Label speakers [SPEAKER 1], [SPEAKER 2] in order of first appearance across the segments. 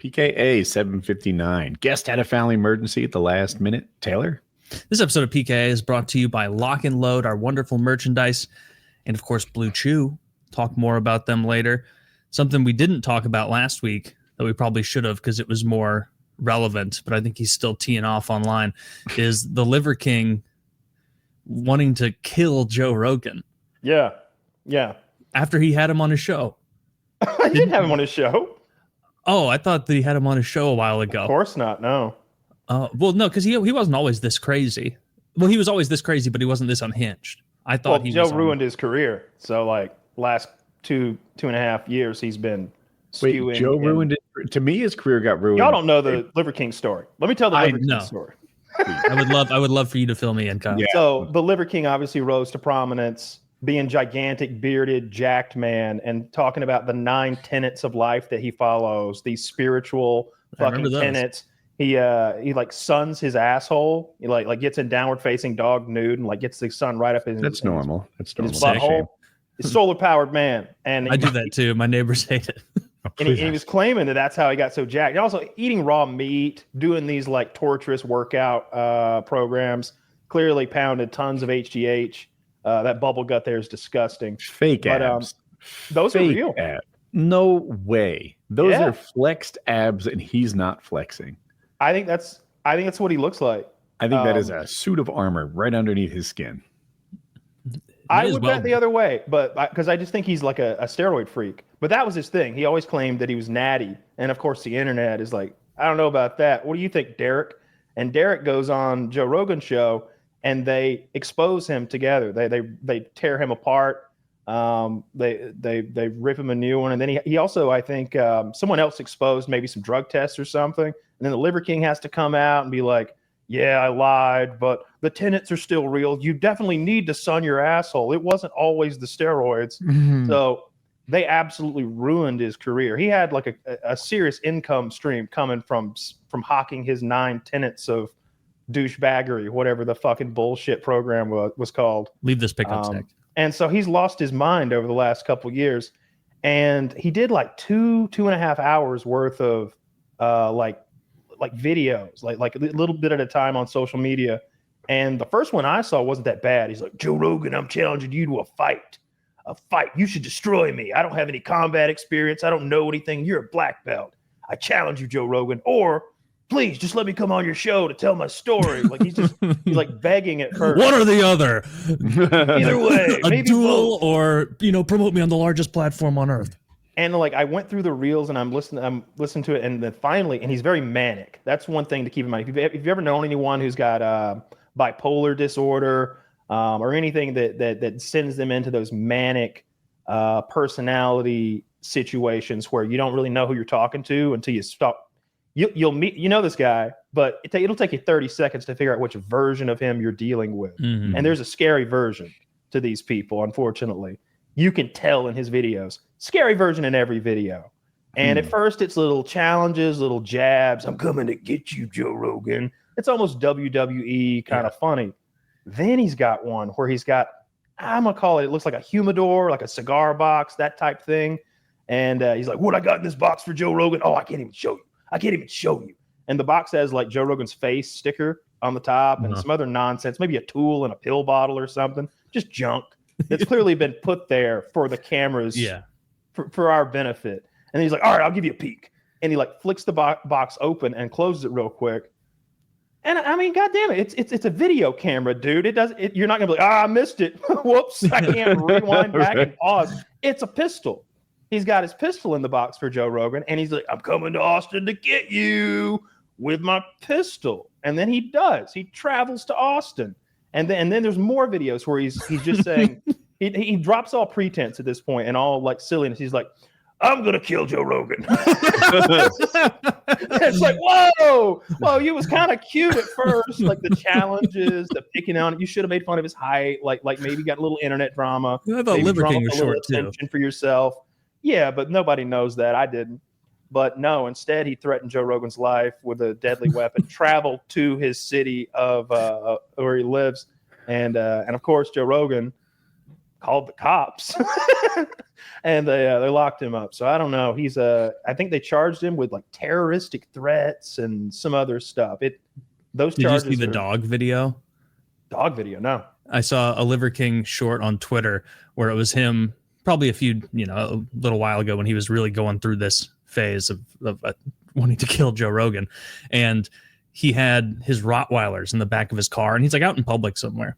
[SPEAKER 1] PKA 759. Guest had a family emergency at the last minute. Taylor?
[SPEAKER 2] This episode of PKA is brought to you by Lock and Load, our wonderful merchandise, and of course, Blue Chew. Talk more about them later. Something we didn't talk about last week that we probably should have because it was more relevant, but I think he's still teeing off online, is the Liver King wanting to kill Joe Rogan.
[SPEAKER 3] Yeah.
[SPEAKER 2] After he had him on his show.
[SPEAKER 3] He didn't have him on his show.
[SPEAKER 2] Oh, I thought that he had him on his show a while ago.
[SPEAKER 3] Of course not, no.
[SPEAKER 2] Well, no, because he wasn't always this crazy. Well, he was always this crazy, but he wasn't this unhinged. I thought
[SPEAKER 3] Joe ruined his career. So, like, last two and a half years, he's been skewing.
[SPEAKER 1] Wait, Joe ruined it? To me, his career got ruined.
[SPEAKER 3] Y'all don't know the Liver King story. Let me tell the Liver King story.
[SPEAKER 2] I would love for you to fill me in, Kyle.
[SPEAKER 3] Yeah. So, the Liver King obviously rose to prominence, being gigantic, bearded, jacked man, and talking about the 9 tenets of life that he follows, these spiritual fucking tenets. He like suns his asshole. He like gets in downward facing dog nude and like gets the sun right up in
[SPEAKER 1] That's normal.
[SPEAKER 3] His butthole. He's solar powered man. And
[SPEAKER 2] I do that too. My neighbors hate it.
[SPEAKER 3] And he was claiming that that's how he got so jacked. And also eating raw meat, doing these like torturous workout programs, clearly pounded tons of HGH. That bubble gut there is disgusting.
[SPEAKER 1] Fake abs.
[SPEAKER 3] Those are real.
[SPEAKER 1] Abs. No way. Those are flexed abs, and he's not flexing.
[SPEAKER 3] I think that's what he looks like.
[SPEAKER 1] I think that is a suit of armor right underneath his skin.
[SPEAKER 3] I would bet the other way, but because I just think he's like a steroid freak. But that was his thing. He always claimed that he was natty, and of course the internet is like, I don't know about that. What do you think, Derek? And Derek goes on Joe Rogan's show, and they expose him together. They tear him apart. They rip him a new one, and then he also, I think, someone else exposed maybe some drug tests or something. And then the Liver King has to come out and be like, yeah, I lied, but the tenets are still real. You definitely need to sun your asshole. It wasn't always the steroids. Mm-hmm. So they absolutely ruined his career. He had like a serious income stream coming from hawking his 9 tenets of douchebaggery, whatever the fucking bullshit program was called.
[SPEAKER 2] Leave this pickup stick.
[SPEAKER 3] And so he's lost his mind over the last couple of years. And he did like 2.5 hours worth of like videos, like a little bit at a time on social media. And the first one I saw wasn't that bad. He's like, Joe Rogan, I'm challenging you to a fight. You should destroy me. I don't have any combat experience. I don't know anything. You're a black belt. I challenge you, Joe Rogan. Or please just let me come on your show to tell my story. Like he's like begging at first.
[SPEAKER 2] One or the other.
[SPEAKER 3] Either way.
[SPEAKER 2] A duel both. Or, promote me on the largest platform on earth.
[SPEAKER 3] And like I went through the reels and I'm listening to it, and then finally, and he's very manic. That's one thing to keep in mind. If you've ever known anyone who's got bipolar disorder or anything that sends them into those manic personality situations where you don't really know who you're talking to until you stop. You'll meet this guy, but it'll take you 30 seconds to figure out which version of him you're dealing with. Mm-hmm. And there's a scary version to these people, unfortunately. You can tell in his videos. Scary version in every video. And at first it's little challenges, little jabs. I'm coming to get you, Joe Rogan. It's almost WWE kind of funny. Then he's got one where he's got, I'm going to call it looks like a humidor, like a cigar box, that type thing. And he's like, what I got in this box for Joe Rogan? Oh, I can't even show you. And the box has like Joe Rogan's face sticker on the top and some other nonsense, maybe a tool and a pill bottle or something, just junk. It's clearly been put there for the cameras, for our benefit. And he's like, all right, I'll give you a peek. And he like flicks the box open and closes it real quick. And I mean, God damn it, it's a video camera, dude. You're not gonna be like, I missed it. Whoops, I can't rewind back and pause. It's a pistol. He's got his pistol in the box for Joe Rogan, and he's like, I'm coming to Austin to get you with my pistol. And then he does. He travels to Austin. And then there's more videos where he's just saying he drops all pretense at this point and all like silliness. He's like, I'm gonna kill Joe Rogan. It's like, whoa, you was kind of cute at first, like the challenges, the picking on it. You should have made fun of his height, like maybe got a little internet drama.
[SPEAKER 2] I thought Liver King was short too.
[SPEAKER 3] For yourself, yeah, but nobody knows that. I didn't. But no, instead he threatened Joe Rogan's life with a deadly weapon, traveled to his city of where he lives. And of course, Joe Rogan called the cops, and they locked him up. So I don't know. He's I think they charged him with like terroristic threats and some other stuff. Those
[SPEAKER 2] Did
[SPEAKER 3] charges.
[SPEAKER 2] you see the dog video?
[SPEAKER 3] Dog video? No.
[SPEAKER 2] I saw a Liver King short on Twitter where it was him probably a little while ago when he was really going through this phase of wanting to kill Joe Rogan. And he had his Rottweilers in the back of his car, and he's like out in public somewhere.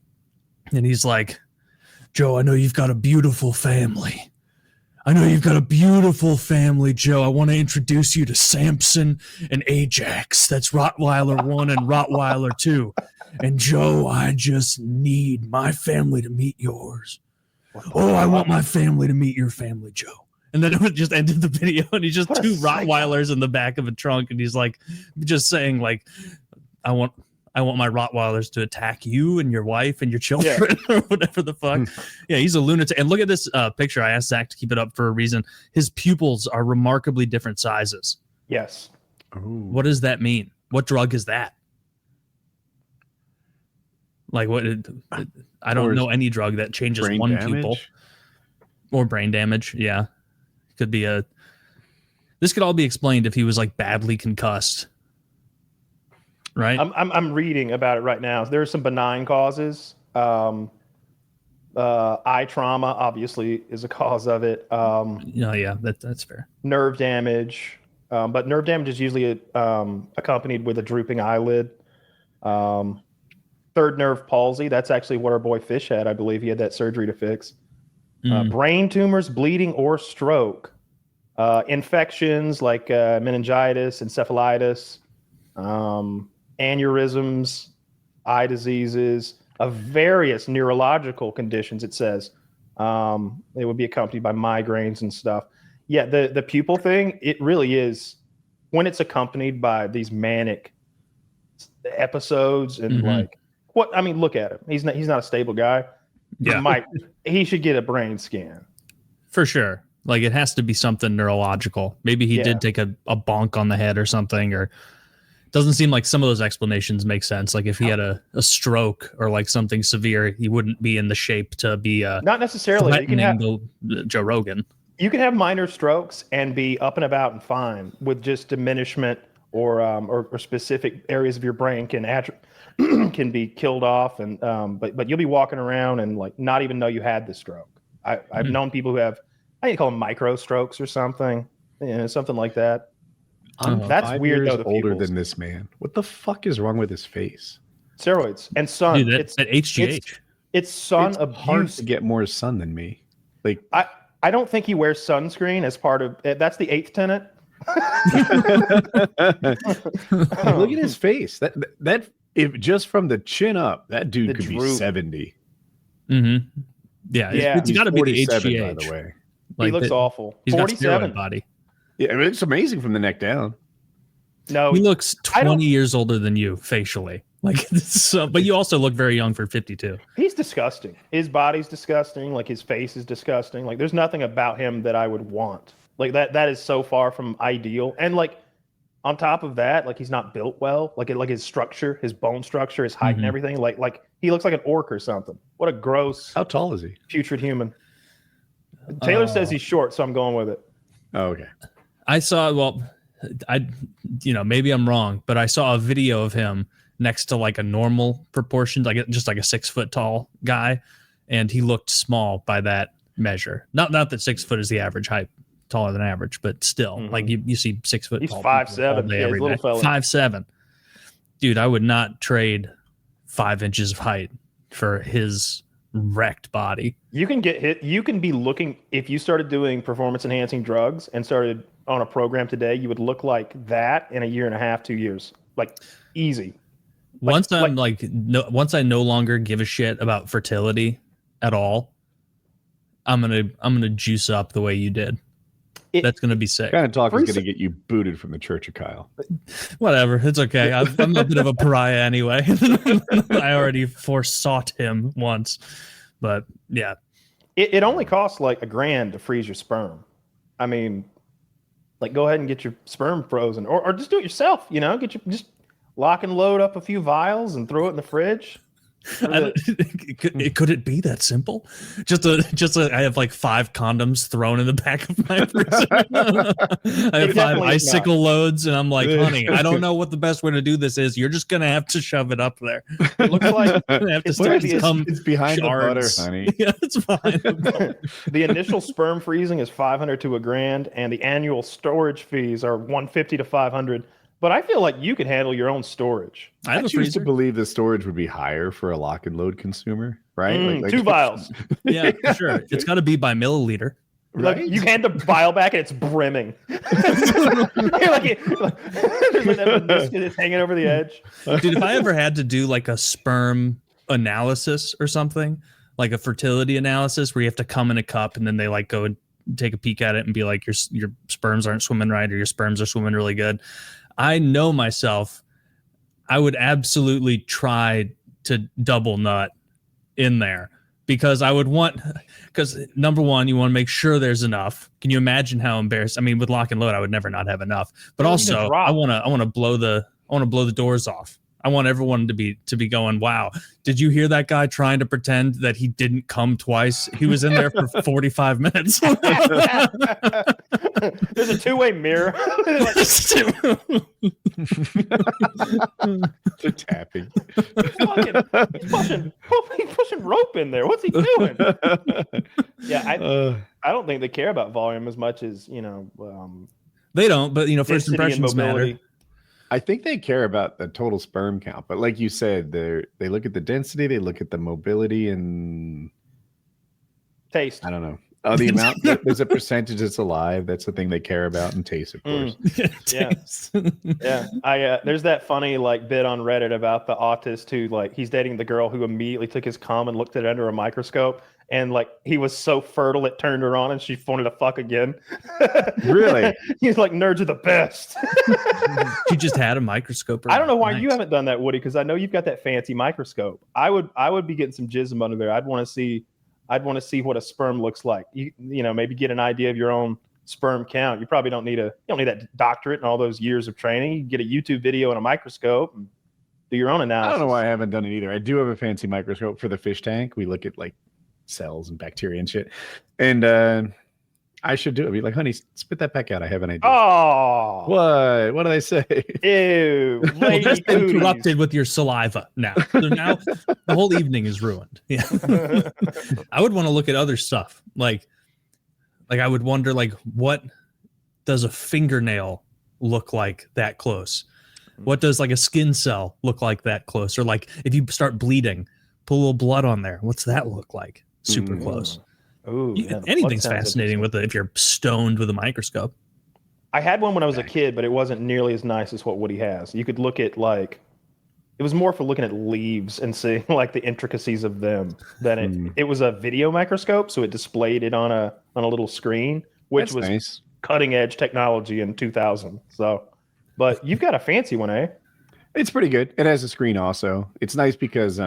[SPEAKER 2] And he's like, Joe, I know you've got a beautiful family. Joe. I want to introduce you to Samson and Ajax. That's Rottweiler 1 and Rottweiler 2. And Joe, I just need my family to meet yours. Oh, I want my family to meet your family, Joe. And then it would just ended the video, and he's just two Rottweilers in the back of a trunk, and he's like, just saying like, I want my Rottweilers to attack you and your wife and your children or whatever the fuck. Yeah, he's a lunatic. And look at this picture. I asked Zach to keep it up for a reason. His pupils are remarkably different sizes.
[SPEAKER 3] Yes.
[SPEAKER 1] Ooh.
[SPEAKER 2] What does that mean? What drug is that? Like what? I don't know any drug that changes one pupil. Or brain damage. Yeah, could be This could all be explained if he was like badly concussed. Right.
[SPEAKER 3] I'm reading about it right now. There are some benign causes. Eye trauma obviously is a cause of it.
[SPEAKER 2] Yeah, that's fair.
[SPEAKER 3] Nerve damage, but nerve damage is usually accompanied with a drooping eyelid. Third nerve palsy. That's actually what our boy Fish had. I believe he had that surgery to fix. Brain tumors, bleeding, or stroke. Infections like meningitis, encephalitis, aneurysms, eye diseases, of various neurological conditions, it says. They would be accompanied by migraines and stuff. Yeah, the pupil thing, it really is, when it's accompanied by these manic episodes and look at him. He's not a stable guy.
[SPEAKER 2] Yeah.
[SPEAKER 3] He should get a brain scan.
[SPEAKER 2] For sure. Like it has to be something neurological. Maybe he did take a bonk on the head or something, or doesn't seem like some of those explanations make sense. Like if he had a stroke or like something severe, he wouldn't be in the shape to be
[SPEAKER 3] not necessarily. You can have
[SPEAKER 2] Joe Rogan.
[SPEAKER 3] You can have minor strokes and be up and about and fine with just diminishment or specific areas of your brain can be killed off, and but you'll be walking around and like not even know you had the stroke. I've known people who have, I think you call them micro strokes or something, something like that.
[SPEAKER 1] That's weird. Though, older than this man. What the fuck is wrong with his face?
[SPEAKER 3] Steroids and sun.
[SPEAKER 2] Dude, it's HGH.
[SPEAKER 3] It's sun abuse.
[SPEAKER 1] Hard to get more sun than me. Like
[SPEAKER 3] I don't think he wears sunscreen as part of. That's the 8th tenet.
[SPEAKER 1] Look at his face. That if just from the chin up, that dude could be 70.
[SPEAKER 2] Mm-hmm. Yeah, it's got to be the HGH.
[SPEAKER 1] By the way,
[SPEAKER 3] like he looks awful.
[SPEAKER 2] He's
[SPEAKER 3] 47
[SPEAKER 2] got body.
[SPEAKER 1] Yeah, I mean, it's amazing from the neck down.
[SPEAKER 3] No,
[SPEAKER 2] he looks 20 years older than you facially. Like, but you also look very young for 52.
[SPEAKER 3] He's disgusting. His body's disgusting. Like his face is disgusting. Like there's nothing about him that I would want. Like that is so far from ideal. And like on top of that, like he's not built well. Like his structure, his bone structure, his height and everything. Like he looks like an orc or something. What a gross.
[SPEAKER 1] How tall is he?
[SPEAKER 3] Putrid human. Taylor says he's short, so I'm going with it.
[SPEAKER 1] Oh, okay.
[SPEAKER 2] I saw, maybe I'm wrong, but I saw a video of him next to like a normal proportion, like just like a 6 foot tall guy, and he looked small by that measure. Not that 6 foot is the average height, taller than average, but still, like you see 6 foot.
[SPEAKER 3] He's 5'7",
[SPEAKER 2] every day. 5'7". Dude, I would not trade 5 inches of height for his wrecked body.
[SPEAKER 3] You can get hit. You can be looking, if you started doing performance enhancing drugs and started on a program today, you would look like that in a year and a half, 2 years, like easy.
[SPEAKER 2] Once I no longer give a shit about fertility at all, I'm gonna juice up the way you did. That's gonna be sick.
[SPEAKER 1] Kind of talk is gonna get you booted from the Church of Kyle.
[SPEAKER 2] Whatever, it's okay. I'm a bit of a pariah anyway. I already forsought him once, but yeah.
[SPEAKER 3] It only costs like $1,000 to freeze your sperm. I mean, like go ahead and get your sperm frozen, or just do it yourself. Just lock and load up a few vials and throw it in the fridge.
[SPEAKER 2] Could it be that simple? I have like 5 condoms thrown in the back of my person. I have 5 icicle loads, and I'm like, honey, I don't know what the best way to do this is. You're just gonna have to shove it up there.
[SPEAKER 3] It looks like
[SPEAKER 1] it's behind
[SPEAKER 2] shards.
[SPEAKER 1] the butter, honey.
[SPEAKER 2] Yeah, it's behind the butter.
[SPEAKER 3] The initial sperm freezing is $500 to $1,000, and the annual storage fees are $150 to $500. But I feel like you could handle your own storage.
[SPEAKER 1] I choose to believe the storage would be higher for a lock and load consumer, right?
[SPEAKER 3] 2 vials.
[SPEAKER 2] Yeah, for sure. It's got to be by milliliter.
[SPEAKER 3] Right? Like you hand the vial back and it's brimming. You're like, there's an biscuit that's hanging over the edge.
[SPEAKER 2] Dude, if I ever had to do like a sperm analysis or something, like a fertility analysis where you have to come in a cup and then they like go and take a peek at it and be like, your sperms aren't swimming right or your sperms are swimming really good. I know myself, I would absolutely try to double nut in there because number one, you want to make sure there's enough. Can you imagine how embarrassed? I mean, with lock and load, I would never not have enough, but also I want to blow the doors off. I want everyone to be going, wow, did you hear that guy trying to pretend that he didn't come twice? He was in there for 45 minutes.
[SPEAKER 3] There's a 2-way mirror.
[SPEAKER 1] They're tapping.
[SPEAKER 3] He's pushing rope in there. What's he doing? Yeah, I don't think they care about volume as much as,
[SPEAKER 2] they don't, but first impressions matter.
[SPEAKER 1] I think they care about the total sperm count, but like you said, they look at the density, they look at the mobility and
[SPEAKER 3] taste.
[SPEAKER 1] I don't know. Oh, the amount. There's a percentage that's alive. That's the thing they care about, and taste, of course.
[SPEAKER 3] Yeah. There's that funny bit on Reddit about the autist who he's dating the girl who immediately took his cum and looked at it under a microscope. And he was so fertile it turned her on and she wanted to fuck again.
[SPEAKER 1] Really?
[SPEAKER 3] He's like, nerds are the best.
[SPEAKER 2] She just had a microscope.
[SPEAKER 3] I don't know why you haven't done that, Woody, because I know you've got that fancy microscope. I would be getting some jism under there. I'd want to see what a sperm looks like. You maybe get an idea of your own sperm count. You probably don't need that doctorate and all those years of training. You can get a YouTube video and a microscope and do your own analysis.
[SPEAKER 1] I don't know why I haven't done it either. I do have a fancy microscope for the fish tank. We look at cells and bacteria and shit. And I should do it. Be like, honey, spit that back out. I have an idea.
[SPEAKER 3] Oh,
[SPEAKER 1] what did I say?
[SPEAKER 3] Ew.
[SPEAKER 2] Well, just been corrupted with your saliva now. So now the whole evening is ruined. Yeah. I would want to look at other stuff. Like I would wonder, what does a fingernail look like that close? What does a skin cell look like that close? Or if you start bleeding, put a little blood on there. What's that look like? Super close.
[SPEAKER 3] Ooh,
[SPEAKER 2] anything's fascinating with it if you're stoned with a microscope.
[SPEAKER 3] I had one when I was a kid, but it wasn't nearly as nice as what Woody has. You could look at it was more for looking at leaves and seeing the intricacies of them than it was a video microscope, so it displayed it on a little screen, which was
[SPEAKER 1] nice.
[SPEAKER 3] Cutting edge technology in 2000. So, but you've got a fancy one, eh?
[SPEAKER 1] It's pretty good. It has a screen also. It's nice because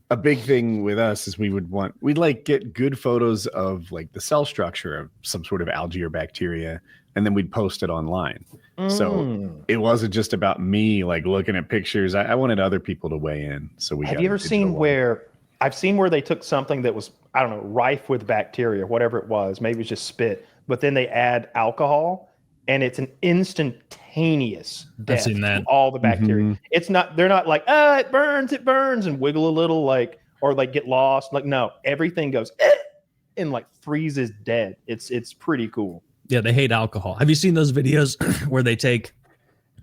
[SPEAKER 1] a big thing with us is we'd get good photos of the cell structure of some sort of algae or bacteria, and then we'd post it online. So it wasn't just about me looking at pictures. I wanted other people to weigh in. So have you ever seen
[SPEAKER 3] where they took something that was, I don't know, rife with bacteria, whatever it was, maybe it's just spit, but then they add alcohol and it's an instantaneous death.
[SPEAKER 2] I've seen that.
[SPEAKER 3] To all the bacteria. Mm-hmm. It's not, they're not it burns and wiggle a little or get lost. No, everything goes and freezes dead. It's pretty cool.
[SPEAKER 2] Yeah, they hate alcohol. Have you seen those videos where they take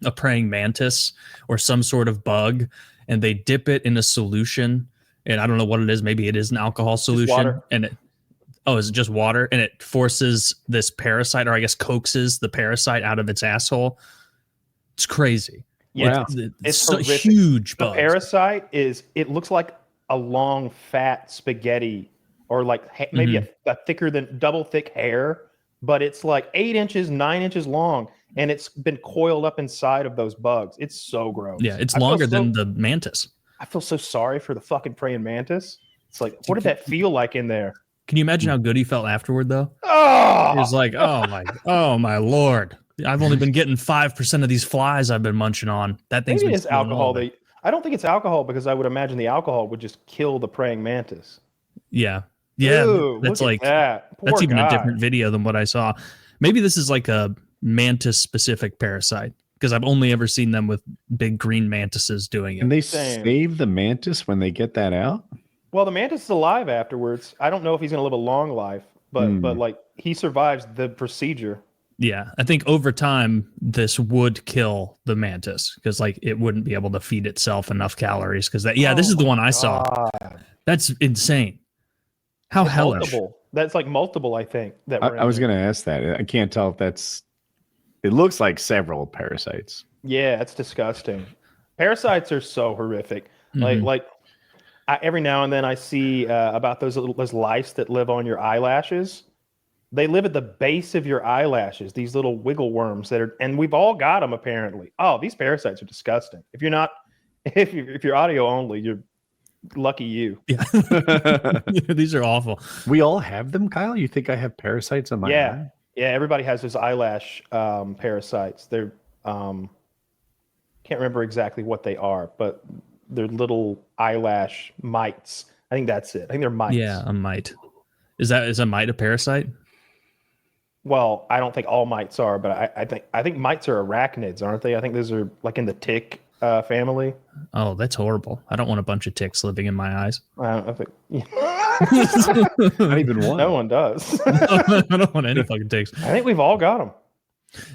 [SPEAKER 2] a praying mantis or some sort of bug and they dip it in a solution? And I don't know what it is. Maybe it is an alcohol solution. And is it just water? And it forces this parasite, or I guess coaxes the parasite out of its asshole. It's crazy.
[SPEAKER 3] Yeah,
[SPEAKER 2] it's so huge.
[SPEAKER 3] The parasite it looks like a long fat spaghetti, or maybe a thicker than double thick hair, but it's 8 inches, 9 inches long, and it's been coiled up inside of those bugs. It's so gross.
[SPEAKER 2] Yeah, it's longer than the mantis.
[SPEAKER 3] I feel so sorry for the fucking praying mantis. It's what did that feel like in there?
[SPEAKER 2] Can you imagine how good he felt afterward, though?
[SPEAKER 3] Oh!
[SPEAKER 2] He was like, oh my Lord. I've only been getting 5% of these flies I've been munching on. That thing's
[SPEAKER 3] maybe it's alcohol. I don't think it's alcohol because I would imagine the alcohol would just kill the praying mantis.
[SPEAKER 2] Yeah.
[SPEAKER 3] Ooh,
[SPEAKER 2] That's
[SPEAKER 3] look
[SPEAKER 2] like
[SPEAKER 3] at that. Poor
[SPEAKER 2] that's even
[SPEAKER 3] guy.
[SPEAKER 2] a different video than what I saw. Maybe this is like a mantis specific parasite because I've only ever seen them with big green mantises doing it.
[SPEAKER 1] And they
[SPEAKER 3] Same.
[SPEAKER 1] save the mantis when they get that out?
[SPEAKER 3] Well, the mantis is alive afterwards. I don't know if he's going to live a long life, but like he survives the procedure.
[SPEAKER 2] Yeah, I think over time this would kill the mantis because like it wouldn't be able to feed itself enough calories because this is the one I saw. That's insane. How
[SPEAKER 3] It's
[SPEAKER 2] hellish.
[SPEAKER 3] multiple. That's like multiple, I think. That
[SPEAKER 1] I was going to ask that. I can't tell if that's. It looks like several parasites.
[SPEAKER 3] Yeah, it's disgusting. Parasites are so horrific.
[SPEAKER 2] Mhm.
[SPEAKER 3] Every now and then I see about those lice that live on your eyelashes. They live at the base of your eyelashes. These little wiggle worms and we've all got them apparently. Oh, these parasites are disgusting. If you're audio only, you're lucky you.
[SPEAKER 2] Yeah. These are awful.
[SPEAKER 1] We all have them, Kyle? You think I have parasites on my eye?
[SPEAKER 3] Yeah, everybody has those eyelash parasites. They're can't remember exactly what they are, but they're little eyelash mites. I think that's it. I think they're mites.
[SPEAKER 2] Yeah, a mite. Is a mite a parasite?
[SPEAKER 3] Well, I don't think all mites are, but I think mites are arachnids, aren't they? I think those are like in the tick family.
[SPEAKER 2] Oh, that's horrible. I don't want a bunch of ticks living in my eyes.
[SPEAKER 3] I think
[SPEAKER 1] Not even one.
[SPEAKER 3] no one does.
[SPEAKER 2] I don't want any fucking ticks.
[SPEAKER 3] I think we've all got them.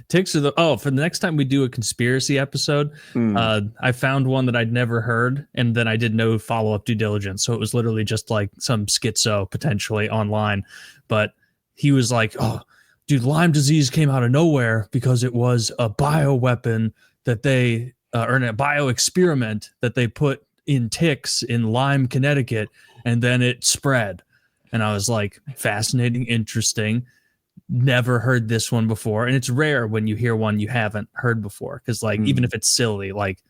[SPEAKER 2] Ticks are for the next time we do a conspiracy episode, I found one that I'd never heard, and then I did no follow-up due diligence. So it was literally just like some schizo potentially online. But he was like, oh, dude, Lyme disease came out of nowhere because it was a bioweapon that they, or a bio experiment that they put in ticks in Lyme, Connecticut, and then it spread. And I was like, fascinating, interesting. Never heard this one before, and it's rare when you hear one you haven't heard before because like even if it's silly, like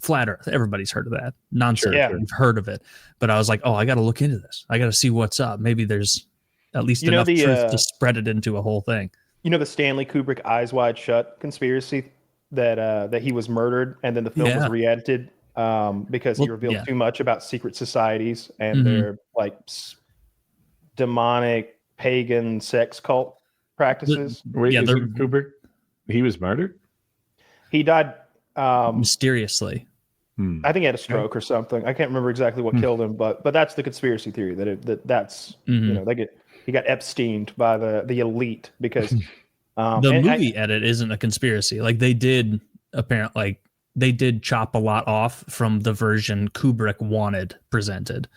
[SPEAKER 2] flat earth, everybody's heard of that nonsense. You've heard of it, but I was like, oh, I got to look into this. I got to see what's up. Maybe there's at least enough truth to spread it into a whole thing. You
[SPEAKER 3] know the Stanley Kubrick Eyes Wide Shut conspiracy that he was murdered and then the film was re-edited because he revealed too much about secret societies and their like demonic pagan sex cult practices.
[SPEAKER 1] Wait, is it Kubrick? He was murdered?
[SPEAKER 3] He died
[SPEAKER 2] mysteriously.
[SPEAKER 3] I think he had a stroke or something. I can't remember exactly what killed him, but that's the conspiracy theory that's you know he got Epsteined by the elite because
[SPEAKER 2] the movie edit isn't a conspiracy. Like they did apparently like they did chop a lot off from the version Kubrick wanted presented.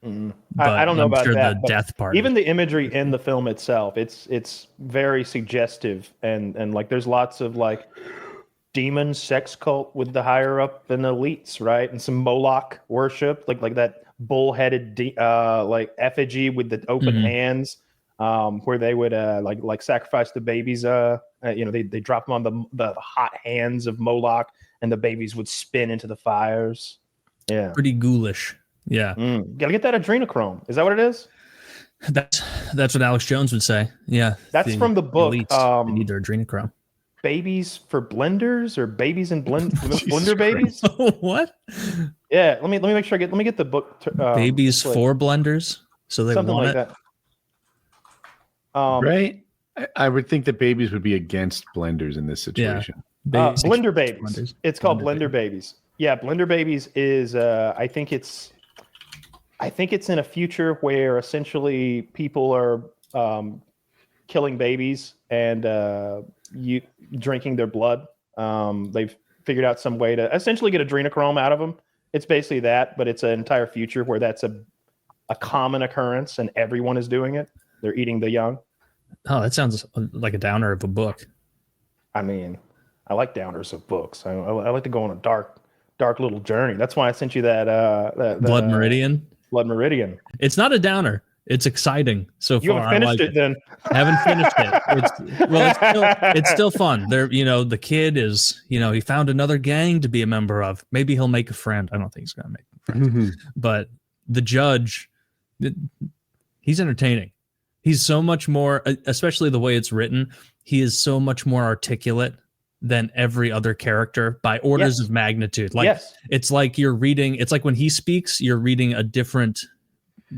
[SPEAKER 3] I don't know about that.
[SPEAKER 2] The death part,
[SPEAKER 3] even the imagery in the film itself, it's very suggestive and like there's lots of like demon sex cult with the higher up and elites, right? And some Moloch worship, like that bull-headed like effigy with the open hands, where they would like sacrifice the babies. They drop them on the hot hands of Moloch, and the babies would spin into the fires. Yeah,
[SPEAKER 2] pretty ghoulish. Yeah.
[SPEAKER 3] Gotta get that adrenochrome. Is that what it is?
[SPEAKER 2] That's what Alex Jones would say. Yeah.
[SPEAKER 3] That's from the book.
[SPEAKER 2] They need their adrenochrome.
[SPEAKER 3] Babies for blenders or babies in blender babies?
[SPEAKER 2] What?
[SPEAKER 3] Yeah, let me make sure let me get the book.
[SPEAKER 2] Babies for blenders? So they
[SPEAKER 3] something
[SPEAKER 2] want
[SPEAKER 3] like
[SPEAKER 2] it?
[SPEAKER 3] That.
[SPEAKER 1] Right? I would think that babies would be against blenders in this situation.
[SPEAKER 2] Yeah.
[SPEAKER 3] Blender babies. It's called blender babies. Yeah, blender babies is I think it's in a future where essentially people are killing babies and you drinking their blood. They've figured out some way to essentially get adrenochrome out of them. It's basically that, but it's an entire future where that's a common occurrence and everyone is doing it. They're eating the young.
[SPEAKER 2] Oh, that sounds like a downer of a book.
[SPEAKER 3] I mean, I like downers of books. I like to go on a dark little journey. That's why I sent you that
[SPEAKER 2] Blood Meridian.
[SPEAKER 3] Blood Meridian.
[SPEAKER 2] It's not a downer. It's exciting so far.
[SPEAKER 3] You haven't finished it then.
[SPEAKER 2] I haven't finished it. It's still fun. There, the kid is, he found another gang to be a member of. Maybe he'll make a friend. I don't think he's gonna make friends. But the judge, he's entertaining. He's so much more, especially the way it's written. He is so much more articulate than every other character by orders of magnitude. Like it's like you're reading, it's like when he speaks, you're reading a different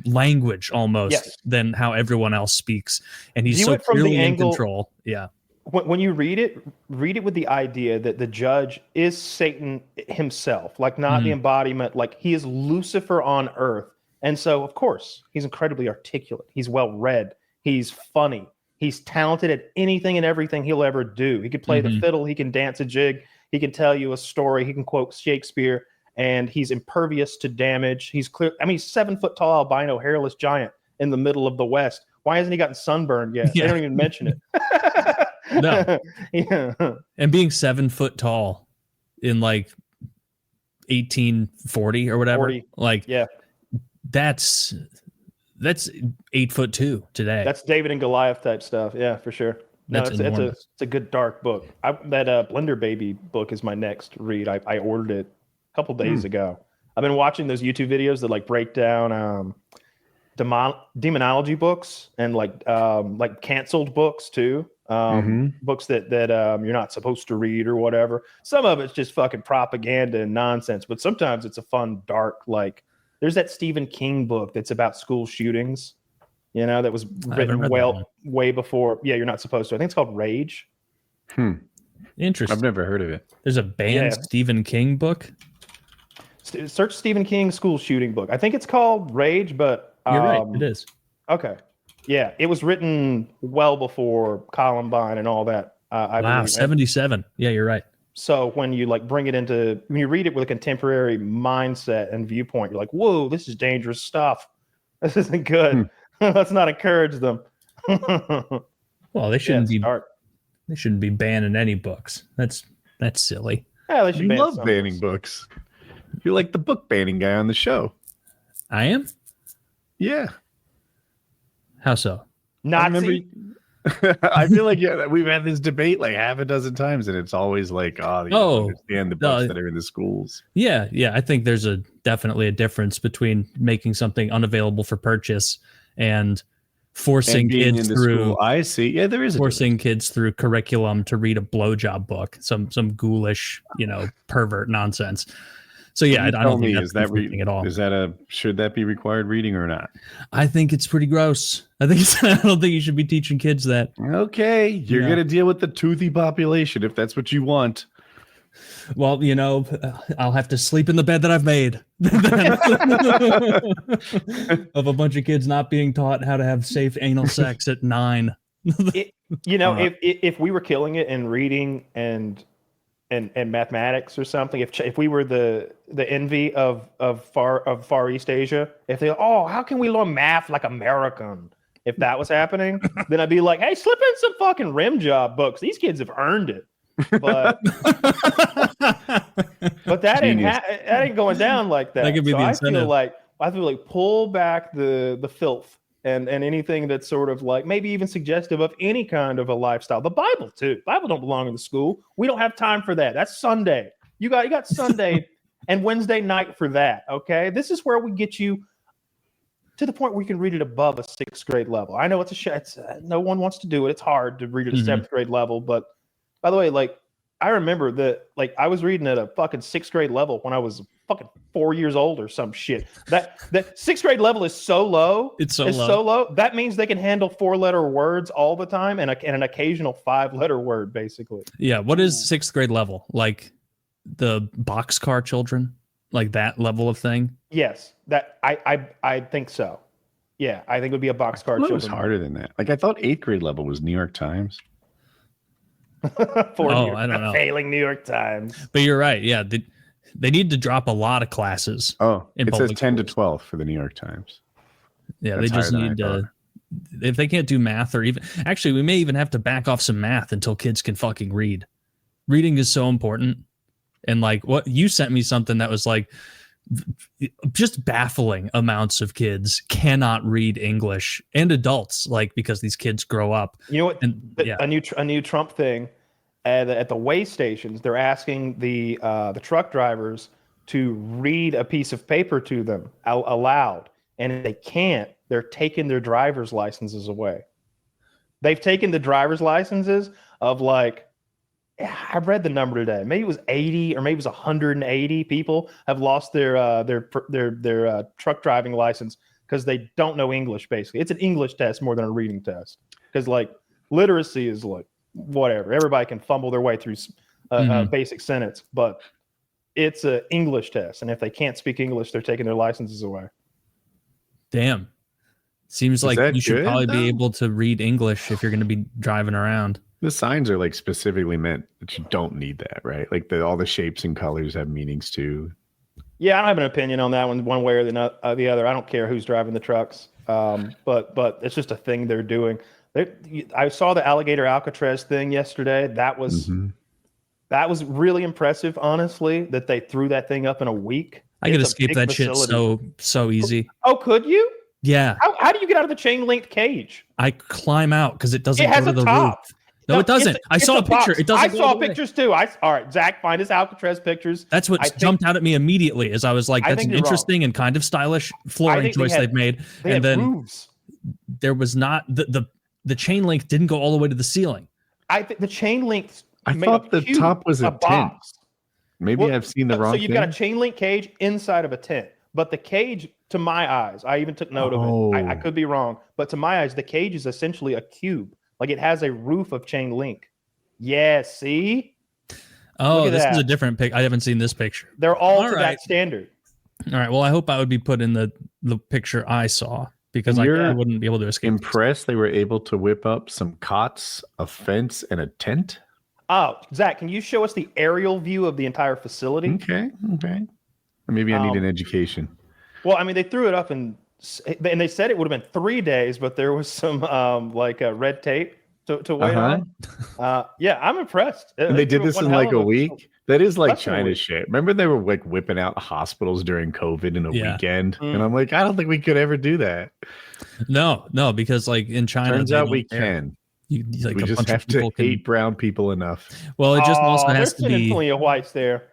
[SPEAKER 2] language almost than how everyone else speaks. And he's so clearly in control. Yeah.
[SPEAKER 3] When you read it with the idea that the judge is Satan himself, like not the embodiment, like he is Lucifer on earth. And so, of course, he's incredibly articulate. He's well-read. He's funny. He's talented at anything and everything he'll ever do. He can play the fiddle. He can dance a jig. He can tell you a story. He can quote Shakespeare. And he's impervious to damage. He's clear. I mean, he's 7 foot tall, albino, hairless giant in the middle of the West. Why hasn't he gotten sunburned yet? They don't even mention it.
[SPEAKER 2] No. And being 7 foot tall in like 1840 or whatever, that's 8'2" today.
[SPEAKER 3] That's David and Goliath type stuff. Yeah, for sure. No, it's a good dark book. That Blender Baby book is my next read. I ordered it a couple days ago. I've been watching those YouTube videos that like break down demonology books and like canceled books too. Books that you're not supposed to read or whatever. Some of it's just fucking propaganda and nonsense, but sometimes it's a fun, dark, like there's that Stephen King book that's about school shootings, you know, that was written way before. Yeah, you're not supposed to. I think it's called Rage.
[SPEAKER 2] Interesting.
[SPEAKER 1] I've never heard of it.
[SPEAKER 2] There's a banned Stephen King book.
[SPEAKER 3] Search Stephen King school shooting book. I think it's called Rage, but
[SPEAKER 2] you're right. It is.
[SPEAKER 3] Okay. Yeah, it was written well before Columbine and all that. I believe.
[SPEAKER 2] 77. Yeah, you're right.
[SPEAKER 3] So when you like bring it into, when you read it with a contemporary mindset and viewpoint, you're like, whoa, this is dangerous stuff. This isn't good. Let's not encourage them.
[SPEAKER 2] Well, they shouldn't be. They shouldn't be banning any books. That's silly.
[SPEAKER 3] Yeah, they should.
[SPEAKER 1] You love banning books. You're like the book banning guy on the show.
[SPEAKER 2] I am.
[SPEAKER 1] Yeah.
[SPEAKER 2] How so?
[SPEAKER 3] Nazi.
[SPEAKER 1] I feel like we've had this debate like half a dozen times, and it's always like, you don't understand the books that are in the schools.
[SPEAKER 2] Yeah. I think there's definitely a difference between making something unavailable for purchase and forcing kids through.
[SPEAKER 1] School. I see. Yeah, there is
[SPEAKER 2] forcing kids through curriculum to read a blowjob book, some ghoulish, pervert nonsense. So yeah, I don't think that's conflicting at all.
[SPEAKER 1] Should that be required reading or not?
[SPEAKER 2] I think it's pretty gross. I don't think you should be teaching kids that.
[SPEAKER 1] Okay, you're gonna deal with the toothy population if that's what you want.
[SPEAKER 2] Well, I'll have to sleep in the bed that I've made of a bunch of kids not being taught how to have safe anal sex at 9.
[SPEAKER 3] If we were killing it in reading and mathematics or something, if we were the envy of Far East Asia, if they how can we learn math like American? If that was happening, then I'd be like, hey, slip in some fucking rim job books. These kids have earned it. But that ain't going down like that.
[SPEAKER 2] That could be
[SPEAKER 3] so
[SPEAKER 2] the incentive.
[SPEAKER 3] I feel like pull back the filth and anything that's sort of like maybe even suggestive of any kind of a lifestyle. The Bible too. Bible don't belong in the school. We don't have time for that. That's Sunday. You got Sunday and Wednesday night for that. Okay, this is where we get you to the point where you can read it above a 6th grade level. I know it's no one wants to do it. It's hard to read at a 7th grade level, but by the way, like I remember that like I was reading at a fucking 6th grade level when I was fucking 4 years old or some shit. That 6th grade level is so low.
[SPEAKER 2] It's so low.
[SPEAKER 3] That means they can handle 4-letter words all the time and an occasional 5-letter word, basically.
[SPEAKER 2] Yeah. What is 6th grade level? Like the boxcar children? Like that level of thing?
[SPEAKER 3] Yes. That I think so. Yeah, I think it would be a boxcar children.
[SPEAKER 1] It was harder than that. Like I thought 8th grade level was New York Times.
[SPEAKER 2] I don't know.
[SPEAKER 3] Failing New York Times.
[SPEAKER 2] But you're right. Yeah. They need to drop a lot of classes.
[SPEAKER 1] Oh, it says 10 to 12 for the New York Times.
[SPEAKER 2] Yeah, they just need to. If they can't do math or even. Actually, we may even have to back off some math until kids can fucking read. Reading is so important. And like what you sent me something that was like just baffling amounts of kids cannot read English and adults, like because these kids grow up.
[SPEAKER 3] You know what? A new Trump thing. At the way stations, they're asking the truck drivers to read a piece of paper to them aloud, and if they can't, they're taking their driver's licenses away. They've taken the driver's licenses of like I read the number today. Maybe it was 80 or maybe it was 180 people have lost their truck driving license because they don't know English. Basically, it's an English test more than a reading test. Because like literacy is like whatever. Everybody can fumble their way through a basic sentence, but it's an English test, and if they can't speak English, they're taking their licenses away.
[SPEAKER 2] Damn. Seems like you should probably be
[SPEAKER 1] though?
[SPEAKER 2] able to read English if you're going to be driving around.
[SPEAKER 1] The signs are like specifically meant that you don't need that, right? Like all the shapes and colors have meanings too.
[SPEAKER 3] Yeah, I don't have an opinion on that one way or the other. I don't care who's driving the trucks, but it's just a thing they're doing. I saw the Alligator Alcatraz thing yesterday. That was really impressive, honestly, that they threw that thing up in a week.
[SPEAKER 2] I could escape that facility. Shit so easy.
[SPEAKER 3] Oh, could you?
[SPEAKER 2] Yeah.
[SPEAKER 3] How do you get out of the chain link cage?
[SPEAKER 2] I climb out because it doesn't
[SPEAKER 3] go
[SPEAKER 2] to the
[SPEAKER 3] top.
[SPEAKER 2] roof. No, it doesn't. I saw a picture. It doesn't.
[SPEAKER 3] I saw pictures too. All right, Zach, find his Alcatraz pictures.
[SPEAKER 2] That's what jumped out at me immediately as I was like, that's an interesting and kind of stylish flooring choice they've made. And then roofs. There was not the chain link didn't go all the way to the ceiling.
[SPEAKER 3] I think the chain link.
[SPEAKER 1] I thought the top was a tent. Maybe I've seen the wrong thing. So you've got a chain link cage inside of a tent, but the cage, to my eyes, I even took note of it. I could be wrong, but to my eyes, the cage is essentially a cube. Like it has a roof of chain link. Yeah, see?
[SPEAKER 2] Oh, this is a different pic. I haven't seen this picture.
[SPEAKER 3] They're all to that standard.
[SPEAKER 2] All right. Well, I hope I would be put in the picture I saw because I wouldn't be able to escape.
[SPEAKER 1] Impressed they were able to whip up some cots, a fence, and a tent?
[SPEAKER 3] Oh, Zach, can you show us the aerial view of the entire facility?
[SPEAKER 1] Okay. Maybe I need an education.
[SPEAKER 3] Well, I mean, they threw it up and they said it would have been 3 days, but there was some red tape to wait on. Yeah, I'm impressed.
[SPEAKER 1] And they did this in like a week. That is like China shit. Remember they were like whipping out hospipals during COVID in a weekend, and I'm like, I don't think we could ever do that.
[SPEAKER 2] No, because like in China,
[SPEAKER 1] turns out we can. We just have to hate brown people enough.
[SPEAKER 2] Well, it just also has to be
[SPEAKER 3] plenty of whites there.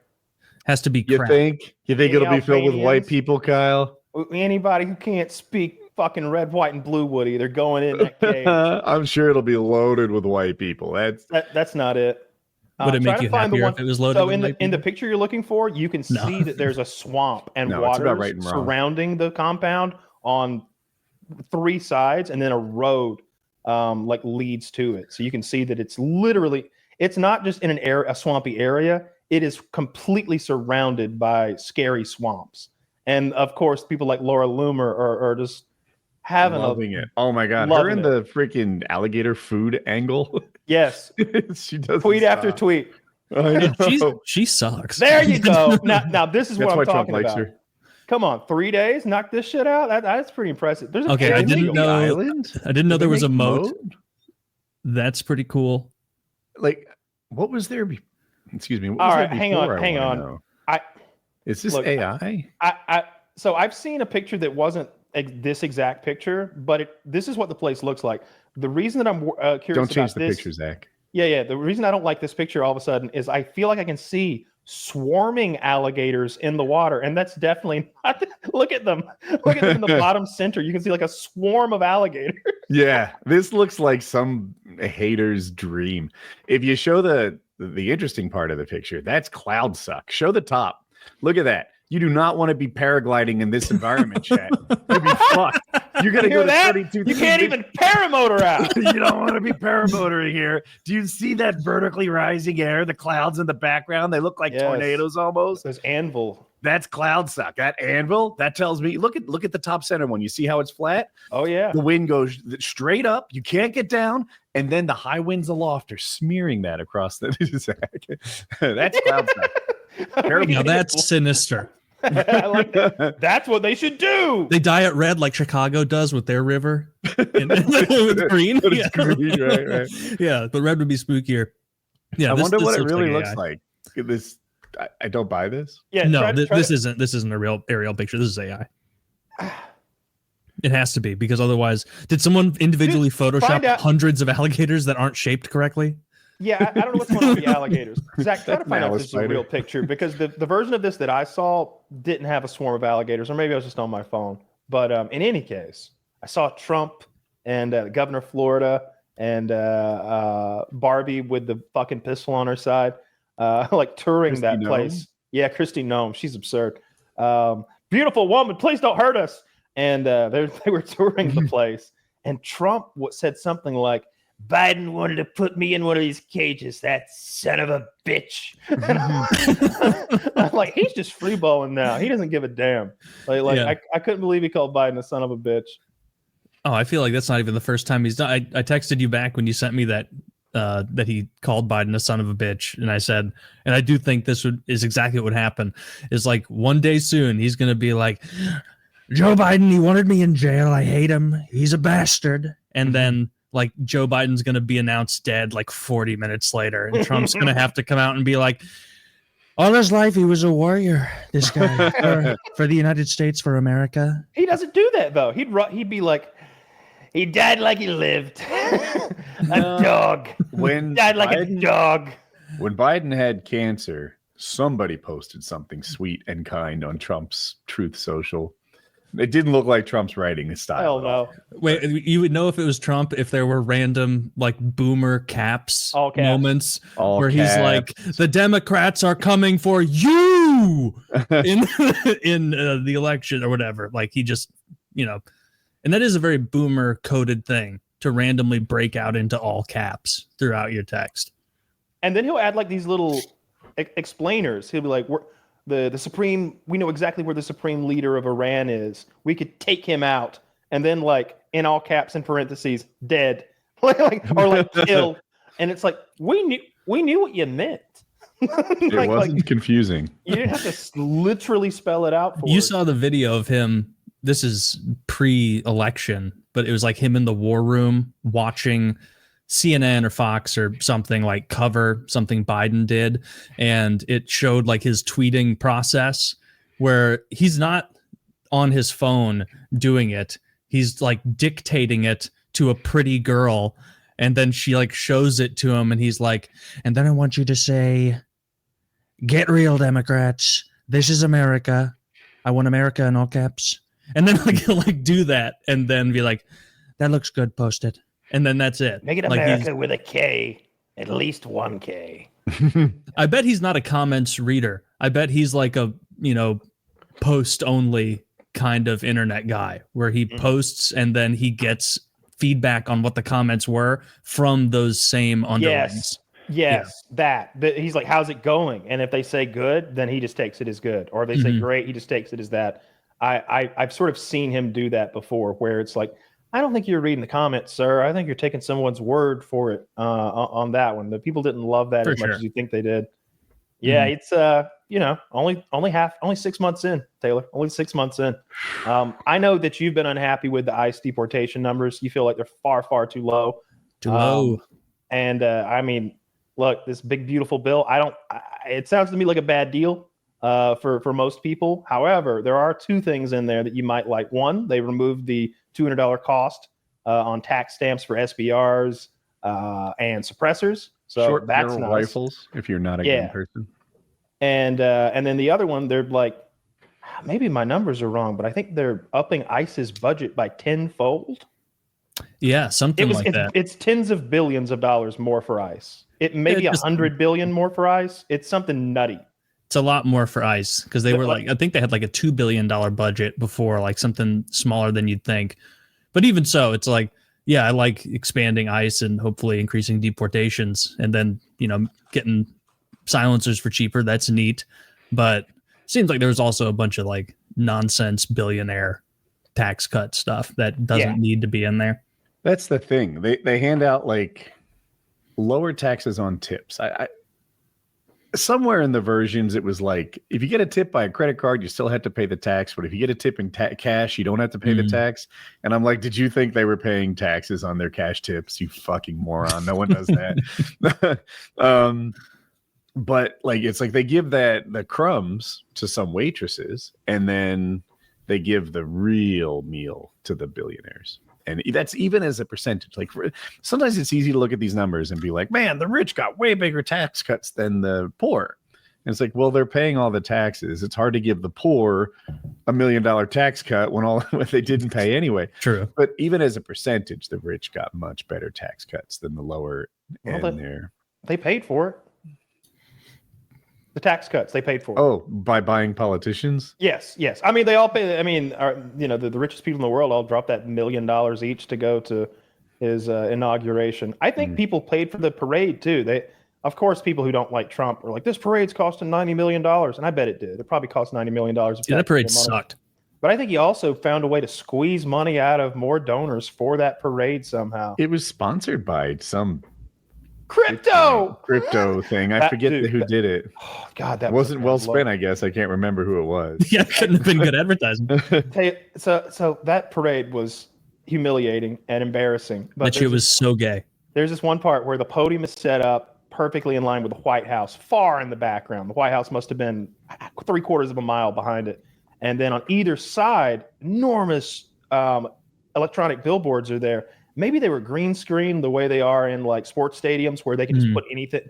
[SPEAKER 2] Has to be.
[SPEAKER 1] You think it'll be filled with white people, Kyle?
[SPEAKER 3] Anybody who can't speak fucking red, white, and blue, Woody, they're going in that cage.
[SPEAKER 1] I'm sure it'll be loaded with white people.
[SPEAKER 3] That's not it.
[SPEAKER 2] Would it make you happier if it was loaded?
[SPEAKER 3] So in the picture you're looking for, you can see that there's a swamp and water surrounding the compound on 3 sides, and then a road like leads to it. So you can see that it's not just in a swampy area. It is completely surrounded by scary swamps. And of course, people like Laura Loomer are just loving it.
[SPEAKER 1] Oh my God. Her in the freaking alligator food angle.
[SPEAKER 3] Yes.
[SPEAKER 1] She does
[SPEAKER 3] tweet after tweet.
[SPEAKER 2] She sucks.
[SPEAKER 3] There you go. Now this is what I'm talking about.
[SPEAKER 1] Her.
[SPEAKER 3] Come on, 3 days, knock this shit out. That's pretty impressive. There's
[SPEAKER 2] I didn't know there was a moat. That's pretty cool.
[SPEAKER 1] Like, what was there? Excuse me. What
[SPEAKER 3] All
[SPEAKER 1] was
[SPEAKER 3] right,
[SPEAKER 1] there
[SPEAKER 3] hang on.
[SPEAKER 1] Is this AI?
[SPEAKER 3] So I've seen a picture that wasn't this exact picture, but this is what the place looks like. The reason that I'm curious
[SPEAKER 1] don't change
[SPEAKER 3] about
[SPEAKER 1] the picture, Zach.
[SPEAKER 3] Yeah. The reason I don't like this picture all of a sudden is I feel like I can see swarming alligators in the water, and that's definitely not. Look at them in the bottom center. You can see like a swarm of alligators.
[SPEAKER 1] Yeah, this looks like some hater's dream. If you show the interesting part of the picture, that's cloud suck. Show the top. Look at that. You do not want to be paragliding in this environment, chat. You'll be fucked. You're going to go to 32.
[SPEAKER 3] You can't even paramotor out.
[SPEAKER 1] You don't want to be paramotoring here. Do you see that vertically rising air? The clouds in the background, they look like tornadoes almost.
[SPEAKER 3] There's anvil.
[SPEAKER 1] That's cloud suck. That anvil, that tells me, look at the top center one. You see how it's flat?
[SPEAKER 3] Oh, yeah.
[SPEAKER 1] The wind goes straight up. You can't get down. And then the high winds aloft are smearing that across the That's cloud suck.
[SPEAKER 2] Now that's sinister.
[SPEAKER 3] I like that. That's what they should do.
[SPEAKER 2] They dye it red like Chicago does with their river. With green.
[SPEAKER 1] Yeah. Green, right.
[SPEAKER 2] Yeah, but red would be spookier. Yeah,
[SPEAKER 1] I wonder what it really looks like. This, I don't buy this.
[SPEAKER 3] Yeah,
[SPEAKER 2] no, this isn't a real aerial picture. This is AI. It has to be, because otherwise, did someone individually Photoshop hundreds of alligators that aren't shaped correctly?
[SPEAKER 3] Yeah, I don't know what's going on with the alligators. Zach, try to find out if this is a real picture, because the version of this that I saw didn't have a swarm of alligators, or maybe I was just on my phone. But in any case, I saw Trump and the governor of Florida and Barbie with the fucking pistol on her side, like touring
[SPEAKER 1] Kristi
[SPEAKER 3] that
[SPEAKER 1] Noem?
[SPEAKER 3] place. Yeah, Kristi Noem, she's absurd. Beautiful woman, please don't hurt us. And they were touring the place, and Trump said something like, Biden wanted to put me in one of these cages, that son of a bitch. I'm like, he's just freeballing now. He doesn't give a damn. I couldn't believe he called Biden a son of a bitch.
[SPEAKER 2] Oh, I feel like that's not even the first time he's done. I texted you back when you sent me that he called Biden a son of a bitch, and I said, and I do think this is exactly what would happen. Is like one day soon he's going to be like, Joe Biden, he wanted me in jail. I hate him. He's a bastard. And then like Joe Biden's going to be announced dead like 40 minutes later, and Trump's going to have to come out and be like, all his life he was a warrior. This guy for the United States, for America.
[SPEAKER 3] He doesn't do that though. He'd be like, he died like he lived. A dog.
[SPEAKER 1] When
[SPEAKER 3] Died like a dog.
[SPEAKER 1] When Biden had cancer, somebody posted something sweet and kind on Trump's Truth Social. It didn't look like Trump's writing style.
[SPEAKER 3] Hell no.
[SPEAKER 2] Wait, you would know if it was Trump if there were random like boomer caps,
[SPEAKER 3] All caps.
[SPEAKER 2] Moments
[SPEAKER 1] All
[SPEAKER 2] where
[SPEAKER 1] caps.
[SPEAKER 2] he's like, the Democrats are coming for you in the election or whatever. Like he just, and that is a very boomer coded thing to randomly break out into all caps throughout your text.
[SPEAKER 3] And then he'll add like these little explainers. He'll be like, the supreme, we know exactly where the supreme leader of Iran is. We could take him out. And then like in all caps in parentheses, dead. or kill. And it's like, we knew what you meant.
[SPEAKER 1] It wasn't confusing.
[SPEAKER 3] You didn't have to literally spell it out for us.
[SPEAKER 2] You saw the video of him. This is pre-election, but it was like him in the war room watching CNN or Fox or something, like cover something Biden did, and it showed like his tweeting process where he's not on his phone doing it. He's like dictating it to a pretty girl, and then she like shows it to him, and he's like, and then I want you to say, get real, Democrats. This is America. I want America in all caps. And then like he'll like do that and then be like, that looks good, post it. And then that's it.
[SPEAKER 3] Make it
[SPEAKER 2] like
[SPEAKER 3] America with a K, at least one K.
[SPEAKER 2] I bet he's not a comments reader. I bet he's like a, post only kind of internet guy where he posts and then he gets feedback on what the comments were from those same underlings.
[SPEAKER 3] Yes, that. He's like, how's it going? And if they say good, then he just takes it as good. Or if they say great, he just takes it as that. I've sort of seen him do that before where it's like, I don't think you're reading the comments, sir. I think you're taking someone's word for it on that one. The people didn't love that as much as you think they did. Yeah, it's only 6 months in, Taylor. Only 6 months in. I know that you've been unhappy with the ICE deportation numbers. You feel like they're far, far too low.
[SPEAKER 2] Too low.
[SPEAKER 3] And I mean, look, this big beautiful bill. It sounds to me like a bad deal for most people. However, there are two things in there that you might like. One, they removed the $200 cost on tax stamps for SBRs and suppressors. So
[SPEAKER 1] short
[SPEAKER 3] that's
[SPEAKER 1] barrel
[SPEAKER 3] nice.
[SPEAKER 1] Rifles, if you're not a gun person.
[SPEAKER 3] And then the other one, they're like, maybe my numbers are wrong, but I think they're upping ICE's budget by tenfold.
[SPEAKER 2] Yeah, something like that.
[SPEAKER 3] It's tens of billions of dollars more for ICE. It may be 100 billion more for ICE. It's something nutty.
[SPEAKER 2] It's a lot more for ICE because they were like, I think they had like a $2 billion budget before, like something smaller than you'd think. But even so, it's like, yeah, I like expanding ICE and hopefully increasing deportations and then, getting silencers for cheaper. That's neat. But it seems like there's also a bunch of like nonsense billionaire tax cut stuff that doesn't need to be in there.
[SPEAKER 1] That's the thing. They hand out like lower taxes on tips. I somewhere in the versions, it was like, if you get a tip by a credit card, you still have to pay the tax. But if you get a tip in cash, you don't have to pay the tax. And I'm like, did you think they were paying taxes on their cash tips? You fucking moron. No one does that. But like, it's like they give the crumbs to some waitresses and then they give the real meal to the billionaires. And that's even as a percentage. Like sometimes it's easy to look at these numbers and be like, man, the rich got way bigger tax cuts than the poor. And it's like, well, they're paying all the taxes. It's hard to give the poor $1 million tax cut when what they didn't pay anyway.
[SPEAKER 2] True.
[SPEAKER 1] But even as a percentage, the rich got much better tax cuts than the lower end there.
[SPEAKER 3] They paid for it. The tax cuts they paid for.
[SPEAKER 1] Oh, by buying politicians?
[SPEAKER 3] Yes. I mean, they all pay. I mean, the richest people in the world all dropped that $1 million each to go to his inauguration. I think people paid for the parade too. Of course, people who don't like Trump are like, this parade's costing $90 million, and I bet it did. It probably cost $90 million.
[SPEAKER 2] Yeah, that parade sucked.
[SPEAKER 3] But I think he also found a way to squeeze money out of more donors for that parade somehow.
[SPEAKER 1] It was sponsored by some
[SPEAKER 3] crypto
[SPEAKER 1] thing. I forget who did it.
[SPEAKER 3] Oh, God, that
[SPEAKER 1] wasn't well spent. I guess I can't remember who it was.
[SPEAKER 2] Yeah, it couldn't have been good advertising.
[SPEAKER 3] So that parade was humiliating and embarrassing. But
[SPEAKER 2] that shit was so gay.
[SPEAKER 3] There's this one part where the podium is set up perfectly in line with the White House, far in the background. The White House must have been 3/4 of a mile behind it, and then on either side, enormous electronic billboards are there. Maybe they were green screen the way they are in like sports stadiums where they can just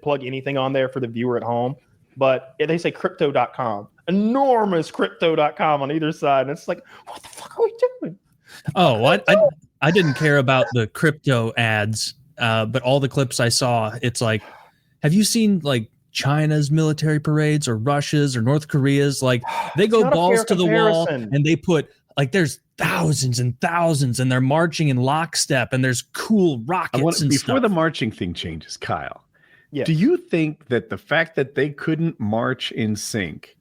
[SPEAKER 3] plug anything on there for the viewer at home. But they say crypto.com, enormous crypto.com on either side. And it's like, what the fuck are we doing?
[SPEAKER 2] Oh, what? I didn't care about the crypto ads, but all the clips I saw, it's like, have you seen like China's military parades or Russia's or North Korea's? Like they go balls to the wall and they put like there's thousands and thousands and they're marching in lockstep and there's cool rockets and
[SPEAKER 1] before
[SPEAKER 2] stuff.
[SPEAKER 1] The marching thing changes, Kyle.
[SPEAKER 3] Yeah.
[SPEAKER 1] Do you think that the fact that they couldn't march in sync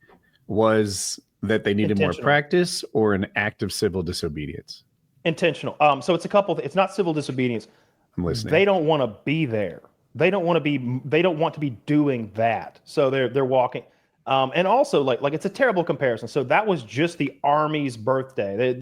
[SPEAKER 1] was that they needed more practice or an act of civil disobedience?
[SPEAKER 3] Intentional. So it's a couple. It's not civil disobedience.
[SPEAKER 1] I'm listening.
[SPEAKER 3] They don't want to be there. They don't want to be doing that. So they're walking. And also like it's a terrible comparison. So that was just the Army's birthday.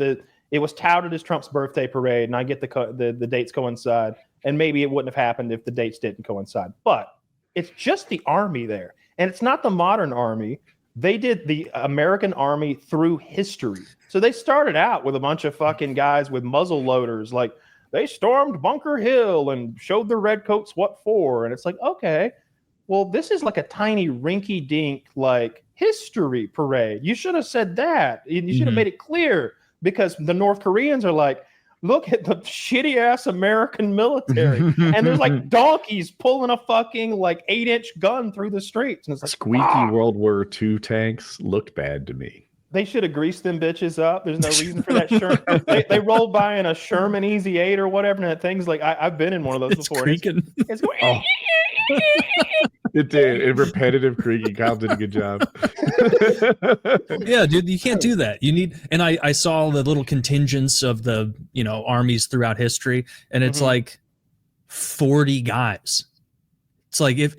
[SPEAKER 3] It was touted as Trump's birthday parade, and I get the dates coincide. And maybe it wouldn't have happened if the dates didn't coincide. But it's just the Army there, and it's not the modern Army. They did the American Army through history. So they started out with a bunch of fucking guys with muzzle loaders, like they stormed Bunker Hill and showed the redcoats what for. And it's like, okay, well, this is like a tiny rinky-dink like history parade. You should have said that. You should have made it clear, because the North Koreans are like, look at the shitty ass American military. And there's like donkeys pulling a fucking like 8-inch gun through the streets. And it's like,
[SPEAKER 1] squeaky World War II tanks looked bad to me.
[SPEAKER 3] They should have greased them bitches up. There's no reason for that Sherman. They rolled by in a Sherman Easy 8 or whatever. And that thing's like, I've been in one of those before.
[SPEAKER 2] Creaking.
[SPEAKER 3] It's going,
[SPEAKER 1] It did. It repetitive creaking. Kyle did a good job.
[SPEAKER 2] Yeah, dude, you can't do that. You need, and I saw the little contingents of the, armies throughout history, and it's like 40 guys. It's like if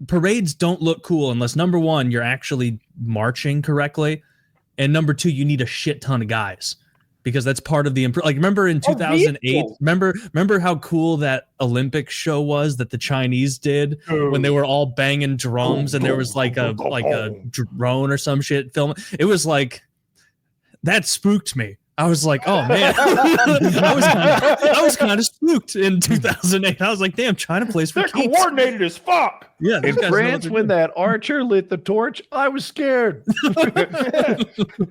[SPEAKER 2] parades don't look cool unless number one, you're actually marching correctly, and number two, you need a shit ton of guys. Because that's part of the like. Remember in 2008. Remember how cool that Olympic show was that the Chinese did when they were all banging drums and there was like a drone or some shit film. It was like that spooked me. I was like, oh man, I was kind of spooked in 2008. I was like, damn, China plays for
[SPEAKER 3] they're
[SPEAKER 2] keeps.
[SPEAKER 3] coordinated as fuck.
[SPEAKER 2] Yeah,
[SPEAKER 1] in France, when that archer lit the torch, I was scared.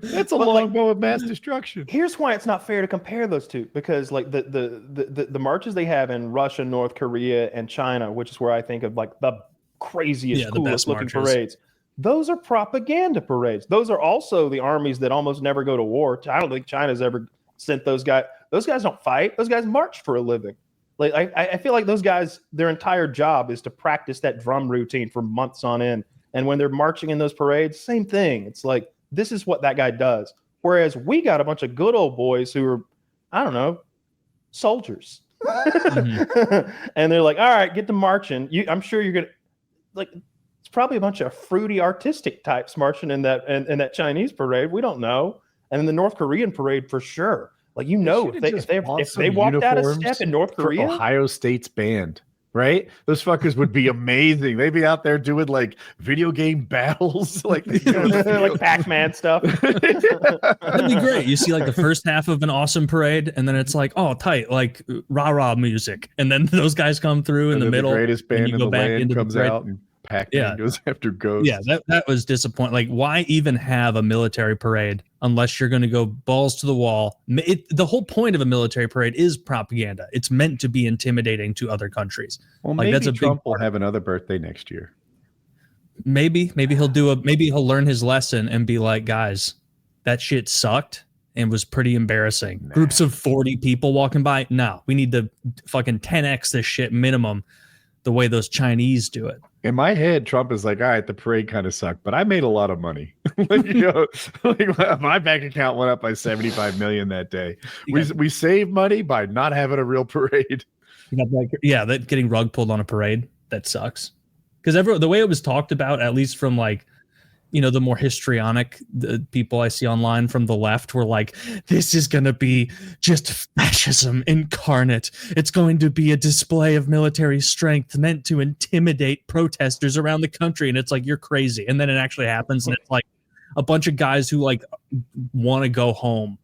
[SPEAKER 1] That's a longbow of mass destruction.
[SPEAKER 3] Here's why it's not fair to compare those two, because like the marches they have in Russia, North Korea, and China, which is where I think of like the craziest, coolest looking parades. Those are propaganda parades. Those are also the armies that almost never go to war. I don't think China's ever sent those guys. Those guys don't fight. Those guys march for a living. Like I feel like those guys, their entire job is to practice that drum routine for months on end. And when they're marching in those parades, same thing. It's like, this is what that guy does. Whereas we got a bunch of good old boys who are, I don't know, soldiers. And they're like, all right, get to marching. I'm sure you're going to, like, it's probably a bunch of fruity artistic types marching in that Chinese parade. We don't know. And in the North Korean parade, for sure. Like, if they walked out a step in North Korea,
[SPEAKER 1] Ohio State's band, right? Those fuckers would be amazing. They'd be out there doing like video game battles, like
[SPEAKER 3] like Pac-Man stuff.
[SPEAKER 2] That'd be great. You see like the first half of an awesome parade, and then it's like, oh, tight, like rah-rah music, and then those guys come through in the middle.
[SPEAKER 1] The greatest band in the land comes out and Pac-Man goes after ghosts.
[SPEAKER 2] Yeah, that was disappointing. Like, why even have a military parade unless you're going to go balls to the wall? The whole point of a military parade is propaganda. It's meant to be intimidating to other countries.
[SPEAKER 1] Well,
[SPEAKER 2] like,
[SPEAKER 1] maybe
[SPEAKER 2] that's a
[SPEAKER 1] Trump will have another birthday next year.
[SPEAKER 2] Maybe he'll learn his lesson and be like, guys, that shit sucked and was pretty embarrassing. Nah. Groups of 40 people walking by. No, we need to fucking 10x this shit minimum the way those Chinese do it.
[SPEAKER 1] In my head, Trump is like, all right, the parade kind of sucked, but I made a lot of money. Like, my bank account went up by 75 million that day. We saved money by not having a real parade.
[SPEAKER 2] That getting rug pulled on a parade, that sucks. Because the way it was talked about, at least from like, the more histrionic people I see online from the left were like, this is going to be just fascism incarnate. It's going to be a display of military strength meant to intimidate protesters around the country. And it's like, you're crazy. And then it actually happens. And it's like a bunch of guys who like want to go home.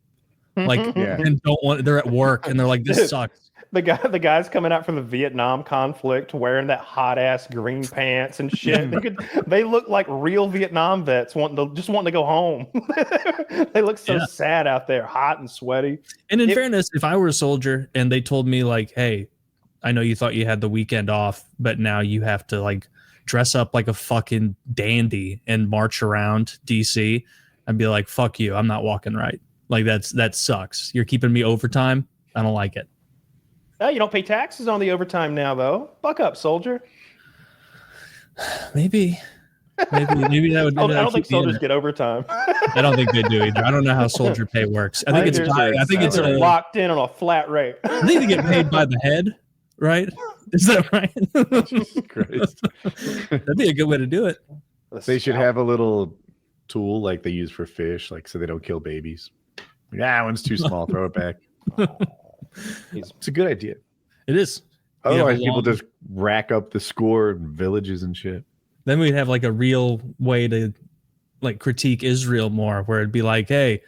[SPEAKER 2] Like, and they're at work and they're like, this sucks.
[SPEAKER 3] The guys coming out from the Vietnam conflict wearing that hot ass green pants and shit. They look like real Vietnam vets wanting to go home. They look so sad out there, hot and sweaty.
[SPEAKER 2] And in fairness, if I were a soldier and they told me like, hey, I know you thought you had the weekend off, but now you have to like dress up like a fucking dandy and march around DC, I'd be like, fuck you, I'm not walking right. Like that sucks. You're keeping me overtime. I don't like it.
[SPEAKER 3] Oh, you don't pay taxes on the overtime now, though. Buck up, soldier.
[SPEAKER 2] Maybe that would.
[SPEAKER 3] I don't think soldiers get overtime.
[SPEAKER 2] I don't think they do either. I don't know how soldier pay works. I think it's
[SPEAKER 3] locked in on a flat rate.
[SPEAKER 2] I think they get paid by the head, right? Is that right?
[SPEAKER 1] Jesus Christ.
[SPEAKER 2] That'd be a good way to do it.
[SPEAKER 1] They should have a little tool like they use for fish, like so they don't kill babies. That one's too small. Throw it back. It's a good idea.
[SPEAKER 2] It is.
[SPEAKER 1] Otherwise, people just rack up the score in villages and shit.
[SPEAKER 2] Then we'd have like a real way to like critique Israel more, where it'd be like, hey,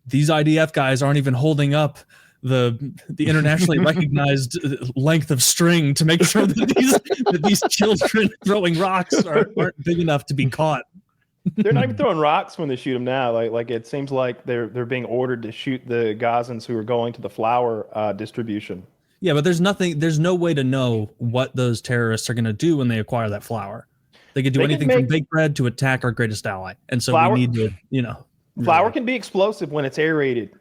[SPEAKER 2] these IDF guys aren't even holding up the internationally recognized length of string to make sure that these children throwing rocks aren't big enough to be caught.
[SPEAKER 3] They're not even throwing rocks when they shoot them now. Like it seems like they're being ordered to shoot the Gazans who are going to the flour distribution.
[SPEAKER 2] Yeah, but there's no way to know what those terrorists are going to do when they acquire that flour. They could do anything from baked bread to attack our greatest ally. And so we need to,
[SPEAKER 3] flour can be explosive when it's aerated,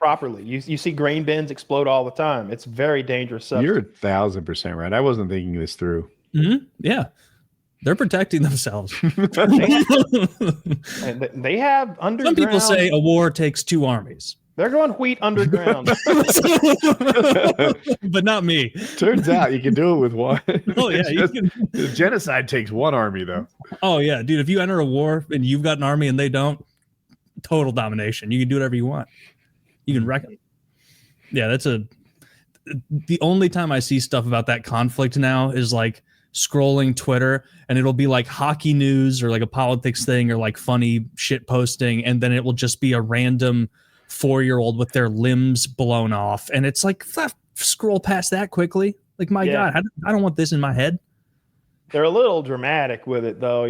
[SPEAKER 3] properly. You see grain bins explode all the time. It's very dangerous substance.
[SPEAKER 1] You're 1,000% right. I wasn't thinking this through.
[SPEAKER 2] Mm-hmm. Yeah. They're protecting themselves.
[SPEAKER 3] And they have underground.
[SPEAKER 2] Some people say a war takes two armies.
[SPEAKER 3] They're going wheat underground.
[SPEAKER 2] But not me.
[SPEAKER 1] Turns out you can do it with one.
[SPEAKER 2] Oh, yeah.
[SPEAKER 1] Genocide takes one army, though.
[SPEAKER 2] Oh, yeah. Dude, if you enter a war and you've got an army and they don't, total domination. You can do whatever you want. You can wreck it. Yeah, the only time I see stuff about that conflict now is like scrolling Twitter, and it'll be like hockey news or like a politics thing or like funny shit posting, and then it will just be a random 4-year-old with their limbs blown off, and it's like scroll past that quickly. Like, my God, I don't want this in my head.
[SPEAKER 3] They're a little dramatic with it, though.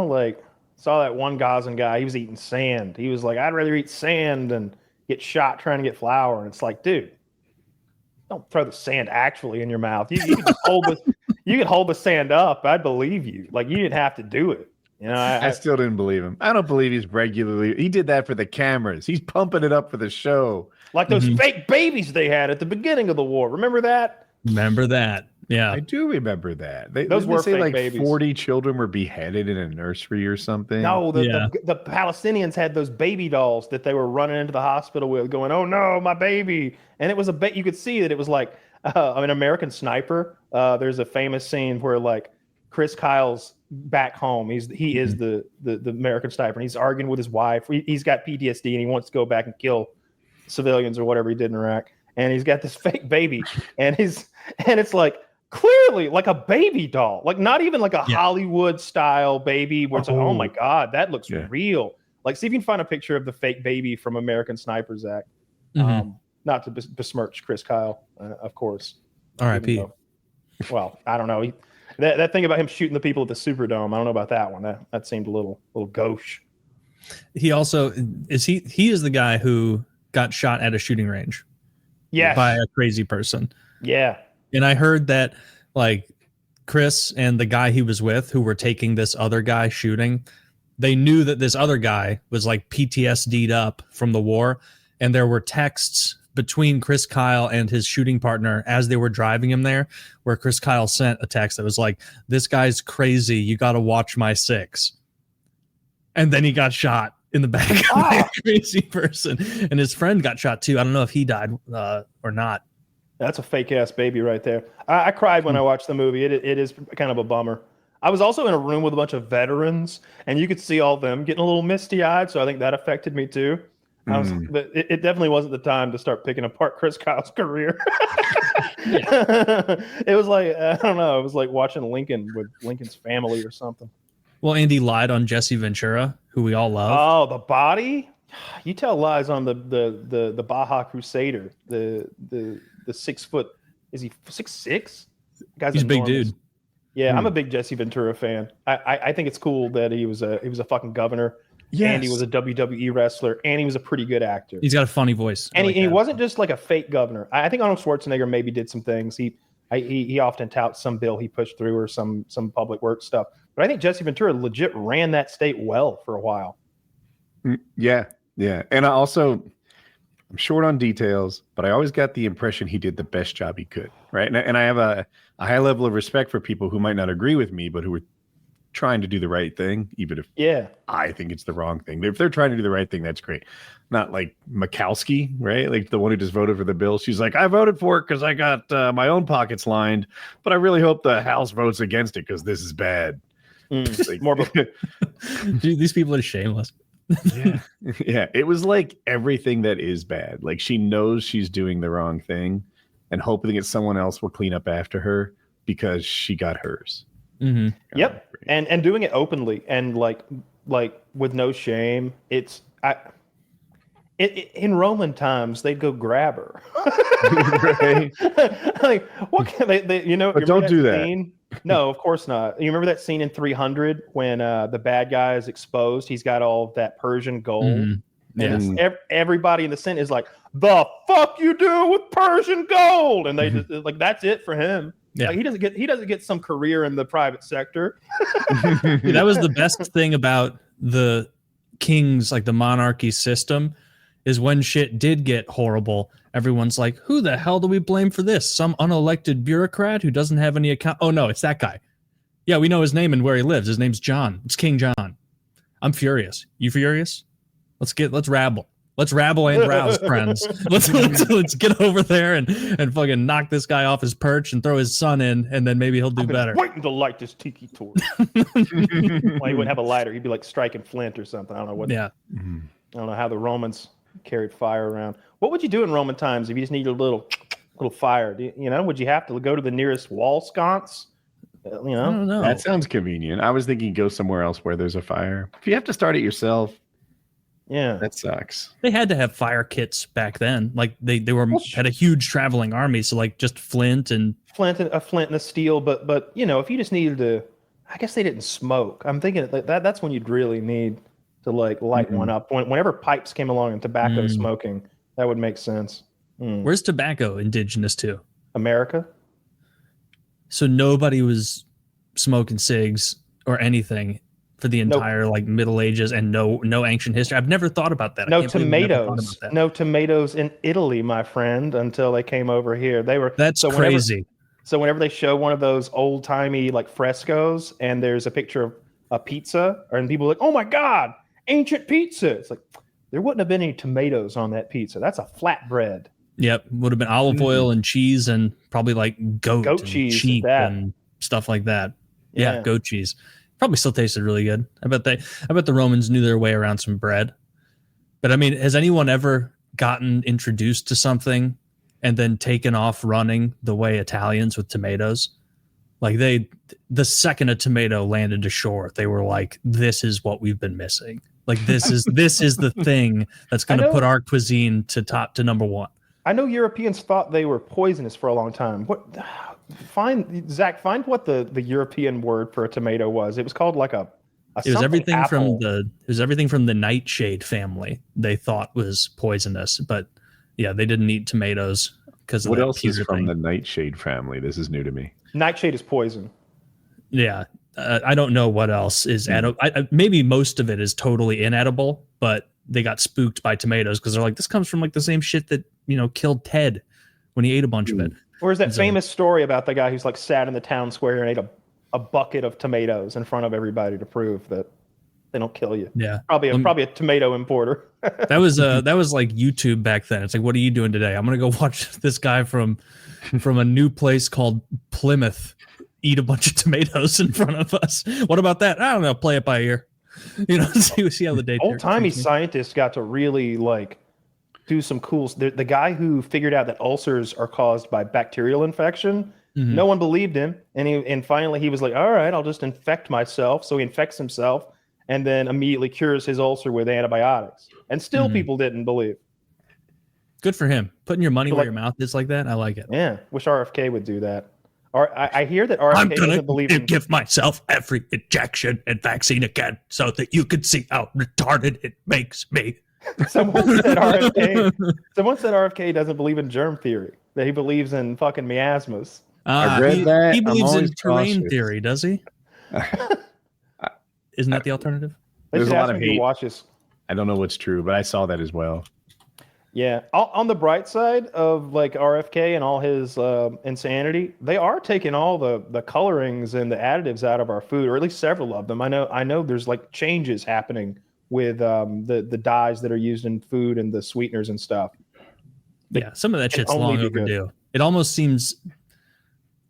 [SPEAKER 3] Like saw that one Gazan guy. He was eating sand. He was like, I'd rather eat sand than get shot trying to get flour. And it's like, dude, don't throw the sand actually in your mouth. You can just you could hold the sand up. I'd believe you. Like, you didn't have to do it.
[SPEAKER 1] I still didn't believe him. I don't believe he's regularly. He did that for the cameras. He's pumping it up for the show.
[SPEAKER 3] Like those fake babies they had at the beginning of the war. Remember that?
[SPEAKER 2] Remember that. Yeah.
[SPEAKER 1] I do remember that.
[SPEAKER 3] Those were fake
[SPEAKER 1] like
[SPEAKER 3] babies.
[SPEAKER 1] 40 children were beheaded in a nursery or something.
[SPEAKER 3] No, the Palestinians had those baby dolls that they were running into the hospital with, going, "Oh no, my baby!" And it was you could see that it was like an American Sniper. There's a famous scene where like Chris Kyle's back home. He is the American Sniper, and he's arguing with his wife. He's got PTSD and he wants to go back and kill civilians or whatever he did in Iraq. And he's got this fake baby, and it's like clearly like a baby doll, like not even like a Hollywood style baby where it's like, oh my God, that looks real. Like, see if you can find a picture of the fake baby from American Sniper, Zach. Not to besmirch Chris Kyle, of course.
[SPEAKER 2] R.I.P.
[SPEAKER 3] Well, I don't know. That thing about him shooting the people at the Superdome, I don't know about that one. That seemed a little gauche.
[SPEAKER 2] He also he is the guy who got shot at a shooting range.
[SPEAKER 3] Yes.
[SPEAKER 2] By a crazy person.
[SPEAKER 3] Yeah.
[SPEAKER 2] And I heard that like Chris and the guy he was with who were taking this other guy shooting, they knew that this other guy was like PTSD'd up from the war. And there were texts between Chris Kyle and his shooting partner as they were driving him there, where Chris Kyle sent a text that was like, "This guy's crazy. You got to watch my 6." And then he got shot in the back by a crazy person. And his friend got shot too. I don't know if he died or not.
[SPEAKER 3] That's a fake ass baby right there. I cried when I watched the movie. It is kind of a bummer. I was also in a room with a bunch of veterans, and you could see all of them getting a little misty eyed. So I think that affected me too. But it definitely wasn't the time to start picking apart Chris Kyle's career. It was like, I don't know. It was like watching Lincoln with Lincoln's family or something.
[SPEAKER 2] Well, Andy lied on Jesse Ventura, who we all love.
[SPEAKER 3] Oh, the body? You tell lies on the Baja Crusader, the 6 foot. Is he 6'6"?
[SPEAKER 2] He's a big dude.
[SPEAKER 3] Yeah, I'm a big Jesse Ventura fan. I think it's cool that he was a fucking governor. Yes. And he was a WWE wrestler, and he was a pretty good actor.
[SPEAKER 2] He's got a funny voice.
[SPEAKER 3] And he wasn't just like a fake governor. I think Arnold Schwarzenegger maybe did some things. He often touts some bill he pushed through or some public works stuff. But I think Jesse Ventura legit ran that state well for a while.
[SPEAKER 1] Yeah. And I'm short on details, but I always got the impression he did the best job he could, right? And I have a high level of respect for people who might not agree with me, but who are trying to do the right thing, even if I think it's the wrong thing. If they're trying to do the right thing, that's great. Not like Murkowski, right? Like the one who just voted for the bill. She's like, I voted for it because I got my own pockets lined, but I really hope the House votes against it because this is bad.
[SPEAKER 3] Like,
[SPEAKER 2] Dude, these people are shameless.
[SPEAKER 1] Yeah. It was like everything that is bad. Like she knows she's doing the wrong thing and hoping that someone else will clean up after her because she got hers.
[SPEAKER 2] Mm-hmm.
[SPEAKER 3] Yep. And doing it openly and like with no shame. In Roman times, they'd go grab her.
[SPEAKER 1] Right.
[SPEAKER 3] Like, what can they you know?
[SPEAKER 1] But don't do that.
[SPEAKER 3] Scene? No, of course not. You remember that scene in 300 when the bad guy is exposed? He's got all that Persian gold. And everybody in the Senate is like, "The fuck you do with Persian gold?" And they just like, that's it for him. Yeah. Like, he doesn't get some career in the private sector.
[SPEAKER 2] That was the best thing about the king's, like the monarchy system, is when shit did get horrible, everyone's like, who the hell do we blame for this? Some unelected bureaucrat who doesn't have any account. Oh no, it's that guy. Yeah, we know his name and where he lives. His name's John. It's King John. I'm furious. You furious? Let's rabble. Let's rabble and rouse, friends. Let's get over there and fucking knock this guy off his perch and throw his son in, and then maybe he'll do better.
[SPEAKER 3] Waiting to light this tiki torch. Well, he wouldn't have a lighter. He'd be like striking flint or something. I don't know what.
[SPEAKER 2] Yeah.
[SPEAKER 3] I don't know how the Romans carried fire around. What would you do in Roman times if you just needed a little fire? Would you have to go to the nearest wall sconce?
[SPEAKER 2] I don't know.
[SPEAKER 1] That sounds convenient. I was thinking go somewhere else where there's a fire. If you have to start it yourself, that sucks.
[SPEAKER 2] They had to have fire kits back then. Like they had a huge traveling army, so like just flint and
[SPEAKER 3] a steel. But if you just needed to, I guess they didn't smoke. I'm thinking that's when you'd really need to like light one up. Whenever pipes came along and tobacco smoking, that would make sense.
[SPEAKER 2] Where's tobacco indigenous to?
[SPEAKER 3] America.
[SPEAKER 2] So nobody was smoking cigs or anything for the entire like Middle Ages and no ancient history. I've never thought about that.
[SPEAKER 3] No tomatoes. No tomatoes in Italy, my friend, until they came over here.
[SPEAKER 2] That's crazy.
[SPEAKER 3] So whenever they show one of those old timey like frescoes and there's a picture of a pizza, and people are like, "Oh my God, ancient pizza!" It's like there wouldn't have been any tomatoes on that pizza. That's a flatbread.
[SPEAKER 2] Yep, would have been olive oil and cheese and probably like goat
[SPEAKER 3] cheese,
[SPEAKER 2] sheep and stuff like that. Yeah, goat cheese. Probably still tasted really good. I bet the Romans knew their way around some bread. But I mean, has anyone ever gotten introduced to something and then taken off running the way Italians with tomatoes? Like the second a tomato landed ashore, they were like, "This is what we've been missing. Like this is the thing that's going to put our cuisine to number one."
[SPEAKER 3] I know Europeans thought they were poisonous for a long time. Find what the European word for a tomato was. It was called like a
[SPEAKER 2] It was everything
[SPEAKER 3] apple.
[SPEAKER 2] from the nightshade family. They thought was poisonous, but yeah, they didn't eat tomatoes because of
[SPEAKER 1] What
[SPEAKER 2] that
[SPEAKER 1] else is
[SPEAKER 2] Peter
[SPEAKER 1] from
[SPEAKER 2] thing.
[SPEAKER 1] the nightshade family? This is new to me.
[SPEAKER 3] Nightshade is poison.
[SPEAKER 2] Yeah, I don't know what else is edible. Maybe most of it is totally inedible, but they got spooked by tomatoes because they're like, this comes from like the same shit that killed Ted when he ate a bunch of it.
[SPEAKER 3] Or is that famous story about the guy who's like sat in the town square and ate a bucket of tomatoes in front of everybody to prove that they don't kill you?
[SPEAKER 2] Yeah,
[SPEAKER 3] probably a tomato importer.
[SPEAKER 2] that was like YouTube back then. It's like, what are you doing today? I'm gonna go watch this guy from a new place called Plymouth eat a bunch of tomatoes in front of us. What about that? I don't know. Play it by ear. See how the day.
[SPEAKER 3] Old-timey scientists got to really like do some cool. The guy who figured out that ulcers are caused by bacterial infection.
[SPEAKER 2] Mm-hmm.
[SPEAKER 3] No one believed him, and finally he was like, "All right, I'll just infect myself." So he infects himself, and then immediately cures his ulcer with antibiotics. And still, people didn't believe.
[SPEAKER 2] Good for him. Putting your money where your mouth is like that. I like it.
[SPEAKER 3] Yeah, wish RFK would do that. I hear that RFK doesn't believe in.
[SPEAKER 2] Give myself every injection and vaccine again, so that you can see how retarded it makes me.
[SPEAKER 3] Someone said RFK doesn't believe in germ theory. That he believes in fucking miasmas.
[SPEAKER 1] I read that.
[SPEAKER 2] He believes in terrain
[SPEAKER 1] cautious.
[SPEAKER 2] theory, does he? Isn't that the alternative?
[SPEAKER 1] There's a lot of
[SPEAKER 3] hate.
[SPEAKER 1] hate.
[SPEAKER 3] Watch this.
[SPEAKER 1] I don't know what's true, but I saw that as well.
[SPEAKER 3] Yeah. On the bright side of like RFK and all his insanity, they are taking all the colorings and the additives out of our food, or at least several of them. I know there's like changes happening with the dyes that are used in food and the sweeteners and stuff.
[SPEAKER 2] Yeah, some of that shit's long overdue. It almost seems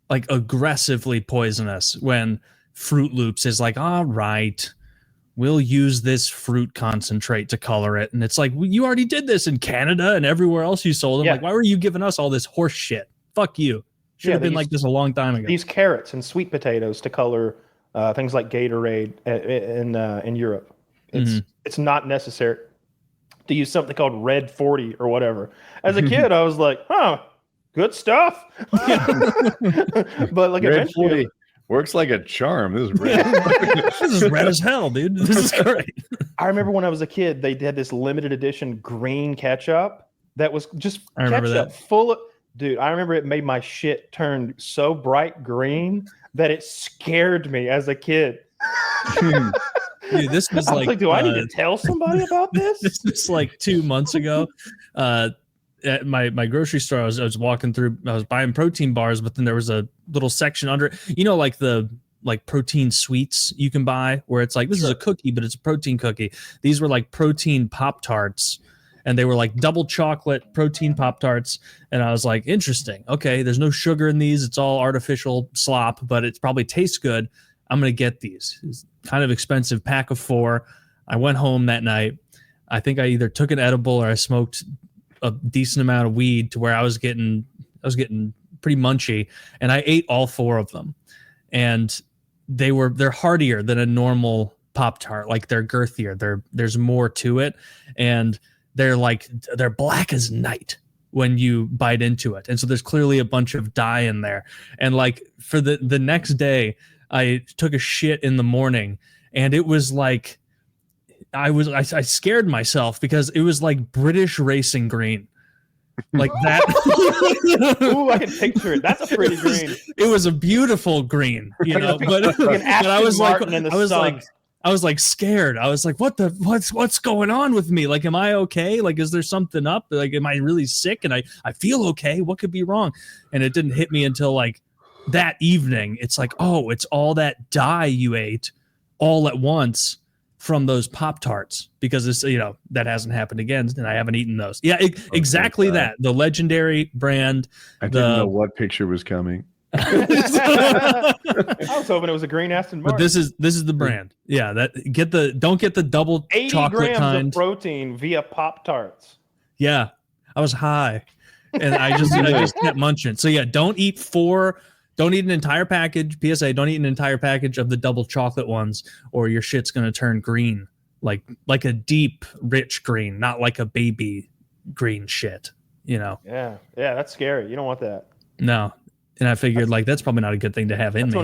[SPEAKER 2] like aggressively poisonous when Fruit Loops is like, all right, we'll use this fruit concentrate to color it. And it's like, well, you already did this in Canada and everywhere else you sold them.
[SPEAKER 3] Yeah.
[SPEAKER 2] Like, why were you giving us all this horse shit? Fuck you. Should have been like this a long time ago.
[SPEAKER 3] These carrots and sweet potatoes to color things like Gatorade in Europe. It's not necessary to use something called Red 40 or whatever. As a kid, I was like, huh, good stuff. But like
[SPEAKER 1] Red
[SPEAKER 3] eventually
[SPEAKER 1] 40 works like a charm. This is red.
[SPEAKER 2] This is red as hell, dude. This is great.
[SPEAKER 3] I remember when I was a kid, they had this limited edition green ketchup that was just ketchup full of. Dude, I remember it made my shit turn so bright green that it scared me as a kid.
[SPEAKER 2] Dude, this was like,
[SPEAKER 3] do I need to tell somebody about this?
[SPEAKER 2] This was like 2 months ago. At my grocery store, I was walking through, I was buying protein bars, but then there was a little section under it, like the protein sweets you can buy where it's like, this is a cookie, but it's a protein cookie. These were like protein Pop-Tarts, and they were like double chocolate protein Pop-Tarts. And I was like, interesting. Okay, there's no sugar in these. It's all artificial slop, but it probably tastes good. I'm going to get these. It's kind of expensive, pack of 4. I went home that night. I think I either took an edible or I smoked a decent amount of weed to where I was getting pretty munchy, and I ate all 4 of them. And they're heartier than a normal Pop-Tart. Like, they're girthier. There's more to it, and they're black as night when you bite into it. And so there's clearly a bunch of dye in there. And like for the next day, I took a shit in the morning, and it was like I scared myself because it was like British racing green. Like that.
[SPEAKER 3] Ooh, I can picture it. That's a pretty green.
[SPEAKER 2] It was a beautiful green, but I was like scared. I was like, what's going on with me? Like, am I okay? Like, is there something up? Like, am I really sick? And I feel okay. What could be wrong? And it didn't hit me until like that evening. It's like, oh, it's all that dye you ate all at once from those Pop-Tarts, because it's, that hasn't happened again, and I haven't eaten those. Yeah, exactly that. The legendary brand.
[SPEAKER 1] I didn't know what picture was coming.
[SPEAKER 3] I was hoping it was a green Aston Martin.
[SPEAKER 2] But this is the brand. Yeah, don't get the double
[SPEAKER 3] 80
[SPEAKER 2] chocolate
[SPEAKER 3] grams
[SPEAKER 2] kind.
[SPEAKER 3] of protein via Pop-Tarts.
[SPEAKER 2] Yeah, I was high, and I just kept munching. So yeah, don't eat an entire package. PSA: don't eat an entire package of the double chocolate ones, or your shit's gonna turn green, like a deep, rich green, not like a baby green shit.
[SPEAKER 3] Yeah, that's scary. You don't want that.
[SPEAKER 2] No. And I figured like that's probably not a good thing to have in me.
[SPEAKER 3] It's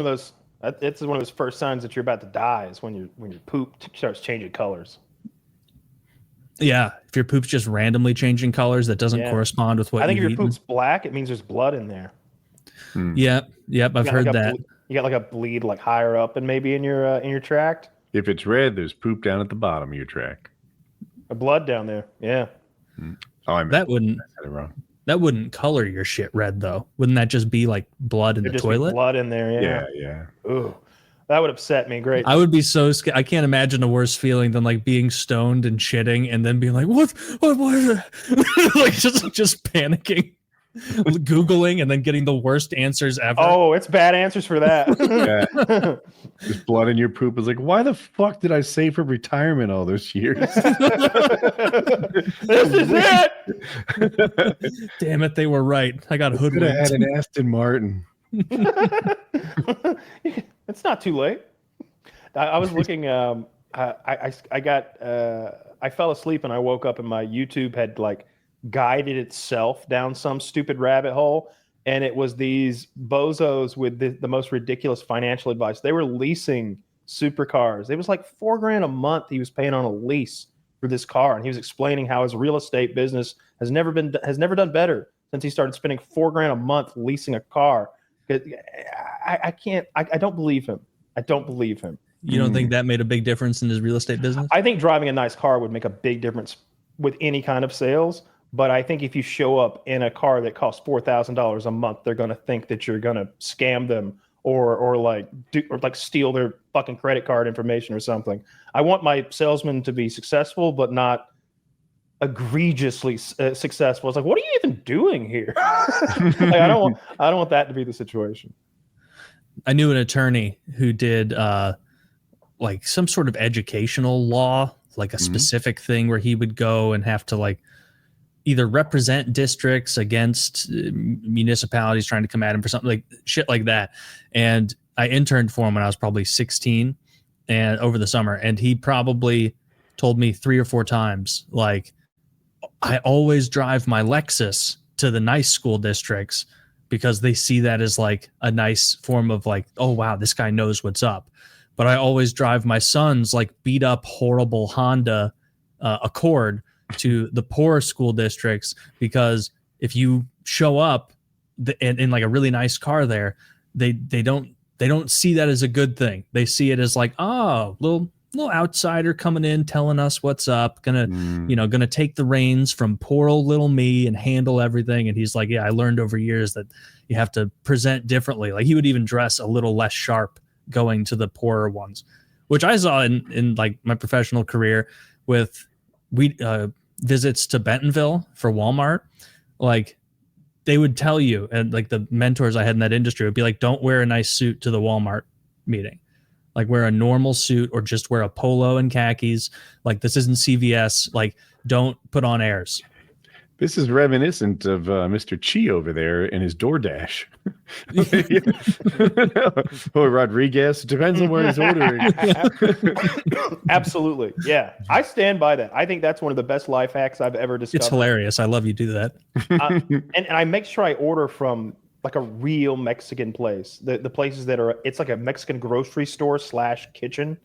[SPEAKER 3] one of those first signs that you're about to die is when your poop starts changing colors.
[SPEAKER 2] Yeah, if your poop's just randomly changing colors that doesn't correspond with what
[SPEAKER 3] I think if
[SPEAKER 2] you've
[SPEAKER 3] your
[SPEAKER 2] eaten.
[SPEAKER 3] poop's black, it means there's blood in there.
[SPEAKER 2] Yep, I've heard that.
[SPEAKER 3] You got like a bleed like higher up and maybe in your tract.
[SPEAKER 1] If it's red, there's poop down at the bottom of your tract.
[SPEAKER 3] A blood down there. Yeah.
[SPEAKER 1] Oh, I
[SPEAKER 2] That wouldn't
[SPEAKER 1] said it wrong.
[SPEAKER 2] that wouldn't color your shit red though. Wouldn't that just be like blood in the toilet?
[SPEAKER 3] Blood in there.
[SPEAKER 1] Yeah.
[SPEAKER 3] Ooh, that would upset me. Great.
[SPEAKER 2] I would be so scared. I can't imagine a worse feeling than like being stoned and shitting and then being like, what is it? Like just panicking, Googling and then getting the worst answers ever.
[SPEAKER 3] Oh, it's bad answers for that.
[SPEAKER 1] Yeah. There's blood in your poop. It's like, why the fuck did I save for retirement all those years?
[SPEAKER 3] This is it.
[SPEAKER 2] Damn it, they were right. I got
[SPEAKER 1] Could have
[SPEAKER 2] hoodwinked.
[SPEAKER 1] had an Aston Martin.
[SPEAKER 3] It's not too late. I was looking. I fell asleep and I woke up and my YouTube had like guided itself down some stupid rabbit hole, and it was these bozos with the most ridiculous financial advice. They were leasing supercars. It was like $4,000 a month he was paying on a lease for this car, and he was explaining how his real estate business has never done better since he started spending $4,000 a month leasing a car. I don't believe him. I don't believe him.
[SPEAKER 2] You don't think that made a big difference in his real estate business?
[SPEAKER 3] I think driving a nice car would make a big difference with any kind of sales. But I think if you show up in a car that costs $4,000 a month, they're going to think that you're going to scam them or steal their fucking credit card information or something. I want my salesman to be successful, but not egregiously successful. It's like, what are you even doing here? Like, I don't want that to be the situation.
[SPEAKER 2] I knew an attorney who did like some sort of educational law, like a specific thing where he would go and have to like either represent districts against municipalities trying to come at him for something like shit like that. And I interned for him when I was probably 16 and over the summer. And he probably told me 3 or 4 times, like, I always drive my Lexus to the nice school districts because they see that as like a nice form of like, oh, wow, this guy knows what's up. But I always drive my son's like beat up, horrible Honda Accord to the poor school districts because if you show up in like a really nice car there, they don't see that as a good thing. They see it as like, oh, little outsider coming in telling us what's up, gonna take the reins from poor old little me and handle everything. And he's like, yeah, I learned over years that you have to present differently. Like he would even dress a little less sharp going to the poorer ones, which I saw in like my professional career with visits to Bentonville for Walmart. Like they would tell you, and like the mentors I had in that industry would be like, don't wear a nice suit to the Walmart meeting. Like wear a normal suit or just wear a polo and khakis. Like this isn't CVS. Like don't put on airs.
[SPEAKER 1] This is reminiscent of Mr. Chi over there and his DoorDash. Or Rodriguez. It depends on where he's ordering.
[SPEAKER 3] Absolutely. Yeah. I stand by that. I think that's one of the best life hacks I've ever discovered.
[SPEAKER 2] It's hilarious. I love you do that.
[SPEAKER 3] And I make sure I order from like a real Mexican place. The places that are, it's like a Mexican grocery store / kitchen.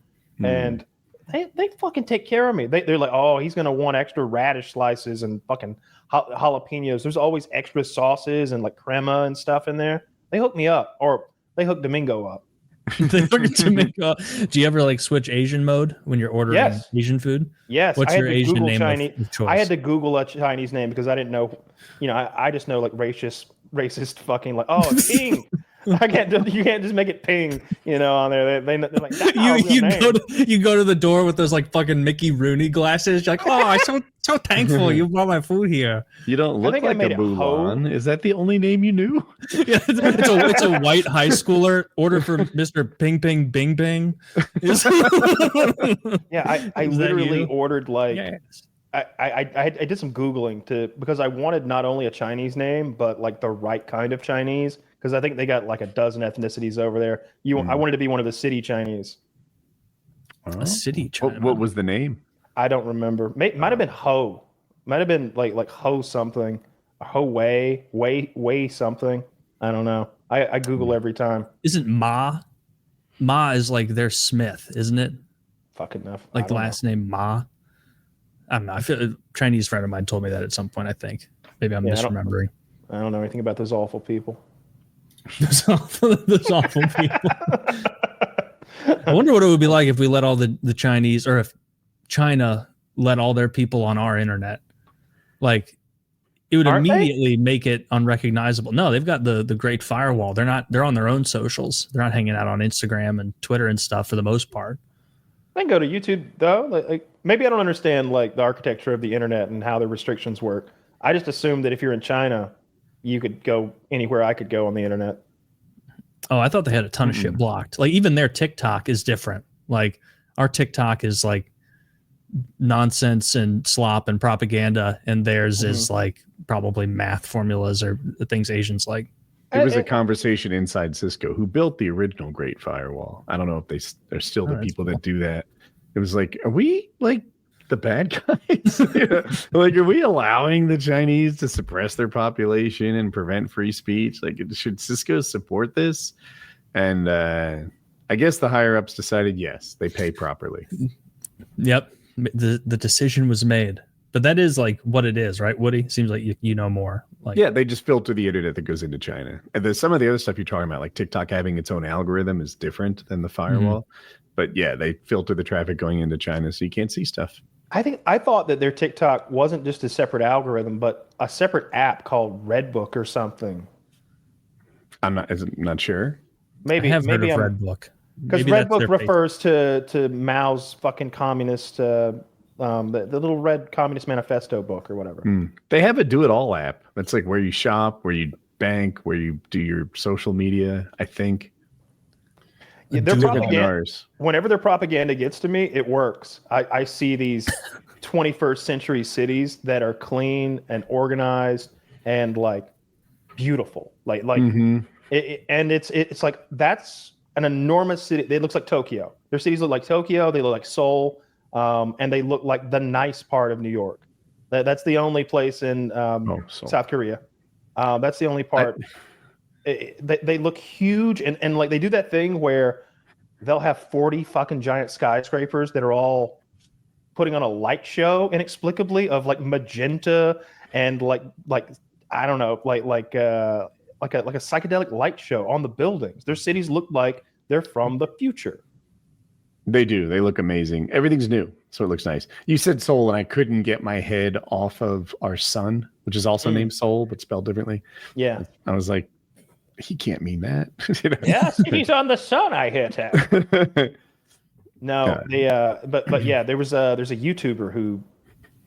[SPEAKER 3] And they fucking take care of me. They're like, oh, he's going to want extra radish slices and fucking jalapenos. There's always extra sauces and like crema and stuff in there. They hook me up, or they hook Domingo up.
[SPEAKER 2] Do you ever like switch Asian mode when you're ordering Asian food?
[SPEAKER 3] Yes.
[SPEAKER 2] What's your Asian name of choice?
[SPEAKER 3] I had to Google a Chinese name because I didn't know. I just know like racist fucking like, oh, Ping. You can't just make it Ping, on there. They're like,
[SPEAKER 2] you go to the door with those like fucking Mickey Rooney glasses. You're like, oh, I'm so thankful you brought my food here.
[SPEAKER 1] You don't look like a Mulan. Is that the only name you knew?
[SPEAKER 2] Yeah, it's a white high schooler. Order for Mr. Ping Ping Bing Bing.
[SPEAKER 3] Yeah, I literally ordered like. Yes. I did some Googling because I wanted not only a Chinese name, but like the right kind of Chinese. Because I think they got like a dozen ethnicities over there. I wanted to be one of the city Chinese.
[SPEAKER 2] A city Chinese.
[SPEAKER 1] What was the name?
[SPEAKER 3] I don't remember. Might have been Ho. Might have been like Ho something. Ho Wei something. I don't know. I Google every time.
[SPEAKER 2] Isn't Ma? Ma is like their Smith, isn't it?
[SPEAKER 3] Fucking enough.
[SPEAKER 2] Like the last name Ma. I don't know. I feel a Chinese friend of mine told me that at some point. I think maybe I'm misremembering.
[SPEAKER 3] I don't know anything about those awful people.
[SPEAKER 2] those awful people. I wonder what it would be like if we let all the Chinese, or if China let all their people on our internet. Like, it would immediately make it unrecognizable. No, they've got the Great Firewall. They're on their own socials. They're not hanging out on Instagram and Twitter and stuff for the most part.
[SPEAKER 3] I can go to YouTube though. Like maybe I don't understand like the architecture of the internet and how the restrictions work. I just assume that if you're in China, you could go anywhere I could go on the internet.
[SPEAKER 2] Oh, I thought they had a ton of shit blocked. Like even their TikTok is different. Like our TikTok is like nonsense and slop and propaganda, and theirs is like probably math formulas or the things Asians like.
[SPEAKER 1] There was a conversation inside Cisco who built the original Great Firewall. I don't know if they're still the people that do that. It was like, are we like the bad guys? Like, are we allowing the Chinese to suppress their population and prevent free speech? Like, should Cisco support this? And I guess the higher ups decided yes, they pay properly.
[SPEAKER 2] Yep, the decision was made. But that is like what it is, right, Woody? Seems like you know more. Like,
[SPEAKER 1] yeah, they just filter the internet that goes into China. And then some of the other stuff you're talking about, like TikTok having its own algorithm, is different than the firewall. But yeah, they filter the traffic going into China so you can't see stuff.
[SPEAKER 3] I thought that their TikTok wasn't just a separate algorithm, but a separate app called Redbook or something.
[SPEAKER 1] I'm not sure.
[SPEAKER 3] Maybe
[SPEAKER 2] I have
[SPEAKER 3] maybe
[SPEAKER 2] heard of Redbook.
[SPEAKER 3] Because Redbook refers to Mao's fucking communist, the little red communist manifesto book or whatever.
[SPEAKER 1] They have a do-it-all app. That's like where you shop, where you bank, where you do your social media, I think.
[SPEAKER 3] Yeah, their propaganda, whenever their propaganda gets to me, it works. I see these 21st century cities that are clean and organized and like beautiful. And it's like, that's an enormous city. It looks like Tokyo. Their cities look like Tokyo. They look like Seoul. And they look like the nice part of New York. That's the only place in South Korea. That's the only part. They look huge, and like they do that thing where they'll have 40 fucking giant skyscrapers that are all putting on a light show inexplicably of like magenta and like I don't know, like a psychedelic light show on the buildings. Their cities look like they're from the future.
[SPEAKER 1] They do. They look amazing. Everything's new, so it looks nice. You said Seoul, and I couldn't get my head off of our son, which is also named Seoul, but spelled differently.
[SPEAKER 3] Yeah.
[SPEAKER 1] I was like, he can't mean that.
[SPEAKER 3] Yes, he's on the sun, I hit him. No, but yeah, there's a YouTuber who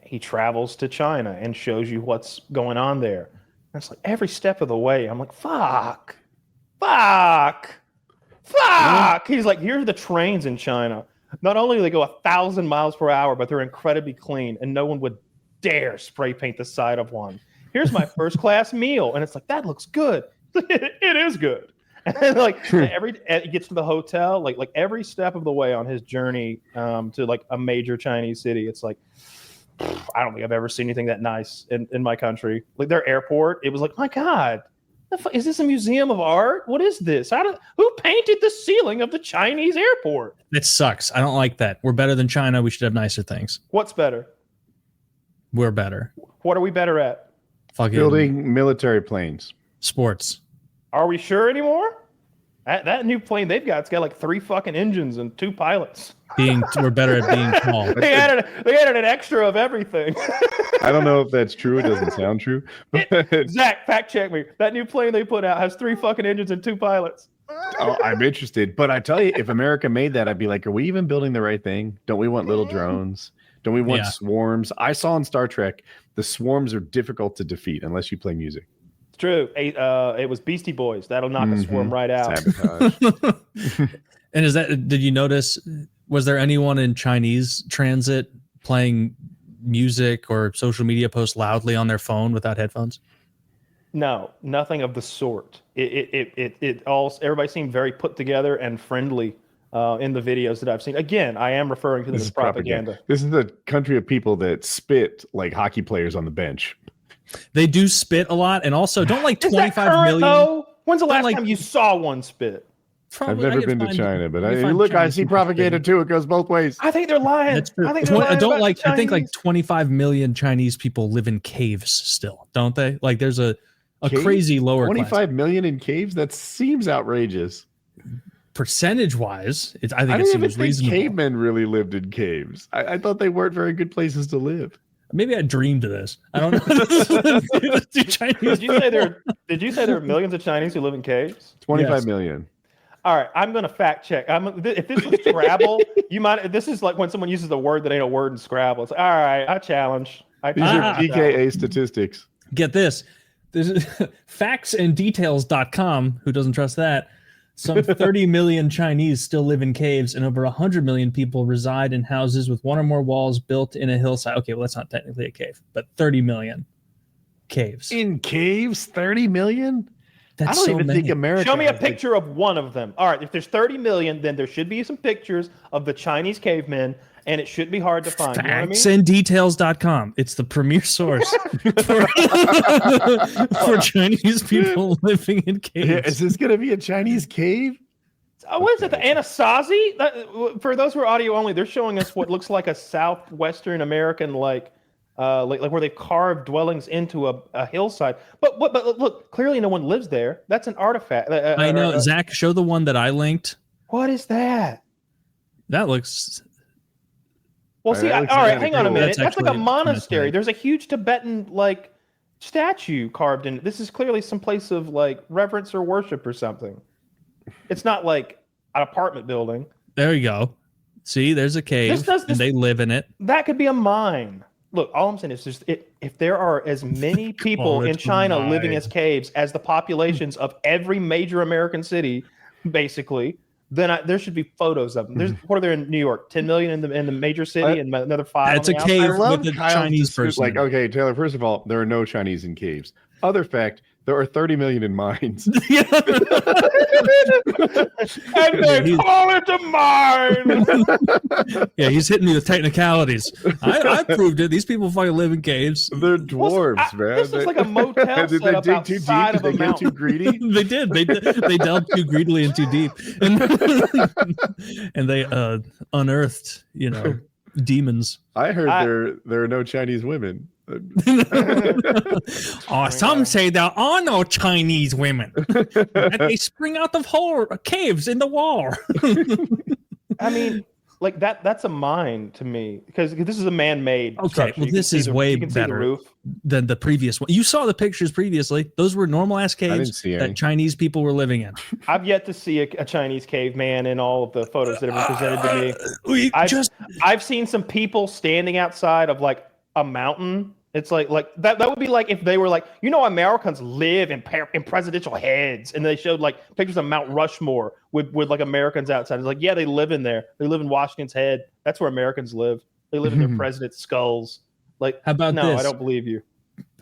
[SPEAKER 3] he travels to China and shows you what's going on there. And it's like every step of the way, I'm like, fuck. He's like, here's the trains in China. Not only do they go 1,000 miles per hour, but they're incredibly clean, and no one would dare spray paint the side of one. Here's my first class meal, and it's like, that looks good. It is good. And then it gets to the hotel, like every step of the way on his journey to like a major Chinese city, it's like, I don't think I've ever seen anything that nice in my country. Like their airport, it was like, my God. Is this a museum of art? What is this? Who painted the ceiling of the Chinese airport?
[SPEAKER 2] It sucks. I don't like that. We're better than China. We should have nicer things.
[SPEAKER 3] What's better?
[SPEAKER 2] We're better.
[SPEAKER 3] What are we better at?
[SPEAKER 2] Fucking
[SPEAKER 1] building military planes.
[SPEAKER 2] Sports.
[SPEAKER 3] Are we sure anymore? That new plane they've got, it's got like 3 fucking engines and 2 pilots.
[SPEAKER 2] We're better at being tall.
[SPEAKER 3] They added an extra of everything.
[SPEAKER 1] I don't know if that's true. It doesn't sound true.
[SPEAKER 3] Zach, fact check me. That new plane they put out has 3 fucking engines and 2 pilots.
[SPEAKER 1] Oh, I'm interested. But I tell you, if America made that, I'd be like, are we even building the right thing? Don't we want little drones? Don't we want swarms? I saw in Star Trek, the swarms are difficult to defeat unless you play music.
[SPEAKER 3] It's true. It was Beastie Boys. That'll knock a swarm right out.
[SPEAKER 1] Sabotage.
[SPEAKER 2] And did you notice, was there anyone in Chinese transit playing music or social media posts loudly on their phone without headphones?
[SPEAKER 3] No, nothing of the sort. Everybody seemed very put together and friendly in the videos that I've seen. Again, I am referring to this as propaganda.
[SPEAKER 1] This is a country of people that spit like hockey players on the bench.
[SPEAKER 2] They do spit a lot, and also don't like 25 million.
[SPEAKER 3] Though? When's the last
[SPEAKER 2] like-
[SPEAKER 3] time you saw one spit?
[SPEAKER 1] I've
[SPEAKER 2] Probably- I
[SPEAKER 1] never
[SPEAKER 2] could
[SPEAKER 1] been to
[SPEAKER 2] find-
[SPEAKER 1] China, but
[SPEAKER 2] I could find
[SPEAKER 1] look, I
[SPEAKER 2] Chinese
[SPEAKER 1] see
[SPEAKER 2] people
[SPEAKER 1] propaganda
[SPEAKER 2] spitting.
[SPEAKER 1] too. It goes both ways.
[SPEAKER 3] I think they're lying.
[SPEAKER 2] That's true.
[SPEAKER 3] I think they're lying about the
[SPEAKER 2] I think like
[SPEAKER 3] Chinese.
[SPEAKER 2] 25 million Chinese people live in caves still, don't they? Like there's a
[SPEAKER 1] Caves?
[SPEAKER 2] crazy lower
[SPEAKER 1] 25 million in caves? That seems outrageous.
[SPEAKER 2] percentage wise. I think
[SPEAKER 1] I
[SPEAKER 2] it
[SPEAKER 1] didn't even
[SPEAKER 2] seems
[SPEAKER 1] think
[SPEAKER 2] reasonable.
[SPEAKER 1] cavemen really lived in caves. I thought they weren't very good places to live.
[SPEAKER 2] Maybe I dreamed of this. I don't know. Do Chinese
[SPEAKER 3] Did you say
[SPEAKER 2] people-
[SPEAKER 3] Did you say there are millions of Chinese who live in caves?
[SPEAKER 1] 25
[SPEAKER 2] Yes.
[SPEAKER 1] million.
[SPEAKER 3] All right, I'm going to fact check. If this was Scrabble, you might. This is like when someone uses a word that ain't a word in Scrabble. It's all right. I challenge.
[SPEAKER 1] These are PKA statistics.
[SPEAKER 2] Get this. There's factsanddetails.com. Who doesn't trust that? Some 30 million Chinese still live in caves, and over 100 million people reside in houses with one or more walls built in a hillside. Okay, well, that's not technically a cave, but 30 million caves.
[SPEAKER 1] In caves? 30 million?
[SPEAKER 2] That's
[SPEAKER 1] I don't
[SPEAKER 2] so
[SPEAKER 1] even
[SPEAKER 2] many.
[SPEAKER 1] think America.
[SPEAKER 3] Show me a
[SPEAKER 1] has the-
[SPEAKER 3] picture of one of them. All right, if there's 30 million, then there should be some pictures of the Chinese cavemen, and it should be hard to find. You know what I mean?
[SPEAKER 2] Factsanddetails.com. It's the premier source for Chinese people living in caves.
[SPEAKER 1] Yeah, is this going to be a Chinese cave?
[SPEAKER 3] What is it? The Anasazi? For those who are audio only, they're showing us what looks like a southwestern American like where they've carved dwellings into a hillside. But look, clearly no one lives there. That's an artifact.
[SPEAKER 2] I know. Zach, show the one that I linked.
[SPEAKER 3] What is that?
[SPEAKER 2] That looks.
[SPEAKER 3] Well, see,
[SPEAKER 1] That looks
[SPEAKER 3] all right,
[SPEAKER 1] kinda
[SPEAKER 3] hang on a
[SPEAKER 1] cool.
[SPEAKER 3] minute.
[SPEAKER 2] That's
[SPEAKER 3] That's like a
[SPEAKER 2] actually
[SPEAKER 3] monastery.
[SPEAKER 2] nice.
[SPEAKER 3] There's a huge Tibetan like statue carved in it. This is clearly some place of like reverence or worship or something. It's not like an apartment building.
[SPEAKER 2] There you go. See, there's a cave,
[SPEAKER 3] This-
[SPEAKER 2] and they live in it.
[SPEAKER 3] That could be a mine. Look, all I'm saying is just if there are as many people
[SPEAKER 2] Call
[SPEAKER 3] in
[SPEAKER 2] it a
[SPEAKER 3] China living
[SPEAKER 2] mine.
[SPEAKER 3] as caves as the populations of every major American city, basically, then there should be photos of them. There's what are there in New York? 10 million in the major city and another 5.
[SPEAKER 2] That's
[SPEAKER 3] on
[SPEAKER 2] a
[SPEAKER 3] the
[SPEAKER 2] cave.
[SPEAKER 1] I
[SPEAKER 3] outside?
[SPEAKER 1] love
[SPEAKER 2] with a
[SPEAKER 1] Kyle's
[SPEAKER 2] Chinese
[SPEAKER 1] dispute.
[SPEAKER 2] person
[SPEAKER 1] Like,
[SPEAKER 2] in it.
[SPEAKER 1] okay, Taylor, first of all, there are no Chinese in caves. Other fact, there are 30 million in mines.
[SPEAKER 3] And they call it a mine.
[SPEAKER 2] Yeah, he's hitting me with technicalities. I proved it. These people fucking live in caves.
[SPEAKER 1] They're dwarves, man.
[SPEAKER 3] This looks like a motel
[SPEAKER 1] Did
[SPEAKER 3] set
[SPEAKER 1] they
[SPEAKER 3] up
[SPEAKER 1] dig too deep?
[SPEAKER 3] outside
[SPEAKER 1] Did
[SPEAKER 3] of a
[SPEAKER 1] they get too
[SPEAKER 3] mountain.
[SPEAKER 1] greedy?
[SPEAKER 2] They did. They delved too greedily and too deep, and they unearthed, demons.
[SPEAKER 1] I heard there are no Chinese women.
[SPEAKER 2] Oh, some say there are no Chinese women. And they spring out of caves in the wall.
[SPEAKER 3] I mean, like that's a mine to me because this is a man-made.
[SPEAKER 2] Okay,
[SPEAKER 3] structure.
[SPEAKER 2] well,
[SPEAKER 3] You can
[SPEAKER 2] this
[SPEAKER 3] see
[SPEAKER 2] is way
[SPEAKER 3] you can see the
[SPEAKER 2] better.
[SPEAKER 3] roof.
[SPEAKER 2] Than the previous one. You saw the pictures previously. Those were normal ass
[SPEAKER 1] didn't
[SPEAKER 2] caves
[SPEAKER 1] see any.
[SPEAKER 2] that Chinese people were living in.
[SPEAKER 3] I've yet to see a Chinese caveman in all of the photos that have been presented to me.
[SPEAKER 2] We
[SPEAKER 3] I've seen some people standing outside of like a mountain. It's like that would be like if they were like, Americans live in presidential heads, and they showed like pictures of Mount Rushmore with like Americans outside. It's like, yeah, they live in there. They live in Washington's head. That's where Americans live. They live in their president's skulls. Like,
[SPEAKER 2] How about
[SPEAKER 3] no,
[SPEAKER 2] this?
[SPEAKER 3] I don't believe you.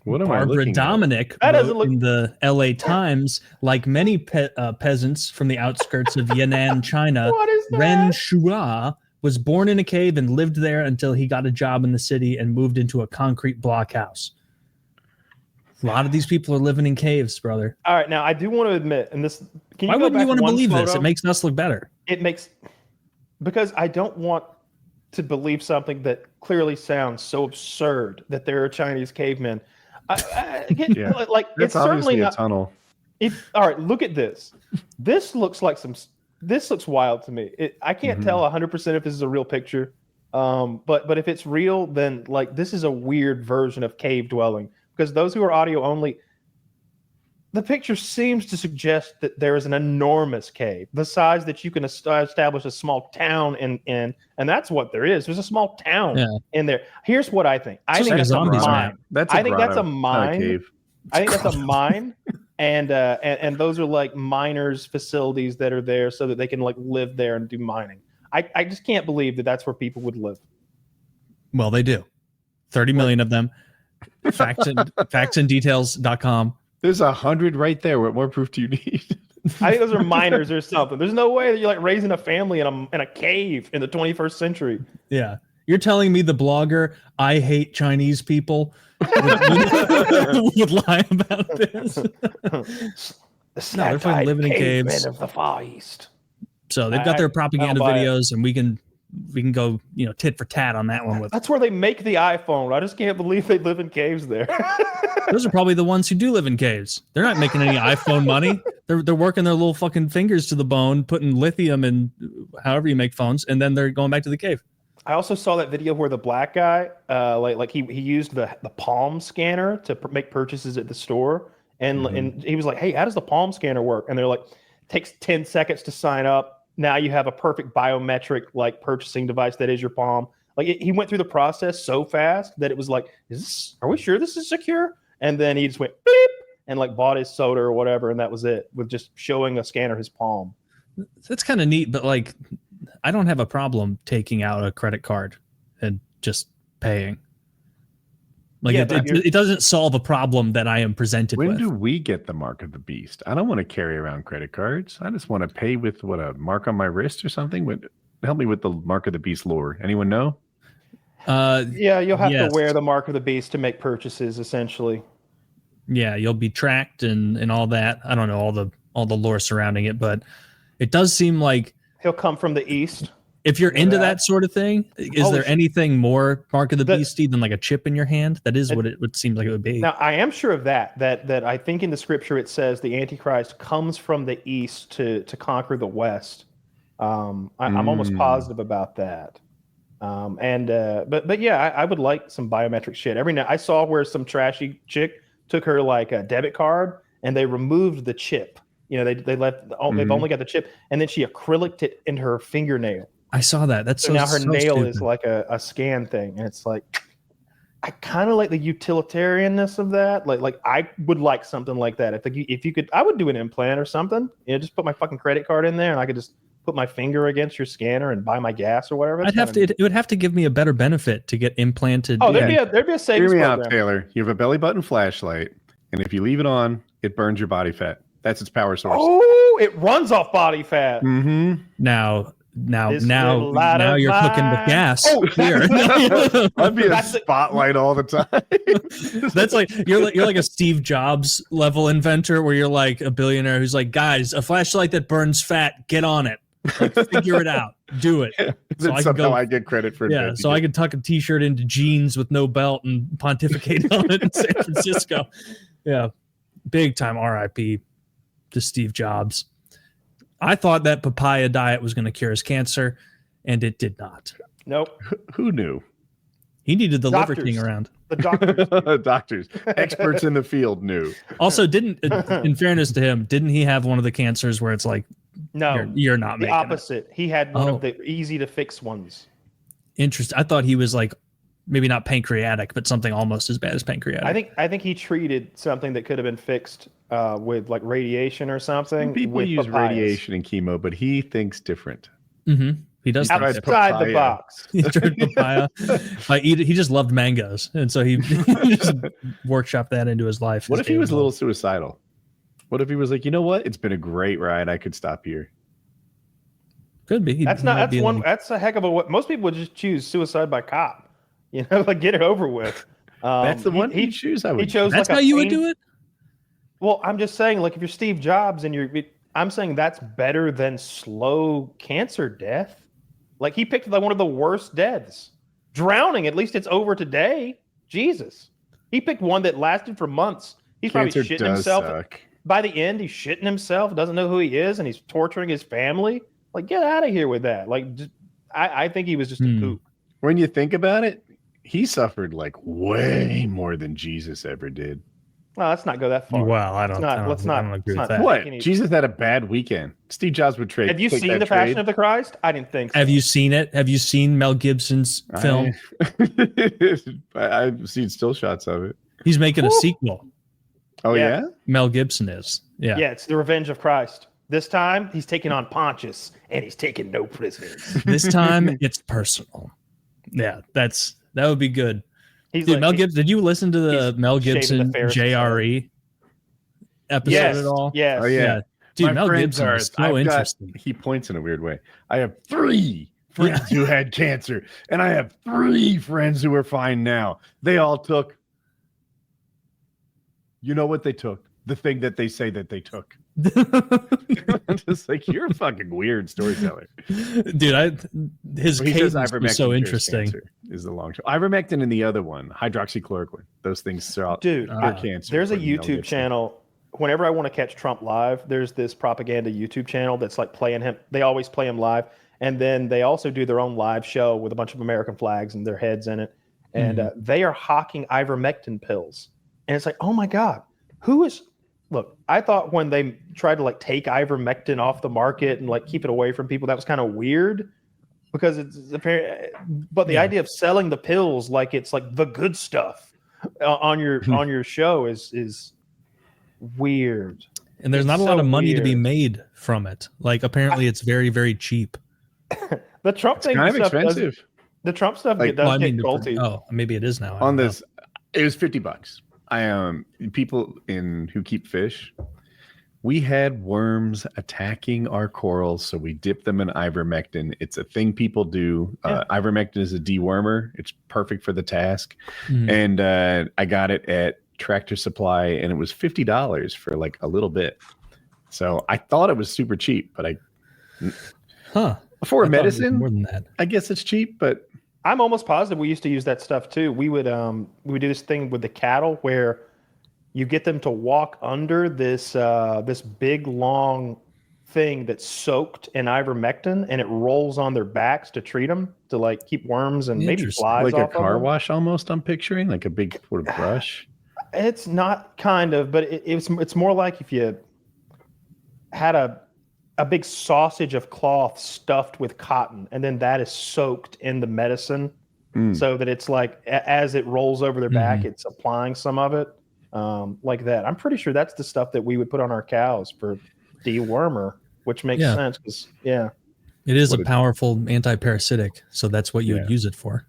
[SPEAKER 1] What am I
[SPEAKER 2] Barbara
[SPEAKER 1] looking at?
[SPEAKER 2] Dominic
[SPEAKER 3] That doesn't
[SPEAKER 2] wrote
[SPEAKER 3] look-
[SPEAKER 2] in the LA Times, like many peasants from the outskirts of Yan'an, China,
[SPEAKER 3] What is that?
[SPEAKER 2] Ren Shua was born in a cave and lived there until he got a job in the city and moved into a concrete block house. A lot of these people are living in caves, brother.
[SPEAKER 3] All right, now I do want to admit, and this can
[SPEAKER 2] Why
[SPEAKER 3] go
[SPEAKER 2] wouldn't you
[SPEAKER 3] back
[SPEAKER 2] want to
[SPEAKER 3] one
[SPEAKER 2] believe this?
[SPEAKER 3] photo?
[SPEAKER 2] It makes us look better.
[SPEAKER 3] It makes because I don't want to believe something that clearly sounds so absurd that there are Chinese cavemen.
[SPEAKER 1] Yeah.
[SPEAKER 3] Like
[SPEAKER 1] That's
[SPEAKER 3] it's certainly
[SPEAKER 1] obviously a
[SPEAKER 3] not.
[SPEAKER 1] tunnel.
[SPEAKER 3] All right, look at this. This looks like This looks wild to me. I can't tell 100% if this is a real picture. But if it's real, then like this is a weird version of cave dwelling because those who are audio only. The picture seems to suggest that there is an enormous cave, the size that you can establish a small town in, and that's what there is. There's a small town in there. Here's what I think. I
[SPEAKER 2] Just
[SPEAKER 3] think
[SPEAKER 2] like a
[SPEAKER 3] that's a
[SPEAKER 2] zombies
[SPEAKER 3] mine.
[SPEAKER 2] map.
[SPEAKER 1] That's
[SPEAKER 3] I think that's a
[SPEAKER 1] grotto, not
[SPEAKER 3] mine.
[SPEAKER 1] cave.
[SPEAKER 3] I think that's a mine, and those are like miners' facilities that are there so that they can like live there and do mining. I just can't believe that that's where people would live.
[SPEAKER 2] Well, they do. 30 million of them. Factsanddetails.com.
[SPEAKER 1] There's 100 right there. What more proof do you need?
[SPEAKER 3] I think those are miners or something. There's no way that you're like raising a family in a cave in the 21st century.
[SPEAKER 2] Yeah. You're telling me the blogger, I hate Chinese people, would lie about this? No, they're fucking living in
[SPEAKER 3] cavemen
[SPEAKER 2] caves.
[SPEAKER 3] of the Far East.
[SPEAKER 2] So they've got their propaganda
[SPEAKER 3] buy it.
[SPEAKER 2] videos, and we can go, tit for tat on that one. With
[SPEAKER 3] That's where they make the iPhone. I just can't believe they live in caves there.
[SPEAKER 2] those are probably the ones who do live in caves. They're not making any iPhone money. They're working their little fucking fingers to the bone, putting lithium in however you make phones, and then they're going back to the cave.
[SPEAKER 3] I also saw that video where the black guy, he used the palm scanner to make purchases at the store, and he was like, "Hey, how does the palm scanner work?" And they're like, "Takes 10 seconds to sign up. Now you have a perfect biometric purchasing device that is your palm." He went through the process so fast that it was like, "Are we sure this is secure?" And then he just went bleep and bought his soda or whatever, and that was it, with just showing a scanner his palm.
[SPEAKER 2] That's kind of neat, but I don't have a problem taking out a credit card and just paying. It doesn't solve a problem that I am presented with.
[SPEAKER 1] When do we get the mark of the beast? I don't want to carry around credit cards. I just want to pay with a mark on my wrist or something. Help me with the mark of the beast lore. Anyone know?
[SPEAKER 3] Yeah, you'll have to wear the mark of the beast to make purchases, essentially.
[SPEAKER 2] Yeah, you'll be tracked and all that. I don't know all the lore surrounding it, but it does seem like
[SPEAKER 3] he'll come from the east.
[SPEAKER 2] If you're into that sort of thing, is there anything more mark of the beastie than a chip in your hand? That is what it would seem like it would be.
[SPEAKER 3] Now, I am sure of that I think in the scripture it says the Antichrist comes from the east to conquer the west. I'm almost positive about that. But yeah, I would like some biometric shit. Every night I saw where some trashy chick took her a debit card and they removed the chip. They left. They've only got the chip, and then she acryliced it into her fingernail.
[SPEAKER 2] I saw that. That's so
[SPEAKER 3] now her nail
[SPEAKER 2] stupid.
[SPEAKER 3] is a scan thing, and it's I kind of like the utilitarianness of that. I would like something like that. If you could, I would do an implant or something. Just put my fucking credit card in there, and I could just put my finger against your scanner and buy my gas or whatever.
[SPEAKER 2] It would have to give me a better benefit to get implanted.
[SPEAKER 3] Oh, there'd be a savings
[SPEAKER 1] Hear me
[SPEAKER 3] program.
[SPEAKER 1] out, Taylor. You have a belly button flashlight, and if you leave it on, it burns your body fat. That's its power source.
[SPEAKER 3] Oh, it runs off body fat.
[SPEAKER 1] Mm-hmm.
[SPEAKER 2] Now you're cooking with gas.
[SPEAKER 3] Oh,
[SPEAKER 2] here.
[SPEAKER 1] I'd be a spotlight all the time.
[SPEAKER 2] That's you're like a Steve Jobs level inventor, where you're like a billionaire who's like, guys, a flashlight that burns fat, get on it. Figure it out. Do it.
[SPEAKER 1] So I get credit for it.
[SPEAKER 2] Yeah, so I can tuck a t-shirt into jeans with no belt and pontificate on it in San Francisco. Yeah. Big time RIP to Steve Jobs. I thought that papaya diet was going to cure his cancer, and it did not.
[SPEAKER 3] Nope.
[SPEAKER 1] Who knew?
[SPEAKER 2] He needed the
[SPEAKER 3] Doctors.
[SPEAKER 2] Liver King around.
[SPEAKER 3] The doctors.
[SPEAKER 1] Doctors, experts in the field knew.
[SPEAKER 2] Also, in fairness to him, didn't he have one of the cancers where it's like,
[SPEAKER 3] no,
[SPEAKER 2] you're not
[SPEAKER 3] the
[SPEAKER 2] making
[SPEAKER 3] opposite.
[SPEAKER 2] it.
[SPEAKER 3] He had one of the easy to fix ones.
[SPEAKER 2] Interesting. I thought he was maybe not pancreatic, but something almost as bad as pancreatic.
[SPEAKER 3] I think he treated something that could have been fixed with radiation or something.
[SPEAKER 1] People use radiation and chemo, but he thinks different.
[SPEAKER 2] Mm-hmm. He does
[SPEAKER 3] outside the box.
[SPEAKER 2] He tried papaya. He just loved mangoes, and so he just workshopped that into his life.
[SPEAKER 1] What if he was a little suicidal? What if he was like, you know what? It's been a great ride. I could stop here.
[SPEAKER 2] Could be.
[SPEAKER 3] That's a heck of a. What most people would just choose suicide by cop. Get it over with.
[SPEAKER 1] That's the one he choose.
[SPEAKER 3] He chose.
[SPEAKER 2] That's how you would do it.
[SPEAKER 3] Well, I'm just saying, if you're Steve Jobs and I'm saying that's better than slow cancer death. He picked one of the worst deaths. Drowning, at least it's over today. Jesus. He picked one that lasted for months. He's
[SPEAKER 1] Cancer
[SPEAKER 3] probably shitting himself.
[SPEAKER 1] Suck.
[SPEAKER 3] By the end, he's shitting himself, doesn't know who he is, and he's torturing his family. Get out of here with that. I think he was just a poop.
[SPEAKER 1] When you think about it, he suffered way more than Jesus ever did.
[SPEAKER 3] Well, let's not go that far.
[SPEAKER 2] Well, I don't agree with that.
[SPEAKER 1] What? Jesus had a bad weekend. Steve Jobs would trade.
[SPEAKER 3] Have you seen The Passion of the Christ? I didn't think so.
[SPEAKER 2] Have you seen it? Have you seen Mel Gibson's film?
[SPEAKER 1] I've seen still shots of it.
[SPEAKER 2] He's making a sequel.
[SPEAKER 1] Oh, yeah?
[SPEAKER 2] Mel Gibson is. Yeah.
[SPEAKER 3] Yeah, it's The Revenge of Christ. This time, he's taking on Pontius, and he's taking no prisoners.
[SPEAKER 2] This time, it's personal. Yeah, that would be good. Dude, Mel Gibson, did you listen to the Mel Gibson JRE episode at all?
[SPEAKER 3] Yes.
[SPEAKER 1] Oh, yeah.
[SPEAKER 2] Dude, Mel Gibson is so interesting.
[SPEAKER 1] He points in a weird way. I have 3 friends who had cancer, and I have 3 friends who are fine now. They all took. You know what they took? The thing that they say that they took. I'm just like, you're a fucking weird storyteller.
[SPEAKER 2] Dude, his
[SPEAKER 1] He says
[SPEAKER 2] cadence was so
[SPEAKER 1] cures
[SPEAKER 2] interesting.
[SPEAKER 1] cancer is the long show. Ivermectin and the other one, hydroxychloroquine. Those things are
[SPEAKER 3] Dude,
[SPEAKER 1] cure cancer.
[SPEAKER 3] there's a
[SPEAKER 1] according to Mel
[SPEAKER 3] YouTube
[SPEAKER 1] Gibson.
[SPEAKER 3] channel. Whenever I want to catch Trump live, there's this propaganda YouTube channel that's like playing him. They always play him live. And then they also do their own live show with a bunch of American flags and their heads in it. And they are hawking ivermectin pills. And it's like, oh my God, look, I thought when they tried to like take ivermectin off the market and like keep it away from people, that was kind of weird because it's apparent. But the idea of selling the pills like it's like the good stuff on your show is weird.
[SPEAKER 2] And there's not a lot of money to be made from it. Like apparently it's very, very cheap.
[SPEAKER 3] The Trump thing
[SPEAKER 1] Kind of
[SPEAKER 3] stuff
[SPEAKER 1] expensive.
[SPEAKER 3] the Trump stuff
[SPEAKER 1] Like,
[SPEAKER 3] does get culty.
[SPEAKER 2] Oh, maybe it is now. I
[SPEAKER 1] On
[SPEAKER 2] don't
[SPEAKER 1] this, it was $50. People who keep fish, we had worms attacking our corals, so we dipped them in ivermectin. It's a thing people do. Ivermectin is a dewormer. It's perfect for the task. And I got it at Tractor Supply, and it was $50 for like a little bit. So I thought it was super cheap, but for
[SPEAKER 2] I
[SPEAKER 1] medicine,
[SPEAKER 2] more than that.
[SPEAKER 1] I guess it's cheap, but
[SPEAKER 3] I'm almost positive we used to use that stuff too. We would do this thing with the cattle where you get them to walk under this big long thing that's soaked in ivermectin, and it rolls on their backs to treat them to like keep worms and maybe
[SPEAKER 2] Interesting.
[SPEAKER 3] flies
[SPEAKER 1] like a
[SPEAKER 3] off of
[SPEAKER 1] car
[SPEAKER 3] them.
[SPEAKER 1] wash almost. I'm picturing like a big sort of brush.
[SPEAKER 3] It's not kind of, but it's more like if you had a big sausage of cloth stuffed with cotton, and then that is soaked in the medicine so that it's like as it rolls over their back, it's applying some of it like that. I'm pretty sure that's the stuff that we would put on our cows for dewormer, which makes sense because
[SPEAKER 2] it is a powerful anti-parasitic, so that's what you would use it for.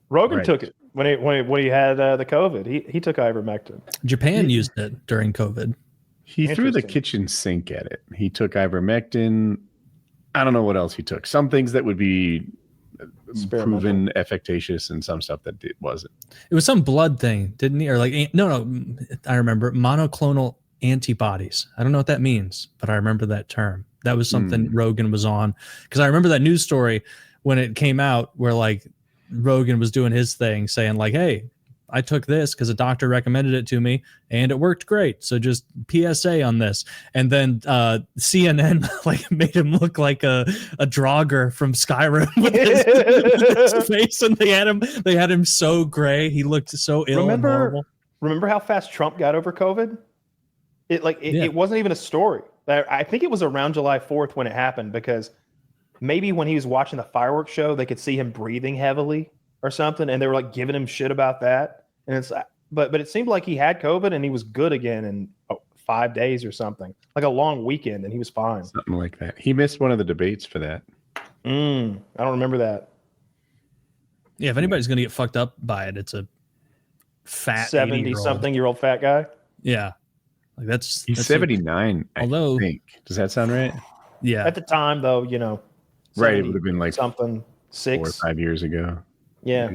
[SPEAKER 3] Rogan took it when he had the COVID. He took ivermectin.
[SPEAKER 2] Japan used it during COVID.
[SPEAKER 1] He threw the kitchen sink at it. He took ivermectin. I don't know what else he took. Some things that would be proven efficacious and some stuff that it wasn't.
[SPEAKER 2] It was some blood thing, didn't he? Or like, no, I remember monoclonal antibodies. I don't know what that means, but I remember that term. That was something Rogan was on. Because I remember that news story when it came out where like Rogan was doing his thing saying like, hey, I took this because a doctor recommended it to me and it worked great. So just PSA on this. And then CNN like made him look like a Draugr from Skyrim with his face, and they had him so gray. He looked so ill and horrible.
[SPEAKER 3] Remember how fast Trump got over COVID? It wasn't even a story. I think it was around July 4th when it happened, because maybe when he was watching the fireworks show, they could see him breathing heavily or something, and they were like giving him shit about that. And it's but it seemed like he had COVID and he was good again in 5 days or something, like a long weekend, and he was fine.
[SPEAKER 1] Something like that. He missed one of the debates for that.
[SPEAKER 3] I don't remember that.
[SPEAKER 2] Yeah, if anybody's gonna get fucked up by it, it's a fat
[SPEAKER 3] 70-something-year-old fat guy.
[SPEAKER 2] Yeah, like
[SPEAKER 1] he's 79.
[SPEAKER 2] Although,
[SPEAKER 1] I think. Does that sound right?
[SPEAKER 2] Yeah.
[SPEAKER 3] At the time, though,
[SPEAKER 1] right, it would have been like
[SPEAKER 3] something 6
[SPEAKER 1] 4 or 5 years ago.
[SPEAKER 3] Yeah.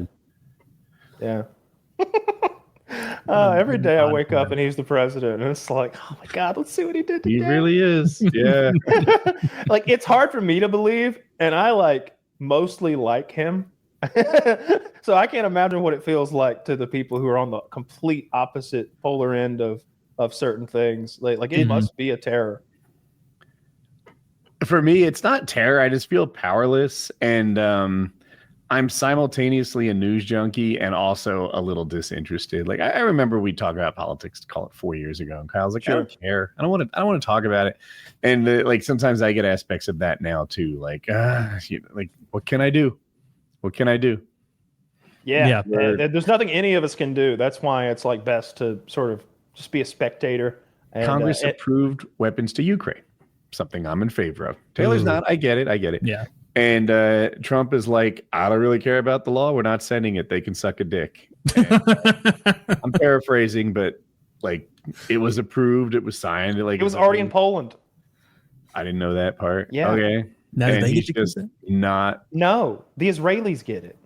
[SPEAKER 3] Every day I wake up and he's the president, and it's like, oh my God, let's see what he did today.
[SPEAKER 1] He really is. Yeah.
[SPEAKER 3] Like, it's hard for me to believe, and I mostly like him. So I can't imagine what it feels like to the people who are on the complete opposite polar end of certain things. Like it must be a terror.
[SPEAKER 1] For me, it's not terror. I just feel powerless, and I'm simultaneously a news junkie and also a little disinterested. Like I remember we talked about politics, call it 4 years ago, and Kyle's like, sure. I don't care. I don't want to talk about it. And sometimes I get aspects of that now too. Like, what can I do? What can I do?
[SPEAKER 3] Yeah. There's nothing any of us can do. That's why it's best to sort of just be a spectator. And,
[SPEAKER 1] Congress approved weapons to Ukraine, something I'm in favor of. Taylor's not. I get it.
[SPEAKER 2] Yeah.
[SPEAKER 1] And Trump is like, I don't really care about the law. We're not sending it. They can suck a dick. I'm paraphrasing, but it was approved. It was signed.
[SPEAKER 3] It was already in Poland.
[SPEAKER 1] I didn't know that part.
[SPEAKER 3] Yeah.
[SPEAKER 1] Okay.
[SPEAKER 2] Now
[SPEAKER 1] and
[SPEAKER 2] they
[SPEAKER 1] he's
[SPEAKER 2] get to
[SPEAKER 1] just not.
[SPEAKER 3] No, the Israelis get it.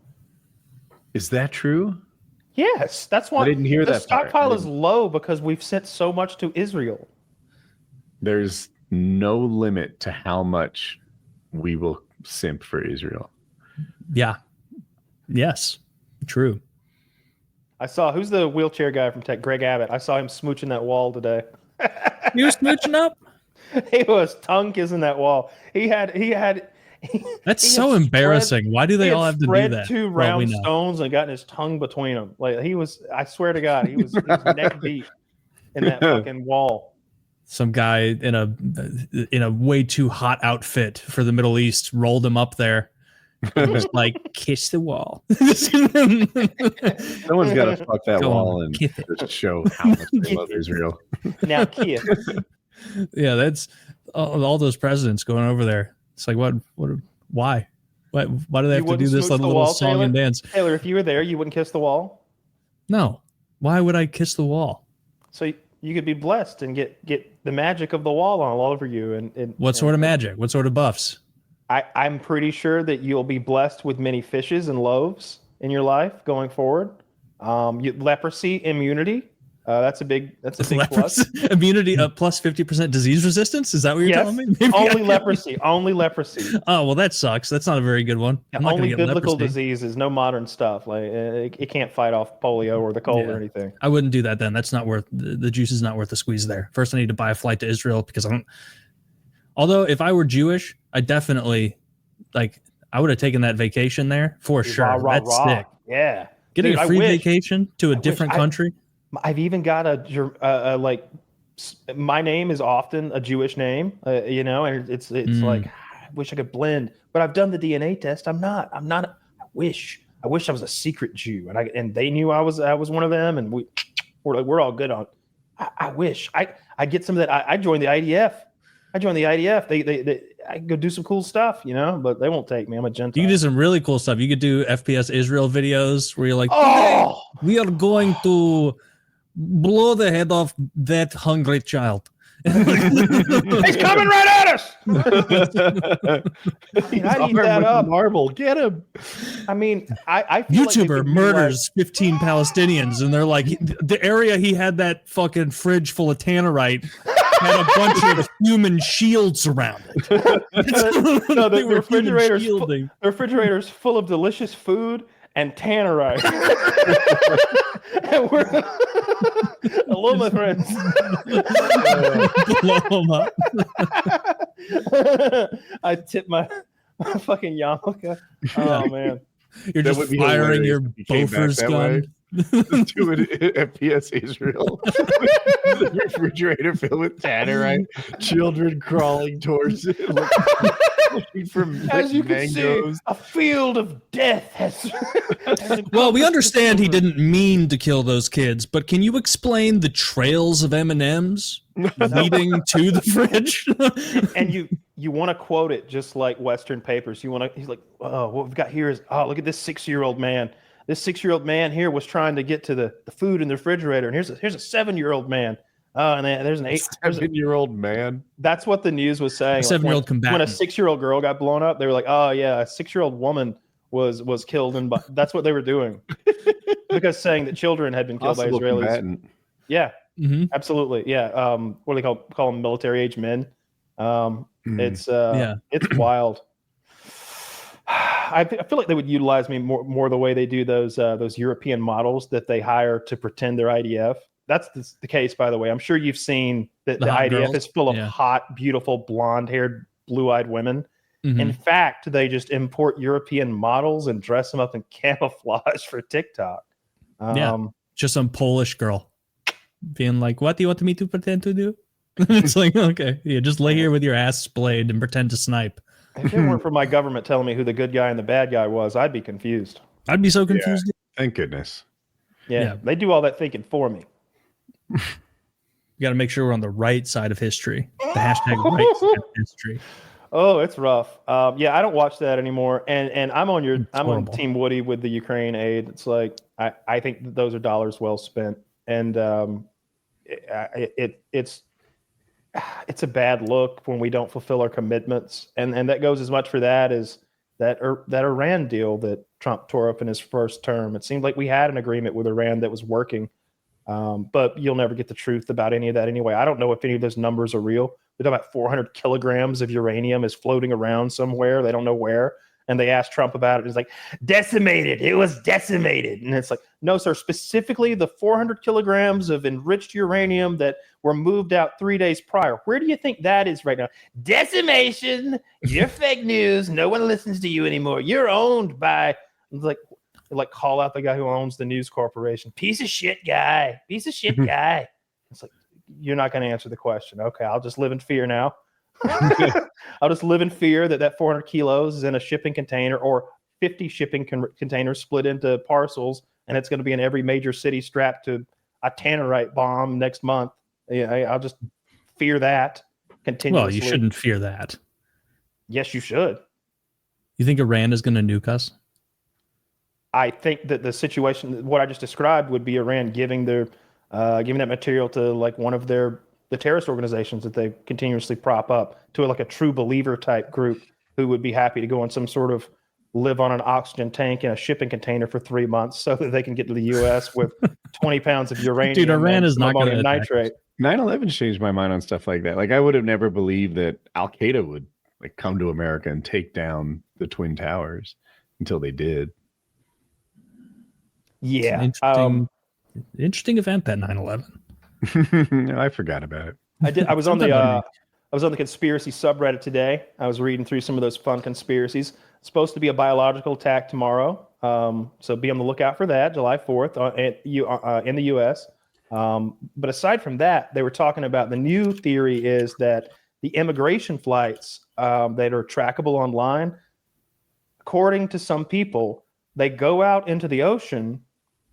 [SPEAKER 1] Is that true?
[SPEAKER 3] Yes, that's why
[SPEAKER 1] I didn't hear
[SPEAKER 3] the
[SPEAKER 1] that
[SPEAKER 3] stockpile is low, because we've sent so much to Israel.
[SPEAKER 1] there's no limit to how much we will simp for Israel.
[SPEAKER 2] Yeah. Yes. True.
[SPEAKER 3] I saw who's the wheelchair guy from Tech, Greg Abbott. I saw him smooching that wall today.
[SPEAKER 2] You were smooching up?
[SPEAKER 3] He was tongue kissing that wall.
[SPEAKER 2] That's so embarrassing. Why do they all have to do that?
[SPEAKER 3] Two round stones and gotten his tongue between them. Like he was, I swear to God, he was neck deep in that fucking wall.
[SPEAKER 2] Some guy in a way too hot outfit for the Middle East rolled him up there. And was like, kiss the wall.
[SPEAKER 1] Someone's got to fuck that wall and just show how much they love Israel.
[SPEAKER 3] Now kiss.
[SPEAKER 2] Yeah, that's all those presidents going over there. It's like, why do they have to do this little song
[SPEAKER 3] Taylor?
[SPEAKER 2] and dance?
[SPEAKER 3] Taylor, if you were there, you wouldn't kiss the wall?
[SPEAKER 2] No. Why would I kiss the wall?
[SPEAKER 3] So you could be blessed and get the magic of the wall all over you. And
[SPEAKER 2] what sort of magic? What sort of buffs?
[SPEAKER 3] I'm pretty sure that you'll be blessed with many fishes and loaves in your life going forward. Leprosy immunity. That's a big plus.
[SPEAKER 2] Immunity plus 50% disease resistance. Is that what you're telling me?
[SPEAKER 3] Only leprosy. Only leprosy.
[SPEAKER 2] Oh, well, that sucks. That's not a very good one.
[SPEAKER 3] Only biblical diseases, no modern stuff. Like it can't fight off polio or the cold or anything.
[SPEAKER 2] I wouldn't do that then. That's not worth the juice is not worth the squeeze there. First, I need to buy a flight to Israel because I don't. Although if I were Jewish, I definitely I would have taken that vacation there for sure. That's sick.
[SPEAKER 3] Yeah.
[SPEAKER 2] Getting a free vacation to a different country.
[SPEAKER 3] I've even got my name is often a Jewish name, and it's like, I wish I could blend, but I've done the DNA test. I'm not, I wish I was a secret Jew and they knew I was one of them. And we're all good on, I wish I get some of that. I joined the IDF. They I can go do some cool stuff, but they won't take me. I'm a Gentile.
[SPEAKER 2] You can do some really cool stuff. You could do FPS Israel videos where you're like, we are going to blow the head off that hungry child.
[SPEAKER 3] He's coming right at us. I need that up.
[SPEAKER 1] Marble, get him.
[SPEAKER 3] I mean, I feel
[SPEAKER 2] YouTuber
[SPEAKER 3] like
[SPEAKER 2] murders 15 Palestinians, and they're like, the area he had that fucking fridge full of tannerite had a bunch of human shields around it.
[SPEAKER 3] No, the refrigerator's full of delicious food and tannerite. And we're hello, my friends.
[SPEAKER 2] Blow them up.
[SPEAKER 3] I tip my fucking yarmulke. Oh man,
[SPEAKER 2] you're just firing your Bofors gun.
[SPEAKER 1] Do it at PS Israel. Refrigerator filled with tannerite. Children crawling towards it. Looking for
[SPEAKER 3] as you can see, a field of death has
[SPEAKER 2] well, we understand he didn't mean to kill those kids, but can you explain the trails of M&Ms leading to the fridge?
[SPEAKER 3] And you want to quote it just like Western papers. He's like, oh, what we've got here is, look at this 6-year-old man. This 6-year-old man here was trying to get to the food in the refrigerator, and here's a 7-year-old man. And there's an
[SPEAKER 1] 7-year-old man.
[SPEAKER 3] That's what the news was saying.
[SPEAKER 2] 7-year-old combatant.
[SPEAKER 3] When a 6-year-old girl got blown up, they were like, "Oh yeah, a 6-year-old woman was killed," and that's what they were doing because saying that children had been killed by Israelis. Combatant. Yeah, absolutely. Yeah. What do they call them? Military age men. It's wild. I feel like they would utilize me more the way they do those European models that they hire to pretend they're IDF. That's the case, by the way. I'm sure you've seen that the IDF girls is full of hot, beautiful, blonde-haired, blue-eyed women. Mm-hmm. In fact, they just import European models and dress them up in camouflage for TikTok.
[SPEAKER 2] Just some Polish girl being like, "What do you want me to pretend to do?" It's like, okay, just lay here with your ass splayed and pretend to snipe.
[SPEAKER 3] If it weren't for my government telling me who the good guy and the bad guy was, I'd be confused.
[SPEAKER 2] I'd be so confused.
[SPEAKER 1] Yeah, thank goodness.
[SPEAKER 3] Yeah, they do all that thinking for me.
[SPEAKER 2] You got to make sure we're on the right side of history. The hashtag right side of history.
[SPEAKER 3] Oh, it's rough. I don't watch that anymore. And I'm on Team Woody with the Ukraine aid. It's like I think that those are dollars well spent. And it's a bad look when we don't fulfill our commitments. And that goes as much for that as that Iran deal that Trump tore up in his first term. It seemed like we had an agreement with Iran that was working. But you'll never get the truth about any of that anyway. I don't know if any of those numbers are real. They're talking about 400 kilograms of uranium is floating around somewhere. They don't know where. And they asked Trump about it. It's like, decimated. It was decimated. And it's like, no, sir, specifically the 400 kilograms of enriched uranium that were moved out 3 days prior. Where do you think that is right now? Decimation. You're fake news. No one listens to you anymore. You're owned by, like call out the guy who owns the news corporation. Piece of shit guy. Piece of shit guy. It's like, you're not going to answer the question. Okay, I'll just live in fear now. I'll just live in fear that 400 kilos is in a shipping container, or 50 shipping containers split into parcels, and it's going to be in every major city strapped to a tannerite bomb next month. Yeah, I'll just fear that continuously.
[SPEAKER 2] Well, you shouldn't fear that.
[SPEAKER 3] Yes, you should.
[SPEAKER 2] You think Iran is going to nuke us?
[SPEAKER 3] I think that the situation, what I just described, would be Iran giving that material to like one of the terrorist organizations that they continuously prop up, to like a true believer type group who would be happy to go on some sort of live on an oxygen tank in a shipping container for 3 months so that they can get to the U.S. with 20 pounds of uranium.
[SPEAKER 2] Dude, Iran is not going to
[SPEAKER 3] nitrate.
[SPEAKER 1] 9/11 changed my mind on stuff like that. Like, I would have never believed that Al Qaeda would like come to America and take down the Twin Towers until they did.
[SPEAKER 3] Yeah,
[SPEAKER 2] interesting event, that 9/11.
[SPEAKER 1] I forgot about it.
[SPEAKER 3] I was on the conspiracy subreddit today. I was reading through some of those fun conspiracies. It's supposed to be a biological attack tomorrow, so be on the lookout for that, July 4th, in the U.S. But aside from that, they were talking about the new theory is that the immigration flights that are trackable online, according to some people, they go out into the ocean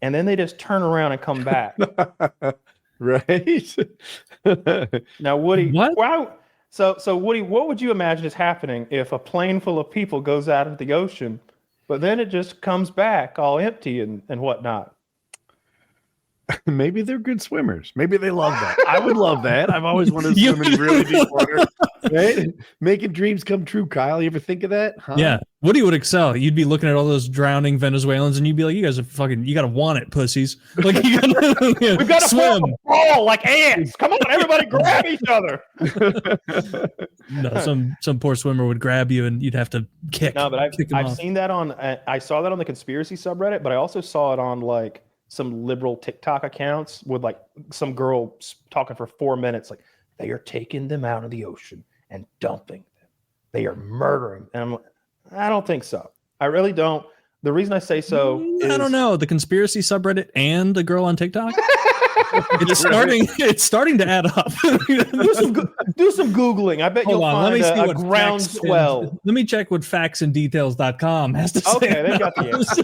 [SPEAKER 3] and then they just turn around and come back.
[SPEAKER 1] Right.
[SPEAKER 3] Now, Woody,
[SPEAKER 2] what?
[SPEAKER 3] Wow. So Woody, what would you imagine is happening if a plane full of people goes out into the ocean, but then it just comes back all empty and whatnot?
[SPEAKER 1] Maybe they're good swimmers. Maybe they love that. I would love that. I've always wanted to swim in really deep water. Right? Making dreams come true, Kyle. You ever think of that? Huh?
[SPEAKER 2] Yeah. Woody would excel. You'd be looking at all those drowning Venezuelans and you'd be like, you guys are fucking, you got to want it, pussies. Like, you gotta,
[SPEAKER 3] we've got to
[SPEAKER 2] swim.
[SPEAKER 3] Brawl like ants. Come on, everybody grab each other.
[SPEAKER 2] No, some poor swimmer would grab you and you'd have to kick.
[SPEAKER 3] No, but
[SPEAKER 2] kick him
[SPEAKER 3] I've
[SPEAKER 2] off.
[SPEAKER 3] seen that I saw that on the conspiracy subreddit, but I also saw it on like some liberal TikTok accounts with like some girl talking for 4 minutes. Like, they are taking them out of the ocean and dumping them. They are murdering. And I'm like, I don't think so. I really don't. The reason I say so is,
[SPEAKER 2] I don't know. The conspiracy subreddit and the girl on TikTok. It's starting to add up.
[SPEAKER 3] do some Googling. I bet
[SPEAKER 2] Hold
[SPEAKER 3] you'll
[SPEAKER 2] on,
[SPEAKER 3] find
[SPEAKER 2] let me see
[SPEAKER 3] a
[SPEAKER 2] what
[SPEAKER 3] groundswell.
[SPEAKER 2] Let me check what factsanddetails.com has to say.
[SPEAKER 3] Okay, they got the answer.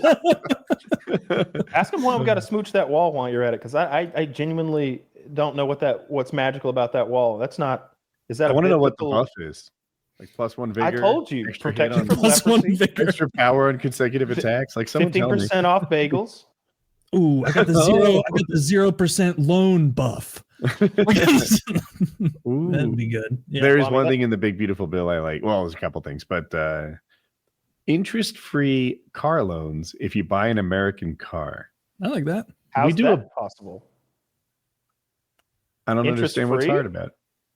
[SPEAKER 3] Ask them why we got to smooch that wall while you're at it, because I genuinely don't know what's magical about that wall. That's not. Is that?
[SPEAKER 1] I want to know what the buff is. Like +1 vigor.
[SPEAKER 3] I told you, protection from
[SPEAKER 2] +1
[SPEAKER 3] leprosy,
[SPEAKER 2] vigor.
[SPEAKER 1] extra power and consecutive attacks. Like, someone tell me.
[SPEAKER 3] 15% off bagels.
[SPEAKER 2] Ooh, I got the 0% loan buff.
[SPEAKER 1] Ooh.
[SPEAKER 2] That'd be good. Yeah.
[SPEAKER 1] There is one thing in the big beautiful bill I like. Well, there's a couple things, but interest-free car loans if you buy an American car.
[SPEAKER 2] I like that.
[SPEAKER 3] How's
[SPEAKER 1] do
[SPEAKER 3] that possible?
[SPEAKER 1] I don't understand what's hard about it.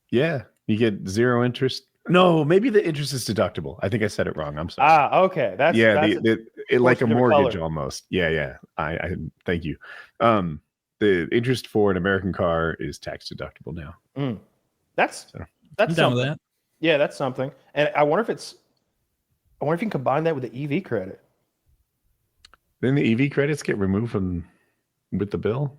[SPEAKER 1] Yeah, you get zero interest. No, maybe the interest is deductible. I think I said it wrong. I'm sorry.
[SPEAKER 3] Okay. That's
[SPEAKER 1] it like a mortgage
[SPEAKER 3] color.
[SPEAKER 1] almost. Yeah. I thank you. The interest for an American car is tax deductible now.
[SPEAKER 3] That's
[SPEAKER 2] I'm down
[SPEAKER 3] something.
[SPEAKER 2] with that.
[SPEAKER 3] Yeah, that's something. And I wonder if you can combine that with the EV credit.
[SPEAKER 1] Then the EV credits get removed with the bill.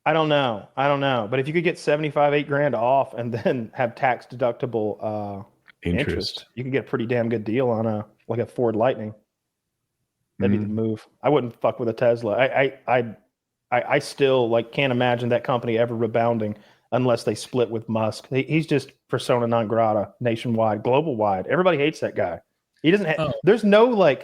[SPEAKER 3] I don't know. But if you could get $8,000 off and then have tax deductible interest, you could get a pretty damn good deal on a Ford Lightning. That'd be the move. I wouldn't fuck with a Tesla. I still can't imagine that company ever rebounding unless they split with Musk. He's just persona non grata nationwide, global wide. Everybody hates that guy. He doesn't. There's no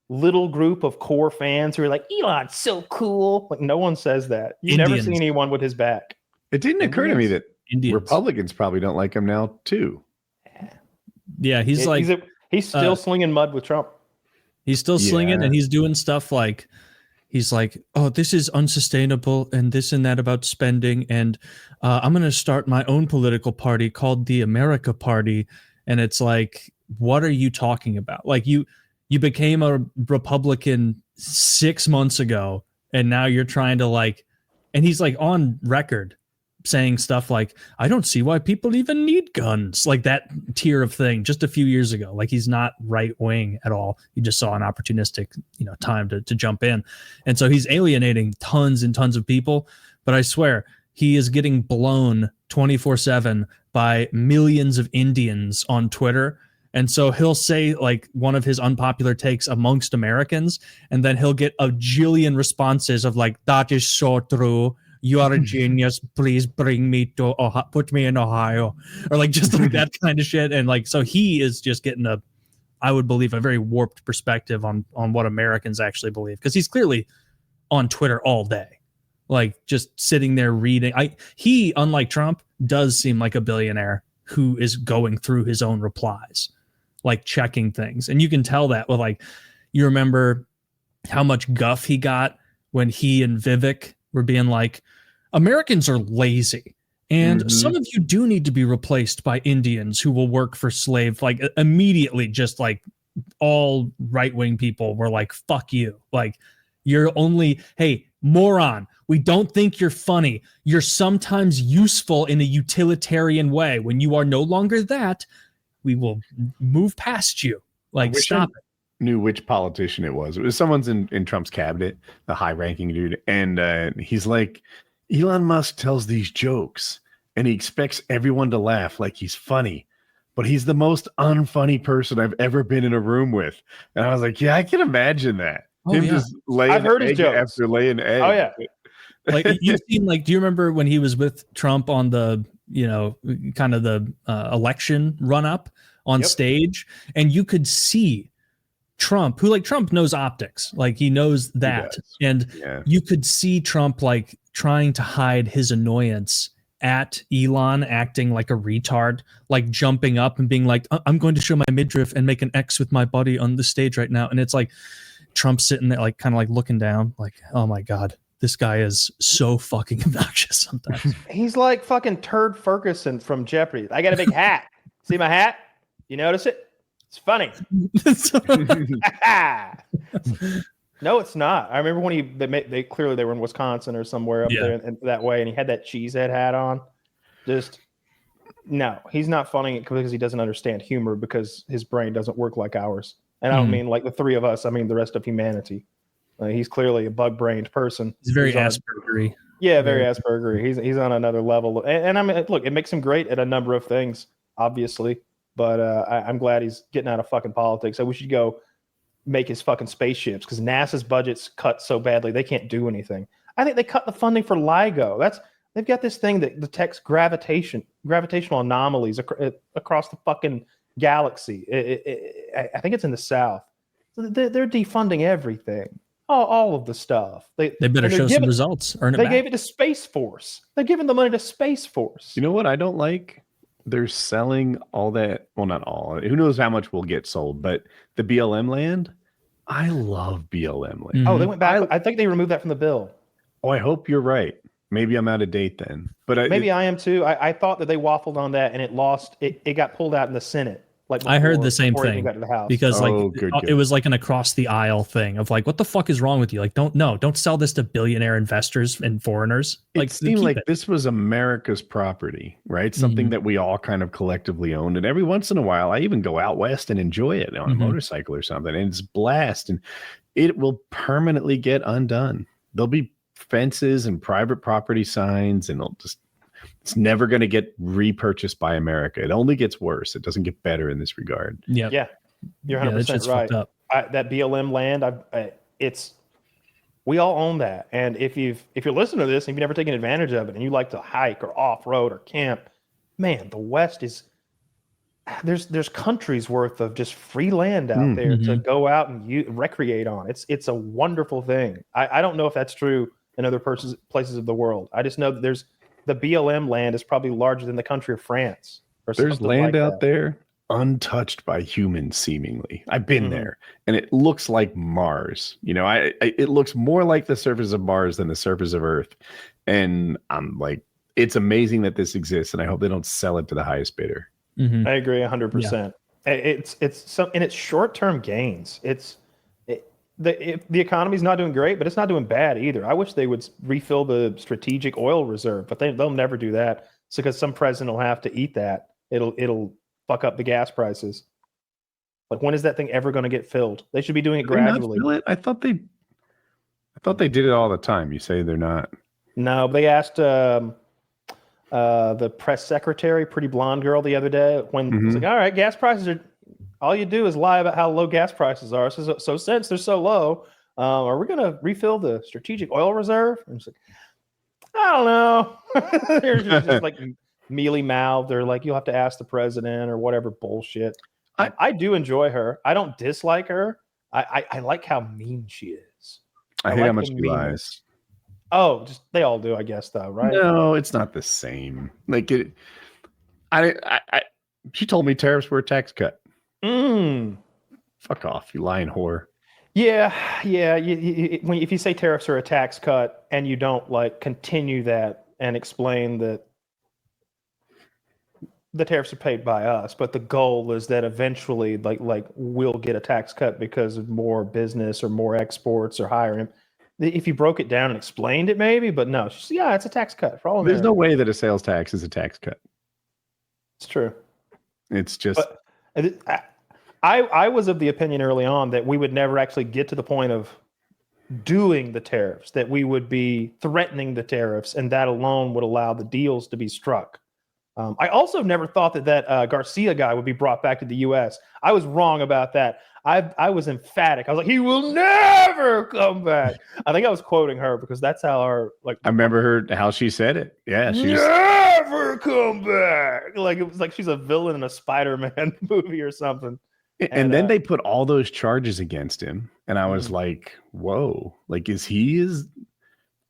[SPEAKER 3] little group of core fans who are like, Elon's so cool. Like, no one says that. You never see anyone with his back.
[SPEAKER 1] It didn't occur to me that
[SPEAKER 2] Indians.
[SPEAKER 1] Republicans probably don't like him now too.
[SPEAKER 2] Yeah, he's
[SPEAKER 3] still slinging mud with Trump.
[SPEAKER 2] He's still slinging, and he's doing stuff like he's like, oh, this is unsustainable and this and that about spending. And I'm going to start my own political party called the America Party. And it's like, what are you talking about? Like you became a Republican 6 months ago, and now you're trying to like, and he's like on record saying stuff like, I don't see why people even need guns, like that tier of thing just a few years ago. Like he's not right wing at all. He just saw an opportunistic, time to jump in. And so he's alienating tons and tons of people. But I swear he is getting blown 24/7 by millions of Indians on Twitter. And so he'll say like one of his unpopular takes amongst Americans, and then he'll get a jillion responses of like, that is so true. You are a genius. Please bring me to put me in Ohio, or like just like that kind of shit. And like, so he is just getting I would believe a very warped perspective on what Americans actually believe. Cause he's clearly on Twitter all day, like just sitting there reading. He, unlike Trump, does seem like a billionaire who is going through his own replies, like checking things. And you can tell that with like, you remember how much guff he got when he and Vivek were being like, Americans are lazy, and some of you do need to be replaced by Indians who will work for slave. Like immediately, just like all right-wing people were like, fuck you. Like you're only, hey, moron, we don't think you're funny. You're sometimes useful in a utilitarian way. When you are no longer that, we will move past you. Like, stop it.
[SPEAKER 1] Knew which politician it was. It was someone's in Trump's cabinet, the high-ranking dude, and he's like, Elon Musk tells these jokes, and he expects everyone to laugh like he's funny, but he's the most unfunny person I've ever been in a room with. And I was like, yeah, I can imagine that. Just laying
[SPEAKER 3] I've heard his
[SPEAKER 1] egg
[SPEAKER 3] jokes
[SPEAKER 1] after laying egg.
[SPEAKER 3] Oh yeah.
[SPEAKER 2] Like you've seen, like, do you remember when he was with Trump on the, kind of the election run up on stage, and you could see Trump, who like Trump knows optics, like he knows that. And you could see Trump like trying to hide his annoyance at Elon acting like a retard, like jumping up and being like, I'm going to show my midriff and make an X with my body on the stage right now. And it's like Trump sitting there, like kind of like looking down, like, oh my God, this guy is so fucking obnoxious sometimes.
[SPEAKER 3] He's like fucking Turd Ferguson from Jeopardy. I got a big hat. See my hat? You notice it? It's funny. No, it's not. I remember when they clearly they were in Wisconsin or somewhere up there and that way, and he had that cheesehead hat on. Just no, he's not funny because he doesn't understand humor, because his brain doesn't work like ours. And I don't mean like the three of us. I mean the rest of humanity. He's clearly a bug-brained person.
[SPEAKER 2] He's very Aspergery.
[SPEAKER 3] Yeah, very Aspergery. He's on another level. And I mean, look, it makes him great at a number of things, obviously. But I'm glad he's getting out of fucking politics. I wish he'd go make his fucking spaceships, because NASA's budget's cut so badly they can't do anything. I think they cut the funding for LIGO. They've got this thing that detects gravitational anomalies across the fucking galaxy. I think it's in the south. So they're defunding everything. All of the stuff. They better
[SPEAKER 2] show some results. They
[SPEAKER 3] gave it to Space Force. They're giving the money to Space Force.
[SPEAKER 1] You know what I don't like? They're selling all that. Well, not all. Who knows how much will get sold? But the BLM land, I love BLM land.
[SPEAKER 3] Oh, they went back. I think they removed that from the bill.
[SPEAKER 1] Oh, I hope you're right. Maybe I'm out of date then. But
[SPEAKER 3] I am too. I thought that they waffled on that, and it lost. It got pulled out in the Senate. Like
[SPEAKER 2] I heard the same thing, because it was like an across the aisle thing of like, what the fuck is wrong with you? Like, don't sell this to billionaire investors and foreigners. Like,
[SPEAKER 1] it seemed like this was America's property, right? Something that we all kind of collectively owned. And every once in a while, I even go out west and enjoy it on a motorcycle or something. And it's blast, and it will permanently get undone. There'll be fences and private property signs, and it's never going to get repurchased by America. It only gets worse. It doesn't get better in this regard.
[SPEAKER 3] Yeah, you're 100% right. That BLM land, we all own that. And if you're listening to this and you've never taken advantage of it, and you like to hike or off road or camp, man, the West is there's countries worth of just free land out there to go out and recreate on. It's a wonderful thing. I don't know if that's true in other places of the world. I just know that the BLM land is probably larger than the country of France.
[SPEAKER 1] There's land out there untouched by humans seemingly. I've been there, and it looks like Mars. You know, it looks more like the surface of Mars than the surface of Earth. And I'm like, it's amazing that this exists, and I hope they don't sell it to the highest bidder.
[SPEAKER 3] I agree 100%. It's short-term gains. The economy's not doing great, but it's not doing bad either. I wish they would refill the strategic oil reserve, but they'll never do that. It's because some president will have to eat that. It'll fuck up the gas prices. Like, when is that thing ever going to get filled? They should be doing it gradually.
[SPEAKER 1] I thought they did it all the time. You say they're not.
[SPEAKER 3] No, but they asked the press secretary, pretty blonde girl, the other day when it was like, all right, gas prices are. All you do is lie about how low gas prices are. So since they're so low, are we going to refill the strategic oil reserve? And it's like, I don't know. They're just like mealy mouthed. They're like, you'll have to ask the president or whatever bullshit. I do enjoy her. I don't dislike her. I like how mean she is.
[SPEAKER 1] I hate
[SPEAKER 3] like
[SPEAKER 1] how much
[SPEAKER 3] the
[SPEAKER 1] she lies.
[SPEAKER 3] Oh, just they all do, I guess, though, right?
[SPEAKER 1] No, it's not the same. Like it. She told me tariffs were a tax cut. Fuck off, you lying whore.
[SPEAKER 3] Yeah. If you say tariffs are a tax cut and you don't like continue that and explain that the tariffs are paid by us, but the goal is that eventually, like we'll get a tax cut because of more business or more exports or higher. If you broke it down and explained it, maybe, but no, it's a tax cut for all.
[SPEAKER 1] There's no way that a sales tax is a tax cut.
[SPEAKER 3] It's true.
[SPEAKER 1] It's just.
[SPEAKER 3] But I was of the opinion early on that we would never actually get to the point of doing the tariffs, that we would be threatening the tariffs, and that alone would allow the deals to be struck. I also never thought that Garcia guy would be brought back to the U.S. I was wrong about that. I was emphatic. I was like, he will never come back. I think I was quoting her because that's how I
[SPEAKER 1] remember how she said it. Yeah, she
[SPEAKER 3] never come back. Like, it was like she's a villain in a Spider-Man movie or something.
[SPEAKER 1] And then they put all those charges against him, and I was like, whoa, like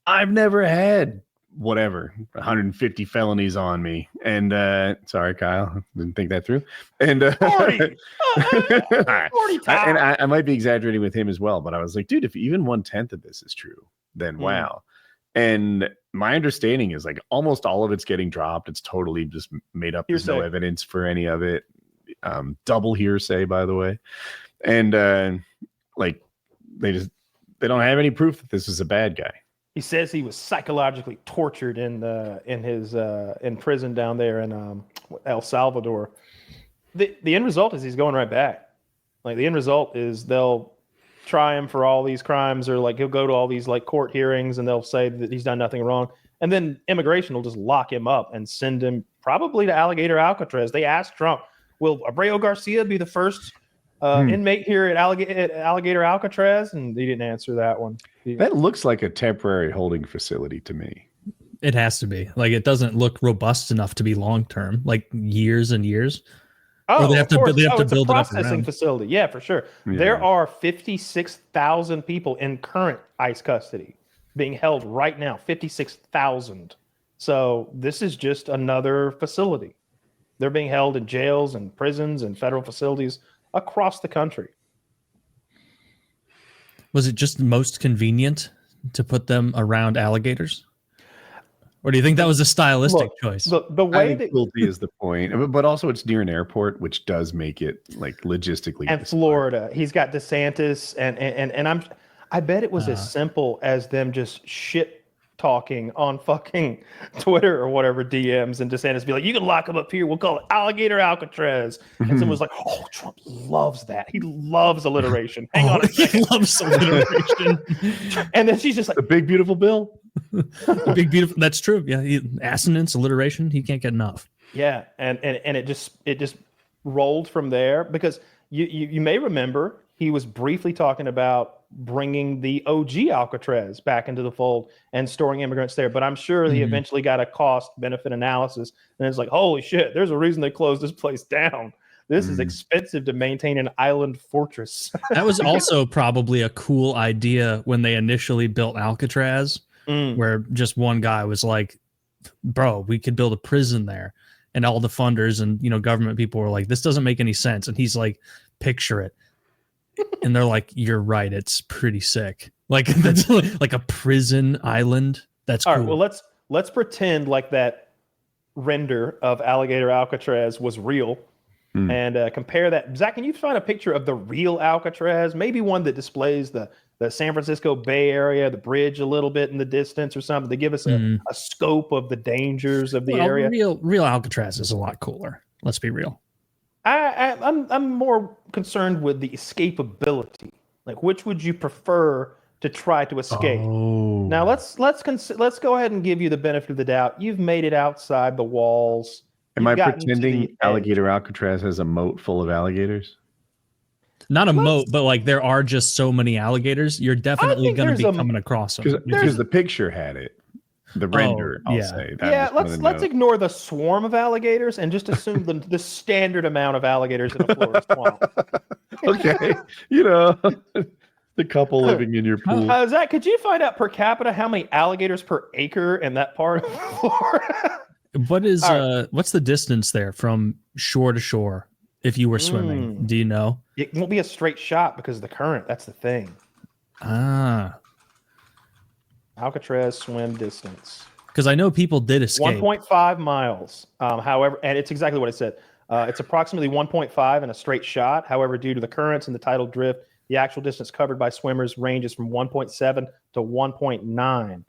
[SPEAKER 1] I've never had 150 felonies on me. And sorry, Kyle, didn't think that through. And 40 and I might be exaggerating with him as well, but I was like, dude, if even 1/10 of this is true, then wow. And my understanding is like almost all of it's getting dropped. It's totally just made up. There's no evidence for any of it. Double hearsay, by the way. And like they don't have any proof that this is a bad guy.
[SPEAKER 3] He says he was psychologically tortured in prison down there in El Salvador. The end result is he's going right back. Like, the end result is they'll try him for all these crimes, or like he'll go to all these like court hearings and they'll say that he's done nothing wrong. And then immigration will just lock him up and send him probably to Alligator Alcatraz. They asked Trump, will Abreu Garcia be the first inmate here at Alligator Alcatraz? And he didn't answer that one.
[SPEAKER 1] That looks like a temporary holding facility to me.
[SPEAKER 2] It has to be. Like, it doesn't look robust enough to be long term, like years and years.
[SPEAKER 3] Oh,
[SPEAKER 2] or they have to build it up.
[SPEAKER 3] It's a processing facility. Yeah, for sure. Yeah. There are 56,000 people in current ICE custody being held right now. 56,000. So this is just another facility. They're being held in jails and prisons and federal facilities across the country.
[SPEAKER 2] Was it just most convenient to put them around alligators? Or do you think that was a stylistic choice?
[SPEAKER 3] The way
[SPEAKER 1] that cruelty is the point, but also it's near an airport, which does make it like logistically.
[SPEAKER 3] And Florida, he's got DeSantis, and I bet it was as simple as them just shit talking on fucking Twitter or whatever DMs, and DeSantis be like, you can lock him up here, we'll call it Alligator Alcatraz. And someone was like, oh, Trump loves that. He loves alliteration. Hang on a second.
[SPEAKER 2] He loves alliteration.
[SPEAKER 3] And then she's just like,
[SPEAKER 1] the big beautiful bill.
[SPEAKER 2] The big beautiful, that's true. Yeah, assonance, alliteration, he can't get enough.
[SPEAKER 3] Yeah, and it just rolled from there, because you may remember he was briefly talking about bringing the OG Alcatraz back into the fold and storing immigrants there. But I'm sure he eventually got a cost-benefit analysis, and it's like, holy shit, there's a reason they closed this place down. This is expensive to maintain an island fortress.
[SPEAKER 2] That was also probably a cool idea when they initially built Alcatraz, where just one guy was like, bro, we could build a prison there. And all the funders and, government people were like, this doesn't make any sense. And he's like, picture it. And they're like, you're right. It's pretty sick. Like that's like a prison island. That's
[SPEAKER 3] all
[SPEAKER 2] cool.
[SPEAKER 3] right. Well, let's pretend like that render of Alligator Alcatraz was real, and compare that. Zach, can you find a picture of the real Alcatraz? Maybe one that displays the San Francisco Bay Area, the bridge a little bit in the distance or something, to give us a scope of the dangers of the area.
[SPEAKER 2] Real Alcatraz is a lot cooler. Let's be real.
[SPEAKER 3] I'm more concerned with the escapability. Like, which would you prefer to try to escape?
[SPEAKER 1] Oh.
[SPEAKER 3] Now let's go ahead and give you the benefit of the doubt. You've made it outside the walls.
[SPEAKER 1] Am I pretending Alligator Alcatraz has a moat full of alligators?
[SPEAKER 2] Not a moat, but like there are just so many alligators. You're definitely going to be coming across them.
[SPEAKER 1] Because the picture had it. The render, I'll say.
[SPEAKER 3] Let's ignore the swarm of alligators and just assume the standard amount of alligators in a Florida swamp.
[SPEAKER 1] Okay. The couple living in your pool.
[SPEAKER 3] Zach, could you find out per capita how many alligators per acre in that part of Florida?
[SPEAKER 2] What's the distance there from shore to shore if you were swimming? Do you know?
[SPEAKER 3] It won't be a straight shot because of the current. That's the thing. Alcatraz swim distance.
[SPEAKER 2] Because I know people did escape.
[SPEAKER 3] 1.5 miles. However, and it's exactly what it said. It's approximately 1.5 in a straight shot. However, due to the currents and the tidal drift, the actual distance covered by swimmers ranges from 1.7 to 1.9.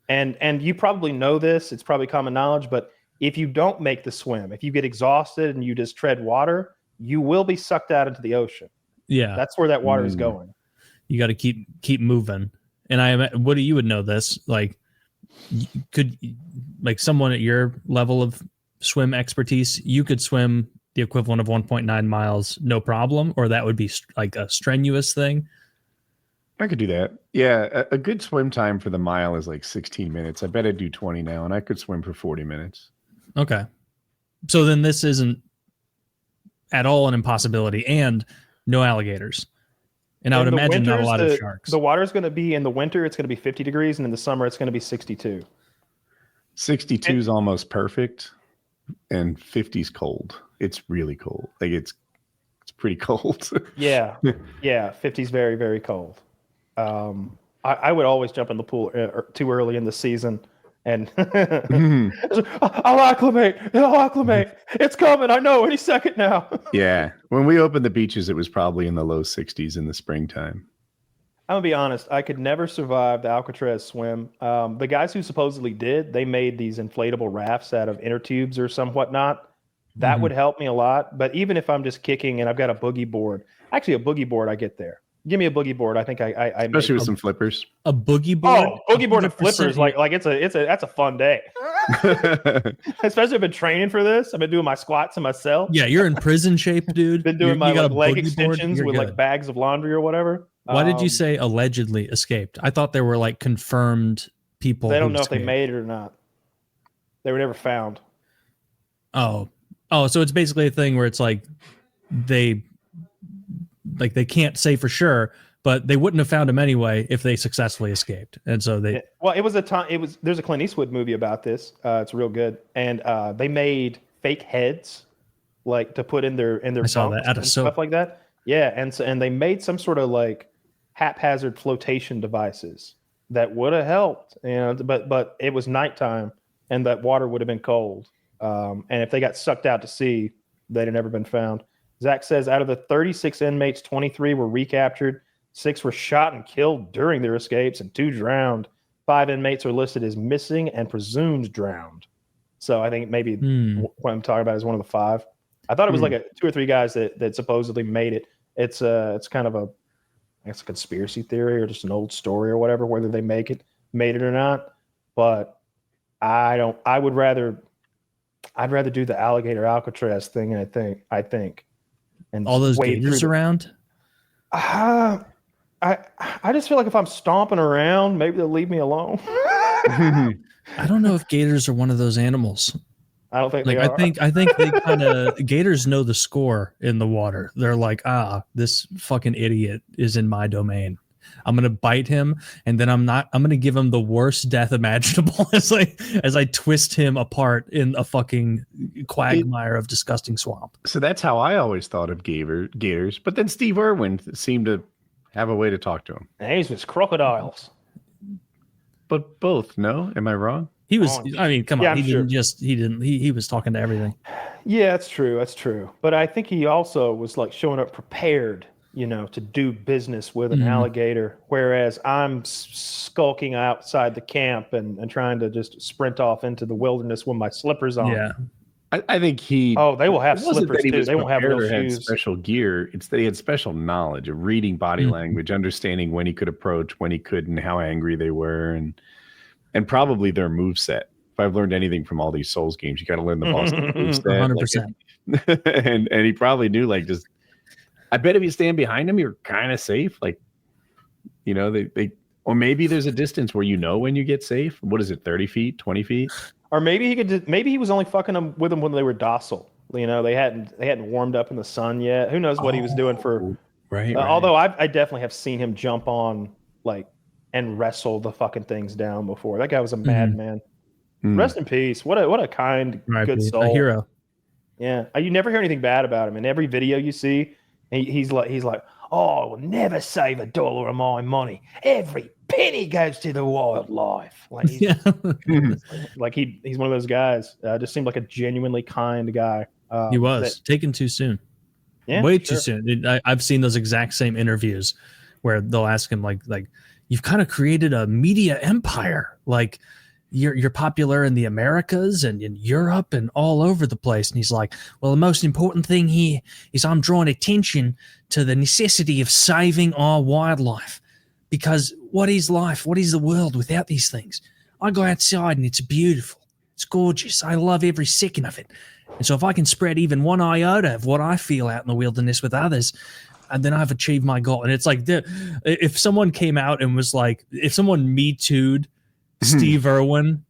[SPEAKER 3] And you probably know this. It's probably common knowledge. But if you don't make the swim, if you get exhausted and you just tread water, you will be sucked out into the ocean.
[SPEAKER 2] Yeah.
[SPEAKER 3] That's where that water is going.
[SPEAKER 2] You got to keep moving. And Woody, you would know this. Like, could like someone at your level of swim expertise, you could swim the equivalent of 1.9 miles, no problem, or that would be like a strenuous thing.
[SPEAKER 1] I could do that. Yeah, a good swim time for the mile is like 16 minutes. I bet I'd do 20 now, and I could swim for 40 minutes.
[SPEAKER 2] Okay. So then this isn't at all an impossibility, and no alligators. And I would imagine not a lot of sharks.
[SPEAKER 3] The water is going to be, in the winter, it's going to be 50 degrees, and in the summer, it's going to be 62.
[SPEAKER 1] 62 is almost perfect, and 50 is cold. It's really cold. Like it's pretty cold.
[SPEAKER 3] Yeah. 50 is very, very cold. I would always jump in the pool too early in the season. And I'll acclimate. It's coming. I know any second now.
[SPEAKER 1] Yeah. When we opened the beaches, it was probably in the low 60s in the springtime.
[SPEAKER 3] I'm going to be honest. I could never survive the Alcatraz swim. The guys who supposedly did, they made these inflatable rafts out of inner tubes or some whatnot. That would help me a lot. But even if I'm just kicking and I've got a boogie board, actually a boogie board, I get there. Give me a boogie board. I think I
[SPEAKER 1] especially with some flippers.
[SPEAKER 2] A boogie board.
[SPEAKER 3] Oh, boogie board and flippers. Like that's a fun day. Especially I've been training for this. I've been doing my squats in my cell.
[SPEAKER 2] Yeah, you're in prison shape, dude.
[SPEAKER 3] Been doing my leg extensions with like bags of laundry or whatever.
[SPEAKER 2] Why did you say allegedly escaped? I thought there were like confirmed people.
[SPEAKER 3] They don't know if they made it or not. They were never found.
[SPEAKER 2] Oh, so it's basically a thing where it's like they can't say for sure, but they wouldn't have found him anyway if they successfully escaped. And so they
[SPEAKER 3] it was a time. There's a Clint Eastwood movie about this. It's real good, and they made fake heads like to put in their bunks and stuff like that. Yeah, and they made some sort of like haphazard flotation devices that would have helped, but it was nighttime and that water would have been cold. And if they got sucked out to sea, they'd have never been found. Zach says out of the 36 inmates, 23 were recaptured, 6 were shot and killed during their escapes, and 2 drowned. 5 inmates are listed as missing and presumed drowned. So I think maybe what I'm talking about is one of the 5. I thought it was like 2 or 3 guys that supposedly made it. It's kind of a conspiracy theory or just an old story or whatever, whether they made it or not. But I'd rather do the Alligator Alcatraz thing, and I think. And
[SPEAKER 2] all those gators around?
[SPEAKER 3] I just feel like if I'm stomping around, maybe they'll leave me alone.
[SPEAKER 2] I don't know if gators are one of those animals.
[SPEAKER 3] I don't think they are.
[SPEAKER 2] I think they kind of gators know the score in the water. They're like, this fucking idiot is in my domain. I'm gonna bite him, and then I'm gonna give him the worst death imaginable as I twist him apart in a fucking quagmire of disgusting swamp.
[SPEAKER 1] So that's how I always thought of gators. But then Steve Irwin seemed to have a way to talk to him.
[SPEAKER 3] And he's with crocodiles.
[SPEAKER 1] But both, no? Am I wrong?
[SPEAKER 2] He was. I mean, come on. He was talking to everything.
[SPEAKER 3] Yeah, that's true. That's true. But I think he also was like showing up prepared, to do business with an alligator. Whereas I'm skulking outside the camp and trying to just sprint off into the wilderness with my slippers on.
[SPEAKER 2] Yeah.
[SPEAKER 1] I think he.
[SPEAKER 3] Oh, they will have slippers too. They won't have real shoes.
[SPEAKER 1] Special gear. It's that he had special knowledge of reading body language, understanding when he could approach, when he couldn't, how angry they were, and probably their moveset. If I've learned anything from all these Souls games, you got to learn the boss moveset. 100%. And he probably knew, like, just. I bet if you stand behind him, you're kind of safe. Like, they or maybe there's a distance where when you get safe. What is it? 30 feet, 20 feet?
[SPEAKER 3] Or maybe he was only fucking with them when they were docile. They hadn't warmed up in the sun yet. Who knows what he was doing for?
[SPEAKER 1] Right.
[SPEAKER 3] Although I definitely have seen him jump on and wrestle the fucking things down before. That guy was a madman. Rest in peace. What a kind, good soul.
[SPEAKER 2] A hero.
[SPEAKER 3] Yeah. You never hear anything bad about him. In every video you see, he's like, oh, I will never save $1 of my money. Every penny goes to the wildlife. Like he's one of those guys. Just seemed like a genuinely kind guy.
[SPEAKER 2] He was taken too soon.
[SPEAKER 3] Yeah,
[SPEAKER 2] way too soon. I've seen those exact same interviews where they'll ask him like you've kind of created a media empire. Like you're popular in the Americas and in Europe and all over the place. And he's like, well, the most important thing here is I'm drawing attention to the necessity of saving our wildlife. Because what is life? What is the world without these things? I go outside and it's beautiful. It's gorgeous. I love every second of it. And so if I can spread even one iota of what I feel out in the wilderness with others, and then I've achieved my goal. And it's like, if someone came out and was like, if someone Me Too'd Steve Irwin,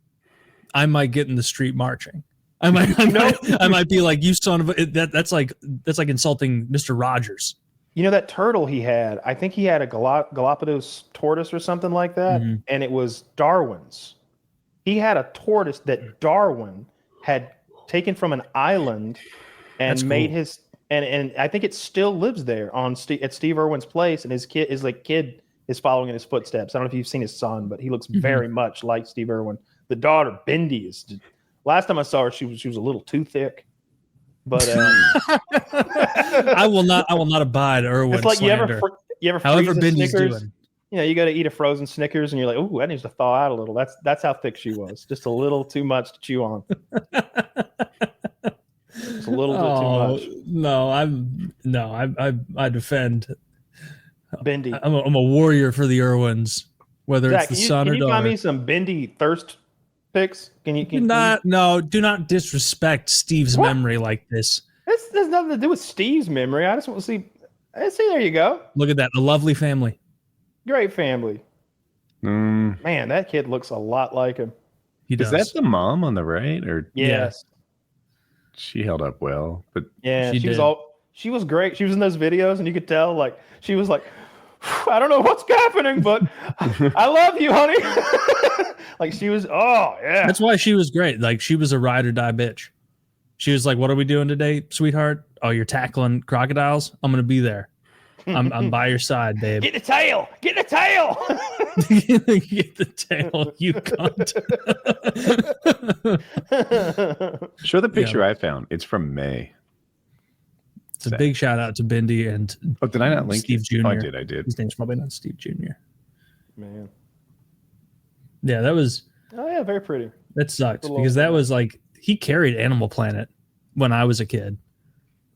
[SPEAKER 2] I might get in the street marching. I might be like, you son of a, that's like insulting Mr. Rogers.
[SPEAKER 3] That turtle he had, I think he had a Galapagos tortoise or something like that. And it was Darwin's. He had a tortoise that Darwin had taken from an island and made his, and I think it still lives there at Steve Irwin's place. And his kid is following in his footsteps. I don't know if you've seen his son, but he looks very much like Steve Irwin. The daughter, Bindi, last time I saw her, she was a little too thick. But
[SPEAKER 2] I will not abide Irwin.
[SPEAKER 3] It's like
[SPEAKER 2] slander.
[SPEAKER 3] you ever
[SPEAKER 2] However
[SPEAKER 3] freeze a
[SPEAKER 2] Bindi's
[SPEAKER 3] Snickers?
[SPEAKER 2] doing.
[SPEAKER 3] You got to eat a frozen Snickers, and you're like, "Ooh, that needs to thaw out a little." That's how thick she was. Just a little too much to chew on. It's a little bit too
[SPEAKER 2] much. I defend
[SPEAKER 3] Bindi.
[SPEAKER 2] I'm a warrior for the Irwins, whether
[SPEAKER 3] Zach,
[SPEAKER 2] it's the son or daughter.
[SPEAKER 3] Can you find me some Bindi thirst pics? Do
[SPEAKER 2] not disrespect Steve's memory like this.
[SPEAKER 3] This has nothing to do with Steve's memory. I just want to see. See, there you go.
[SPEAKER 2] Look at that, a lovely family.
[SPEAKER 3] Great family. Man, that kid looks a lot like him.
[SPEAKER 1] Is that the mom on the right? Or
[SPEAKER 3] yes.
[SPEAKER 1] She held up well, but
[SPEAKER 3] she was great. She was in those videos, and you could tell she was like, I don't know what's happening, but I love you, honey. She was. Oh yeah.
[SPEAKER 2] That's why she was great. She was a ride or die bitch. She was like, "What are we doing today, sweetheart? Oh, you're tackling crocodiles. I'm gonna be there. I'm by your side, babe.
[SPEAKER 3] Get the tail. Get the tail.
[SPEAKER 2] Get the tail, you cunt."
[SPEAKER 1] Show the picture I found. It's from May.
[SPEAKER 2] It's a big shout out to Bindi and
[SPEAKER 1] did I not link
[SPEAKER 2] Steve Jr.
[SPEAKER 1] Oh, I did.
[SPEAKER 2] His name's probably not Steve Jr.
[SPEAKER 3] Man.
[SPEAKER 2] Yeah, that was.
[SPEAKER 3] Oh yeah, very pretty.
[SPEAKER 2] That sucks because that was he carried Animal Planet when I was a kid.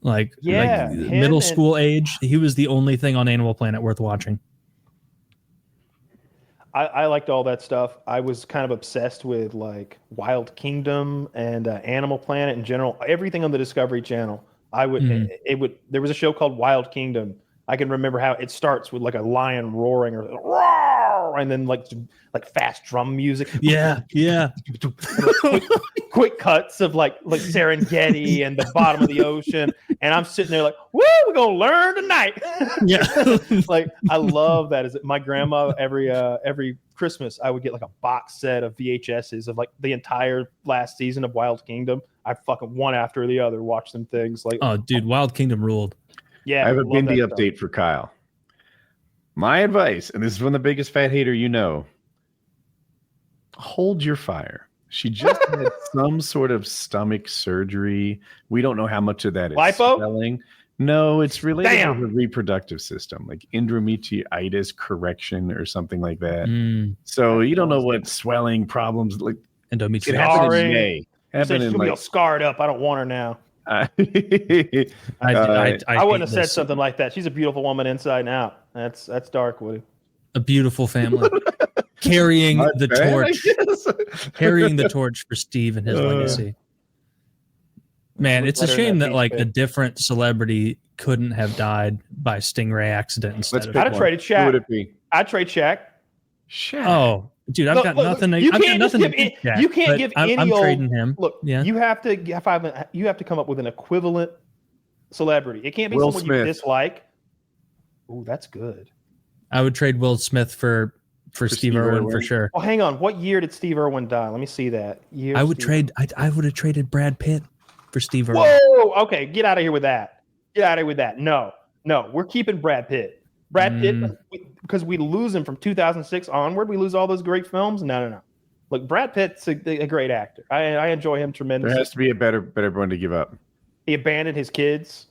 [SPEAKER 2] Middle school age, he was the only thing on Animal Planet worth watching.
[SPEAKER 3] I liked all that stuff. I was kind of obsessed with Wild Kingdom and Animal Planet in general. Everything on the Discovery Channel. There was a show called Wild Kingdom. I can remember how it starts with a lion roaring or and then like fast drum music.
[SPEAKER 2] Yeah.
[SPEAKER 3] quick cuts of like Serengeti and the bottom of the ocean, and I'm sitting there like, woo, we're gonna learn tonight.
[SPEAKER 2] Yeah.
[SPEAKER 3] Like I love that. Is it my grandma every Christmas I would get like a box set of VHSs of like the entire last season of Wild Kingdom. I fucking one after the other watch them things like,
[SPEAKER 2] oh dude, Wild Kingdom ruled.
[SPEAKER 3] Yeah,
[SPEAKER 1] I have a
[SPEAKER 3] love
[SPEAKER 1] Bindi
[SPEAKER 3] that
[SPEAKER 1] update for Kyle. My advice, and this is from the biggest fat hater you know, hold your fire. She just had some sort of stomach surgery. We don't know how much of that is
[SPEAKER 3] Lipo?
[SPEAKER 1] swelling. No, it's related
[SPEAKER 3] Damn.
[SPEAKER 1] to the reproductive system, like endometritis correction or something like that. So you don't know what swelling problems like. It
[SPEAKER 2] Endometritis.
[SPEAKER 1] happened in May.
[SPEAKER 3] She said
[SPEAKER 1] Happened
[SPEAKER 3] she's
[SPEAKER 1] in
[SPEAKER 3] gonna be all
[SPEAKER 1] like.
[SPEAKER 3] scarred up. I don't want her now.
[SPEAKER 2] I
[SPEAKER 3] I wouldn't
[SPEAKER 2] hate
[SPEAKER 3] have said
[SPEAKER 2] this.
[SPEAKER 3] something like that. She's a beautiful woman inside and out. That's dark, Woody.
[SPEAKER 2] A beautiful family carrying
[SPEAKER 1] Not
[SPEAKER 2] the
[SPEAKER 1] bad, I
[SPEAKER 2] torch,
[SPEAKER 1] guess.
[SPEAKER 2] carrying the torch for Steve and his legacy. Man, it's a
[SPEAKER 3] Better than
[SPEAKER 2] shame
[SPEAKER 3] that
[SPEAKER 2] that like
[SPEAKER 3] beach
[SPEAKER 2] a
[SPEAKER 3] pic.
[SPEAKER 2] different celebrity couldn't have died by stingray accident instead
[SPEAKER 1] Let's
[SPEAKER 2] of.
[SPEAKER 1] pick
[SPEAKER 3] I'd have
[SPEAKER 1] one.
[SPEAKER 3] traded
[SPEAKER 1] Who would
[SPEAKER 3] Shaq.
[SPEAKER 1] it be?
[SPEAKER 3] I'd trade Shaq.
[SPEAKER 1] Shaq.
[SPEAKER 2] Oh, dude, I've
[SPEAKER 3] Look,
[SPEAKER 2] got
[SPEAKER 3] look,
[SPEAKER 2] nothing.
[SPEAKER 3] you
[SPEAKER 2] I've got
[SPEAKER 3] can't just
[SPEAKER 2] nothing.
[SPEAKER 3] give
[SPEAKER 2] to
[SPEAKER 3] you can't give
[SPEAKER 2] I'm
[SPEAKER 3] any old-
[SPEAKER 2] trading him.
[SPEAKER 3] Look,
[SPEAKER 2] Yeah.
[SPEAKER 3] you have to come up with an equivalent celebrity. It can't be
[SPEAKER 1] Will
[SPEAKER 3] someone
[SPEAKER 1] Smith.
[SPEAKER 3] you dislike. Ooh, that's good.
[SPEAKER 2] I would trade Will Smith for Steve Irwin for sure.
[SPEAKER 3] Well, hang on. What year did Steve Irwin die? Let me see that. Year
[SPEAKER 2] I would
[SPEAKER 3] Steve-
[SPEAKER 2] trade. I would have traded Brad Pitt for Steve Irwin.
[SPEAKER 3] Whoa. Okay, get out of here with that. Get out of here with that. No, we're keeping Brad Pitt. Brad Pitt, because we lose him from 2006 onward. We lose all those great films. No. Look, Brad Pitt's a great actor. I enjoy him
[SPEAKER 1] There
[SPEAKER 3] tremendously.
[SPEAKER 1] has to be a better one to give up.
[SPEAKER 3] He abandoned his kids.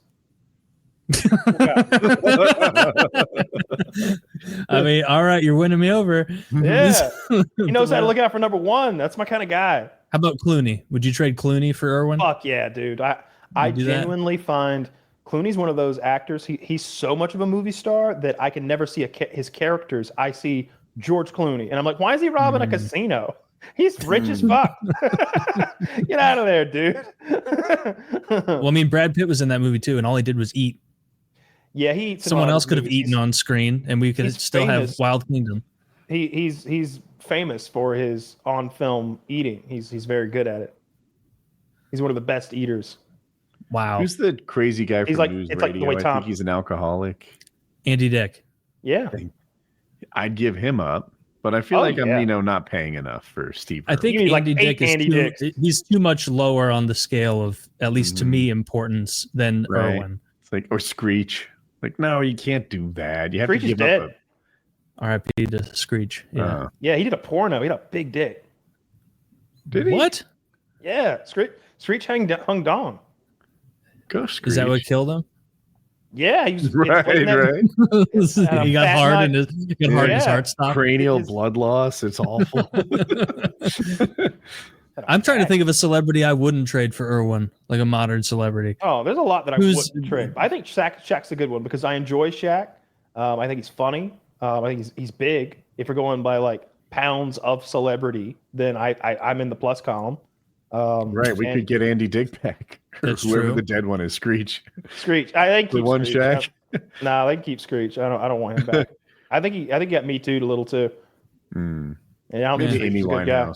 [SPEAKER 2] I mean, all right, you're winning me over.
[SPEAKER 3] Yeah, he knows how to look out for number one. That's my kind of guy.
[SPEAKER 2] How about Clooney? Would you trade Clooney for Irwin?
[SPEAKER 3] Fuck yeah, dude. I
[SPEAKER 2] do that?
[SPEAKER 3] genuinely find Clooney's one of those actors. He's so much of a movie star that I can never see his characters. I see George Clooney, and I'm like, why is he robbing a casino? He's rich as fuck. Get out of there, dude.
[SPEAKER 2] Well, I mean, Brad Pitt was in that movie too, and all he did was eat.
[SPEAKER 3] Yeah, he eats in
[SPEAKER 2] Someone
[SPEAKER 3] all
[SPEAKER 2] else
[SPEAKER 3] his
[SPEAKER 2] could have
[SPEAKER 3] movies.
[SPEAKER 2] eaten on screen, and we could
[SPEAKER 3] he's
[SPEAKER 2] still
[SPEAKER 3] famous.
[SPEAKER 2] have Wild Kingdom.
[SPEAKER 3] He's famous for his on-film eating. He's very good at it. He's one of the best eaters.
[SPEAKER 2] Wow.
[SPEAKER 1] Who's the crazy guy from
[SPEAKER 3] like-
[SPEAKER 1] News
[SPEAKER 3] it's like the
[SPEAKER 1] Radio?
[SPEAKER 3] way
[SPEAKER 1] I
[SPEAKER 3] Tom-
[SPEAKER 1] think he's an alcoholic.
[SPEAKER 2] Andy Dick.
[SPEAKER 3] Yeah,
[SPEAKER 1] I'd give him up, but I feel
[SPEAKER 3] Oh,
[SPEAKER 1] like
[SPEAKER 3] yeah.
[SPEAKER 1] I'm not paying enough for Steve.
[SPEAKER 2] I think
[SPEAKER 3] You need like
[SPEAKER 2] Andy
[SPEAKER 3] 8
[SPEAKER 2] Dick is
[SPEAKER 3] Andy
[SPEAKER 2] too,
[SPEAKER 3] Dicks.
[SPEAKER 2] he's too much lower on the scale of, at least to me, importance than
[SPEAKER 1] Right.
[SPEAKER 2] Irwin.
[SPEAKER 1] It's like, or Screech. Like, no, you can't do that. You have
[SPEAKER 3] Screech
[SPEAKER 1] to
[SPEAKER 3] is
[SPEAKER 1] give
[SPEAKER 3] dead.
[SPEAKER 1] up.
[SPEAKER 2] R.I.P. to Screech. Yeah.
[SPEAKER 3] yeah. He did a porno. He had a big dick.
[SPEAKER 1] Did he?
[SPEAKER 2] What?
[SPEAKER 3] Yeah, Screech hung dong.
[SPEAKER 1] Go Screech.
[SPEAKER 2] Is that what killed him?
[SPEAKER 3] Yeah, he was
[SPEAKER 1] Right,
[SPEAKER 3] wasn't that-
[SPEAKER 1] right.
[SPEAKER 2] he got
[SPEAKER 3] fat
[SPEAKER 2] hard
[SPEAKER 3] night.
[SPEAKER 2] and his heart stopped.
[SPEAKER 1] Cranial
[SPEAKER 3] His-
[SPEAKER 1] blood loss. It's awful.
[SPEAKER 2] I'm trying to think of a celebrity I wouldn't trade for Irwin, like a modern celebrity.
[SPEAKER 3] Oh, there's a lot that I
[SPEAKER 2] Who's-
[SPEAKER 3] wouldn't trade. I think Shaq's a good one because I enjoy Shaq. I think he's funny. I think he's big. If you're going by like pounds of celebrity, then I'm in the plus column.
[SPEAKER 1] Right. We could get Andy Dick back. Or
[SPEAKER 2] That's
[SPEAKER 1] whoever
[SPEAKER 2] true.
[SPEAKER 1] the dead one is. Screech.
[SPEAKER 3] Screech. I think
[SPEAKER 1] The
[SPEAKER 3] keep
[SPEAKER 1] one
[SPEAKER 3] Screech.
[SPEAKER 1] Shaq.
[SPEAKER 3] Nah, they can keep Screech. I don't want him back. I think he got me too a little too.
[SPEAKER 1] Hmm.
[SPEAKER 3] And I don't think
[SPEAKER 1] Maybe Amy
[SPEAKER 3] he's a good guy.
[SPEAKER 1] Winehouse.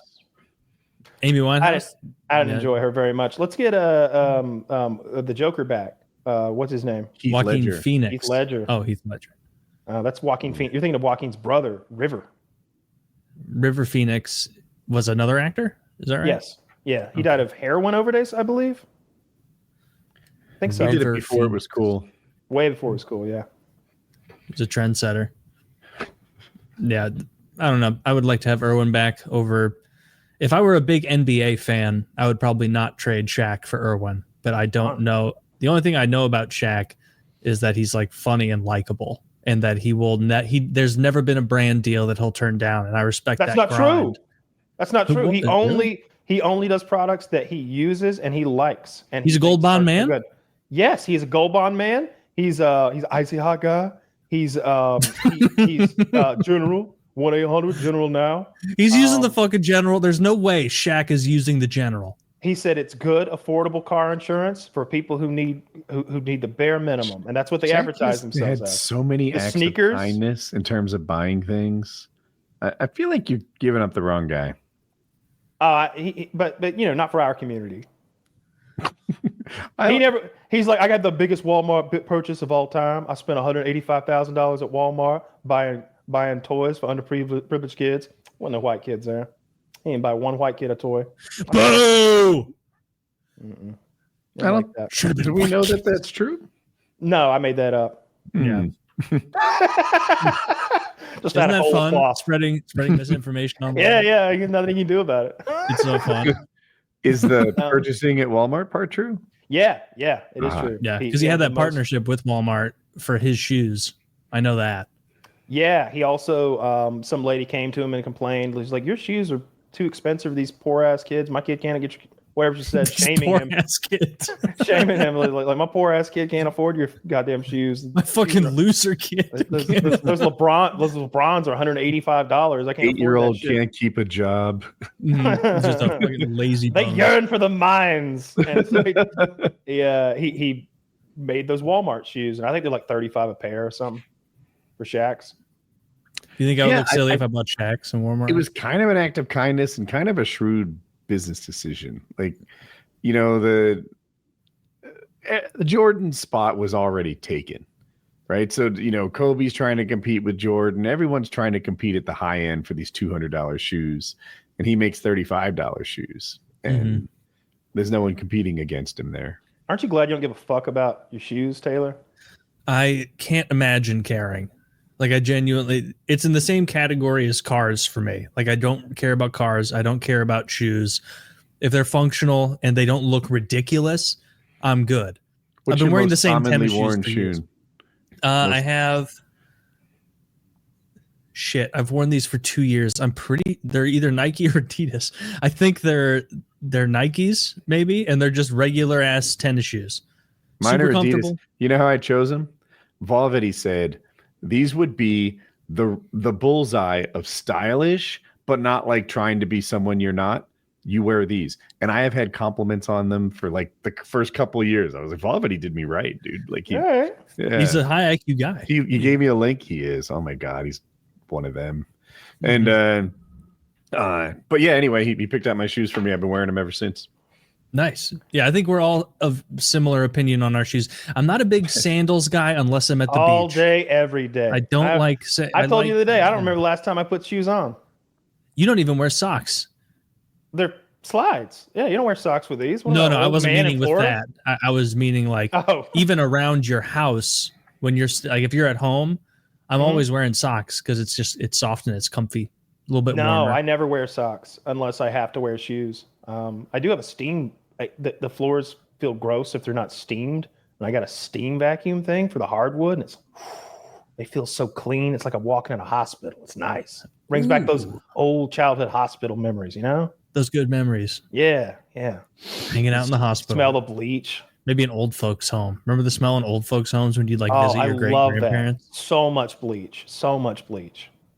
[SPEAKER 2] Amy Winehouse?
[SPEAKER 3] I didn't
[SPEAKER 2] Yeah.
[SPEAKER 3] enjoy her very much. Let's get the Joker back. What's his name?
[SPEAKER 1] Heath
[SPEAKER 2] Joaquin
[SPEAKER 1] Ledger.
[SPEAKER 2] Phoenix.
[SPEAKER 3] Heath Ledger.
[SPEAKER 2] Oh, Heath Ledger.
[SPEAKER 3] That's Joaquin Phoenix. You're thinking of Joaquin's brother, River.
[SPEAKER 2] River Phoenix was another actor? Is that right?
[SPEAKER 3] Yes. Yeah. He died of heroin overdose, I believe. I think so.
[SPEAKER 1] He did it
[SPEAKER 2] River
[SPEAKER 1] before it was cool.
[SPEAKER 3] Way before it was cool. Yeah.
[SPEAKER 2] He's a trendsetter. Yeah, I don't know. I would like to have Irwin back over. If I were a big NBA fan, I would probably not trade Shaq for Irwin. But I don't know. The only thing I know about Shaq is that he's like funny and likable, and that he will. There's never been a brand deal that he'll turn down, and I respect
[SPEAKER 3] That's
[SPEAKER 2] that.
[SPEAKER 3] not
[SPEAKER 2] grind.
[SPEAKER 3] true. That's not true. He
[SPEAKER 2] Really?
[SPEAKER 3] only does products that he uses and he likes. And
[SPEAKER 2] He's
[SPEAKER 3] he
[SPEAKER 2] a gold
[SPEAKER 3] thinks
[SPEAKER 2] bond
[SPEAKER 3] are
[SPEAKER 2] man?
[SPEAKER 3] good. Yes, he's a gold bond man. He's icy hot guy. He's he's general 1-800 general now.
[SPEAKER 2] He's using the fucking general. There's no way Shaq is using the general.
[SPEAKER 3] He said it's good, affordable car insurance for people who need the bare minimum, and that's what they
[SPEAKER 1] Jack
[SPEAKER 3] advertise
[SPEAKER 1] has
[SPEAKER 3] themselves
[SPEAKER 1] had
[SPEAKER 3] as.
[SPEAKER 1] so many
[SPEAKER 3] The
[SPEAKER 1] acts
[SPEAKER 3] sneakers?
[SPEAKER 1] of kindness in terms of buying things. I feel like you're giving up the wrong guy.
[SPEAKER 3] But not for our community.
[SPEAKER 1] I-
[SPEAKER 3] He's like, I got the biggest Walmart purchase of all time. I spent $185,000 at Walmart buying toys for underprivileged kids. Wasn't no white kids there. He didn't buy one white kid a toy.
[SPEAKER 2] Boo!
[SPEAKER 3] Mm-mm.
[SPEAKER 1] I don't.
[SPEAKER 3] Like that.
[SPEAKER 1] Do we know that that's true?
[SPEAKER 3] No, I made that up.
[SPEAKER 2] Yeah.
[SPEAKER 3] Just
[SPEAKER 2] Isn't
[SPEAKER 3] out of
[SPEAKER 2] that
[SPEAKER 3] whole
[SPEAKER 2] fun?
[SPEAKER 3] cloth.
[SPEAKER 2] Spreading misinformation online.
[SPEAKER 3] Yeah, you nothing you can do about it.
[SPEAKER 2] It's so fun.
[SPEAKER 1] Is the purchasing at Walmart part true?
[SPEAKER 3] Yeah, it is true.
[SPEAKER 2] Yeah, because he had that partnership with Walmart for his shoes. I know that.
[SPEAKER 3] Yeah, he also some lady came to him and complained. She's like, "Your shoes are too expensive for these poor ass kids. My kid can't get your whatever she said, shaming him,
[SPEAKER 2] Poor-ass kids.
[SPEAKER 3] shaming him like my poor ass kid can't afford your goddamn shoes.
[SPEAKER 2] My fucking loser kid.
[SPEAKER 3] Those LeBrons are $185. I can't.
[SPEAKER 1] 8-year-old can't keep a job.
[SPEAKER 2] Just a fucking lazy
[SPEAKER 3] They
[SPEAKER 2] bum.
[SPEAKER 3] yearn for the mines, and so he made those Walmart shoes, and I think they're like $35 a pair or something for Shaq's.
[SPEAKER 2] You think I would look silly if I bought Shaq's and Walmart?
[SPEAKER 1] It was kind of an act of kindness and kind of a shrewd business decision. Like, the Jordan spot was already taken, right? So, Kobe's trying to compete with Jordan. Everyone's trying to compete at the high end for these $200 shoes, and he makes $35 shoes, and there's no one competing against him there.
[SPEAKER 3] Aren't you glad you don't give a fuck about your shoes, Taylor?
[SPEAKER 2] I can't imagine caring. Like, I genuinely, it's in the same category as cars for me. Like, I don't care about cars. I don't care about shoes. If they're functional and they don't look ridiculous, I'm good.
[SPEAKER 1] What's
[SPEAKER 2] I've been
[SPEAKER 1] your
[SPEAKER 2] wearing the
[SPEAKER 1] most
[SPEAKER 2] same
[SPEAKER 1] commonly
[SPEAKER 2] tennis
[SPEAKER 1] worn
[SPEAKER 2] shoes for years.
[SPEAKER 1] shoe?
[SPEAKER 2] I have. Shit, I've worn these for 2 years. They're either Nike or Adidas. I think they're Nikes, maybe, and they're just regular ass tennis shoes.
[SPEAKER 1] Mine
[SPEAKER 2] Super
[SPEAKER 1] are Adidas.
[SPEAKER 2] comfortable.
[SPEAKER 1] You know how I chose them? Valvetti said these would be the bullseye of stylish, but not like trying to be someone you're not. You wear these, and I have had compliments on them for like the first couple of years. I was like, Valvetti did me right, dude. Like,
[SPEAKER 3] All right.
[SPEAKER 2] He's a high IQ guy.
[SPEAKER 1] He gave me a link. He is. Oh my god, he's one of them. And but yeah, anyway, he picked out my shoes for me. I've been wearing them ever since.
[SPEAKER 2] Nice. Yeah, I think we're all of similar opinion on our shoes. I'm not a big sandals guy unless I'm at the
[SPEAKER 3] All
[SPEAKER 2] beach.
[SPEAKER 3] day, every day.
[SPEAKER 2] I don't
[SPEAKER 3] I told you the other day. I don't remember the last time I put shoes on.
[SPEAKER 2] You don't even wear socks.
[SPEAKER 3] They're slides. Yeah, you don't wear socks with these.
[SPEAKER 2] No, I wasn't meaning with that. I was meaning like even around your house when you're like if you're at home, I'm always wearing socks because it's soft and it's comfy, a little bit warmer.
[SPEAKER 3] No, I never wear socks unless I have to wear shoes. I do have a steam. The floors feel gross if they're not steamed, and I got a steam vacuum thing for the hardwood, and they feel so clean. It's like I'm walking in a hospital. It's nice. Brings back those old childhood hospital memories,
[SPEAKER 2] Those good memories.
[SPEAKER 3] Yeah.
[SPEAKER 2] Hanging out in the hospital.
[SPEAKER 3] Smell the bleach.
[SPEAKER 2] Maybe an old folks home. Remember the smell in old folks homes when you'd like visit your great grandparents?
[SPEAKER 3] So much bleach.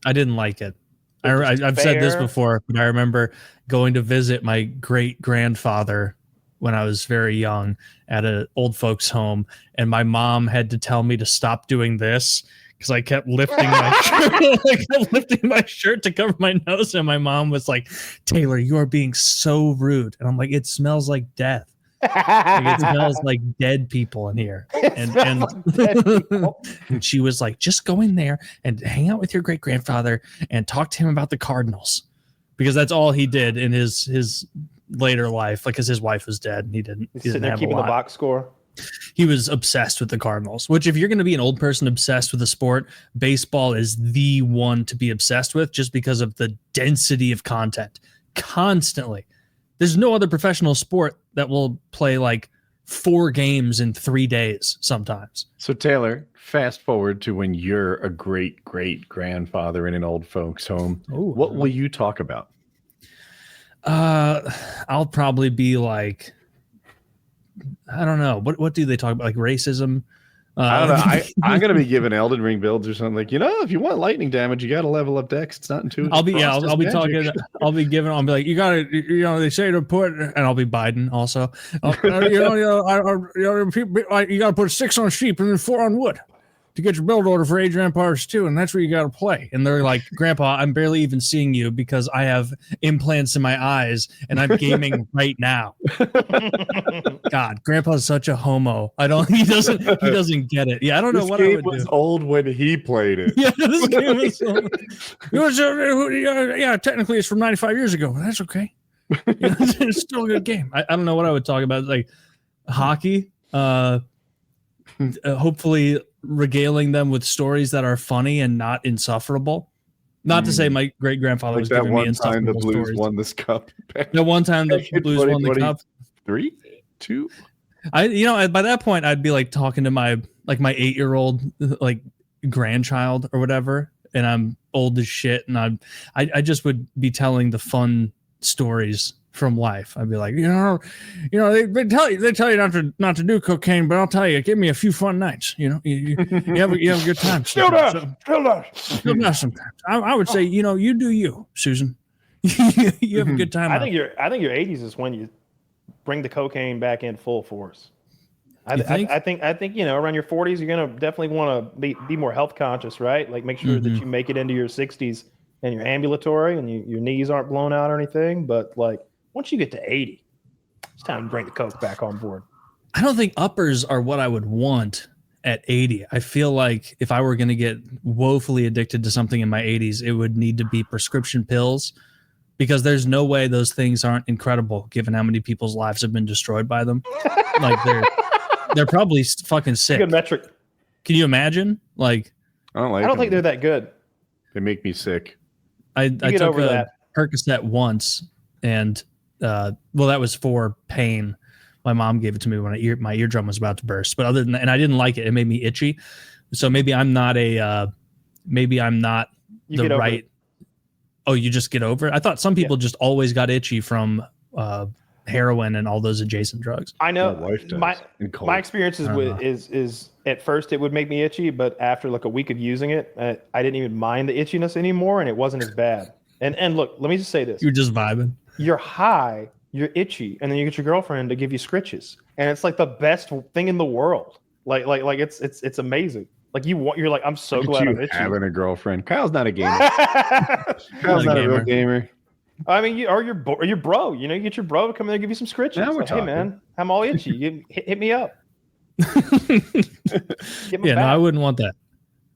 [SPEAKER 2] I didn't like it. I've said this before, but I remember going to visit my great grandfather when I was very young at an old folks home, and my mom had to tell me to stop doing this because I kept lifting my shirt. I kept lifting my shirt to cover my nose, and my mom was like, "Taylor, you are being so rude." And I'm like, "It smells like death. It smells like dead people in here." And she was like, "Just go in there and hang out with your great grandfather and talk to him about the Cardinals," because that's all he did in his later life. Like, because his wife was dead and he didn't.
[SPEAKER 3] He's sitting there keeping the box score.
[SPEAKER 2] He was obsessed with the Cardinals, which if you're going to be an old person obsessed with a sport, baseball is the one to be obsessed with just because of the density of content constantly. There's no other professional sport that will play like 4 games in 3 days sometimes.
[SPEAKER 1] So Taylor, fast forward to when you're a great grandfather in an old folks home.
[SPEAKER 2] Ooh.
[SPEAKER 1] What will you talk about?
[SPEAKER 2] I'll probably be like, I don't know. What do they talk about? Like racism?
[SPEAKER 1] I don't know. I'm going to be giving Elden Ring builds or something like, if you want lightning damage, you got to level up Dex. It's not intuitive.
[SPEAKER 2] I'll be talking. I'll be giving. I'll be like, you got to, they say to put, and I'll be Biden also. You got to put 6 on sheep and then 4 on wood. to get your build order for Age of Empires 2, and that's where you got to play. And they're like, Grandpa, I'm barely even seeing you because I have implants in my eyes and I'm gaming right now. God, Grandpa's such a homo. He doesn't get it. Yeah, I don't know what I would do.
[SPEAKER 1] This game was old when he played it.
[SPEAKER 2] Yeah, this game was old. Yeah, technically it's from 95 years ago, but that's okay. It's still a good game. I don't know what I would talk about. Like hockey, hopefully regaling them with stories that are funny and not insufferable. Not to say my great grandfather was giving me insufferable stories. That one time the Blues
[SPEAKER 1] won this cup.
[SPEAKER 2] The one time the Blues won the cup.
[SPEAKER 1] 3, 2.
[SPEAKER 2] By that point I'd be like talking to my 8-year-old like grandchild or whatever, and I'm old as shit, and I just would be telling the fun stories from life. I'd be like, they tell you not to do cocaine, but I'll tell you, give me a few fun nights. You have a good time.
[SPEAKER 3] Still does
[SPEAKER 2] sometimes. I would say, you do you, Susan. You have a good time.
[SPEAKER 3] I think your 80s is when you bring the cocaine back in full force. I think around your 40s you're gonna definitely want to be more health conscious, right? Like make sure that you make it into your 60s and you're ambulatory and your knees aren't blown out or anything. But like once you get to 80, it's time to bring the coke back on board.
[SPEAKER 2] I don't think uppers are what I would want at 80. I feel like if I were going to get woefully addicted to something in my 80s, it would need to be prescription pills, because there's no way those things aren't incredible given how many people's lives have been destroyed by them. Like they're probably fucking sick.
[SPEAKER 3] Good metric.
[SPEAKER 2] Can you imagine? Like
[SPEAKER 1] I don't
[SPEAKER 3] think they're that good.
[SPEAKER 1] They make me sick.
[SPEAKER 2] I took a Percocet once, and that was for pain. My mom gave it to me when my eardrum was about to burst. But other than that, and I didn't like it. It made me itchy. So maybe I'm not the right. Oh, you just get over it? I thought some people just always got itchy from heroin and all those adjacent drugs.
[SPEAKER 3] I know. My experience is at first it would make me itchy, but after like a week of using it, I didn't even mind the itchiness anymore, and it wasn't as bad. And look, let me just say this:
[SPEAKER 2] you're just vibing.
[SPEAKER 3] You're high, you're itchy, and then you get your girlfriend to give you scritches, and it's like the best thing in the world. Like it's amazing. Like you're like, I'm so glad I'm itchy.
[SPEAKER 1] Having a girlfriend. Kyle's not a gamer. Kyle's not a real gamer.
[SPEAKER 3] I mean, your bro. You get your bro to come in and give you some scritches.
[SPEAKER 1] Now we're
[SPEAKER 3] like, hey man, I'm all itchy. Hit me up.
[SPEAKER 2] I wouldn't want that.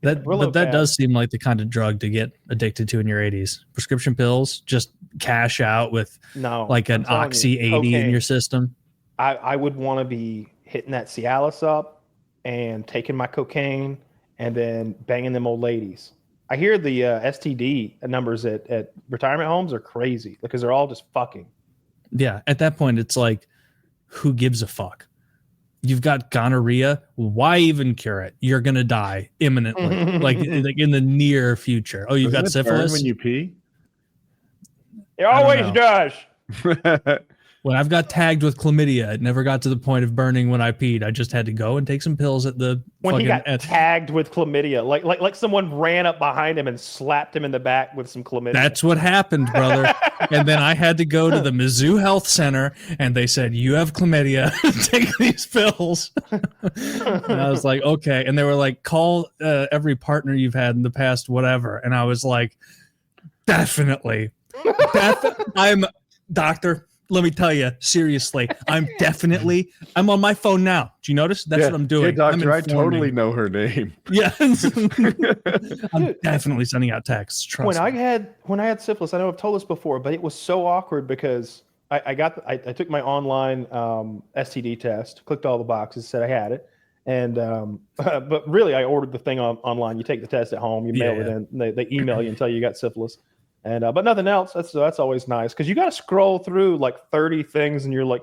[SPEAKER 2] That does seem like the kind of drug to get addicted to in your 80s. Prescription pills, just cash out with like an Oxy 80 in your system.
[SPEAKER 3] I would want to be hitting that Cialis up and taking my cocaine and then banging them old ladies. I hear the STD numbers at retirement homes are crazy because they're all just fucking.
[SPEAKER 2] Yeah, at that point, it's like, who gives a fuck? You've got gonorrhea. Why even cure it? You're gonna die imminently, like in the near future. Oh, you've got syphilis.
[SPEAKER 1] When you pee,
[SPEAKER 3] it always does.
[SPEAKER 2] When I've got tagged with chlamydia, it never got to the point of burning when I peed. I just had to go and take some pills at the.
[SPEAKER 3] When he got tagged with chlamydia, like someone ran up behind him and slapped him in the back with some chlamydia.
[SPEAKER 2] That's what happened, brother. And then I had to go to the Mizzou Health Center, and they said, "You have chlamydia. Take these pills." And I was like, "Okay." And they were like, "Call every partner you've had in the past, whatever." And I was like, "Definitely, I'm doctor." Let me tell you, seriously, I'm on my phone now. Do you notice? That's what I'm doing.
[SPEAKER 1] Hey, doctor, I totally know her name.
[SPEAKER 2] Yeah. I'm definitely sending out texts. Trust me.
[SPEAKER 3] When I had syphilis, I know I've told this before, but it was so awkward because I took my online STD test, clicked all the boxes, said I had it. And but really I ordered the thing online. You take the test at home, you mail it in, and they email you and tell you got syphilis. And but nothing else. That's always nice because you got to scroll through like 30 things, and you're like,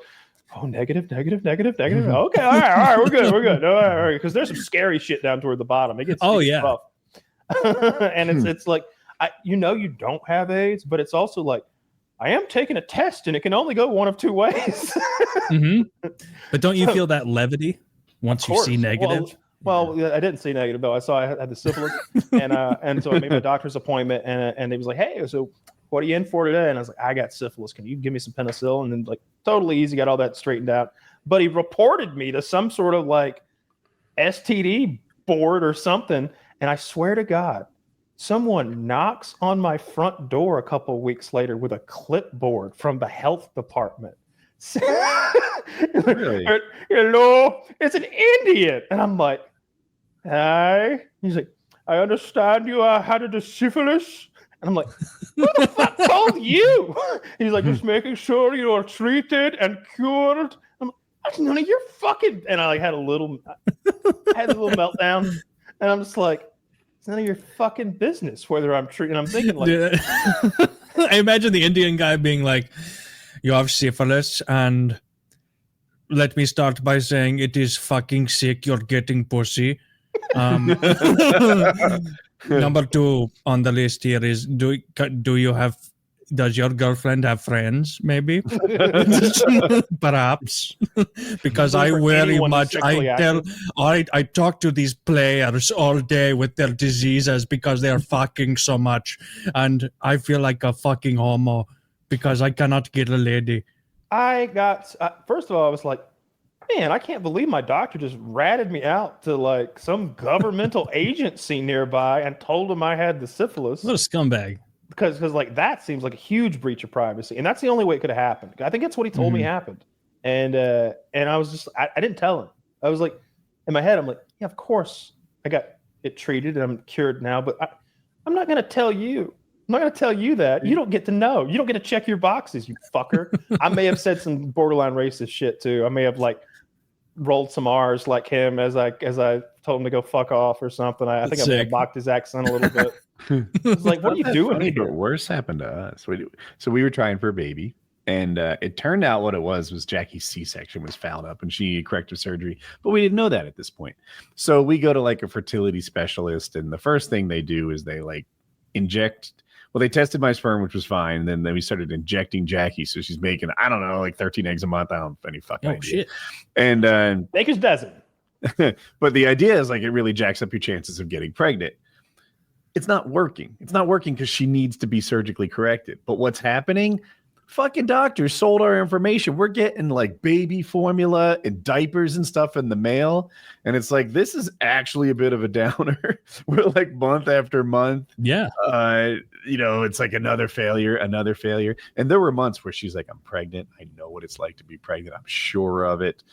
[SPEAKER 3] oh, negative. Okay, all right, we're good. All right, because there's some scary shit down toward the bottom. It gets rough. And it's like you don't have AIDS, but it's also like I am taking a test, and it can only go one of two ways.
[SPEAKER 2] But don't you feel that levity once you see negative?
[SPEAKER 3] Well, I didn't see negative though. I saw I had the syphilis, and so I made my doctor's appointment, and he was like, "Hey, so what are you in for today?" And I was like, "I got syphilis. Can you give me some penicillin?" And then like totally easy, got all that straightened out. But he reported me to some sort of like STD board or something. And I swear to God, someone knocks on my front door a couple of weeks later with a clipboard from the health department.
[SPEAKER 1] Really?
[SPEAKER 3] Hello, it's an Indian. And I'm like, hi. He's like, I understand you had a syphilis. And I'm like, who the fuck told you? He's like, just making sure you are treated and cured. I'm like, that's none of your fucking. And I like had a little meltdown. And I'm just like, it's none of your fucking business whether I'm treating. I'm thinking like,
[SPEAKER 4] I imagine the Indian guy being like, you have syphilis, and let me start by saying it is fucking sick. You're getting pussy. Number 2 on the list here is does your girlfriend have friends? Maybe, perhaps, because I talk to these players all day with their diseases because they are fucking so much, and I feel like a fucking homo because I cannot get a lady.
[SPEAKER 3] First of all, I was like, man, I can't believe my doctor just ratted me out to like some governmental agency nearby and told him I had the syphilis.
[SPEAKER 2] What a scumbag.
[SPEAKER 3] Because like that seems like a huge breach of privacy. And that's the only way it could have happened. I think that's what he told me happened. And I was just, I didn't tell him. I was like, in my head, I'm like, yeah, of course I got it treated and I'm cured now, but I'm not going to tell you. I'm not going to tell you that. You don't get to know. You don't get to check your boxes, you fucker. I may have said some borderline racist shit too. I may have like rolled some R's like him as I told him to go fuck off or something. I think I may have mocked his accent a little bit. It's like, what are you doing here?
[SPEAKER 1] But worse happened to us. So we were trying for a baby, and it turned out what it was Jackie's C-section was fouled up, and she needed corrective surgery. But we didn't know that at this point. So we go to like a fertility specialist, and the first thing they do is they like inject. Well, they tested my sperm, which was fine. And then we started injecting Jackie. So she's making, I don't know, like 13 eggs a month. I don't have any fucking idea.
[SPEAKER 2] Shit.
[SPEAKER 1] And
[SPEAKER 3] Baker's dozen.
[SPEAKER 1] But the idea is like it really jacks up your chances of getting pregnant. It's not working. It's not working because she needs to be surgically corrected. But what's happening? Fucking doctors sold our information. We're getting like baby formula and diapers and stuff in the mail. And it's like, this is actually a bit of a downer. We're like month after month.
[SPEAKER 2] Yeah.
[SPEAKER 1] It's like another failure. And there were months where she's like, I'm pregnant. I know what it's like to be pregnant. I'm sure of it.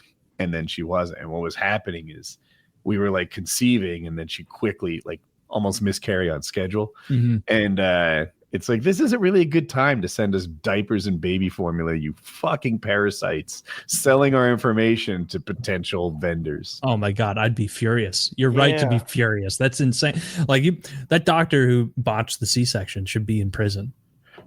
[SPEAKER 1] And then she wasn't. And what was happening is we were like conceiving, and then she quickly like almost miscarry on schedule.
[SPEAKER 2] Mm-hmm.
[SPEAKER 1] And it's like, this isn't really a good time to send us diapers and baby formula, you fucking parasites, selling our information to potential vendors.
[SPEAKER 2] Oh my God, I'd be furious. You're right to be furious. That's insane. Like that doctor who botched the C-section should be in prison.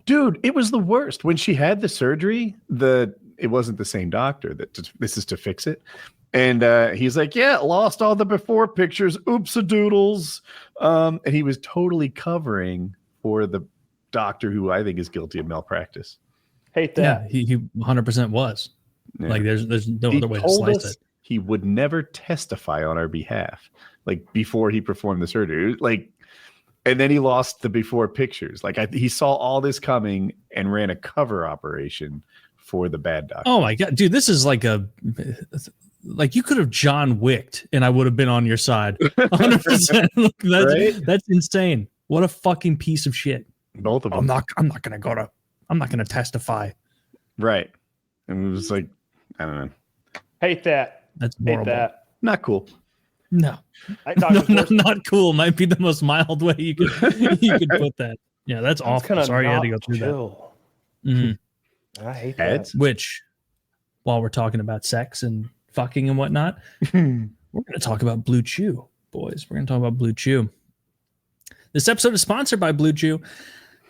[SPEAKER 1] Dude, it was the worst. When she had the surgery, it wasn't the same doctor. This is to fix it. And he's like, yeah, lost all the before pictures. Oops-a-doodles. And he was totally covering for the doctor who I think is guilty of malpractice.
[SPEAKER 3] Hate that.
[SPEAKER 2] Yeah, he 100% was. Yeah. Like there's no other way to slice it.
[SPEAKER 1] He would never testify on our behalf, like before he performed the surgery. Like, and then he lost the before pictures. Like he saw all this coming and ran a cover operation for the bad doctor.
[SPEAKER 2] Oh my God, dude, this is like you could have John Wicked and I would have been on your side. 100%. That's insane. What a fucking piece of shit.
[SPEAKER 1] Both of them.
[SPEAKER 2] I'm not gonna testify.
[SPEAKER 1] Right. And it was like, I don't know.
[SPEAKER 3] Hate that.
[SPEAKER 2] That's horrible.
[SPEAKER 3] Hate that.
[SPEAKER 1] Not cool.
[SPEAKER 2] No. Not cool. Might be the most mild way you could put that. Yeah, that's awful. Sorry you had to go through that.
[SPEAKER 3] Mm-hmm. I hate that.
[SPEAKER 2] Which, while we're talking about sex and fucking and whatnot, we're gonna talk about Blue Chew, boys. We're gonna talk about Blue Chew. This episode is sponsored by Blue Chew.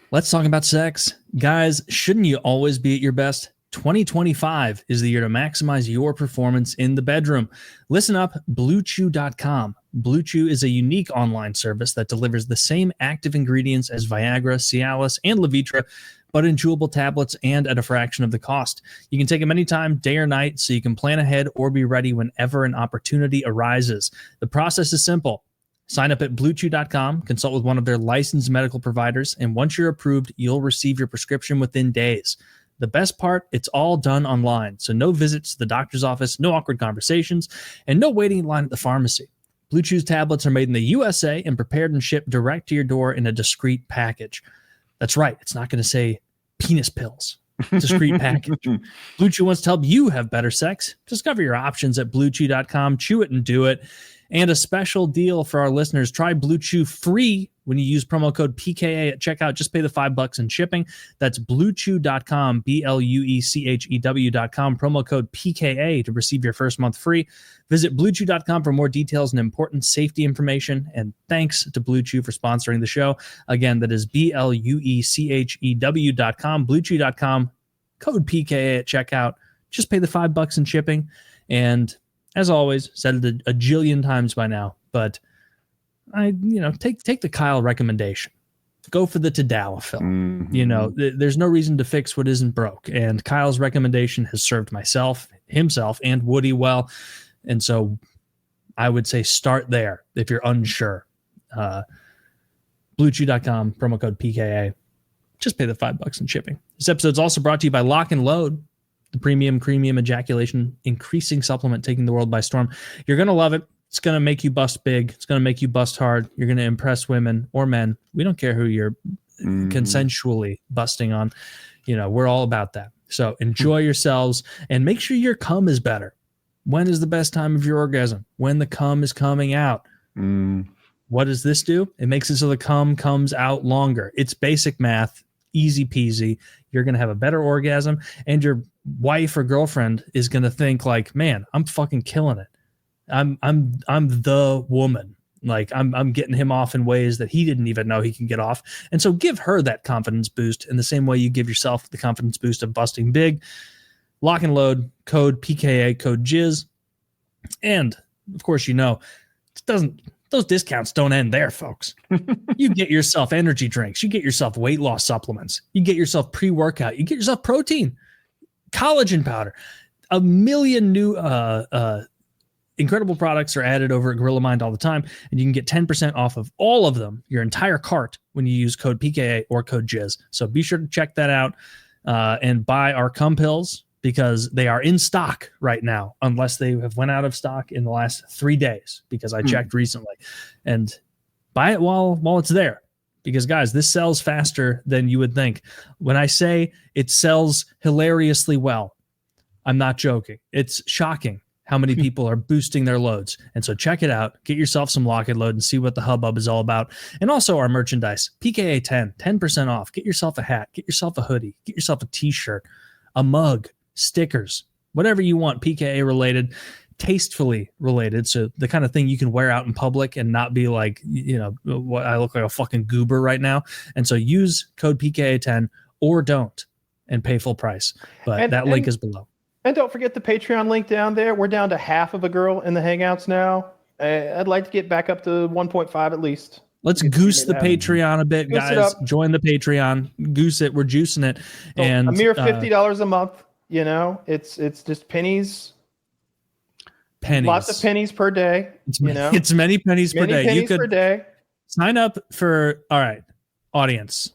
[SPEAKER 2] Let's talk about sex. Guys, shouldn't you always be at your best? 2025 is the year to maximize your performance in the bedroom. Listen up, BlueChew.com. Blue Chew is a unique online service that delivers the same active ingredients as Viagra, Cialis, and Levitra, but in chewable tablets and at a fraction of the cost. You can take them anytime, day or night, so you can plan ahead or be ready whenever an opportunity arises. The process is simple. Sign up at BlueChew.com, consult with one of their licensed medical providers, and once you're approved, you'll receive your prescription within days. The best part, it's all done online, so no visits to the doctor's office, no awkward conversations, and no waiting in line at the pharmacy. Blue Chew's tablets are made in the USA and prepared and shipped direct to your door in a discreet package. That's right. It's not going to say penis pills. Discreet package. Blue Chew wants to help you have better sex. Discover your options at bluechew.com. Chew it and do it. And a special deal for our listeners. Try Blue Chew free when you use promo code PKA at checkout. Just pay the $5 in shipping. That's bluechew.com, BLUECHEW.com. Promo code PKA to receive your first month free. Visit bluechew.com for more details and important safety information. And thanks to Blue Chew for sponsoring the show. Again, that is BLUECHEW.com, bluechew.com, code PKA at checkout. Just pay the $5 in shipping. And as always, said it a jillion times by now, but take the Kyle recommendation. Go for the tadalafil.
[SPEAKER 1] Mm-hmm.
[SPEAKER 2] There's no reason to fix what isn't broke. And Kyle's recommendation has served himself, and Woody well. And so I would say start there if you're unsure. Bluechew.com, promo code PKA. Just pay the $5 in shipping. This episode's also brought to you by Lock and Load, the premium ejaculation increasing supplement taking the world by storm. You're going to love it. It's going to make you bust big. It's going to make you bust hard. You're going to impress women or men. We don't care who you're consensually busting on. We're all about that. So enjoy yourselves and make sure your cum is better. When is the best time of your orgasm? When the cum is coming out. What does this do? It makes it so the cum comes out longer. It's basic math, easy peasy. You're going to have a better orgasm, and your wife or girlfriend is going to think like, man, I'm fucking killing it. I'm the woman. Like I'm getting him off in ways that he didn't even know he can get off. And so give her that confidence boost in the same way you give yourself the confidence boost of busting big. Lock and Load, code PKA, code Jizz. And of course, those discounts don't end there, folks. You get yourself energy drinks. You get yourself weight loss supplements. You get yourself pre-workout. You get yourself protein, collagen powder. A million new incredible products are added over at Gorilla Mind all the time, and you can get 10% off of all of them, your entire cart, when you use code PKA or code Jizz. So be sure to check that out and buy our cum pills, because they are in stock right now, unless they have went out of stock in the last 3 days, because I checked recently. And buy it while it's there, because guys, this sells faster than you would think. When I say it sells hilariously well, I'm not joking. It's shocking how many people are boosting their loads. And so check it out. Get yourself some Lock and Load and see what the hubbub is all about. And also our merchandise, PKA 10% off. Get yourself a hat, get yourself a hoodie, get yourself a t-shirt, a mug, stickers, whatever you want, PKA related, tastefully related. So the kind of thing you can wear out in public and not be like, what, I look like a fucking goober right now. And so use code PKA10 or don't and pay full price. But that link is below.
[SPEAKER 3] And don't forget the Patreon link down there. We're down to half of a girl in the Hangouts now. I'd like to get back up to 1.5 at least.
[SPEAKER 2] Let's goose the Patreon a bit, guys. Join the Patreon. Goose it. We're juicing it.
[SPEAKER 3] So
[SPEAKER 2] and
[SPEAKER 3] a mere $50 a month. It's just pennies. Lots of pennies per day.
[SPEAKER 2] It's many pennies per day.
[SPEAKER 3] You could per day.
[SPEAKER 2] Sign up for, all right, audience,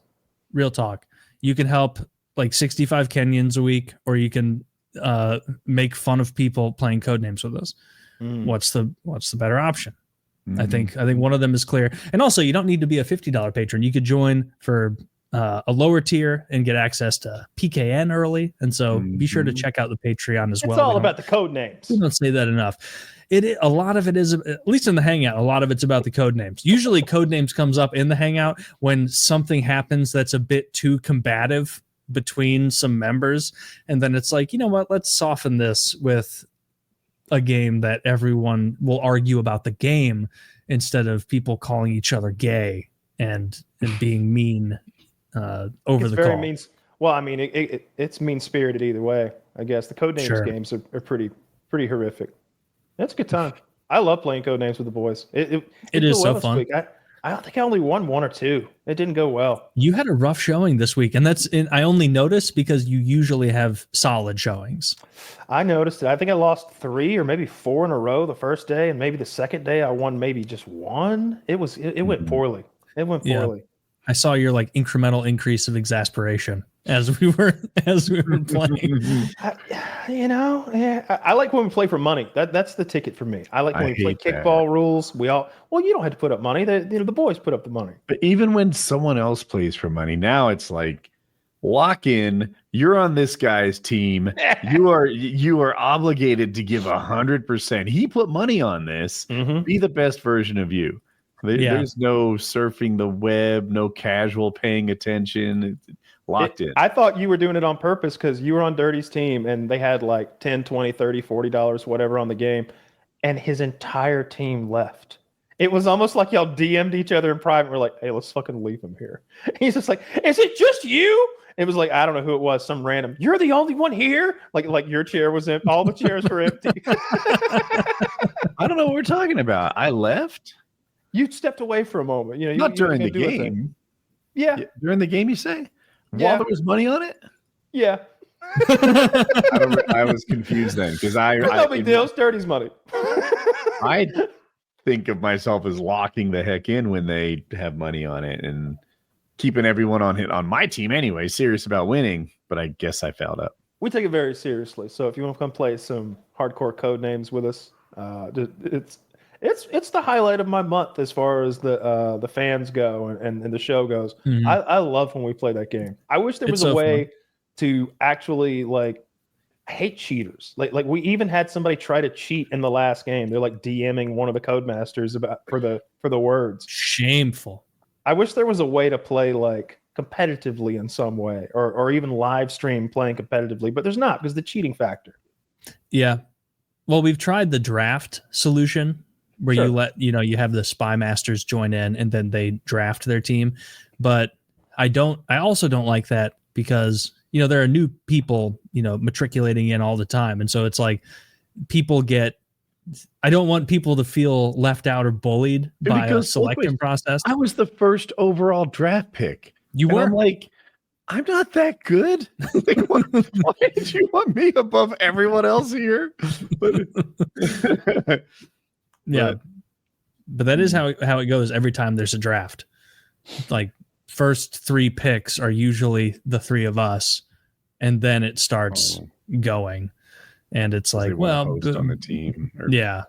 [SPEAKER 2] real talk. You can help like 65 Kenyans a week, or you can make fun of people playing Codenames with us. What's the better option? I think one of them is clear. And also, you don't need to be a $50 patron. You could join for a lower tier and get access to PKN early. And so be sure to check out the Patreon as well.
[SPEAKER 3] It's all about the code names.
[SPEAKER 2] We don't say that enough. A lot of it is, at least in the Hangout, a lot of it's about the code names. Usually code names comes up in the Hangout when something happens that's a bit too combative between some members. And then it's like, you know what, let's soften this with a game that everyone will argue about the game instead of people calling each other gay and being mean over the call.
[SPEAKER 3] Mean. Well, I mean, it's mean spirited either way. I guess the Codenames games are pretty horrific. That's a good time. I love playing Codenames with the boys. It
[SPEAKER 2] is so fun.
[SPEAKER 3] I don't think I only won one or two. It didn't go well.
[SPEAKER 2] You had a rough showing this week, and I only noticed because you usually have solid showings.
[SPEAKER 3] I noticed it. I think I lost 3 or maybe 4 in a row the first day, and maybe the second day I won maybe just 1. It went poorly. It went poorly.
[SPEAKER 2] I saw your like incremental increase of exasperation. as we were playing.
[SPEAKER 3] I like when we play for money. That's the ticket for me. I like when we play kickball rules. You don't have to put up money. The boys put up the money.
[SPEAKER 1] But even when someone else plays for money, now it's like lock in. You're on this guy's team. You are obligated to give 100%. He put money on this.
[SPEAKER 3] Mm-hmm.
[SPEAKER 1] Be the best version of you. There's no surfing the web, no casual paying attention. Locked in.
[SPEAKER 3] I thought you were doing it on purpose because you were on Dirty's team and they had like $10, $20, $30, $40, whatever on the game. And his entire team left. It was almost like y'all DM'd each other in private. We're like, hey, let's fucking leave him here. He's just like, is it just you? It was like, I don't know who it was, some random. You're the only one here? Like your chair was empty. All the chairs were empty.
[SPEAKER 1] I don't know what we're talking about. I left?
[SPEAKER 3] You stepped away for a moment.
[SPEAKER 1] Not during the game.
[SPEAKER 3] Yeah.
[SPEAKER 1] During the game, you say?
[SPEAKER 3] Yeah.
[SPEAKER 1] While there was money on it?
[SPEAKER 3] Yeah.
[SPEAKER 1] I was confused then because
[SPEAKER 3] no big deal. It's Dirty's money.
[SPEAKER 1] I think of myself as locking the heck in when they have money on it and keeping everyone on my team anyway, serious about winning. But I guess I fouled up.
[SPEAKER 3] We take it very seriously. So if you want to come play some hardcore code names with us, it's the highlight of my month as far as the fans go and the show goes.
[SPEAKER 2] Mhm.
[SPEAKER 3] I love when we play that game. I wish there was a way to actually I hate cheaters. Like we even had somebody try to cheat in the last game. They're like DMing one of the codemasters for the words.
[SPEAKER 2] Shameful.
[SPEAKER 3] I wish there was a way to play like competitively in some way, or even live stream playing competitively, but there's not because the cheating factor.
[SPEAKER 2] Yeah. Well, we've tried the draft solution where you have the spy masters join in and then they draft their team. But I also don't like that because, there are new people, matriculating in all the time. And so it's like I don't want people to feel left out or bullied by a selection process.
[SPEAKER 1] I was the first overall draft pick.
[SPEAKER 2] You were?
[SPEAKER 1] I'm like, I'm not that good. Why did you want me above everyone else here?
[SPEAKER 2] Yeah. But that is how it goes every time there's a draft. Like first 3 picks are usually the 3 of us, and then it starts going. And it's like, well,
[SPEAKER 1] host on the team.
[SPEAKER 2] Yeah.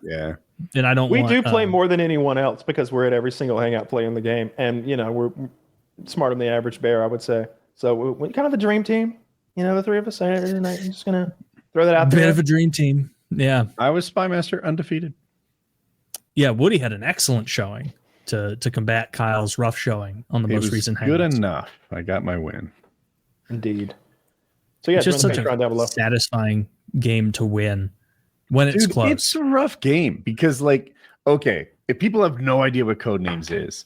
[SPEAKER 2] And I don't.
[SPEAKER 3] We do play more than anyone else because we're at every single hangout playing the game, and we're smarter than the average bear, I would say. So we're kind of a dream team. The 3 of us. I'm just gonna throw that out there.
[SPEAKER 2] Bit of a dream team. Yeah.
[SPEAKER 1] I was Spymaster undefeated.
[SPEAKER 2] Yeah, Woody had an excellent showing to combat Kyle's rough showing on the most recent hangouts.
[SPEAKER 1] Good enough. I got my win.
[SPEAKER 3] Indeed. So yeah,
[SPEAKER 2] it's just such a satisfying game to win when it's close.
[SPEAKER 1] It's a rough game because, if people have no idea what Codenames is,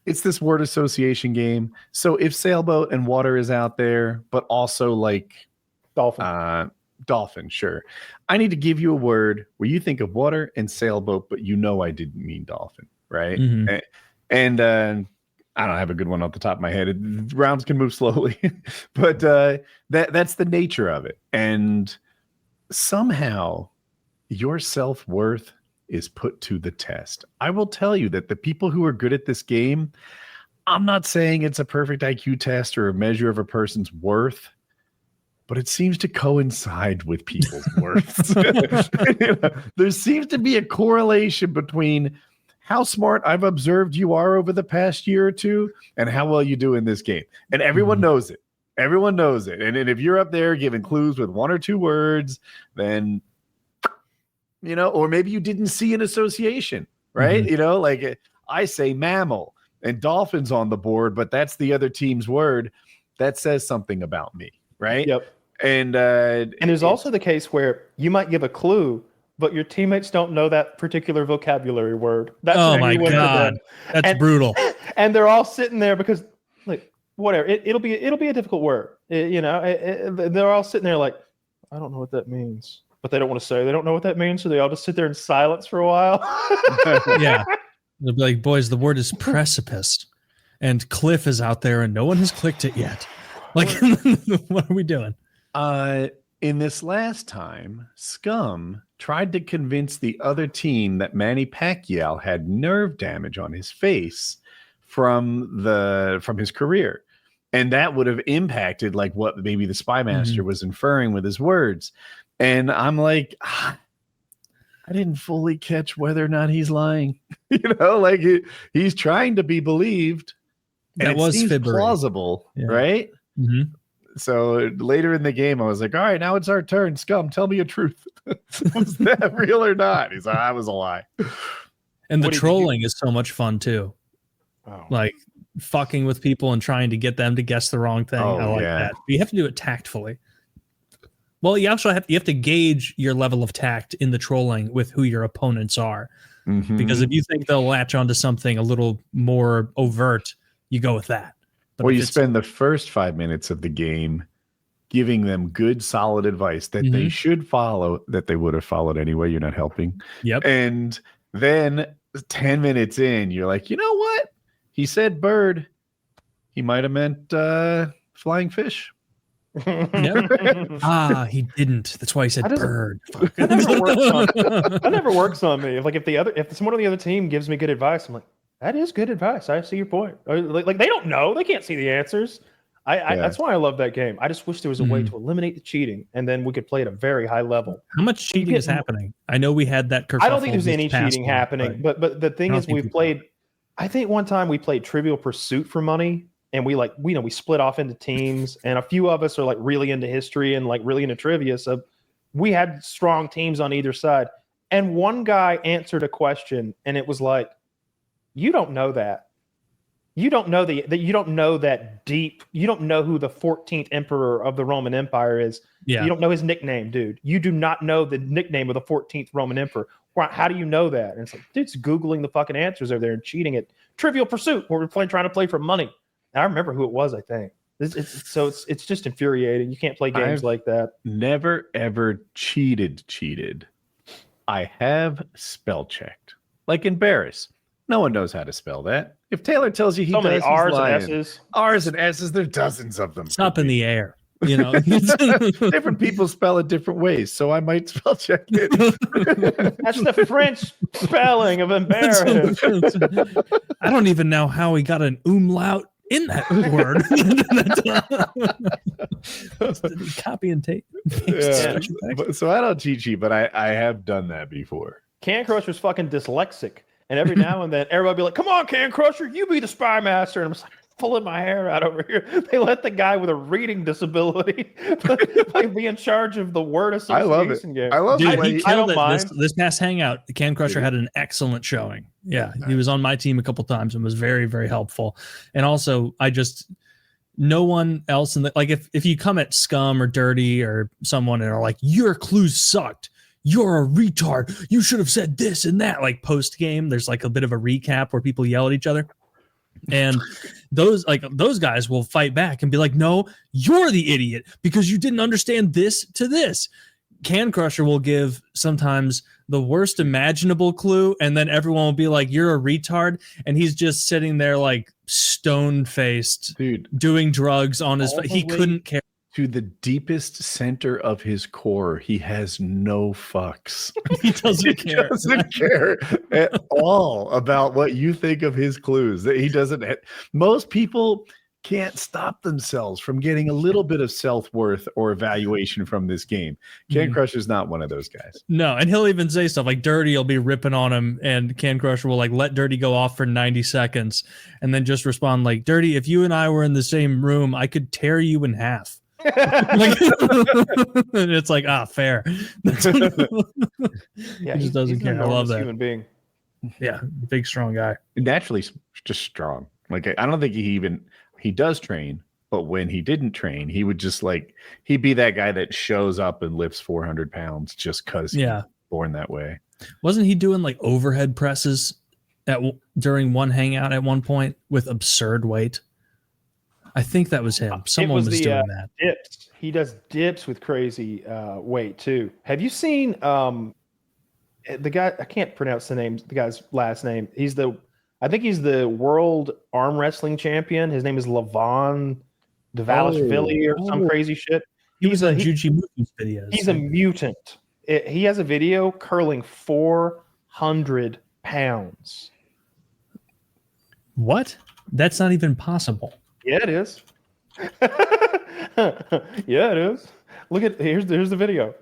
[SPEAKER 1] it's this word association game. So if sailboat and water is out there, but also dolphin, sure. I need to give you a word where you think of water and sailboat, but I didn't mean dolphin, right?
[SPEAKER 2] Mm-hmm.
[SPEAKER 1] And I don't have a good one off the top of my head. Rounds can move slowly, but that's the nature of it. And somehow your self-worth is put to the test. I will tell you that the people who are good at this game, I'm not saying it's a perfect IQ test or a measure of a person's worth, but it seems to coincide with people's worths. There seems to be a correlation between how smart I've observed you are over the past year or two and how well you do in this game. And everyone knows it. Everyone knows it. And if you're up there giving clues with 1 or 2 words, then, or maybe you didn't see an association, right?
[SPEAKER 2] Mm-hmm.
[SPEAKER 1] I say mammal and dolphins on the board, but that's the other team's word. That says something about me, right?
[SPEAKER 3] Yep.
[SPEAKER 1] And
[SPEAKER 3] there's also the case where you might give a clue, but your teammates don't know that particular vocabulary word. That's
[SPEAKER 2] oh my God. That's brutal.
[SPEAKER 3] And they're all sitting there because whatever, it'll be a difficult word. They're all sitting there like, I don't know what that means, but they don't want to say they don't know what that means. So they all just sit there in silence for a while.
[SPEAKER 2] Yeah. They'll be like, boys, the word is precipice and cliff is out there and no one has clicked it yet. What are we doing?
[SPEAKER 1] In this last time, Scum tried to convince the other team that Manny Pacquiao had nerve damage on his face from his career. And that would have impacted like what maybe the spy master was inferring with his words. And I'm like, I didn't fully catch whether or not he's lying. Like he's trying to be believed. And
[SPEAKER 2] That was
[SPEAKER 1] seems
[SPEAKER 2] fibbery.
[SPEAKER 1] plausible, right?
[SPEAKER 2] Mm-hmm.
[SPEAKER 1] So later in the game, I was like, all right, now it's our turn. Scum, tell me a truth. Was that real or not? He's like, that was a lie.
[SPEAKER 2] And the trolling is so much fun too.
[SPEAKER 3] Oh.
[SPEAKER 2] Like fucking with people and trying to get them to guess the wrong thing. I like that. But you have to do it tactfully. Well, you also have to gauge your level of tact in the trolling with who your opponents are. Because if you think they'll latch onto something a little more overt, you go with that. But
[SPEAKER 1] you spend the first 5 minutes of the game giving them good, solid advice that they should follow, that they would have followed anyway. You're not helping.
[SPEAKER 2] Yep.
[SPEAKER 1] And then 10 minutes in, you're like, you know what? He said bird. He might have meant flying fish.
[SPEAKER 2] He didn't. That's why he said bird.
[SPEAKER 3] That never works on me. If someone on the other team gives me good advice, I'm like, that is good advice. I see your point. Like they don't know. They can't see the answers. That's why I love that game. I just wish there was a way to eliminate the cheating, and then we could play at a very high level.
[SPEAKER 2] How much cheating is happening? I know we had that.
[SPEAKER 3] I don't think there's any cheating happening. But the thing is, we've played. I think one time we played Trivial Pursuit for money, and we split off into teams, and a few of us are like really into history and like really into trivia. So we had strong teams on either side, and one guy answered a question, and it was like, you don't know that. You don't know you don't know that deep. You don't know who the 14th emperor of the Roman Empire is.
[SPEAKER 2] Yeah.
[SPEAKER 3] You don't know his nickname, dude. You do not know the nickname of the 14th Roman emperor. How do you know that? And it's like, dude's Googling the fucking answers over there and cheating at Trivial Pursuit, where we're trying to play for money. And I remember who it was, I think. It's just infuriating. You can't play games like that.
[SPEAKER 1] Never, ever cheated. I have spell checked. Like in Barris. No one knows how to spell that. If Taylor tells you he does,
[SPEAKER 3] many
[SPEAKER 1] he's
[SPEAKER 3] R's
[SPEAKER 1] lying.
[SPEAKER 3] and S's.
[SPEAKER 1] R's and S's, there's dozens of them.
[SPEAKER 2] It's up in the air.
[SPEAKER 1] Different people spell it different ways, so I might spell check it.
[SPEAKER 3] That's the French spelling of imperative.
[SPEAKER 2] I don't even know how he got an umlaut in that word. Copy and tape.
[SPEAKER 1] So I don't cheat sheet, but I have done that before.
[SPEAKER 3] Can Crusher's fucking dyslexic. And every now and then, everybody be like, come on, Can Crusher, you be the spy master. And I'm just like, pulling my hair out over here. They let the guy with a reading disability like be in charge of the word association game.
[SPEAKER 1] I love
[SPEAKER 2] Dude,
[SPEAKER 1] it.
[SPEAKER 2] he killed it this past hangout. The Can Crusher had an excellent showing. Yeah, he was on my team a couple times and was very, very helpful. And also, no one else in the, like, if you come at Scum or Dirty or someone and are like, your clues sucked, you're a retard, you should have said this and that, like post game, there's like a bit of a recap where people yell at each other. And those guys will fight back and be like, no, you're the idiot because you didn't understand this to this. Can Crusher will give sometimes the worst imaginable clue, and then everyone will be like, you're a retard, and he's just sitting there like stone faced,
[SPEAKER 1] dude,
[SPEAKER 2] doing drugs on his he couldn't care.
[SPEAKER 1] To the deepest center of his core, he has no fucks.
[SPEAKER 2] He doesn't care.
[SPEAKER 1] Doesn't care at all about what you think of his clues. That he doesn't. Most people can't stop themselves from getting a little bit of self-worth or evaluation from this game. Can Crusher's not one of those guys.
[SPEAKER 2] No, and he'll even say stuff like Dirty will be ripping on him, and Can Crusher will like let Dirty go off for 90 seconds and then just respond like, Dirty, if you and I were in the same room, I could tear you in half. And it's like, fair.
[SPEAKER 3] Yeah,
[SPEAKER 2] he just doesn't care. I love that.
[SPEAKER 3] Human being.
[SPEAKER 2] Yeah, big strong guy.
[SPEAKER 1] Naturally just strong. Like I don't think he does train, but when he didn't train, he would just like he'd be that guy that shows up and lifts 400 pounds just because he's born that way.
[SPEAKER 2] Wasn't he doing like overhead presses during one hangout at one point with absurd weight? I think that was him. Someone was doing that.
[SPEAKER 3] Dips. He does dips with crazy weight too. Have you seen the guy? I can't pronounce the guy's last name. I think he's the world arm wrestling champion. His name is Lavon Davalishvili or some crazy shit.
[SPEAKER 2] He was on Juji Movies videos.
[SPEAKER 3] He's a mutant. He has a video curling 400 pounds.
[SPEAKER 2] What? That's not even possible.
[SPEAKER 3] Yeah, it is. Yeah, it is. Look at here's the video.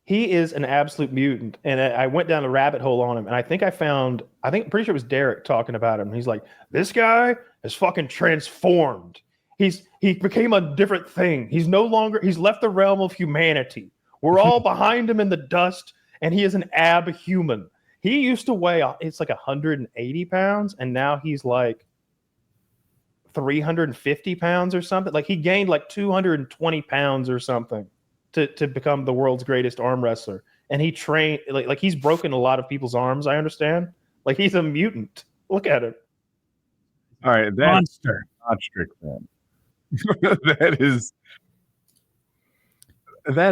[SPEAKER 3] He is an absolute mutant, and I went down a rabbit hole on him, and I think pretty sure it was Derek talking about him. He's like, this guy is fucking transformed. He became a different thing. He's left the realm of humanity. We're all behind him in the dust, and he is an ab-human. He used to weigh, it's like 180 pounds, and now he's like 350 pounds or something. Like he gained like 220 pounds or something to become the world's greatest arm wrestler. And he trained, like he's broken a lot of people's arms, I understand. Like he's a mutant. Look at him.
[SPEAKER 1] All right,
[SPEAKER 2] Monster.
[SPEAKER 1] Not strict then. that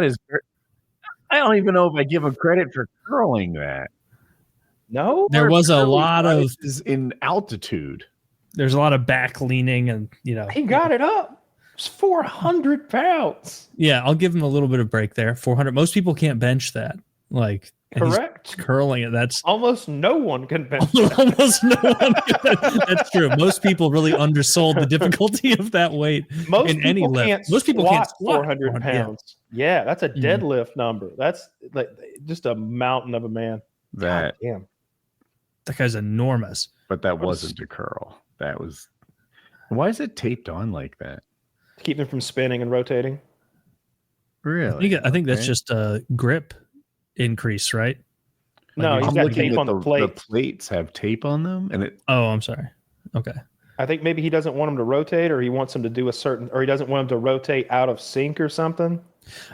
[SPEAKER 1] is. I don't even know if I give him credit for curling that.
[SPEAKER 3] No,
[SPEAKER 2] There was a lot of
[SPEAKER 1] is in altitude.
[SPEAKER 2] there's a lot of back leaning, and
[SPEAKER 3] he got it up. It's 400 pounds.
[SPEAKER 2] Yeah, I'll give him a little bit of break there. 400. Most people can't bench that. Like, and he's
[SPEAKER 3] Correct.
[SPEAKER 2] curling it. That's
[SPEAKER 3] Almost no one can bench that.
[SPEAKER 2] almost no one. That's true. Most people really undersold the difficulty of that weight.
[SPEAKER 3] Most
[SPEAKER 2] in any
[SPEAKER 3] people
[SPEAKER 2] lift.
[SPEAKER 3] can't
[SPEAKER 2] Most people can't squat
[SPEAKER 3] 400 pounds. Yeah, that's a deadlift number. That's like just a mountain of a man.
[SPEAKER 1] That
[SPEAKER 3] God damn.
[SPEAKER 2] That guy's enormous.
[SPEAKER 1] But that wasn't a curl. That was. Why is it taped on like that?
[SPEAKER 3] To keep them from spinning and rotating.
[SPEAKER 1] Really?
[SPEAKER 2] I think that's just a grip increase, right?
[SPEAKER 3] No,
[SPEAKER 2] Like,
[SPEAKER 3] he's got tape on the
[SPEAKER 1] The
[SPEAKER 3] plates.
[SPEAKER 1] plates have tape on them, and it.
[SPEAKER 2] Oh, I'm sorry. Okay.
[SPEAKER 3] I think maybe he doesn't want them to rotate, or he wants them to do or he doesn't want them to rotate out of sync or something.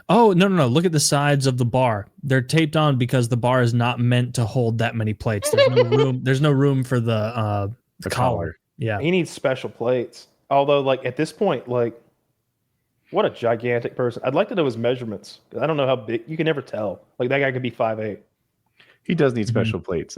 [SPEAKER 2] Oh, no. Look at the sides of the bar. They're taped on because the bar is not meant to hold that many plates. There's no room. There's no room for the collar. Yeah.
[SPEAKER 3] He needs special plates. Although, like at this point, like what a gigantic person. I'd like to know his measurements. I don't know how big. You can never tell. Like that guy could be 5'8".
[SPEAKER 1] He does need special plates.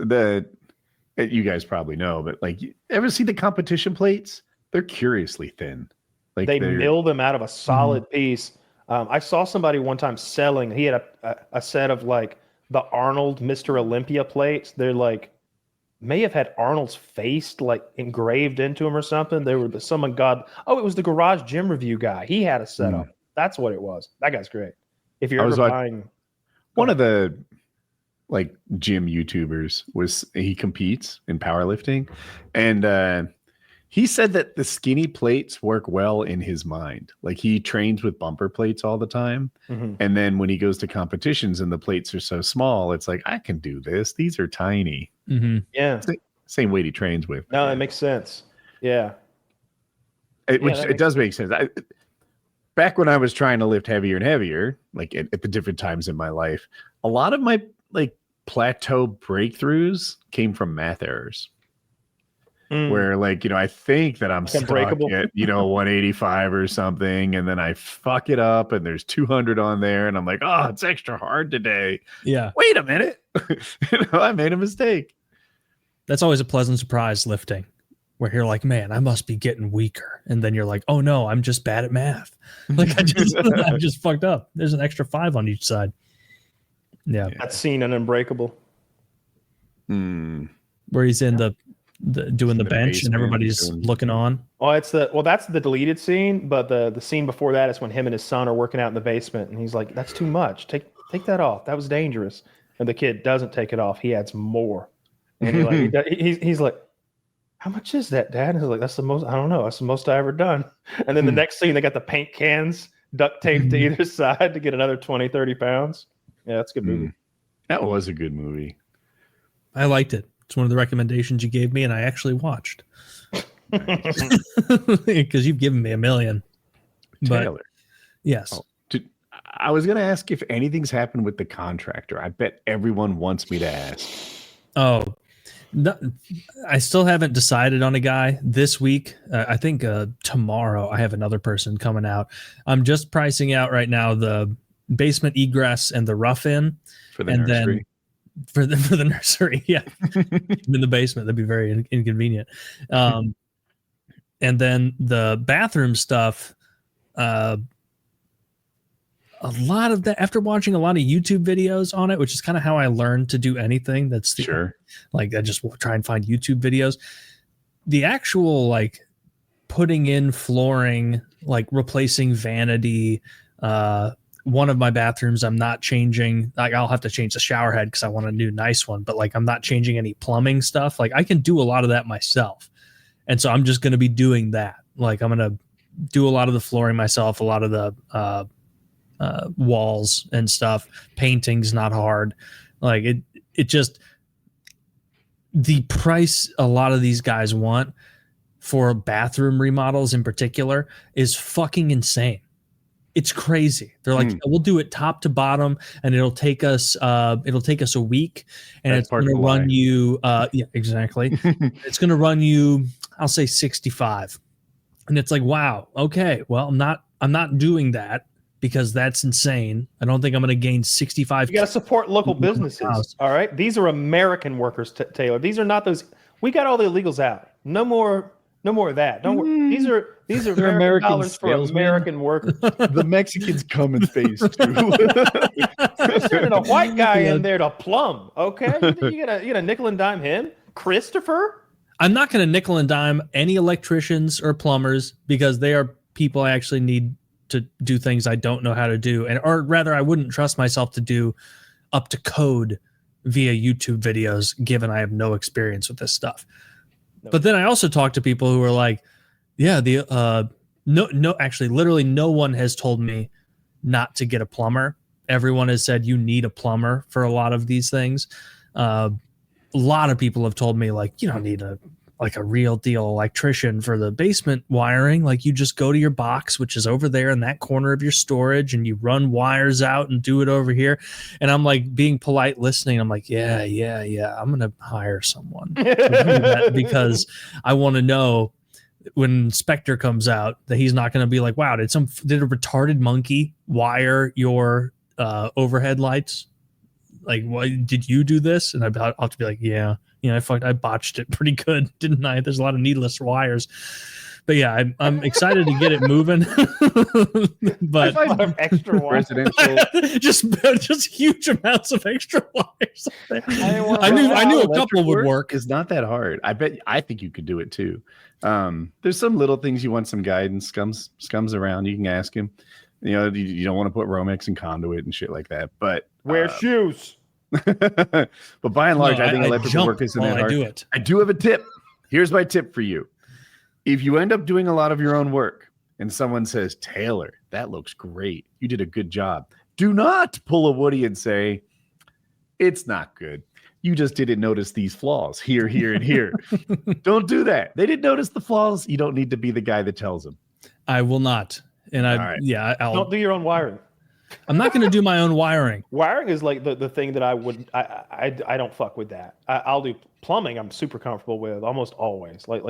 [SPEAKER 1] You guys probably know, but like, you ever see the competition plates? They're curiously thin. Like
[SPEAKER 3] They mill them out of a solid piece. I saw somebody one time selling. He had a set of like the Arnold Mr. Olympia plates. They're like may have had Arnold's face like engraved into them or something. They were it was the Garage Gym Review guy. He had a setup. That's what it was. That guy's great. If you're ever buying
[SPEAKER 1] one of the like gym YouTubers he competes in powerlifting, and he said that the skinny plates work well in his mind. Like he trains with bumper plates all the time.
[SPEAKER 3] Mhm.
[SPEAKER 1] And then when he goes to competitions and the plates are so small, it's like, I can do this. These are tiny.
[SPEAKER 2] Mm-hmm.
[SPEAKER 3] Yeah.
[SPEAKER 1] Same weight he trains with.
[SPEAKER 3] No, it makes sense. Yeah.
[SPEAKER 1] It does make sense. Back when I was trying to lift heavier and heavier, like at the different times in my life, a lot of my like plateau breakthroughs came from math errors. Where like, I think that I'm stuck at, 185 or something. And then I fuck it up and there's 200 on there. And I'm like, oh, it's extra hard today.
[SPEAKER 2] Yeah.
[SPEAKER 1] Wait a minute. I made a mistake.
[SPEAKER 2] That's always a pleasant surprise lifting where you're like, man, I must be getting weaker. And then you're like, oh no, I'm just bad at math. Like I just fucked up. There's an extra 5 on each side. Yeah.
[SPEAKER 3] That scene in Unbreakable.
[SPEAKER 2] Where he's in the doing the bench and everybody's looking on.
[SPEAKER 3] Oh, that's the deleted scene, but the scene before that is when him and his son are working out in the basement, and he's like, "That's too much. Take that off. That was dangerous." And the kid doesn't take it off. He adds more, and he's like, "How much is that, Dad?" And he's like, "That's the most. I don't know. That's the most I ever done." And then the next scene, they got the paint cans duct taped to either side to get another 20, 30 pounds. Yeah, that's a good movie.
[SPEAKER 1] That was a good movie.
[SPEAKER 2] I liked it. It's one of the recommendations you gave me, and I actually watched because you've given me a million.
[SPEAKER 1] Taylor.
[SPEAKER 2] But yes.
[SPEAKER 1] I was going to ask if anything's happened with the contractor. I bet everyone wants me to ask.
[SPEAKER 2] Oh, no, I still haven't decided on a guy this week. I think tomorrow I have another person coming out. I'm just pricing out right now the basement egress and the rough in
[SPEAKER 1] For the nursery.
[SPEAKER 2] For the nursery, yeah, in the basement, that'd be very inconvenient. And then the bathroom stuff. A lot of that after watching a lot of YouTube videos on it, which is kind of how I learned to do anything. That's like I just try and find YouTube videos. The actual like putting in flooring like replacing vanity. One of my bathrooms I'm not changing. Like I'll have to change the shower head because I want a new nice one, but like I'm not changing any plumbing stuff. Like I can do a lot of that myself. And so I'm just going to be doing that. Like I'm going to do a lot of the flooring myself, a lot of the walls and stuff. Painting's not hard. Like it just, the price a lot of these guys want for bathroom remodels in particular is fucking insane. It's crazy. They're like, we'll do it top to bottom, and it'll take us a week, and it's going to run you. Yeah, exactly. It's going to run you, I'll say 65, and it's like, wow, okay, well, I'm not doing that because that's insane. I don't think I'm going to gain 65.
[SPEAKER 3] You got to support local businesses. All right, these are American workers, Taylor. These are not those. We got all the illegals out. No more of that. Don't worry. These are American dollars for American workers.
[SPEAKER 1] The Mexicans come in phase 2.
[SPEAKER 3] They're sending a white guy in there to plumb. Okay, you gotta nickel and dime him, Christopher.
[SPEAKER 2] I'm not gonna nickel and dime any electricians or plumbers because they are people I actually need to do things I don't know how to do, or rather, I wouldn't trust myself to do up to code via YouTube videos, given I have no experience with this stuff. No. But then I also talk to people who are like, yeah, actually, literally no one has told me not to get a plumber. Everyone has said you need a plumber for a lot of these things. A lot of people have told me like, you don't need a real deal electrician for the basement wiring. Like you just go to your box, which is over there in that corner of your storage, and you run wires out and do it over here. And I'm like being polite, listening. I'm like, yeah. I'm going to hire someone to do that because I want to know when Spectre comes out that he's not going to be like, wow, did a retarded monkey wire your overhead lights? Like, what did you do this? And I'll have to be like, yeah. I botched it pretty good, didn't I? There's a lot of needless wires, but yeah, I'm excited to get it moving. But
[SPEAKER 3] a lot of extra wires,
[SPEAKER 2] just huge amounts of extra wires. I knew a couple would work.
[SPEAKER 1] It's not that hard. I think you could do it too. There's some little things you want some guidance. Scums around. You can ask him. You don't want to put Romex and conduit and shit like that. But
[SPEAKER 3] wear shoes.
[SPEAKER 1] But by and large, I think electrical work isn't that hard. I do have a tip. Here's my tip for you. If you end up doing a lot of your own work and someone says, Taylor, that looks great, you did a good job, do not pull a Woody and say, it's not good. You just didn't notice these flaws here, and here. Don't do that. They didn't notice the flaws. You don't need to be the guy that tells them.
[SPEAKER 2] I will not. And I'll
[SPEAKER 3] don't do your own wiring.
[SPEAKER 2] I'm not going to do my own wiring.
[SPEAKER 3] Wiring is like the thing that I don't fuck with that. I'll do plumbing. I'm super comfortable with almost always. Like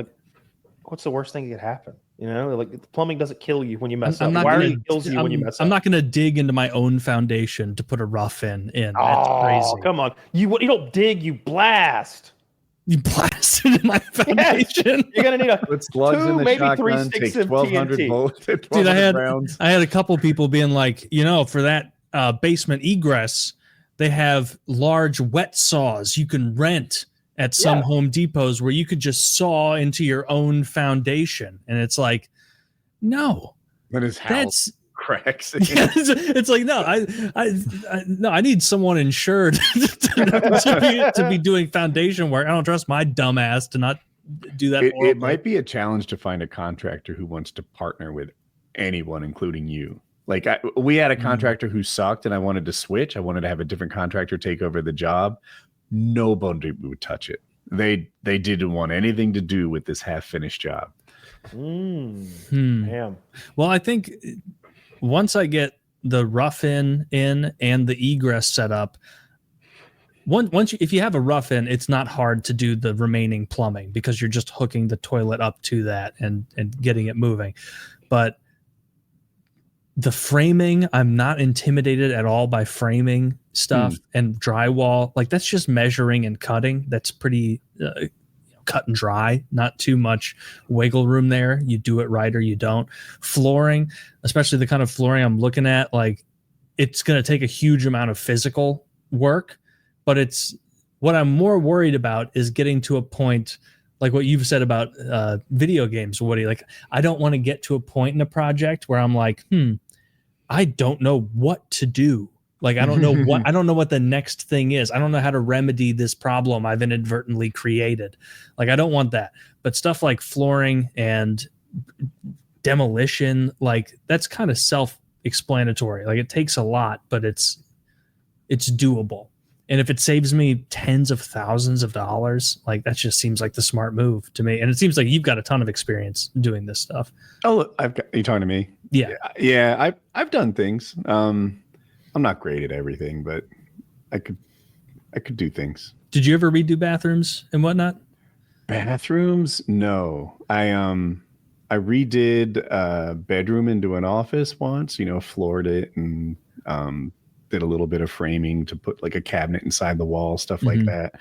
[SPEAKER 3] what's the worst thing that could happen? Like plumbing doesn't kill you when you mess up. Wiring kills you when you mess up.
[SPEAKER 2] I'm not going to dig into my own foundation to put a rough in. That's crazy.
[SPEAKER 3] Come on. You don't dig, you blast.
[SPEAKER 2] You blasted in my foundation.
[SPEAKER 3] Yes. You're gonna need
[SPEAKER 1] put slugs in the shotgun, take 1,200 bullets.
[SPEAKER 2] Dude, I had a couple people being like, for that basement egress, they have large wet saws you can rent at some Home Depots where you could just saw into your own foundation, and it's like, no,
[SPEAKER 1] that is house cracks.
[SPEAKER 2] It's like, no, I need someone insured to be doing foundation work. I don't trust my dumb ass to not do that.
[SPEAKER 1] It might be a challenge to find a contractor who wants to partner with anyone, including you. Like we had a contractor who sucked, and I wanted to switch. I wanted to have a different contractor take over the job. Nobody would touch it. They didn't want anything to do with this half-finished job.
[SPEAKER 3] Damn.
[SPEAKER 2] Well, I think once I get the rough in and the egress set up, if you have a rough in, it's not hard to do the remaining plumbing because you're just hooking the toilet up to that and getting it moving. But the framing, I'm not intimidated at all by framing stuff and drywall. Like that's just measuring and cutting. That's pretty cut and dry, not too much wiggle room there. You do it right or you don't. Flooring, especially the kind of flooring I'm looking at, like it's going to take a huge amount of physical work, but it's what I'm more worried about is getting to a point like what you've said about video games, Woody. Like, I don't want to get to a point in a project where I'm like, I don't know what to do. Like, I don't know what the next thing is. I don't know how to remedy this problem I've inadvertently created. Like, I don't want that. But stuff like flooring and demolition, like, that's kind of self-explanatory. Like, it takes a lot, but it's doable. And if it saves me tens of thousands of dollars, like, that just seems like the smart move to me. And it seems like you've got a ton of experience doing this stuff.
[SPEAKER 1] Oh, you talking to me?
[SPEAKER 2] Yeah.
[SPEAKER 1] I've done things. I'm not great at everything, but I could do things.
[SPEAKER 2] Did you ever redo bathrooms and whatnot?
[SPEAKER 1] Bathrooms? No. I redid a bedroom into an office once, floored it and did a little bit of framing to put like a cabinet inside the wall, stuff like that.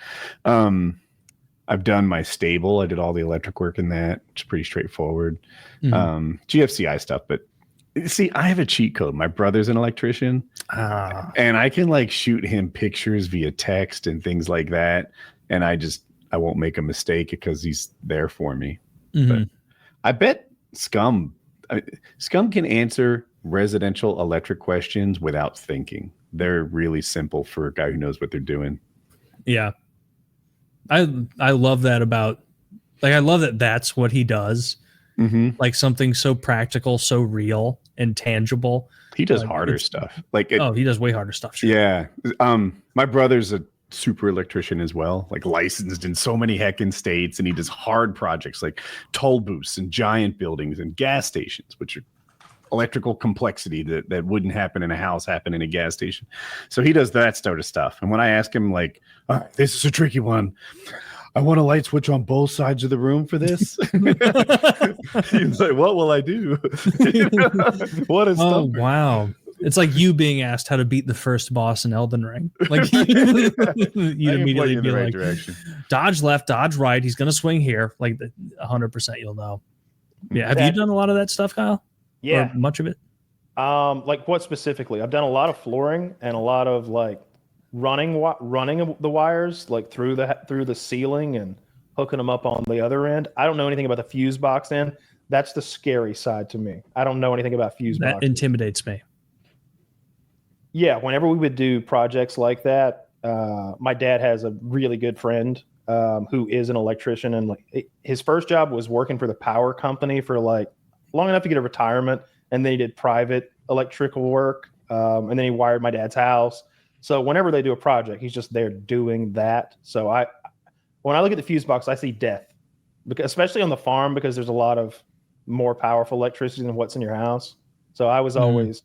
[SPEAKER 1] I've done my stable. I did all the electric work in that, which is pretty straightforward. GFCI stuff, but see, I have a cheat code. My brother's an electrician, and I can like shoot him pictures via text and things like that. And I won't make a mistake because he's there for me. But I bet Scum can answer residential electric questions without thinking. They're really simple for a guy who knows what they're doing.
[SPEAKER 2] Yeah. I love that I love that that's what he does. Like something so practical, so real and tangible.
[SPEAKER 1] He does harder stuff.
[SPEAKER 2] He does way harder stuff. Sure.
[SPEAKER 1] Yeah. My brother's a super electrician as well, like licensed in so many heckin' states, and he does hard projects like toll booths and giant buildings and gas stations, which are electrical complexity that wouldn't happen in a house happen in a gas station. So he does that sort of stuff. And when I ask him, like, all right, this is a tricky one, I want a light switch on both sides of the room for this. He's like, what will I do? What is
[SPEAKER 2] wow. It's like you being asked how to beat the first boss in Elden Ring. Like, you'd immediately be like, direction. Dodge left, dodge right. He's going to swing here. Like, 100% you'll know. Yeah. Have you done a lot of that stuff, Kyle?
[SPEAKER 3] Yeah.
[SPEAKER 2] Or much of it?
[SPEAKER 3] Like what specifically? I've done a lot of flooring and a lot of like running the wires like through the ceiling and hooking them up on the other end. I don't know anything about the fuse box end. That's the scary side to me. I don't know anything about fuse boxes.
[SPEAKER 2] That intimidates me.
[SPEAKER 3] Yeah, whenever we would do projects like that, my dad has a really good friend who is an electrician, and like his first job was working for the power company for like long enough to get a retirement, and then he did private electrical work, and then he wired my dad's house. So whenever they do a project, he's just there doing that. So when I look at the fuse box, I see death, because especially on the farm, because there's a lot of more powerful electricity than what's in your house. So I was always,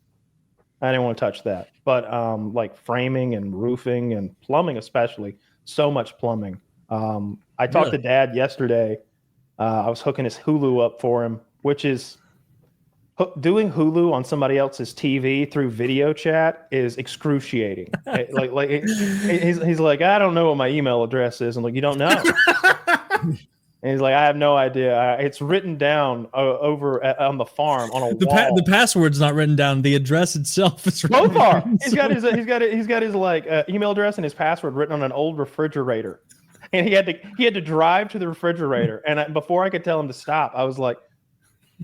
[SPEAKER 3] I didn't want to touch that. But like framing and roofing and plumbing, especially, so much plumbing. I talked to Dad yesterday. I was hooking his Hulu up for him, which is doing Hulu on somebody else's TV through video chat is excruciating. He's like, I don't know what my email address is. I'm like, you don't know? And he's like, I have no idea. It's written down over on the farm on a wall.
[SPEAKER 2] The password's not written down. The address itself is written.
[SPEAKER 3] Both are. He's got his like email address and his password written on an old refrigerator, and he had to drive to the refrigerator. And before I could tell him to stop, I was like,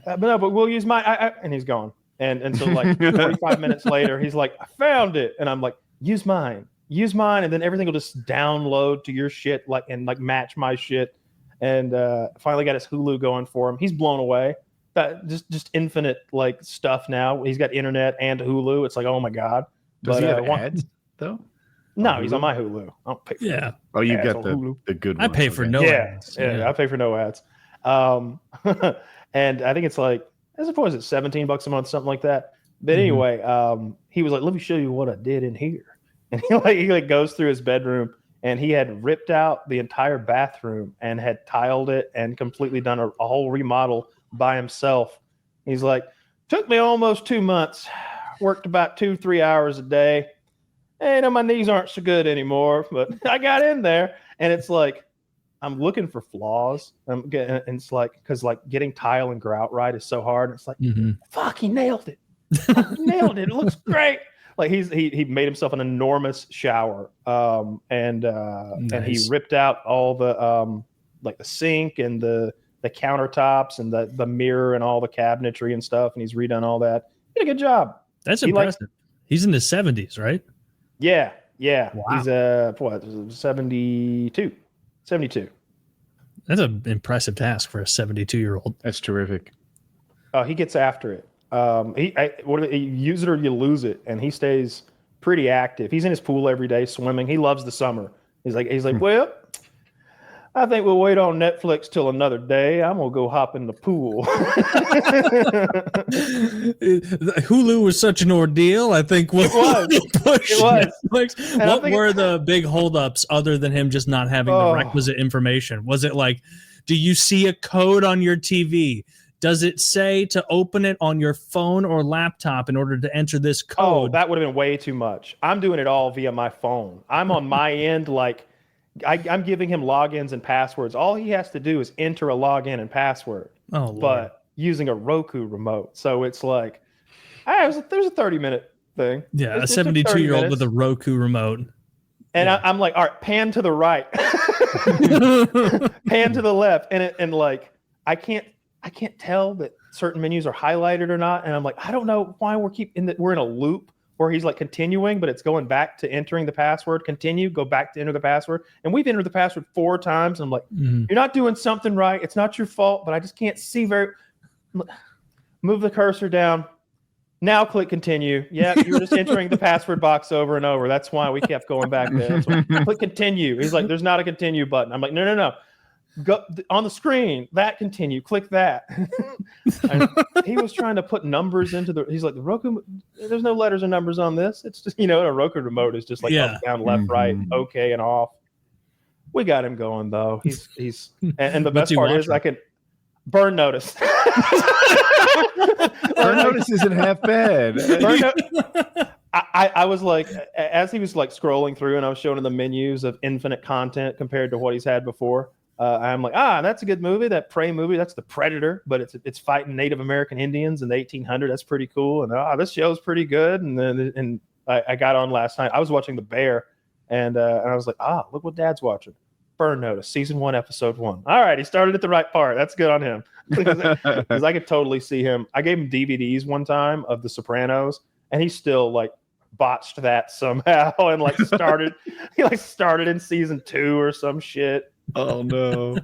[SPEAKER 3] but we'll use mine. And he's gone. And so like 45 minutes later, he's like, I found it, and I'm like, use mine, and then everything will just download to your shit and match my shit. And finally got his Hulu going for him. He's blown away. That just infinite like stuff now. He's got internet and Hulu. It's like, oh my god.
[SPEAKER 1] Does he have ads though?
[SPEAKER 3] No, he's on my Hulu. I don't pay for
[SPEAKER 1] Oh, you got the good one.
[SPEAKER 2] I pay for no ads.
[SPEAKER 3] Yeah, I pay for no ads. And I think it's like, I suppose it's $17 a month, something like that. But anyway, he was like, let me show you what I did in here. And he goes through his bedroom. And he had ripped out the entire bathroom and had tiled it and completely done a whole remodel by himself. He's like, took me almost 2 months, worked about 2-3 hours a day. And my knees aren't so good anymore, but I got in there. And it's like, I'm looking for flaws. And it's like, because like getting tile and grout right is so hard. It's like, fuck, he nailed it. He nailed it. It looks great. Like he made himself an enormous shower, and he ripped out all the like the sink and the countertops and the mirror and all the cabinetry and stuff, and he's redone all that. He did a good job.
[SPEAKER 2] That's impressive. He's in his 70s, right?
[SPEAKER 3] Yeah.
[SPEAKER 2] Wow.
[SPEAKER 3] He's 72.
[SPEAKER 2] That's an impressive task for a 72-year-old.
[SPEAKER 1] That's terrific.
[SPEAKER 3] He gets after it. You use it or you lose it, and he stays pretty active. He's in his pool every day swimming. He loves the summer. He's like, well, I think we'll wait on Netflix till another day. I'm gonna go hop in the pool.
[SPEAKER 4] Hulu was such an ordeal. I think we'll push Netflix.
[SPEAKER 2] What were the big holdups other than him just not having the requisite information? Was it like, do you see a code on your TV? Does it say to open it on your phone or laptop in order to enter this code?
[SPEAKER 3] Oh, that would have been way too much. I'm doing it all via my phone. I'm on my end, like I'm giving him logins and passwords. All he has to do is enter a login and password.
[SPEAKER 2] Oh, Lord.
[SPEAKER 3] But using a Roku remote. So it's like, there's a 30-minute thing.
[SPEAKER 2] Yeah, a 72-year-old with a Roku remote.
[SPEAKER 3] And yeah. I'm like, all right, pan to the right, pan to the left, and like I can't tell that certain menus are highlighted or not. And I'm like, I don't know why we're in a loop where he's like continuing, but it's going back to entering the password, continue, go back to enter the password. And we've entered the password 4 times. And I'm like, You're not doing something right. It's not your fault, but I just can't see move the cursor down. Now click continue. Yeah, you were just entering the password box over and over. That's why we kept going back there. So click continue. He's like, there's not a continue button. I'm like, no. Go on the screen, that continue, click that. And he was trying to put numbers into he's like, the Roku, there's no letters or numbers on this. It's just, a Roku remote is just like up, down, left, right, okay, and off. We got him going though. He's and the best part is I can burn notice.
[SPEAKER 1] Burn notice isn't half bad.
[SPEAKER 3] I was like, as he was like scrolling through and I was showing him the menus of infinite content compared to what he's had before. I'm like, that's a good movie. That Prey movie, that's The Predator, but it's fighting Native American Indians in the 1800s. That's pretty cool. And this show's pretty good. And then I got on last night. I was watching The Bear, and I was like, look what Dad's watching. Burn Notice, season 1, episode 1. All right, he started at the right part. That's good on him because I could totally see him. I gave him DVDs one time of The Sopranos, and he still like botched that somehow and like started in season 2 or some shit.
[SPEAKER 1] Oh no.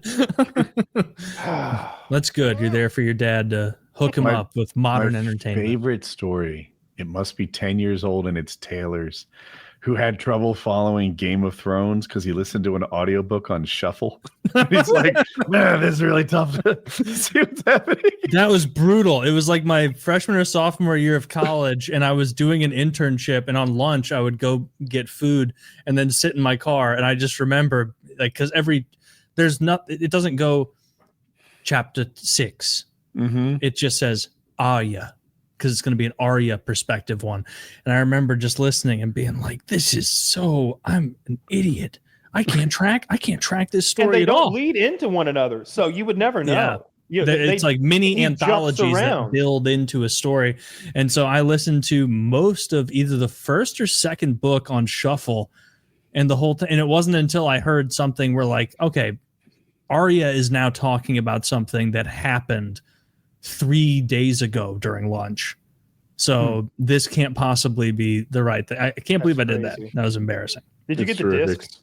[SPEAKER 2] That's good. You're there for your dad to hook him up with modern entertainment.
[SPEAKER 1] Favorite story. It must be 10 years old, and it's Taylor's, who had trouble following Game of Thrones because he listened to an audiobook on shuffle. He's like, man, this is really tough to see what's happening.
[SPEAKER 2] That was brutal. It was like my freshman or sophomore year of college, and I was doing an internship, and on lunch I would go get food and then sit in my car. And I just remember, like, because it doesn't go chapter 6. It just says Arya, because it's going to be an Arya perspective one. And I remember just listening and being like, I'm an idiot. I can't track this story
[SPEAKER 3] and they
[SPEAKER 2] at all.
[SPEAKER 3] don't lead into one another, so you would never know.
[SPEAKER 2] Yeah. It's like mini anthologies that build into a story. And so I listened to most of either the first or second book on shuffle, and the whole thing. And it wasn't until I heard something where like, okay, Arya is now talking about something that happened 3 days ago during lunch. So this can't possibly be the right thing. I can't believe I did that. That was embarrassing.
[SPEAKER 3] Did you get the discs?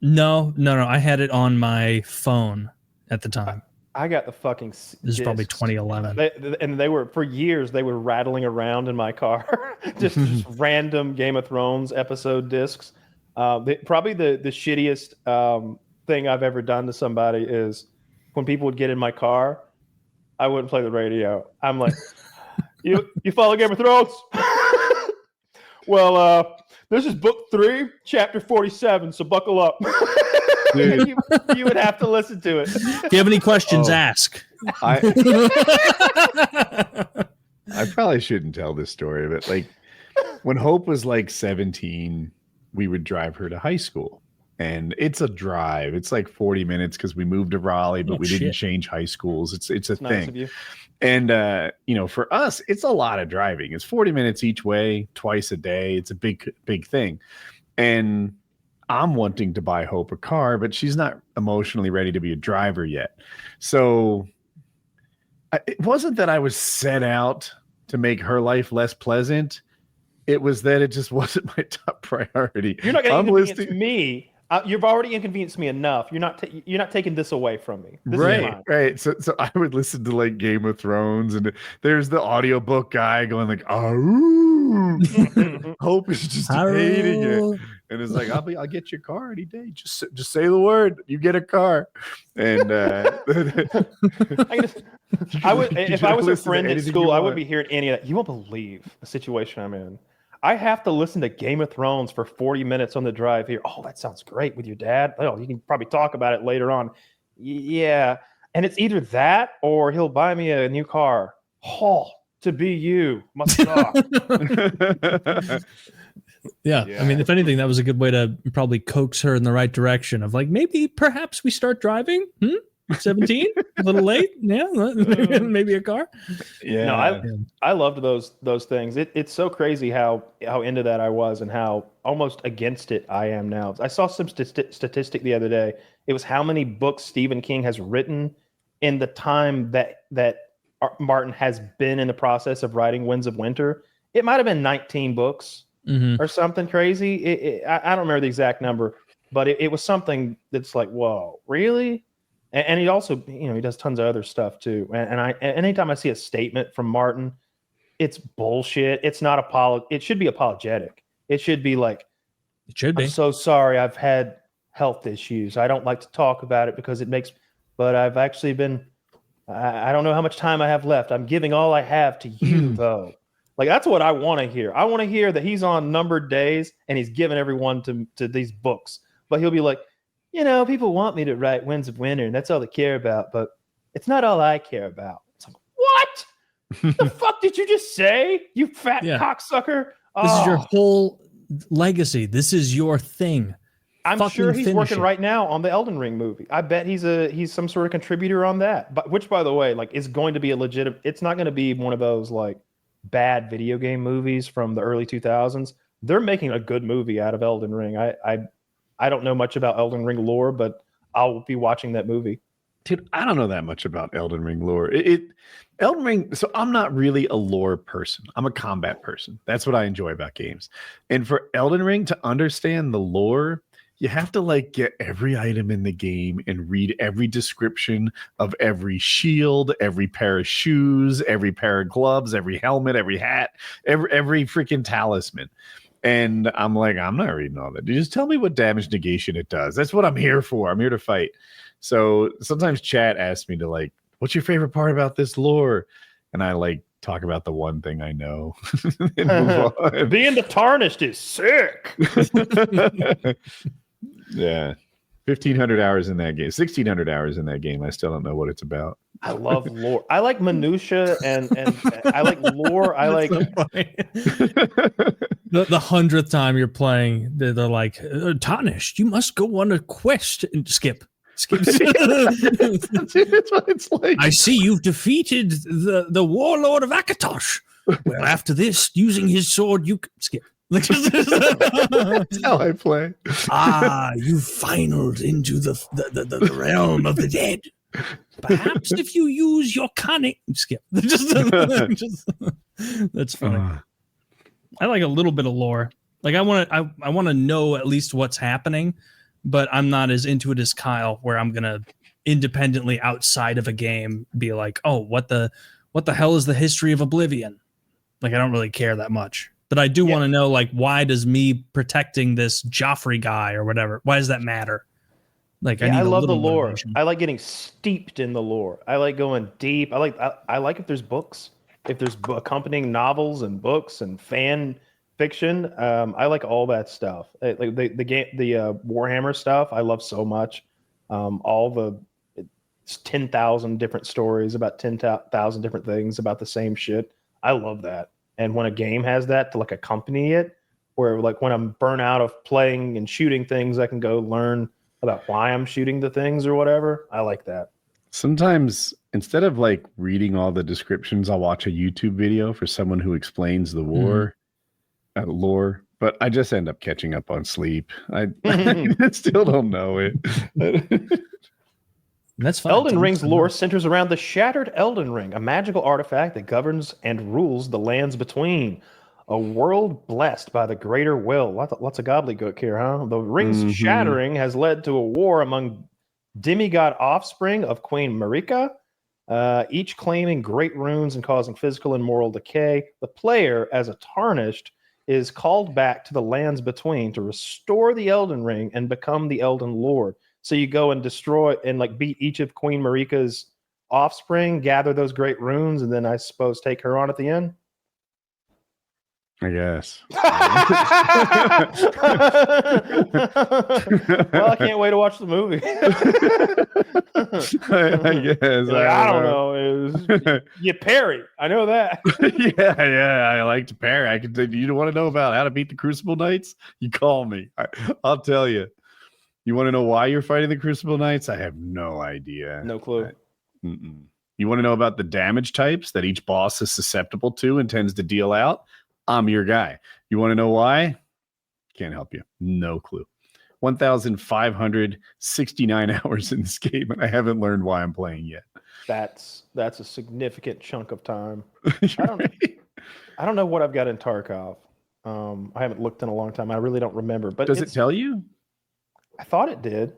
[SPEAKER 2] No. I had it on my phone at the time.
[SPEAKER 3] I got the fucking
[SPEAKER 2] This is probably 2011.
[SPEAKER 3] They were, for years, they were rattling around in my car. just random Game of Thrones episode discs. Probably the shittiest thing I've ever done to somebody is when people would get in my car, I wouldn't play the radio. I'm like, you follow Game of Thrones? Well, this is book 3, chapter 47, so buckle up. you would have to listen to it.
[SPEAKER 2] If you have any questions, ask.
[SPEAKER 1] I probably shouldn't tell this story, but like when Hope was like 17, we would drive her to high school. And it's a drive. It's like 40 minutes because we moved to Raleigh, but we didn't change high schools. It's a
[SPEAKER 3] nice
[SPEAKER 1] thing.
[SPEAKER 3] Of you.
[SPEAKER 1] And, for us, it's a lot of driving. It's 40 minutes each way, twice a day. It's a big thing. And I'm wanting to buy Hope a car, but she's not emotionally ready to be a driver yet. So it wasn't that I was set out to make her life less pleasant. It was that it just wasn't my top priority.
[SPEAKER 3] You're not going to inconvenience me. You've already inconvenienced me enough. You're not taking this away from me. This is mine.
[SPEAKER 1] Right. So I would listen to like Game of Thrones, and there's the audiobook guy going like, "Oh, Hope is just hating it," and it's like, "I'll get your car any day. Just say the word, you get a car." And
[SPEAKER 3] if I was a friend at school, I wouldn't be hearing any of that. You won't believe the situation I'm in. I have to listen to Game of Thrones for 40 minutes on the drive here. Oh, that sounds great with your dad. Oh, you can probably talk about it later on. Yeah. And it's either that or he'll buy me a new car. Oh, to be you. Must suck.
[SPEAKER 4] Yeah. I mean, if anything, that was a good way to probably coax her in the right direction of like, perhaps we start driving. 17, a little late. Yeah, maybe a car.
[SPEAKER 3] Yeah, no, I loved those things. It's so crazy how into that I was and how almost against it I am now. I saw some statistic the other day. It was how many books Stephen King has written in the time that Martin has been in the process of writing Winds of Winter. It might have been 19 books or something crazy. I don't remember the exact number, but it was something that's like, whoa, really? And he also, he does tons of other stuff too. And anytime I see a statement from Martin, it's bullshit. It's not it should be apologetic. It should be like, I'm so sorry. I've had health issues. I don't like to talk about it because but I've actually been, I don't know how much time I have left. I'm giving all I have to you though. Like, that's what I want to hear. I want to hear that he's on numbered days and he's giving everyone to these books, but he'll be like, people want me to write Winds of Winter, and that's all they care about, but it's not all I care about. It's like, what? The fuck did you just say, you fat cocksucker?
[SPEAKER 4] This is your whole legacy. This is your thing.
[SPEAKER 3] I'm sure he's working right now on the Elden Ring movie. I bet he's some sort of contributor on that. But which, by the way, like, is going to be a legitimate. It's not going to be one of those like bad video game movies from the early 2000s. They're making a good movie out of Elden Ring. I don't know much about Elden Ring lore, but I'll be watching that movie.
[SPEAKER 1] Dude, I don't know that much about Elden Ring lore. Elden Ring, so I'm not really a lore person. I'm a combat person. That's what I enjoy about games. And for Elden Ring to understand the lore, you have to like get every item in the game and read every description of every shield, every pair of shoes, every pair of gloves, every helmet, every hat, every freaking talisman. And I'm like, I'm not reading all that. Just tell me what damage negation it does. That's what I'm here for. I'm here to fight. So sometimes chat asks me to like, what's your favorite part about this lore? And I like talk about the one thing I know. And move on.
[SPEAKER 3] Being the Tarnished is sick.
[SPEAKER 1] Yeah. 1,500 hours in that game. 1,600 hours in that game. I still don't know what it's about.
[SPEAKER 3] I love lore. I like minutia and I like lore. I like
[SPEAKER 4] so the 100th time you're playing, they're like, Tarnished, you must go on a quest and skip.
[SPEAKER 1] That's what it's like.
[SPEAKER 4] I see you've defeated the warlord of Akatosh. Well, after this, using his sword, you skip.
[SPEAKER 1] That's how I play.
[SPEAKER 4] You finaled into the realm of the dead. Perhaps if you use your cunning, skip. That's funny. I like a little bit of lore. Like I want to know at least what's happening, but I'm not as into it as Kyle, where I'm gonna independently outside of a game be like, oh, what the hell is the history of Oblivion? Like I don't really care that much. But I do want to know, like, why does me protecting this Joffrey guy or whatever, why does that matter? Like, I
[SPEAKER 3] love the lore. Motivation. I like getting steeped in the lore. I like going deep. I like if there's books, if there's accompanying novels and books and fan fiction. I like all that stuff. Like the game, the Warhammer stuff. I love so much. All the 10,000 different stories about 10,000 different things about the same shit. I love that. And when a game has that to like accompany it, where like when I'm burnt out of playing and shooting things, I can go learn about why I'm shooting the things or whatever. I like that.
[SPEAKER 1] Sometimes instead of like reading all the descriptions, I'll watch a YouTube video for someone who explains the war. lore, but I just end up catching up on sleep. I still don't know it.
[SPEAKER 2] That's fine.
[SPEAKER 3] Elden Ring's lore centers around the Shattered Elden Ring, a magical artifact that governs and rules the lands between. A world blessed by the greater will. Lots of gobbledygook here, huh? The ring's shattering has led to a war among demigod offspring of Queen Marika, each claiming great runes and causing physical and moral decay. The player, as a tarnished, is called back to the lands between to restore the Elden Ring and become the Elden Lord. So you go and destroy and like beat each of Queen Marika's offspring, gather those great runes, and then I suppose take her on at the end.
[SPEAKER 1] I guess.
[SPEAKER 3] Well, I can't wait to watch the movie.
[SPEAKER 1] I guess.
[SPEAKER 3] Like, I don't know. It was, you parry. I know that.
[SPEAKER 1] yeah. I like to parry. I can. You want to know about how to beat the Crucible Knights? You call me. I'll tell you. You want to know why you're fighting the Crucible Knights? I have no idea.
[SPEAKER 3] No clue.
[SPEAKER 1] You want to know about the damage types that each boss is susceptible to and tends to deal out? I'm your guy. You want to know why? Can't help you. No clue. 1,569 hours in this game, and I haven't learned why I'm playing yet.
[SPEAKER 3] That's a significant chunk of time. I don't know what I've got in Tarkov. I haven't looked in a long time. I really don't remember. But
[SPEAKER 1] does it tell you?
[SPEAKER 3] I thought it did.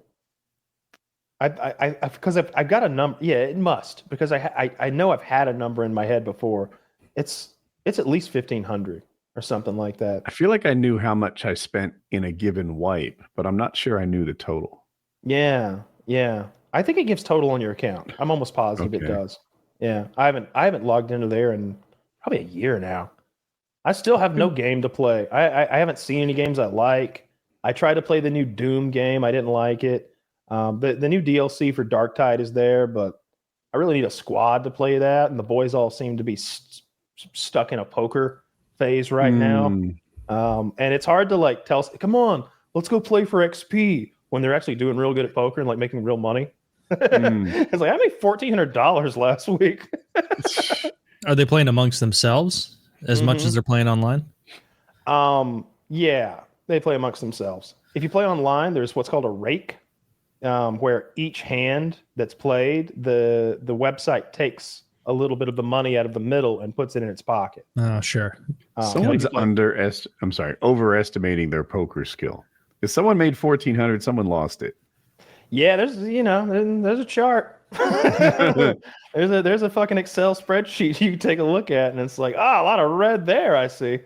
[SPEAKER 3] Because I've got a number. Yeah, it must, because I know I've had a number in my head before. It's at least 1,500 or something like that.
[SPEAKER 1] I feel like I knew how much I spent in a given wipe, but I'm not sure I knew the total.
[SPEAKER 3] Yeah. I think it gives total on your account. I'm almost positive it does. Yeah, I haven't logged into there in probably a year now. I still have no game to play. I haven't seen any games I like. I tried to play the new Doom game. I didn't like it. The new DLC for Darktide is there, but I really need a squad to play that, and the boys all seem to be stuck in a poker phase right now. And it's hard to like tell, come on, let's go play for XP when they're actually doing real good at poker and like making real money. It's like, I made $1,400 last week.
[SPEAKER 2] Are they playing amongst themselves as much as they're playing online?
[SPEAKER 3] Yeah, they play amongst themselves. If you play online, there's what's called a rake, where each hand that's played, the website takes a little bit of the money out of the middle and puts it in its pocket.
[SPEAKER 2] Oh, sure.
[SPEAKER 1] Someone's overestimating their poker skill. If someone made 1,400, someone lost it.
[SPEAKER 3] Yeah, there's a chart. there's a fucking Excel spreadsheet you can take a look at, and it's like, a lot of red there. I see.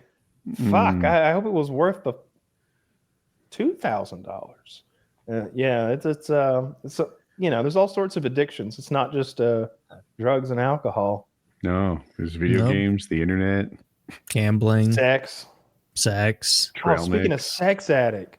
[SPEAKER 3] Fuck, I hope it was worth the $2,000. Yeah, it's there's all sorts of addictions. It's not just drugs and alcohol.
[SPEAKER 1] No, there's video games, the internet,
[SPEAKER 2] gambling,
[SPEAKER 3] sex. Speaking of sex addict,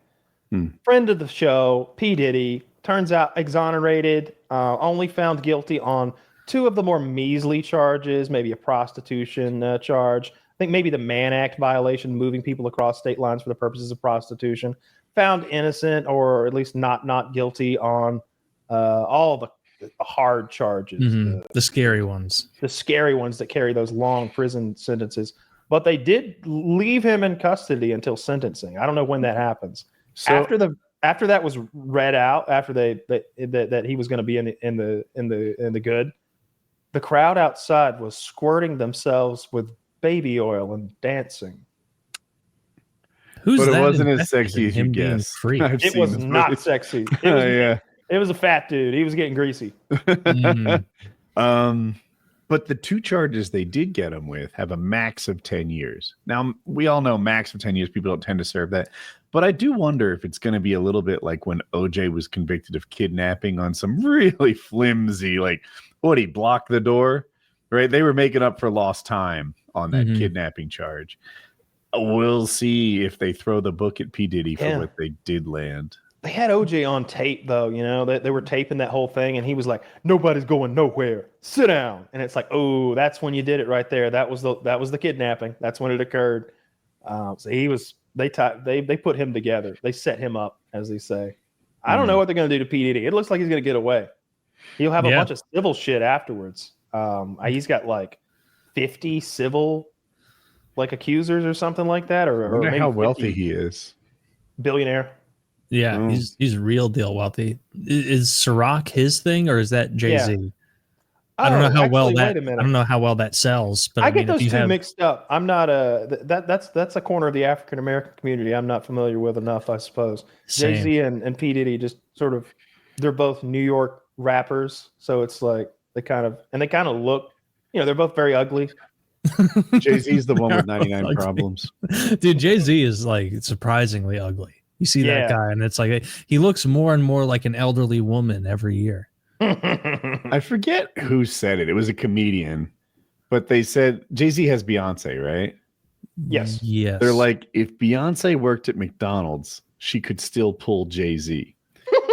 [SPEAKER 3] friend of the show, P. Diddy, turns out exonerated, only found guilty on 2 of the more measly charges, maybe a prostitution charge. I think maybe the Mann Act violation, moving people across state lines for the purposes of prostitution. Found innocent, or at least not guilty on all the hard charges.
[SPEAKER 2] The scary ones. The
[SPEAKER 3] scary ones that carry those long prison sentences. But they did leave him in custody until sentencing. I don't know when that happens. So after that was read out, after that he was going to be in the good, the crowd outside was squirting themselves with baby oil and dancing.
[SPEAKER 1] But it wasn't as sexy as you guess.
[SPEAKER 3] It was not sexy. It was a fat dude. He was getting greasy.
[SPEAKER 1] But the 2 charges they did get him with have a max of 10 years. Now, we all know max of 10 years, people don't tend to serve that. But I do wonder if it's going to be a little bit like when OJ was convicted of kidnapping on some really flimsy, like, he blocked the door, right? They were making up for lost time on that kidnapping charge. We'll see if they throw the book at P. Diddy for what they did land.
[SPEAKER 3] They had OJ on tape, though. They were taping that whole thing, and he was like, "Nobody's going nowhere. Sit down." And it's like, "Oh, that's when you did it right there. That was the kidnapping. That's when it occurred." So he was. They put him together. They set him up, as they say. I don't know what they're going to do to P. Diddy. It looks like he's going to get away. He'll have a bunch of civil shit afterwards. He's got like 50 civil like accusers or something like that,
[SPEAKER 1] I
[SPEAKER 3] or
[SPEAKER 1] wonder
[SPEAKER 3] maybe
[SPEAKER 1] how wealthy
[SPEAKER 3] 50.
[SPEAKER 1] he is.
[SPEAKER 3] Billionaire.
[SPEAKER 4] Yeah,
[SPEAKER 1] Oh.
[SPEAKER 4] he's real deal wealthy. Is Ciroc his thing or is that Jay-Z?
[SPEAKER 3] Yeah.
[SPEAKER 4] I don't know how well
[SPEAKER 3] actually,
[SPEAKER 4] that
[SPEAKER 3] wait a minute.
[SPEAKER 4] I don't know how well that sells, but
[SPEAKER 3] I
[SPEAKER 4] I
[SPEAKER 3] get
[SPEAKER 4] mean,
[SPEAKER 3] those
[SPEAKER 4] if you
[SPEAKER 3] two
[SPEAKER 4] have
[SPEAKER 3] mixed up. I'm not that's a corner of the African American community I'm not familiar with enough, I suppose.
[SPEAKER 4] Same.
[SPEAKER 3] Jay-Z and P. Diddy just sort of, they're both New York rappers, so it's like they kind of look, they're both very ugly.
[SPEAKER 1] Jay-Z's the one with 99 problems.
[SPEAKER 4] Dude, Jay-Z is like surprisingly ugly. You see that guy, and it's like he looks more and more like an elderly woman every year.
[SPEAKER 1] I forget who said it. It was a comedian, but they said Jay-Z has Beyonce, right?
[SPEAKER 3] Yes.
[SPEAKER 4] Yes.
[SPEAKER 1] They're like, if Beyonce worked at McDonald's, she could still pull Jay-Z.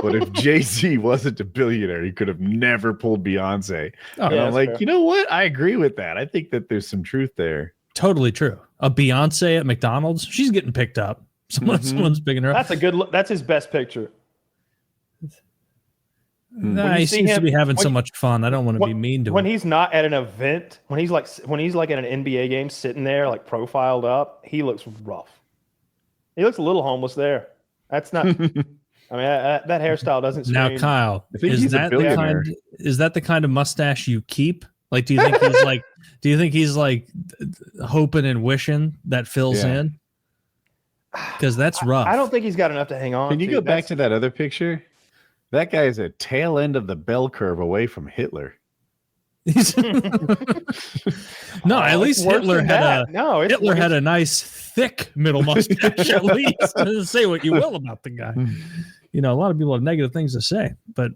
[SPEAKER 1] But if Jay-Z wasn't a billionaire, he could have never pulled Beyonce.
[SPEAKER 4] Oh,
[SPEAKER 1] And
[SPEAKER 3] yeah,
[SPEAKER 1] I'm
[SPEAKER 3] that's
[SPEAKER 1] like,
[SPEAKER 3] fair.
[SPEAKER 1] you know what? I agree with that. I think that there's some truth there.
[SPEAKER 4] totally true. A Beyonce at McDonald's, she's getting picked up. Someone's picking her up.
[SPEAKER 3] That's a good look. That's his best picture.
[SPEAKER 4] Nah, he
[SPEAKER 3] see
[SPEAKER 4] seems to
[SPEAKER 3] him-
[SPEAKER 4] be having so
[SPEAKER 3] when-
[SPEAKER 4] much fun. I don't want to be mean to
[SPEAKER 3] When
[SPEAKER 4] him.
[SPEAKER 3] he's not at an event, when he's like at an NBA game sitting there like profiled up, he looks rough. He looks a little homeless there. That's not I mean that hairstyle doesn't
[SPEAKER 4] Now,
[SPEAKER 3] scream.
[SPEAKER 4] Kyle,
[SPEAKER 1] I think
[SPEAKER 4] is
[SPEAKER 1] he's a
[SPEAKER 4] that the
[SPEAKER 1] billionaire.
[SPEAKER 4] kind of mustache you keep? Like, do you think he's like hoping and wishing that fills
[SPEAKER 1] Yeah.
[SPEAKER 4] in? Because that's rough.
[SPEAKER 3] I don't think he's got enough to hang on
[SPEAKER 1] Can you
[SPEAKER 3] to.
[SPEAKER 1] go back to that other picture? That guy is a tail end of the bell curve away from Hitler.
[SPEAKER 4] No, at
[SPEAKER 3] it's
[SPEAKER 4] least
[SPEAKER 3] worse
[SPEAKER 4] Hitler
[SPEAKER 3] than
[SPEAKER 4] had
[SPEAKER 3] that. No, it's
[SPEAKER 4] Hitler had
[SPEAKER 3] it's-
[SPEAKER 4] a nice thick middle mustache. At least say what you will about the guy. You know, a lot of people have negative things to say, but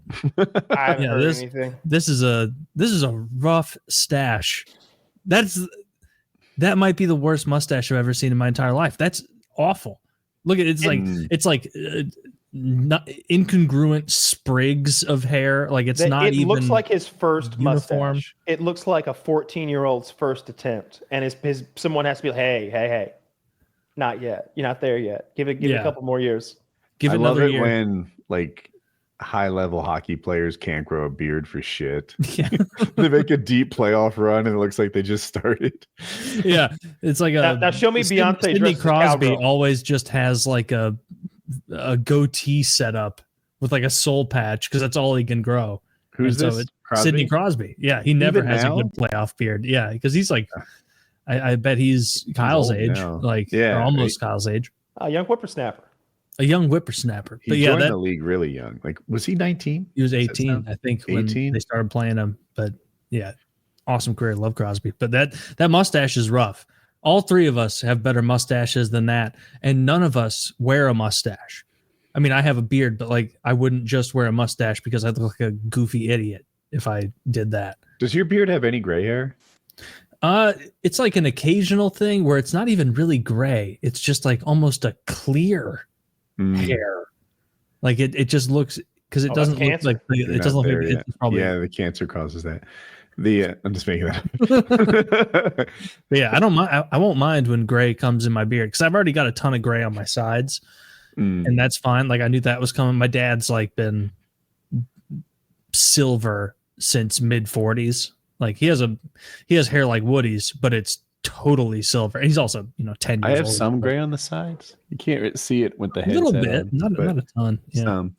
[SPEAKER 3] I haven't
[SPEAKER 4] yeah,
[SPEAKER 3] heard
[SPEAKER 4] this-
[SPEAKER 3] anything.
[SPEAKER 4] this is a rough stash. That might be the worst mustache I've ever seen in my entire life. That's awful. Look at it's like not incongruent sprigs of hair. Like it's not
[SPEAKER 3] It
[SPEAKER 4] even
[SPEAKER 3] looks like his first
[SPEAKER 4] uniform.
[SPEAKER 3] mustache. It looks like a 14-year-old's first attempt, and his someone has to be like, hey, not yet. You're not there yet. Give it a couple more years.
[SPEAKER 4] give
[SPEAKER 1] I
[SPEAKER 4] it
[SPEAKER 1] love
[SPEAKER 4] another
[SPEAKER 1] it
[SPEAKER 4] year.
[SPEAKER 1] when like high-level hockey players can't grow a beard for shit.
[SPEAKER 4] Yeah.
[SPEAKER 1] They make a deep playoff run and it looks like they just started.
[SPEAKER 4] Yeah, it's like a
[SPEAKER 3] Now show me Beyonce
[SPEAKER 4] Sidney
[SPEAKER 3] dressed as a
[SPEAKER 4] Crosby
[SPEAKER 3] cowgirl.
[SPEAKER 4] always just has like a goatee setup with like a soul patch because that's all he can grow.
[SPEAKER 1] Who's
[SPEAKER 4] And so
[SPEAKER 1] this?
[SPEAKER 4] Sidney Crosby. Yeah, he never
[SPEAKER 1] Even
[SPEAKER 4] has
[SPEAKER 1] now?
[SPEAKER 4] a good playoff beard. Yeah, because he's like, I bet he's Kyle's
[SPEAKER 1] old
[SPEAKER 4] age,
[SPEAKER 1] now.
[SPEAKER 4] like
[SPEAKER 1] Yeah,
[SPEAKER 4] or almost Kyle's age,
[SPEAKER 3] A young whippersnapper.
[SPEAKER 4] a young whippersnapper.
[SPEAKER 1] He
[SPEAKER 4] But yeah,
[SPEAKER 1] joined
[SPEAKER 4] that
[SPEAKER 1] the league really young. Like, was he 19?
[SPEAKER 4] he was
[SPEAKER 1] that
[SPEAKER 4] 18,
[SPEAKER 1] sound-
[SPEAKER 4] I think, when
[SPEAKER 1] 18?
[SPEAKER 4] they started playing him. But yeah, awesome career. Love Crosby. But that mustache is rough. All three of us have better mustaches than that, and none of us wear a mustache. I mean, I have a beard, but like I wouldn't just wear a mustache because I'd look like a goofy idiot if I did that.
[SPEAKER 1] Does your beard have any gray hair?
[SPEAKER 4] It's like an occasional thing where it's not even really gray. It's just like almost a clear hair. Like it just looks because it
[SPEAKER 3] Oh, that's
[SPEAKER 4] doesn't look
[SPEAKER 3] cancer.
[SPEAKER 4] like
[SPEAKER 1] You're
[SPEAKER 4] it doesn't
[SPEAKER 1] not
[SPEAKER 4] look
[SPEAKER 1] there
[SPEAKER 4] like
[SPEAKER 1] yet.
[SPEAKER 4] it's probably
[SPEAKER 1] Yeah, the cancer causes that. I'm just making that up.
[SPEAKER 4] But yeah, I don't mind. I won't mind when gray comes in my beard because I've already got a ton of gray on my sides, and that's fine. Like I knew that was coming. My dad's like been silver since mid 40s. Like he has hair like Woody's, but it's totally silver. And he's also 10 years
[SPEAKER 1] I have
[SPEAKER 4] old.
[SPEAKER 1] some gray on the sides. You can't see it with the
[SPEAKER 4] a
[SPEAKER 1] head.
[SPEAKER 4] little bit, not a ton. Yeah.
[SPEAKER 1] Some.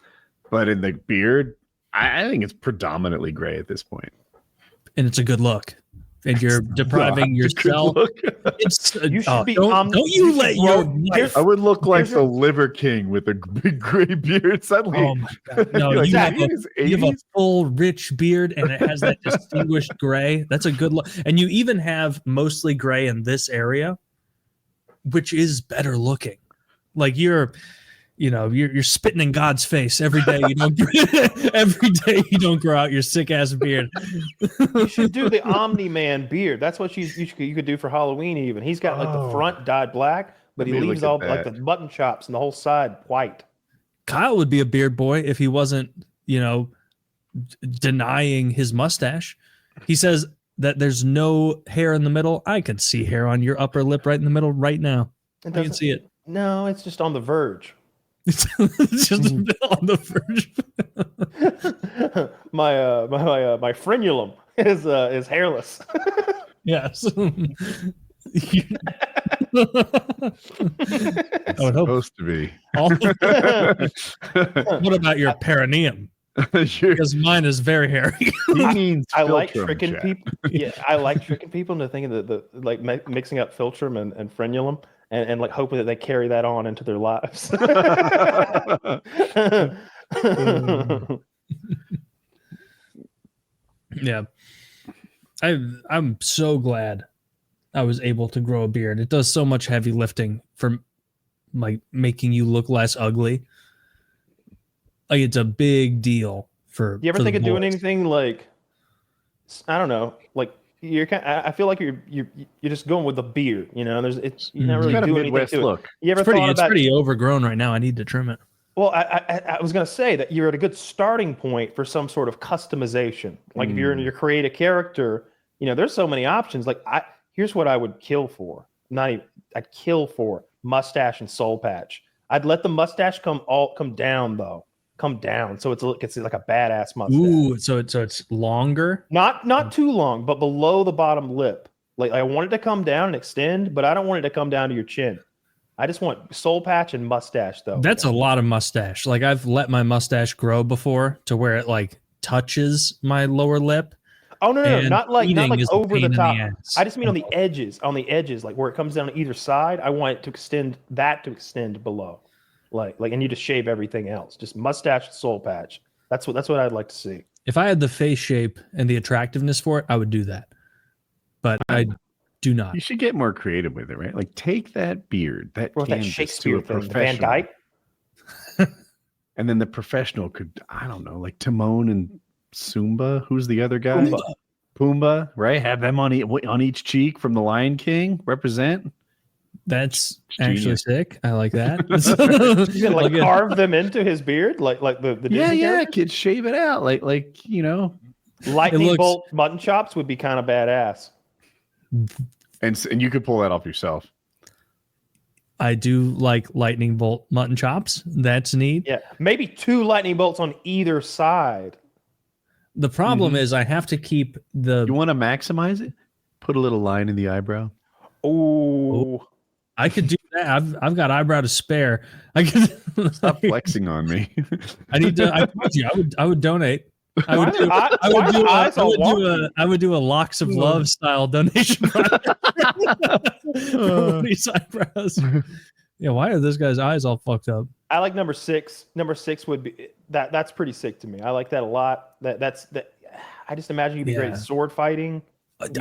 [SPEAKER 1] But in the beard, I think it's predominantly gray at this point.
[SPEAKER 4] And it's a good look. And you're depriving
[SPEAKER 1] Not a good
[SPEAKER 4] yourself.
[SPEAKER 1] look.
[SPEAKER 4] It's
[SPEAKER 3] You should be
[SPEAKER 4] don't you let your wife.
[SPEAKER 1] I would look like
[SPEAKER 3] Here's
[SPEAKER 1] the Liver King with a big gray beard. Suddenly,
[SPEAKER 4] Oh my god! No,
[SPEAKER 1] You're like,
[SPEAKER 4] you,
[SPEAKER 1] "Is
[SPEAKER 4] have
[SPEAKER 1] he in
[SPEAKER 4] a,
[SPEAKER 1] his
[SPEAKER 4] you have a
[SPEAKER 1] 80s?"
[SPEAKER 4] full rich beard, and it has that distinguished gray. That's a good look. And you even have mostly gray in this area, which is better looking. Like you're spitting in God's face every day. You don't every day you don't grow out your sick ass beard.
[SPEAKER 3] You should do the Omni Man beard. That's what you could do for Halloween. Even he's got like the
[SPEAKER 1] Oh.
[SPEAKER 3] front dyed black, but
[SPEAKER 1] Let
[SPEAKER 3] he
[SPEAKER 1] me
[SPEAKER 3] leaves
[SPEAKER 1] look at
[SPEAKER 3] all like the
[SPEAKER 1] that.
[SPEAKER 3] button chops and the whole side white.
[SPEAKER 4] Kyle would be a beard boy if he wasn't, denying his mustache. He says that there's no hair in the middle. I can see hair on your upper lip right in the middle right now.
[SPEAKER 3] It
[SPEAKER 4] I can
[SPEAKER 3] doesn't-
[SPEAKER 4] see it.
[SPEAKER 3] No, it's just on the verge.
[SPEAKER 4] It's just a bit on the verge.
[SPEAKER 3] my frenulum is hairless.
[SPEAKER 4] Yes.
[SPEAKER 1] It's
[SPEAKER 2] would hope.
[SPEAKER 1] supposed to be.
[SPEAKER 2] What about your perineum? Because mine is very hairy.
[SPEAKER 1] He means
[SPEAKER 3] I like
[SPEAKER 1] philtrum,
[SPEAKER 3] tricking
[SPEAKER 1] Jack.
[SPEAKER 3] people. Yeah, I like tricking people into thinking that the like mixing up philtrum and frenulum and like hoping that they carry that on into their lives.
[SPEAKER 2] Yeah. I'm so glad I was able to grow a beard. It does so much heavy lifting for like making you look less ugly. Like it's a big deal for.
[SPEAKER 3] You ever
[SPEAKER 2] for
[SPEAKER 3] think
[SPEAKER 2] the
[SPEAKER 3] of doing
[SPEAKER 2] boys.
[SPEAKER 3] anything like, I don't know, like you're kind I feel like you're just going with the beard, you know, you're not
[SPEAKER 1] It's
[SPEAKER 3] really
[SPEAKER 1] got a
[SPEAKER 3] doing anything
[SPEAKER 1] Midwest
[SPEAKER 3] to it.
[SPEAKER 1] look.
[SPEAKER 3] You ever
[SPEAKER 2] It's pretty,
[SPEAKER 3] thought
[SPEAKER 2] it's
[SPEAKER 3] about
[SPEAKER 2] pretty overgrown right now. I need to trim it.
[SPEAKER 3] Well, I was going to say that you're at a good starting point for some sort of customization. Like if you create a character, you know, there's so many options. Like here's what I would kill for. I'd kill for mustache and soul patch. I'd let the mustache come down though. Come down. So it's like a badass mustache.
[SPEAKER 2] Ooh, so it's longer.
[SPEAKER 3] Not too long, but below the bottom lip. Like I want it to come down and extend, but I don't want it to come down to your chin. I just want soul patch and mustache though.
[SPEAKER 2] That's a lot of mustache. Like I've let my mustache grow before to where it like touches my lower lip.
[SPEAKER 3] Oh no,
[SPEAKER 2] And
[SPEAKER 3] not like
[SPEAKER 2] eating is a
[SPEAKER 3] over
[SPEAKER 2] pain
[SPEAKER 3] the
[SPEAKER 2] in the
[SPEAKER 3] top.
[SPEAKER 2] ass.
[SPEAKER 3] I just mean on the edges, like where it comes down on either side. I want it to extend below, like, and you just shave everything else. Just mustache, soul patch. That's what I'd like to see.
[SPEAKER 2] If I had the face shape and the attractiveness for it, I would do that. But I do not.
[SPEAKER 1] You should get more creative with it, right? Like take that beard, that
[SPEAKER 3] Or that
[SPEAKER 1] canvas
[SPEAKER 3] Shakespeare
[SPEAKER 1] to a
[SPEAKER 3] thing, the Van
[SPEAKER 1] professional,
[SPEAKER 3] Dyke.
[SPEAKER 1] and then the professional could, I don't know, like Timon and Sumba. Who's the other guy? Pumbaa, right? Have them on each cheek from the Lion King. Represent.
[SPEAKER 2] That's
[SPEAKER 1] Genius.
[SPEAKER 2] actually sick. I like that.
[SPEAKER 3] You can like carve them into his beard, like the Disney characters?
[SPEAKER 1] Kids shave it out, like you know.
[SPEAKER 3] Lightning bolt mutton chops would be kind of badass.
[SPEAKER 1] And you could pull that off yourself.
[SPEAKER 2] I do like lightning bolt mutton chops. That's neat.
[SPEAKER 3] Yeah, maybe 2 lightning bolts on either side.
[SPEAKER 2] The problem is I have to keep the.
[SPEAKER 1] You want to maximize it? Put a little line in the eyebrow.
[SPEAKER 3] Oh,
[SPEAKER 2] I could do that. I've got eyebrow to spare. I could
[SPEAKER 1] Stop flexing on me.
[SPEAKER 2] I need to. I told you I would donate. I would do a locks of love style donation. These eyebrows. Yeah, why are this guy's eyes all fucked up?
[SPEAKER 3] I like number 6. Number 6 would be that's pretty sick to me. I like that a lot. That's I just imagine you'd be great at sword fighting.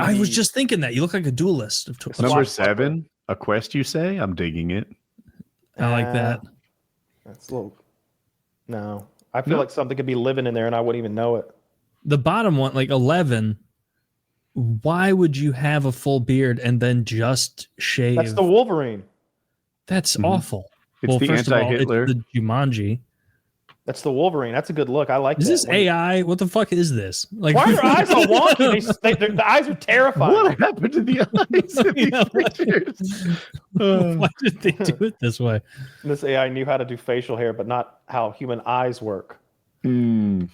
[SPEAKER 2] I was just thinking that you look like a duelist.
[SPEAKER 1] Number 7, a quest. You say? I'm digging it.
[SPEAKER 2] I like that.
[SPEAKER 3] That's a little. No, I feel like something could be living in there and I wouldn't even know it.
[SPEAKER 2] The bottom one, like 11. Why would you have a full beard and then just shave?
[SPEAKER 3] That's the Wolverine.
[SPEAKER 2] That's awful.
[SPEAKER 1] It's the
[SPEAKER 2] first of all,
[SPEAKER 1] anti-Hitler.
[SPEAKER 2] it's the Jumanji.
[SPEAKER 3] That's the Wolverine. That's a good look. I like
[SPEAKER 2] Is
[SPEAKER 3] that.
[SPEAKER 2] this AI? What the fuck is this? Like,
[SPEAKER 3] why are their eyes all wonky? The eyes are terrifying.
[SPEAKER 1] What happened to the eyes in these pictures?
[SPEAKER 2] Why did they do it this way?
[SPEAKER 3] This AI knew how to do facial hair, but not how human eyes work.
[SPEAKER 2] Or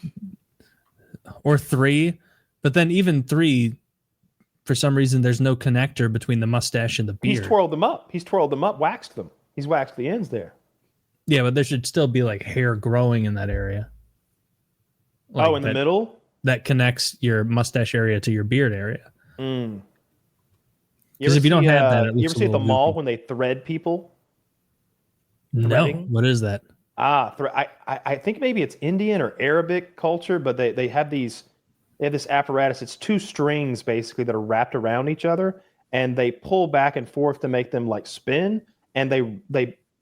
[SPEAKER 2] 3, but then even 3, for some reason, there's no connector between the mustache and the beard.
[SPEAKER 3] He's twirled them up, waxed them. He's waxed the ends there.
[SPEAKER 2] Yeah, but there should still be like hair growing in that area. Like
[SPEAKER 3] in the middle?
[SPEAKER 2] That connects your mustache area to your beard area.
[SPEAKER 3] Because
[SPEAKER 2] if you don't have that, it
[SPEAKER 3] you
[SPEAKER 2] looks
[SPEAKER 3] ever see
[SPEAKER 2] a
[SPEAKER 3] at the
[SPEAKER 2] little
[SPEAKER 3] mall
[SPEAKER 2] goofy.
[SPEAKER 3] when they thread people?
[SPEAKER 2] No,
[SPEAKER 3] Threading?
[SPEAKER 2] what is that?
[SPEAKER 3] I think maybe it's Indian or Arabic culture, but they have this apparatus. It's 2 strings basically that are wrapped around each other, and they pull back and forth to make them like spin, and they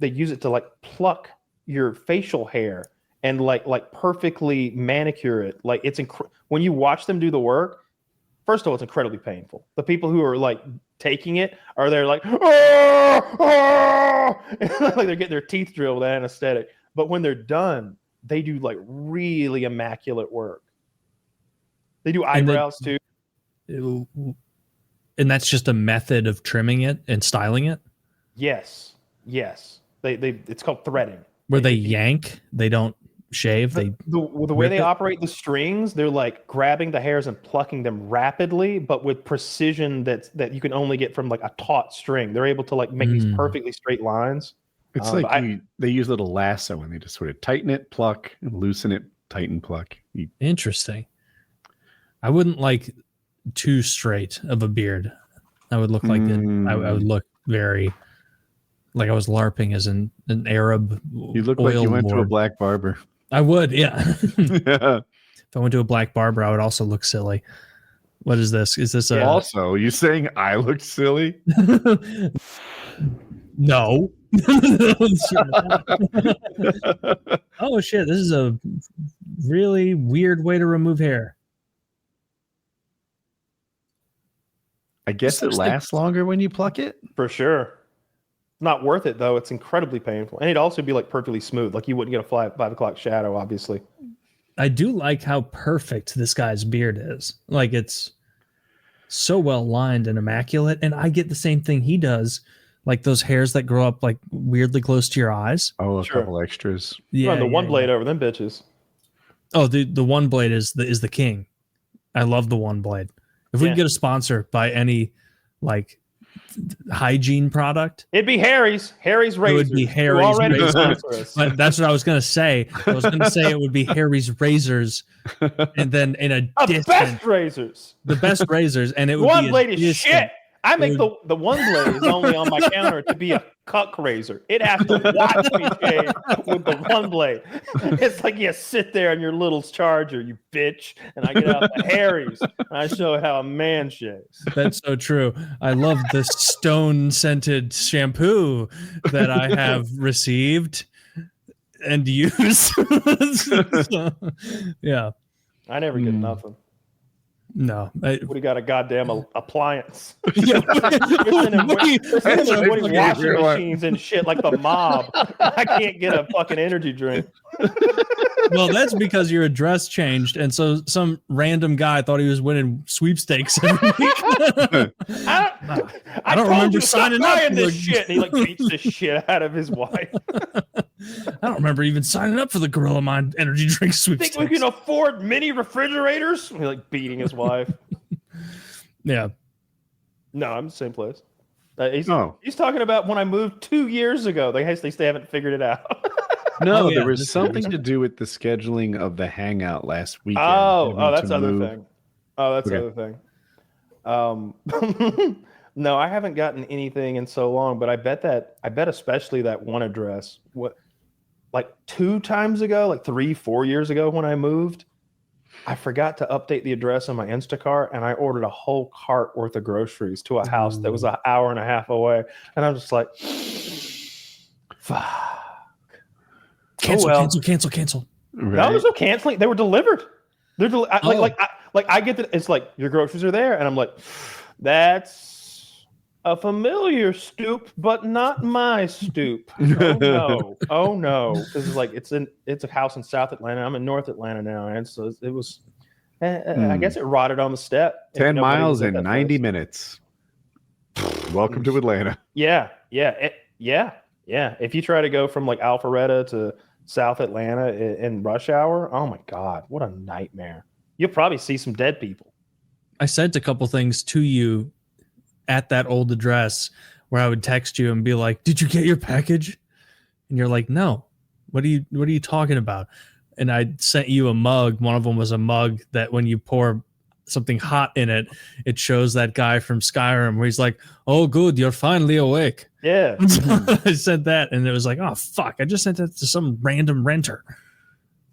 [SPEAKER 3] use it to like pluck your facial hair and like perfectly manicure it. Like it's when you watch them do the work. First of all, it's incredibly painful. The people who are like taking it are there like, like they're getting their teeth drilled with anesthetic. But when they're done, they do like really immaculate work. They do eyebrows too.
[SPEAKER 2] And that's just a method of trimming it and styling it?
[SPEAKER 3] Yes. They it's called threading.
[SPEAKER 2] Where they yank, they don't shave.
[SPEAKER 3] The way they operate the strings, they're like grabbing the hairs and plucking them rapidly, but with precision that you can only get from like a taut string. They're able to like make these perfectly straight lines.
[SPEAKER 1] It's they use a little lasso and they just sort of tighten it, pluck, and loosen it, tighten, pluck.
[SPEAKER 2] Interesting. I wouldn't like too straight of a beard. I would look like I would look very like I was LARPing as an Arab.
[SPEAKER 1] You look like you went to a black barber.
[SPEAKER 2] I would, yeah.
[SPEAKER 1] Yeah.
[SPEAKER 2] If I went to a black barber, I would also look silly. What is this? Is this a...
[SPEAKER 1] Also, you saying I look silly?
[SPEAKER 2] No. Oh shit! This is a really weird way to remove hair.
[SPEAKER 1] I guess it lasts longer when you pluck it.
[SPEAKER 3] For sure. Not worth it though. It's incredibly painful, and it'd also be like perfectly smooth. Like you wouldn't get a 5 o'clock shadow, obviously.
[SPEAKER 2] I do like how perfect this guy's beard is. Like it's so well lined and immaculate, and I get the same thing he does. Like those hairs that grow up like weirdly close to your eyes.
[SPEAKER 1] Oh, a couple extras.
[SPEAKER 3] Yeah, the one blade over them bitches.
[SPEAKER 2] Oh, the one blade is the king. I love the one blade. If we can get a sponsor by any like hygiene product,
[SPEAKER 3] it'd be Harry's razors.
[SPEAKER 2] It would be Harry's razors. But that's what I was gonna say. I was gonna say it would be Harry's razors, and then in a
[SPEAKER 3] best razors,
[SPEAKER 2] the best razors, and it would
[SPEAKER 3] one
[SPEAKER 2] be
[SPEAKER 3] blade is shit. I make the one blade is only on my counter to be a cuck razor. It has to watch me shave with the one blade. It's like you sit there on your little charger, you bitch, and I get out the Harry's and I show how a man shaves.
[SPEAKER 2] That's so true. I love the stone scented shampoo that I have received and used. So, yeah.
[SPEAKER 3] I never get nothing.
[SPEAKER 2] No.
[SPEAKER 3] Woody got a goddamn appliance.
[SPEAKER 2] Yeah.
[SPEAKER 3] Woody washing machines and shit like the mob. I can't get a fucking energy drink.
[SPEAKER 2] Well, that's because your address changed, and so some random guy thought he was winning sweepstakes every week. I don't remember signing up for
[SPEAKER 3] this shit. And he like beats the shit out of his wife.
[SPEAKER 2] I don't remember even signing up for the Gorilla Mind energy drink sweepstakes.
[SPEAKER 3] Think we can afford mini refrigerators? He's like beating his wife.
[SPEAKER 2] Yeah.
[SPEAKER 3] No, I'm the same place. He's talking about when I moved 2 years ago. They still haven't figured it out.
[SPEAKER 1] No, there was something to do with the scheduling of the hangout last weekend.
[SPEAKER 3] That's other thing. Oh, that's other thing. No, I haven't gotten anything in so long, but I bet especially that one address, like 2 times ago, like 3-4 years ago when I moved, I forgot to update the address on my Instacart, and I ordered a whole cart worth of groceries to a house that was an hour and a half away, and I'm just like, fuck.
[SPEAKER 2] Cancel.
[SPEAKER 1] Right.
[SPEAKER 3] No, there's no canceling. They were delivered. They're I get that. It's like your groceries are there, and I'm like, that's a familiar stoop, but not my stoop. Oh no, because it's like it's a house in South Atlanta. I'm in North Atlanta now, and so it was. I guess it rotted on the step.
[SPEAKER 1] 10 miles in 90 minutes. Welcome to Atlanta.
[SPEAKER 3] Yeah. If you try to go from like Alpharetta to South Atlanta in rush hour, oh my God, what a nightmare. You'll probably see some dead people.
[SPEAKER 2] I sent a couple things to you at that old address where I would text you and be like, did you get your package? And you're like, no, what are you talking about? And I sent you a mug. One of them was a mug that when you pour something hot in it, it shows that guy from Skyrim where he's like, oh, good, you're finally awake.
[SPEAKER 3] Yeah.
[SPEAKER 2] I said that, and it was like, oh, fuck, I just sent that to some random renter.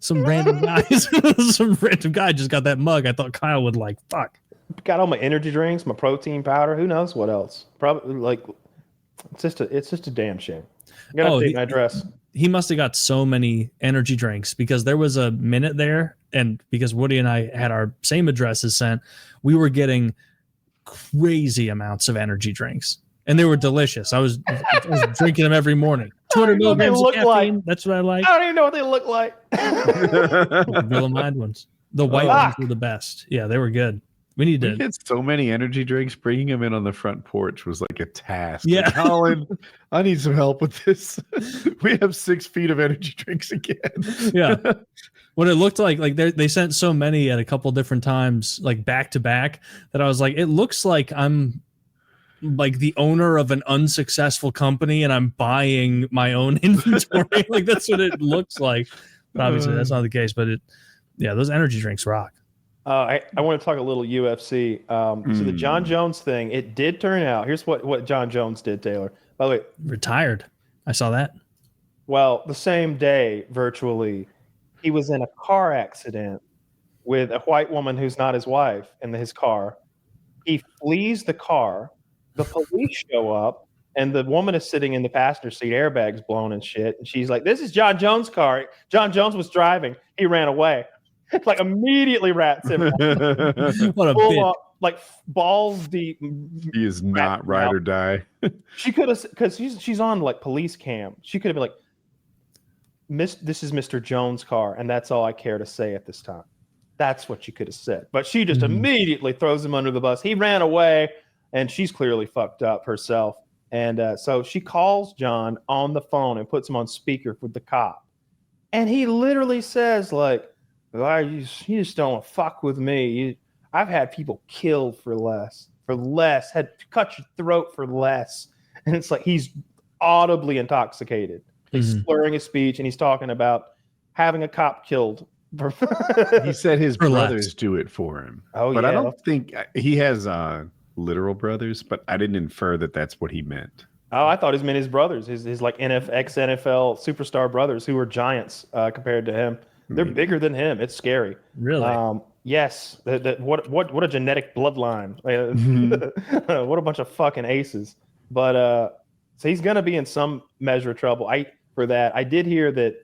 [SPEAKER 2] Some random guy. Some random guy just got that mug. I thought Kyle would like, fuck.
[SPEAKER 3] Got all my energy drinks, my protein powder. Who knows what else? Probably like, it's just a damn shame. I gotta update my address.
[SPEAKER 2] He must have got so many energy drinks because there was a minute there, and because Woody and I had our same addresses sent, we were getting crazy amounts of energy drinks, and they were delicious. I was drinking them every morning. 200 milligrams of caffeine. That's what I like.
[SPEAKER 3] I don't even know what they look like.
[SPEAKER 2] Gorilla Mind ones. The white ones were the best. Yeah, they were good. We need
[SPEAKER 1] We
[SPEAKER 2] to.
[SPEAKER 1] had so many energy drinks. Bringing them in on the front porch was like a task.
[SPEAKER 2] Yeah.
[SPEAKER 1] Like, Colin, I need some help with this. We have 6 feet of energy drinks again.
[SPEAKER 2] Yeah. What it looked like they sent so many at a couple different times, like back to back, that I was like, it looks like I'm like the owner of an unsuccessful company and I'm buying my own inventory. Like that's what it looks like. But obviously that's not the case. But those energy drinks rock.
[SPEAKER 3] I want to talk a little UFC. So the Jon Jones thing, it did turn out. Here's what Jon Jones did, Taylor. By the way,
[SPEAKER 2] Retired. I saw that.
[SPEAKER 3] well, the same day, virtually, he was in a car accident with a white woman who's not his wife in his car. He flees the car. The police show up, and the woman is sitting in the passenger seat, airbags blown and shit. And she's like, "This is Jon Jones' car. Jon Jones was driving. He ran away." Like immediately rats him.
[SPEAKER 2] What a
[SPEAKER 3] Full
[SPEAKER 2] bitch.
[SPEAKER 3] on, like balls deep.
[SPEAKER 1] He is not ride or die.
[SPEAKER 3] She could have, because she's on like police cam. She could have been like, this is Mr. Jones' car, and that's all I care to say at this time. That's what she could have said. But she just immediately throws him under the bus. He ran away, and she's clearly fucked up herself. And so she calls John on the phone and puts him on speaker with the cop. And he literally says, like, "Why you just don't fuck with me. I've had people killed for less, had to cut your throat for less." And it's like he's audibly intoxicated. He's slurring his speech, and he's talking about having a cop killed.
[SPEAKER 1] He said his
[SPEAKER 2] For
[SPEAKER 1] brothers
[SPEAKER 2] less.
[SPEAKER 1] do it for him.
[SPEAKER 3] Oh,
[SPEAKER 1] but
[SPEAKER 3] yeah.
[SPEAKER 1] I don't think he has literal brothers, but I didn't infer that that's what he meant.
[SPEAKER 3] Oh, I thought he meant his brothers, his like ex-NFL superstar brothers who were giants compared to him. They're bigger than him. It's scary.
[SPEAKER 2] Really?
[SPEAKER 3] Yes. What a genetic bloodline. What a bunch of fucking aces. But so he's gonna be in some measure of trouble. For that, I did hear that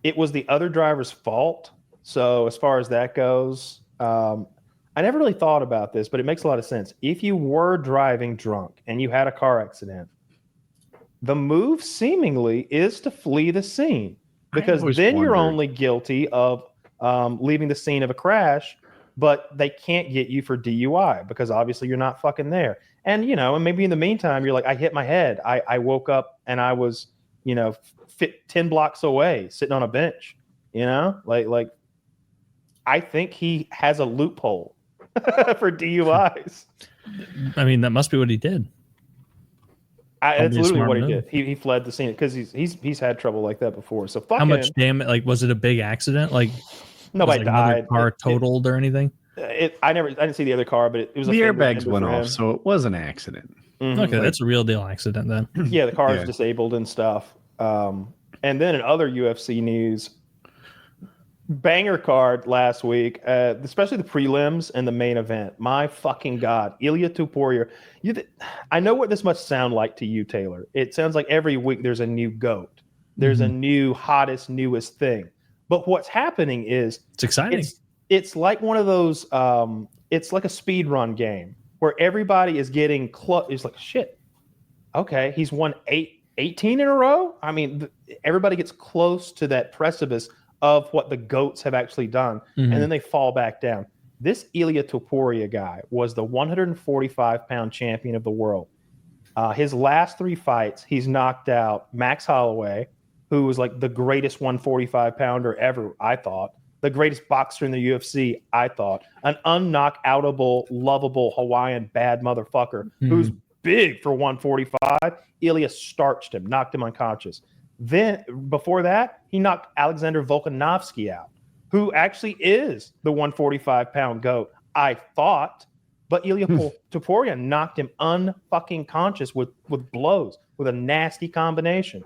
[SPEAKER 3] it was the other driver's fault. So as far as that goes, I never really thought about this, but it makes a lot of sense. If you were driving drunk and you had a car accident, the move seemingly is to flee the scene, because then you're only guilty of leaving the scene of a crash, but they can't get you for DUI because obviously you're not fucking there. And, and maybe in the meantime, you're like, I hit my head. I woke up and I was, 10 blocks away sitting on a bench, like I think he has a loophole for DUIs.
[SPEAKER 2] I mean, that must be what he did.
[SPEAKER 3] That's literally
[SPEAKER 2] smart
[SPEAKER 3] what he
[SPEAKER 2] move.
[SPEAKER 3] did. He fled the scene because he's had trouble like that before. So fuck
[SPEAKER 2] How
[SPEAKER 3] him.
[SPEAKER 2] much damage? Like, was it a big accident? Like,
[SPEAKER 3] Nobody
[SPEAKER 2] was, like, another
[SPEAKER 3] died.
[SPEAKER 2] car totaled or anything?
[SPEAKER 3] I didn't see the other car, but it was
[SPEAKER 1] The
[SPEAKER 3] a fender
[SPEAKER 1] airbags
[SPEAKER 3] bender
[SPEAKER 1] went
[SPEAKER 3] for
[SPEAKER 1] off,
[SPEAKER 3] him.
[SPEAKER 1] so it was an accident.
[SPEAKER 2] Okay, that's a real deal accident then.
[SPEAKER 3] Yeah, the car is
[SPEAKER 1] Yeah.
[SPEAKER 3] disabled and stuff. And then in other UFC news, banger card last week, especially the prelims and the main event. My fucking God, Illia Topuria. I know what this must sound like to you, Taylor. It sounds like every week there's a new GOAT. There's a new, hottest, newest thing. But what's happening is
[SPEAKER 2] It's exciting.
[SPEAKER 3] it's like one of those, it's like a speed run game where everybody is getting close. It's like, shit, okay, he's won 18 in a row. I mean, everybody gets close to that precipice of what the GOATs have actually done, and then they fall back down. This Illia Topuria guy was the 145-pound champion of the world. His last 3 fights, he's knocked out Max Holloway, who was like the greatest 145-pounder ever, I thought. The greatest boxer in the UFC, I thought. An unknockoutable, lovable Hawaiian bad motherfucker who's big for 145. Ilya starched him, knocked him unconscious. Then, before that, he knocked Alexander Volkanovski out, who actually is the 145-pound GOAT, I thought. But Illia Topuria knocked him unfucking conscious with blows, with a nasty combination.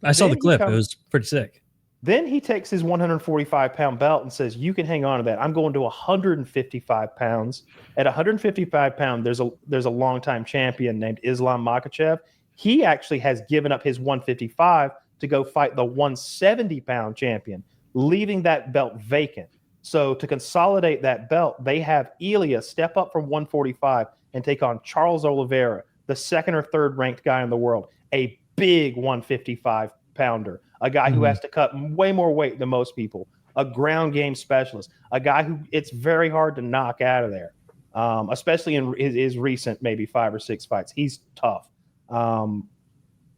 [SPEAKER 2] I saw the clip. It was pretty sick.
[SPEAKER 3] Then he takes his 145-pound belt and says, you can hang on to that. I'm going to 155 pounds. At 155 pounds, there's a longtime champion named Islam Makhachev. He actually has given up his 155 to go fight the 170-pound champion, leaving that belt vacant. So to consolidate that belt, they have Ilya step up from 145 and take on Charles Oliveira, the second or third ranked guy in the world, a big 155-pounder, a guy who has to cut way more weight than most people, a ground game specialist, a guy who it's very hard to knock out of there. especially in his recent maybe 5 or 6 fights. He's tough.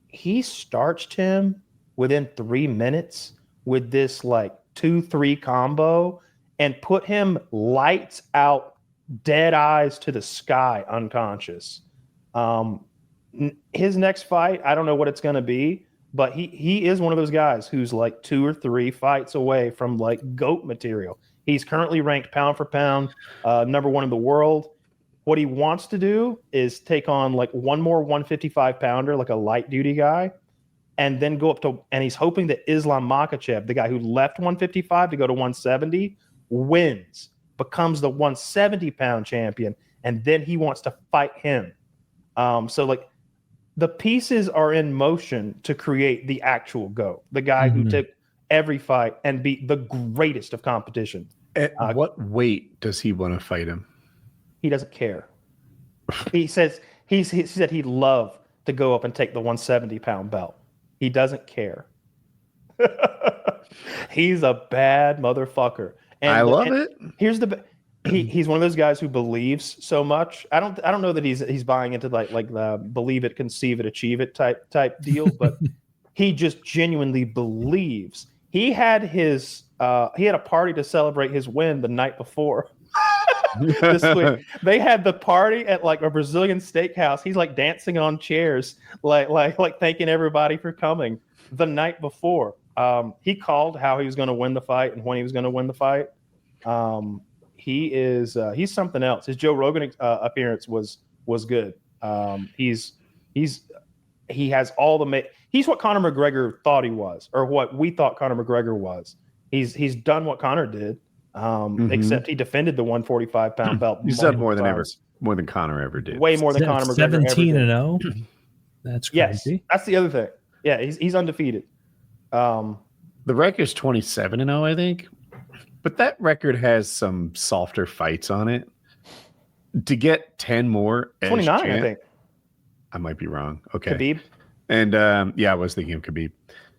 [SPEAKER 3] He starched him within 3 minutes with this like 2-3 combo and put him lights out, dead eyes to the sky, unconscious. His next fight, I don't know what it's going to be, but he is one of those guys who's like 2 or 3 fights away from like GOAT material. He's currently ranked pound for pound, #1 in the world. What he wants to do is take on like one more 155 pounder, like a light duty guy, and then go up to, and he's hoping that Islam Makhachev, the guy who left 155 to go to 170, wins, becomes the 170 pound champion, and then he wants to fight him. So like the pieces are in motion to create the actual GOAT, the guy who took every fight and beat the greatest of competition.
[SPEAKER 1] At what weight does he want to fight him?
[SPEAKER 3] He doesn't care. He says he said he'd love to go up and take the 170 pound belt. He doesn't care. He's a bad motherfucker. And
[SPEAKER 1] I love it.
[SPEAKER 3] Here's he's one of those guys who believes so much. I don't know that he's buying into like the believe it, conceive it, achieve it type deal, but he just genuinely believes. He had a party to celebrate his win the night before. This week they had the party at like a Brazilian steakhouse. He's like dancing on chairs, like thanking everybody for coming the night before. He called how he was going to win the fight and when he was going to win the fight. He's something else. His Joe Rogan appearance was good. He has all he's what Conor McGregor thought he was, or what we thought Conor McGregor was. He's done what Conor did. Except he defended the 145 pound belt.
[SPEAKER 1] He's done more than Conor ever did.
[SPEAKER 3] Way more than Conor McGregor.
[SPEAKER 2] 17-0. That's crazy.
[SPEAKER 3] Yes, that's the other thing. Yeah, he's undefeated.
[SPEAKER 1] The record's 27-0, I think, but that record has some softer fights on it. To get 10 more,
[SPEAKER 3] 29, I think.
[SPEAKER 1] I might be wrong. Okay,
[SPEAKER 3] Khabib.
[SPEAKER 1] And I was thinking of Khabib.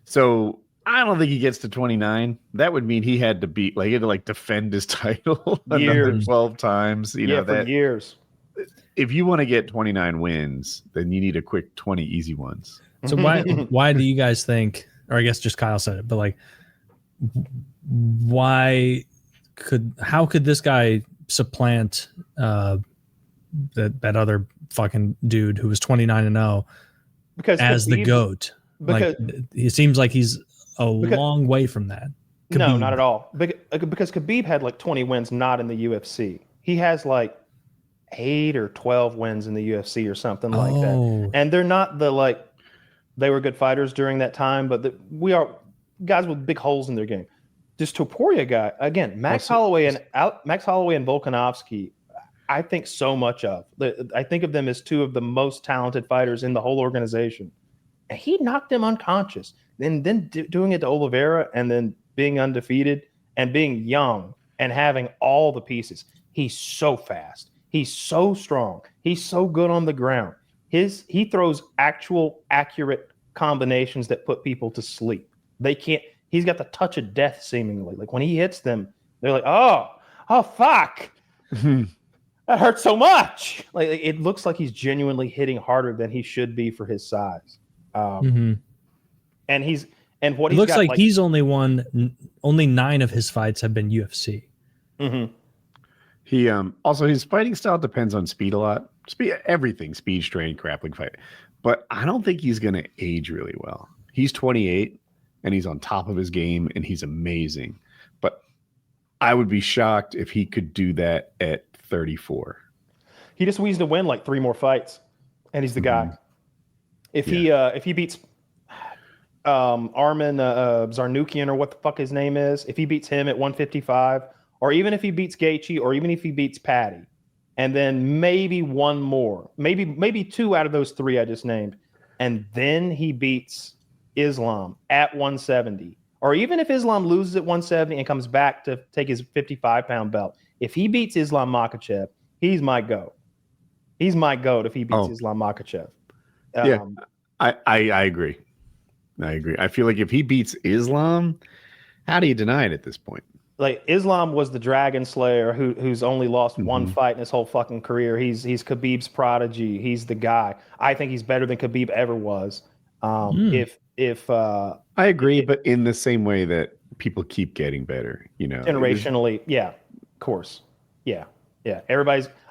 [SPEAKER 1] So I don't think he gets to 29. That would mean he had to defend his title another 12 times.
[SPEAKER 3] For years.
[SPEAKER 1] If you want to get 29 wins, then you need a quick 20 easy ones.
[SPEAKER 2] So why do you guys think, or I guess just Kyle said it, but like, how could this guy supplant that other fucking dude who was 29-0 as the GOAT? Like, it seems like he's a long way from that. Khabib.
[SPEAKER 3] No, not at all. Because Khabib had like 20 wins not in the UFC. He has like 8 or 12 wins in the UFC or something like that. And they're not they were good fighters during that time, but we are guys with big holes in their game. This Topuria guy, again, Max Holloway and Volkanovski, I think so much of. I think of them as 2 of the most talented fighters in the whole organization. And he knocked them unconscious. And then doing it to Oliveira and then being undefeated and being young and having all the pieces. He's so fast. He's so strong. He's so good on the ground. He throws actual accurate combinations that put people to sleep. They can't. He's got the touch of death seemingly. Like when he hits them, they're like, oh fuck. That hurts so much. Like it looks like he's genuinely hitting harder than he should be for his size. And what
[SPEAKER 2] it
[SPEAKER 3] he's
[SPEAKER 2] looks
[SPEAKER 3] got,
[SPEAKER 2] like he's only 9 of his fights have been UFC.
[SPEAKER 1] He also his fighting style depends on speed a lot. Everything, speed, strength, grappling, fight. But I don't think he's going to age really well. He's 28 and he's on top of his game and he's amazing. But I would be shocked if he could do that at 34.
[SPEAKER 3] He just needs to win like 3 more fights, and he's the guy. If he beats Armin Zarnukian or what the fuck his name is, if he beats him at 155, or even if he beats Gaethje, or even if he beats Patty, and then maybe one more, maybe 2 out of those 3 I just named, and then he beats Islam at 170, or even if Islam loses at 170 and comes back to take his 55-pound belt, if he beats Islam Makhachev, he's my GOAT. He's my GOAT if he beats Islam Makhachev.
[SPEAKER 1] I agree. I feel like if he beats Islam, how do you deny it at this point?
[SPEAKER 3] like Islam was the Dragon Slayer who's only lost one
[SPEAKER 1] Mhm.
[SPEAKER 3] fight in his whole fucking career. He's Khabib's prodigy. He's the guy. I think he's better than Khabib ever was. If
[SPEAKER 1] I agree, but in the same way that people keep getting better,
[SPEAKER 3] generationally, yeah, of course, yeah.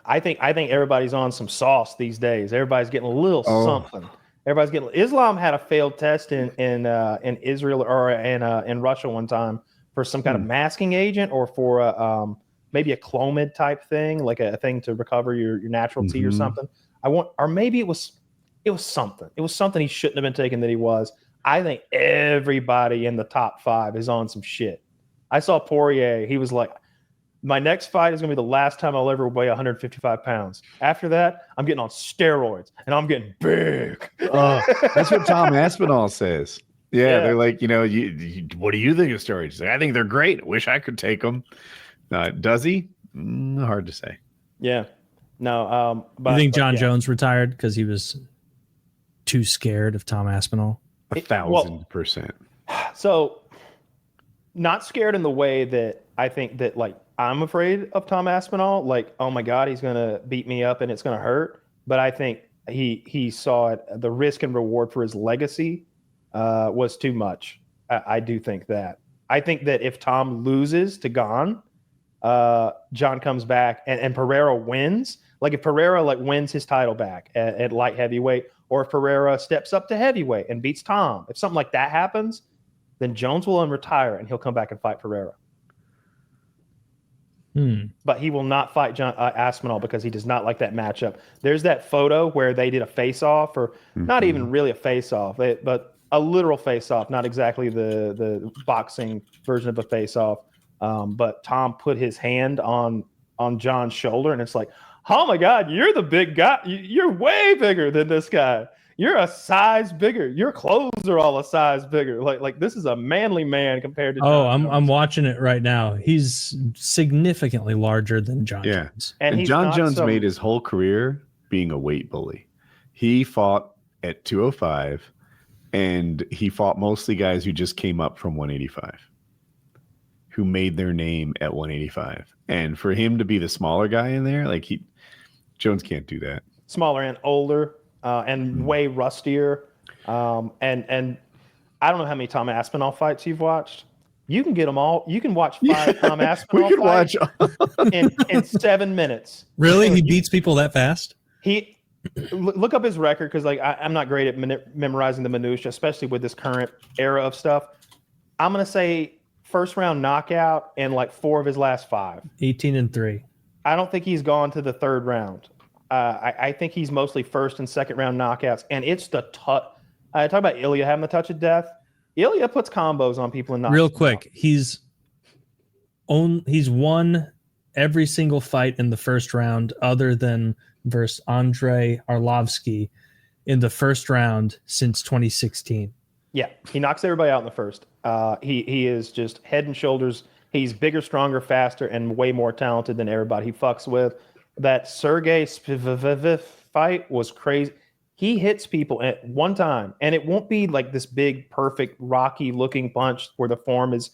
[SPEAKER 3] I think everybody's on some sauce these days. Everybody's getting a little something. Everybody's getting. Islam had a failed test in Israel or in Russia one time for some kind of masking agent or for maybe a Clomid type thing, like a thing to recover your natural tea or something. Or maybe it was something. It was something he shouldn't have been taking that he was. I think everybody in the top 5 is on some shit. I saw Poirier. He was like, my next fight is going to be the last time I'll ever weigh 155 pounds. After that, I'm getting on steroids and I'm getting big.
[SPEAKER 1] That's what Tom Aspinall says. Yeah, they're like, what do you think of steroids? He's like, I think they're great. Wish I could take them. Does he? Hard to say.
[SPEAKER 3] Yeah. No. But,
[SPEAKER 4] you think Jon Jones retired because he was too scared of Tom Aspinall?
[SPEAKER 1] 1,000%.
[SPEAKER 3] So, not scared in the way that I think that like I'm afraid of Tom Aspinall. Like, oh my God, he's gonna beat me up and it's gonna hurt. But I think he saw it. The risk and reward for his legacy was too much. I do think that. I think that if Tom loses to Gon, John comes back and Pereira wins. Like if Pereira wins his title back at light heavyweight, or if Pereira steps up to heavyweight and beats Tom, if something like that happens, then Jones will retire and he'll come back and fight Pereira. But he will not fight John Aspinall because he does not like that matchup. There's that photo where they did a face-off, or not even really a face-off, but a literal face-off, not exactly the boxing version of a face-off. But Tom put his hand on John's shoulder, and it's like, oh my God, you're the big guy. You're way bigger than this guy. You're a size bigger. Your clothes are all a size bigger. Like this is a manly man compared to Jon Jones.
[SPEAKER 4] I'm watching it right now. He's significantly larger than Jon Jones.
[SPEAKER 1] And Jon Jones made his whole career being a weight bully. He fought at 205, and he fought mostly guys who just came up from 185, who made their name at 185. And for him to be the smaller guy in there, Jones can't do that.
[SPEAKER 3] Smaller and older. And way rustier. And I don't know how many Tom Aspinall fights you've watched. You can get them all. You can watch 5 Tom Aspinall fights in 7 minutes.
[SPEAKER 4] Really? He beats people that fast?
[SPEAKER 3] He look up his record, because I'm not great at memorizing the minutia, especially with this current era of stuff. I'm going to say first round knockout in 4 of his last 5.
[SPEAKER 4] 18-3.
[SPEAKER 3] I don't think he's gone to the 3rd round. I think he's mostly 1st and 2nd round knockouts, and it's the touch. I talk about Illia having the touch of death. Illia puts combos on people and knocks
[SPEAKER 4] real quick. He's won every single fight in the 1st round, other than versus Andrei Arlovsky in the 1st round since 2016.
[SPEAKER 3] Yeah, he knocks everybody out in the 1st. He is just head and shoulders. He's bigger, stronger, faster, and way more talented than everybody he fucks with. That Sergey Spivak fight was crazy. He hits people at one time, and it won't be like this big, perfect, Rocky-looking punch where the form is.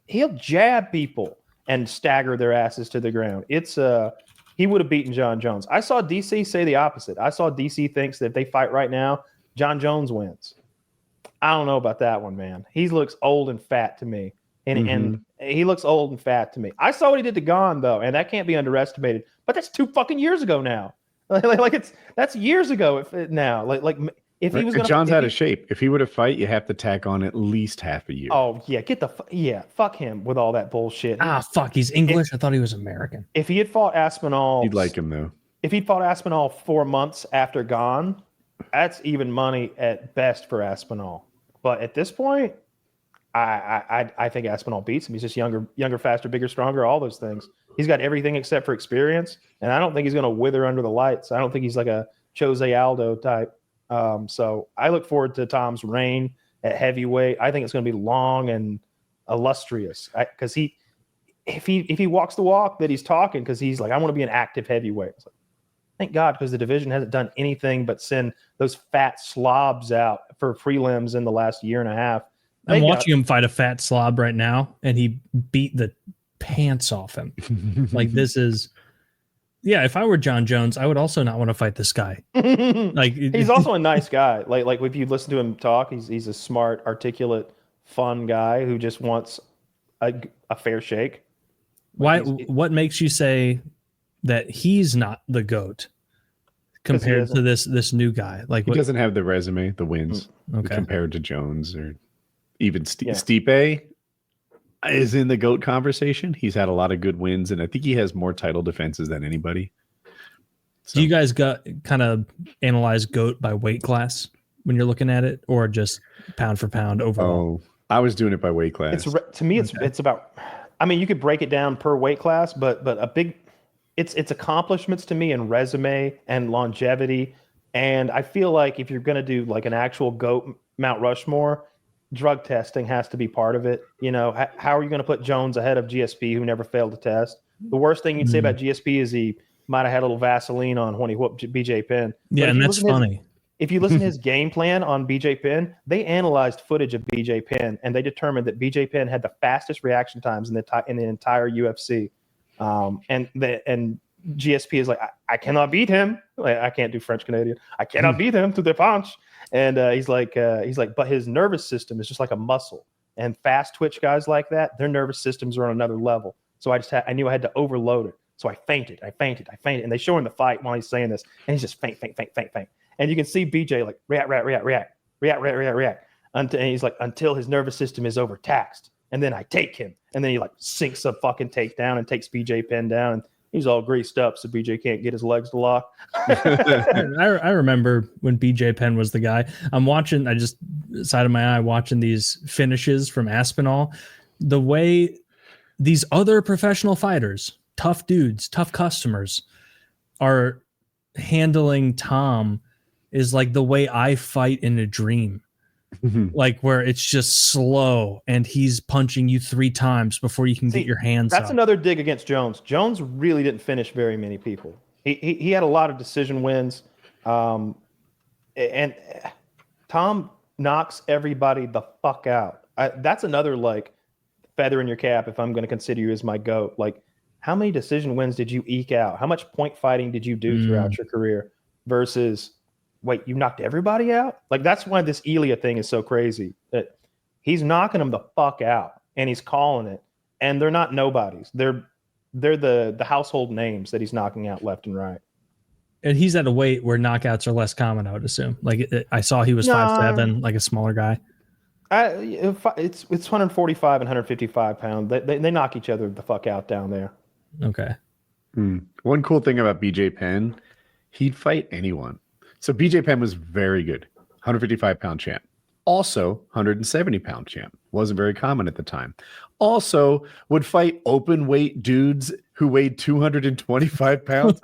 [SPEAKER 3] He'll jab people and stagger their asses to the ground. He would have beaten Jon Jones. I saw DC say the opposite. I saw DC thinks that if they fight right now, Jon Jones wins. I don't know about that one, man. He looks old and fat to me. And he looks old and fat to me. I saw what he did to Gon, though, and that can't be underestimated. But that's 2 fucking years ago now. That's years ago. If he was going,
[SPEAKER 1] John's out of shape. If he were to fight, you have to tack on at least half a year.
[SPEAKER 3] Oh yeah, fuck him with all that bullshit.
[SPEAKER 4] Fuck, he's English. I thought he was American.
[SPEAKER 3] If he had fought Aspinall,
[SPEAKER 1] you'd like him though.
[SPEAKER 3] If he'd fought Aspinall 4 months after Gon, that's even money at best for Aspinall. But at this point, I think Aspinall beats him. He's just younger, faster, bigger, stronger, all those things. He's got everything except for experience, and I don't think he's going to wither under the lights. I don't think he's like a Jose Aldo type. So I look forward to Tom's reign at heavyweight. I think it's going to be long and illustrious, because if he walks the walk that he's talking, because he's like, I want to be an active heavyweight. It's like, thank God, because the division hasn't done anything but send those fat slobs out for prelims in the last year and a half.
[SPEAKER 4] I'm watching him fight a fat slob right now, and he beat the pants off him. Like this is, yeah. If I were Jon Jones, I would also not want to fight this guy. Like
[SPEAKER 3] he's also a nice guy. Like if you listen to him talk, he's a smart, articulate, fun guy who just wants a fair shake.
[SPEAKER 4] Why? What makes you say that he's not the GOAT compared to this new guy? Like
[SPEAKER 1] he doesn't have the resume, the wins compared to Jones or even Stipe is in the GOAT conversation. He's had a lot of good wins, and I think he has more title defenses than anybody. So.
[SPEAKER 4] Do you guys kind of analyze GOAT by weight class when you're looking at it, or just pound for pound overall?
[SPEAKER 1] Oh, I was doing it by weight class.
[SPEAKER 3] To me, it's about. I mean, you could break it down per weight class, but a big, it's accomplishments to me and resume and longevity. And I feel like if you're going to do like an actual GOAT Mount Rushmore, drug testing has to be part of it. You know, how are you going to put Jones ahead of GSP, who never failed to test? The worst thing you'd say about GSP is he might have had a little Vaseline on when he whooped BJ Penn.
[SPEAKER 4] Yeah, and that's funny.
[SPEAKER 3] If you listen to his game plan on BJ Penn, they analyzed footage of BJ Penn, and they determined that BJ Penn had the fastest reaction times in the entire UFC. And GSP is like, I cannot beat him. Like, I can't do French Canadian. I cannot beat him to the punch. And he's like, but his nervous system is just like a muscle. And fast twitch guys like that, their nervous systems are on another level. So I knew I had to overload it. So I fainted. And they show him the fight while he's saying this, and he's just faint. And you can see BJ like react. And he's like, until his nervous system is overtaxed. And then I take him. And then he like sinks a fucking takedown and takes BJ Penn down. And he's all greased up, so BJ can't get his legs to lock.
[SPEAKER 4] I remember when BJ Penn was the guy. I'm watching, I just side of my eye watching these finishes from Aspinall. The way these other professional fighters, tough dudes, tough customers, are handling Tom is like the way I fight in a dream. Like where it's just slow and he's punching you 3 times before you can get your hands up.
[SPEAKER 3] That's another dig against Jones. Jones really didn't finish very many people. He had a lot of decision wins. And Tom knocks everybody the fuck out. That's another like feather in your cap if I'm going to consider you as my GOAT. Like, how many decision wins did you eke out? How much point fighting did you do throughout your career versus, wait, you knocked everybody out? Like, that's why this Illia thing is so crazy. That he's knocking them the fuck out, and he's calling it. And they're not nobodies. They're the household names that he's knocking out left and right.
[SPEAKER 4] And he's at a weight where knockouts are less common, I would assume. Like I saw he was 5'7", like a smaller guy.
[SPEAKER 3] It's 145 and 155 pounds. They knock each other the fuck out down there.
[SPEAKER 4] Okay.
[SPEAKER 1] One cool thing about BJ Penn, he'd fight anyone. So BJ Penn was very good, 155-pound champ. Also, 170-pound champ. Wasn't very common at the time. Also, would fight open weight dudes who weighed 225 pounds.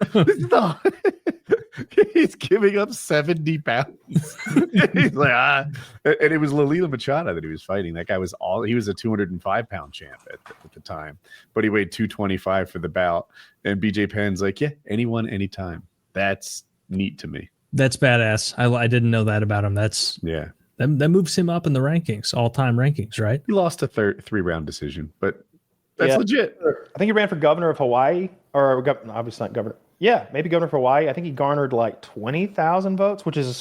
[SPEAKER 1] He's giving up 70 pounds. He's like, and it was Lolita Machado that he was fighting. That guy he was a 205-pound champ at the time, but he weighed 225 for the bout. And BJ Penn's like, yeah, anyone, anytime. That's neat to me.
[SPEAKER 4] That's badass. I didn't know that about him. That moves him up in the rankings, all-time rankings, right?
[SPEAKER 1] He lost a 3-round decision, but that's legit.
[SPEAKER 3] I think he ran for governor of Hawaii, or obviously not governor. Yeah, maybe governor for Hawaii. I think he garnered like 20,000 votes, which is a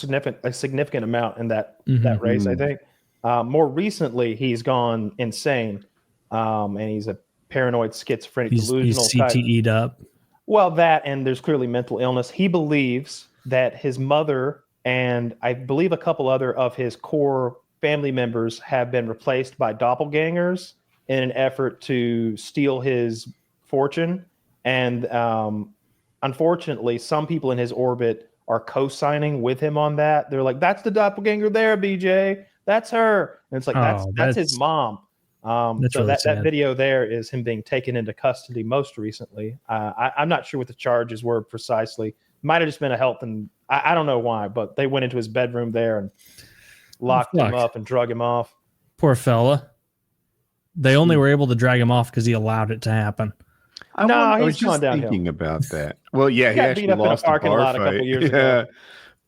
[SPEAKER 3] significant amount in that race. I think. More recently, he's gone insane, and he's a paranoid, schizophrenic, delusional.
[SPEAKER 4] He's CTE'd up.
[SPEAKER 3] Well, that, and there's clearly mental illness. He believes that his mother and I believe a couple other of his core family members have been replaced by doppelgangers in an effort to steal his fortune. And unfortunately, some people in his orbit are co-signing with him on that. They're like, that's the doppelganger there, BJ. That's her. And it's like, that's his mom. So really that video there is him being taken into custody most recently. I'm not sure what the charges were precisely. Might have just been a health, and I don't know why, but they went into his bedroom there and locked him up and drug him off.
[SPEAKER 4] Poor fella. They only were able to drag him off because he allowed it to happen.
[SPEAKER 1] I was just thinking about that. Well, yeah, he actually lost a parking lot a couple years ago.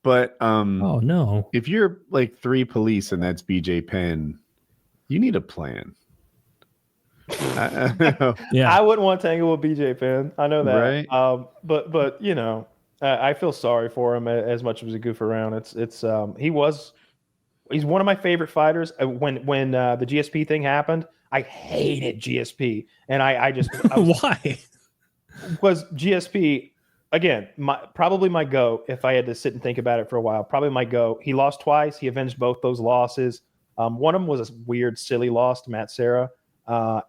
[SPEAKER 1] But
[SPEAKER 4] oh no,
[SPEAKER 1] if you're like 3 police and that's BJ Penn, you need a plan.
[SPEAKER 2] Yeah.
[SPEAKER 3] I wouldn't want to tangle with BJ Penn. I know that.
[SPEAKER 1] Right.
[SPEAKER 3] But you know, I feel sorry for him as much as he goof around. He's one of my favorite fighters. When the GSP thing happened, I hated GSP, and I
[SPEAKER 2] Why?
[SPEAKER 3] was GSP again. Probably my GOAT. If I had to sit and think about it for a while, probably my GOAT. He lost twice. He avenged both those losses. One of them was a weird, silly loss to Matt Serra,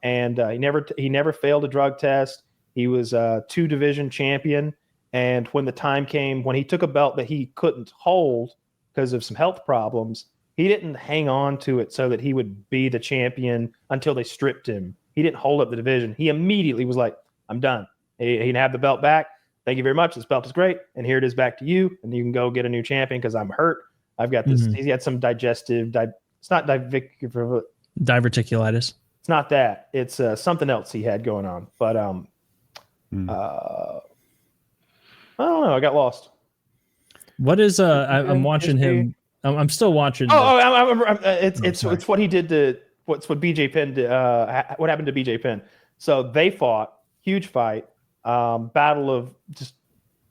[SPEAKER 3] and he never failed a drug test. He was a 2-division champion, and when the time came when he took a belt that he couldn't hold because of some health problems, he didn't hang on to it so that he would be the champion until they stripped him. He didn't hold up the division. He immediately was like, I'm done. He can have the belt back. Thank you very much. This belt is great. And here it is back to you. And you can go get a new champion because I'm hurt. I've got this. He had some digestive. It's not diverticulitis. It's not that. It's something else he had going on. But I don't know. I got lost.
[SPEAKER 2] What is I'm watching him. I'm still watching.
[SPEAKER 3] It's what he did to what BJ Penn did. What happened to BJ Penn? So they fought, huge fight, battle of just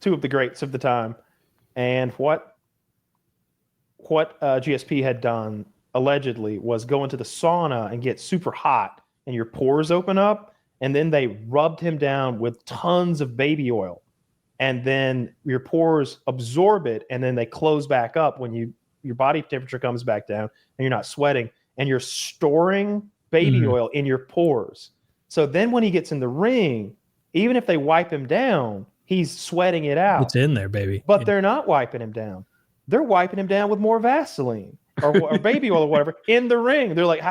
[SPEAKER 3] two of the greats of the time, and what GSP had done allegedly was go into the sauna and get super hot, and your pores open up, and then they rubbed him down with tons of baby oil, and then your pores absorb it, and then they close back up when your body temperature comes back down and you're not sweating, and you're storing baby oil in your pores. So then when he gets in the ring, even if they wipe him down, he's sweating it out.
[SPEAKER 2] It's in there, baby.
[SPEAKER 3] But they're not wiping him down. They're wiping him down with more Vaseline or baby oil or whatever in the ring. They're like,